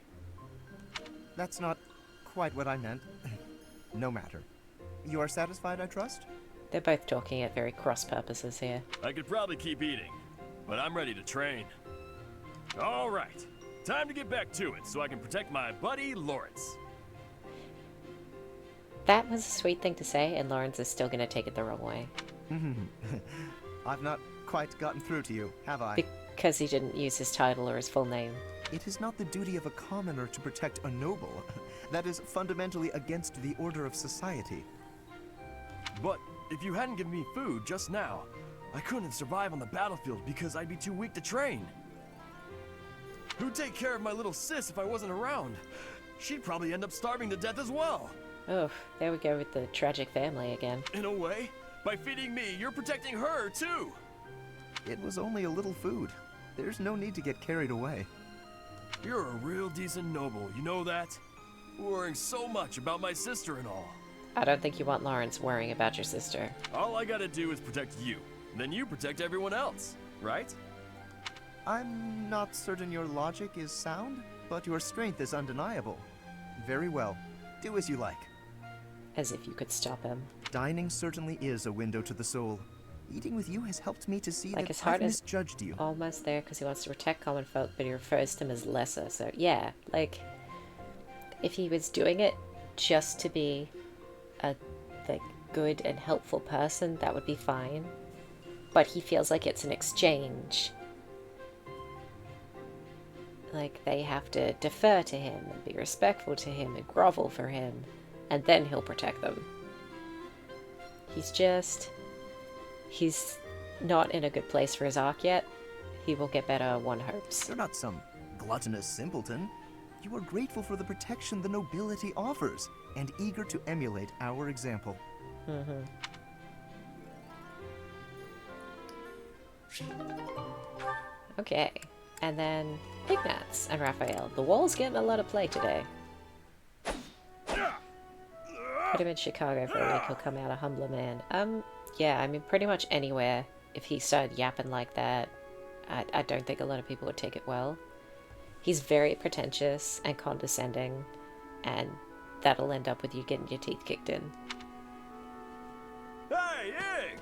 That's not quite what I meant. No matter. You are satisfied, I trust? They're both talking at very cross purposes here. I could probably keep eating, but I'm ready to train. All right. Time to get back to it so I can protect my buddy Lawrence. That was a sweet thing to say, and Lawrence is still going to take it the wrong way. I've not quite gotten through to you, have I? Because he didn't use his title or his full name. It is not the duty of a commoner to protect a noble. That is fundamentally against the order of society. But if you hadn't given me food just now, I couldn't have survived on the battlefield because I'd be too weak to train. Who'd take care of my little sis if I wasn't around? She'd probably end up starving to death as well. Oh, there we go with the tragic family again. In a way, by feeding me, you're protecting her too. It was only a little food. There's no need to get carried away. You're a real decent noble, you know that? Worrying so much about my sister and all. I don't think you want Lawrence worrying about your sister. All I gotta do is protect you, and then you protect everyone else, right? I'm not certain your logic is sound, but your strength is undeniable. Very well. Do as you like. As if you could stop him. Dining certainly is a window to the soul. Eating with you has helped me to see Like that his heart I've is misjudged you. almost there because he wants to protect common folk, but he refers to him as lesser. So yeah, like, if he was doing it just to be a like good and helpful person, that would be fine. But he feels like it's an exchange. Like they have to defer to him and be respectful to him and grovel for him, and then he'll protect them. He's not in a good place for his arc yet. He will get better, one hopes. You're not some gluttonous simpleton. You are grateful for the protection the nobility offers, and eager to emulate our example. Okay, and then Ignatz and Raphael. The wall's getting a lot of play today. Put him in Chicago for a week, he'll come out a humbler man. Yeah, I mean, pretty much anywhere, if he started yapping like that, I don't think a lot of people would take it well. He's very pretentious and condescending, and that'll end up with you getting your teeth kicked in. Hey,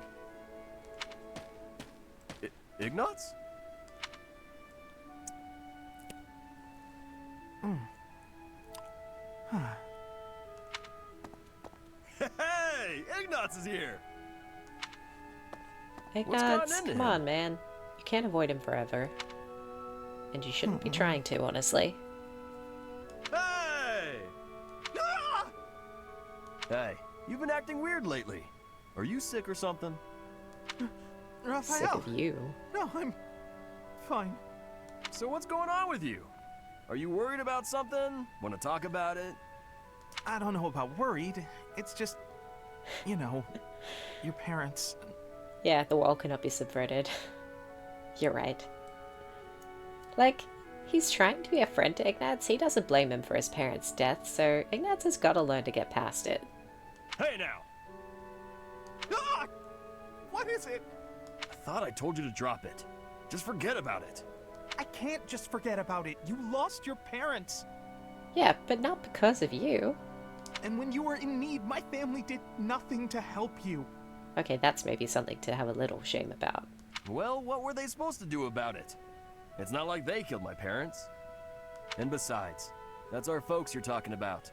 Ignatz? Hey, Ignatz is here! Ignatz, come on, man. You can't avoid him forever. And you shouldn't be trying to, honestly. Hey! Ah! Hey, you've been acting weird lately. Are you sick or something? Raphael! Sick of you. No, I'm fine. So what's going on with you? Are you worried about something? Want to talk about it? I don't know about worried. It's just, you know, your parents. Yeah, the wall cannot be subverted. You're right. Like, he's trying to be a friend to Ignatz. He doesn't blame him for his parents' death, so Ignatz has got to learn to get past it. Hey now! Ah! What is it? I thought I told you to drop it. Just forget about it. I can't just forget about it. You lost your parents. Yeah, but not because of you. And when you were in need, my family did nothing to help you. Okay, that's maybe something to have a little shame about. Well, what were they supposed to do about it? It's not like they killed my parents. And besides, that's our folks you're talking about.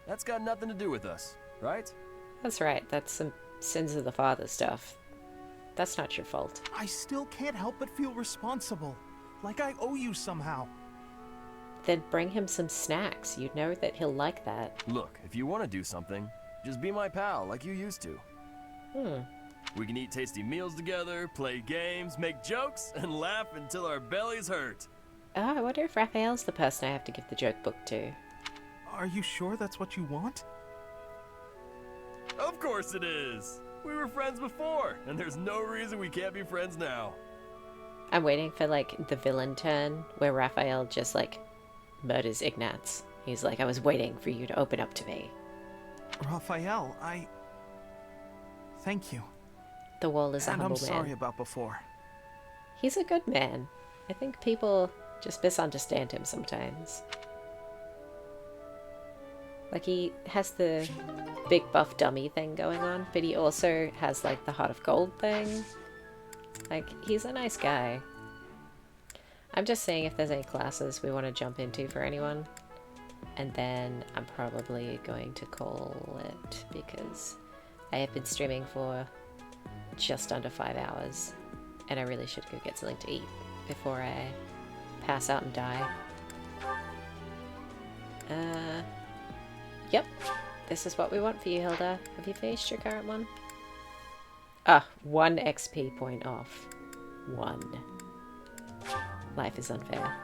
That's got nothing to do with us, right? That's right, that's some sins of the father stuff. That's not your fault. I still can't help but feel responsible. Like I owe you somehow. Then bring him some snacks. You know that he'll like that. Look, if you want to do something, just be my pal like you used to. We can eat tasty meals together, play games, make jokes, and laugh until our bellies hurt. Oh, I wonder if Raphael's the person I have to give the joke book to. Are you sure that's what you want? Of course it is! We were friends before, and there's no reason we can't be friends now. I'm waiting for, like, the villain turn, where Raphael just, like, murders Ignatz. He's like, I was waiting for you to open up to me. Raphael, thank you. The wall is a humble man. And I'm sorry about before. He's a good man. I think people just misunderstand him sometimes. Like, he has the big buff dummy thing going on, but he also has, like, the heart of gold thing. Like, he's a nice guy. I'm just seeing if there's any classes we want to jump into for anyone. And then I'm probably going to call it, because I have been streaming for just under 5 hours. And I really should go get something to eat before I pass out and die. Yep. This is what we want for you, Hilda. Have you finished your current one? Ah, 1 XP point off. 1. Life is unfair.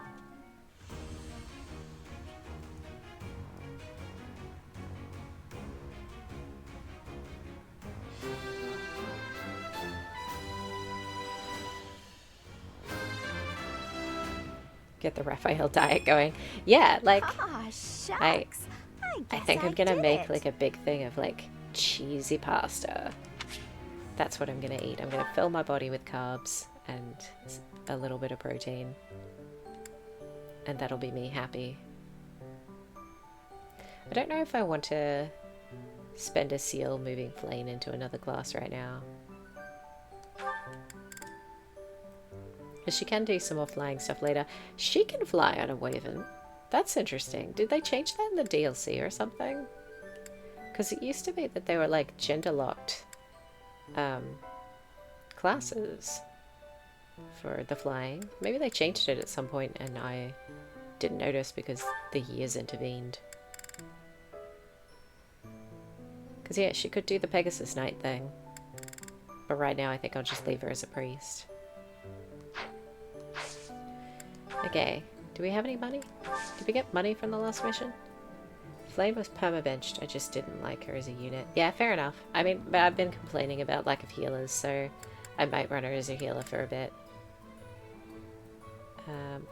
Get the Raphael diet going. Yeah, like, shucks. I think I'm gonna make like a big thing of like cheesy pasta. That's what I'm gonna eat. I'm gonna fill my body with carbs and a little bit of protein. And that'll be me happy. I don't know if I want to spend a seal moving Flane into another class right now. Because she can do some more flying stuff later. She can fly on a Wyvern. That's interesting. Did they change that in the DLC or something? Because it used to be that they were like gender-locked classes for the flying. Maybe they changed it at some point and I didn't notice because the years intervened. Because yeah, she could do the Pegasus Knight thing. But right now I think I'll just leave her as a priest. Okay. Do we have any money? Did we get money from the last mission? Flame was permabenched. I just didn't like her as a unit. Yeah, fair enough. I mean, but I've been complaining about lack of healers, so I might run her as a healer for a bit.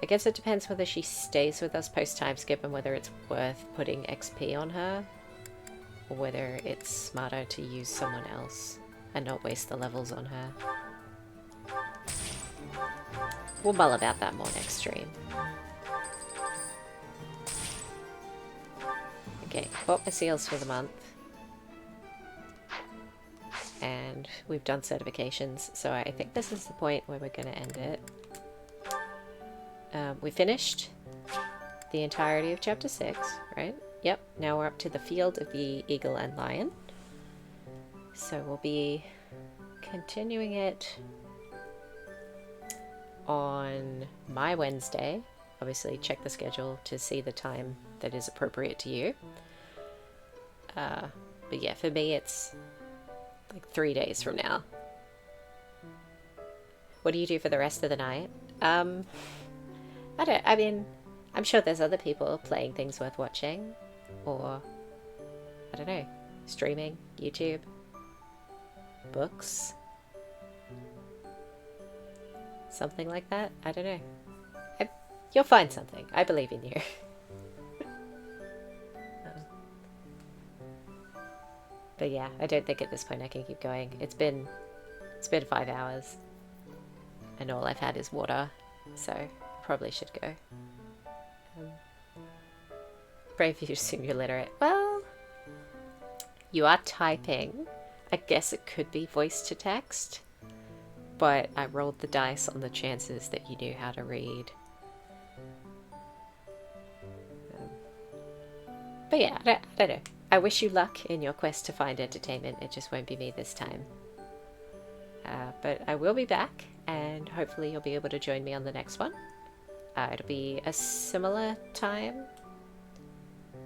I guess it depends whether she stays with us post time skip and whether it's worth putting XP on her. or whether it's smarter to use someone else and not waste the levels on her. We'll mull about that more next stream. Okay, bought my seals for the month. And we've done certifications, so I think this is the point where we're going to end it. We finished the entirety of chapter 6, right? Yep, now we're up to the field of the eagle and lion. So we'll be continuing it on my Wednesday. Obviously check the schedule to see the time that is appropriate to you. But yeah, for me it's like 3 days from now. What do you do for the rest of the night? I mean, I'm sure there's other people playing things worth watching, or, I don't know, streaming, YouTube, books, something like that. I don't know. You'll find something. I believe in you. But yeah, I don't think at this point I can keep going. It's been 5 hours, and all I've had is water, so I probably should go. Brave you assume you're literate. Well, you are typing. I guess it could be voice to text, but I rolled the dice on the chances that you knew how to read. But yeah, I don't know. I wish you luck in your quest to find entertainment. It just won't be me this time. But I will be back, and hopefully you'll be able to join me on the next one. It'll be a similar time.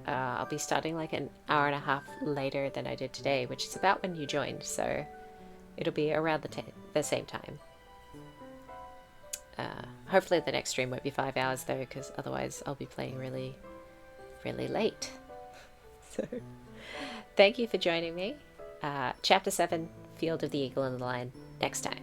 I'll be starting like an hour and a half later than I did today, which is about when you joined, so it'll be around the same time. Hopefully the next stream won't be 5 hours though, because otherwise I'll be playing really, really late. So, thank you for joining me. Chapter 7, Field of the Eagle and the Lion, next time.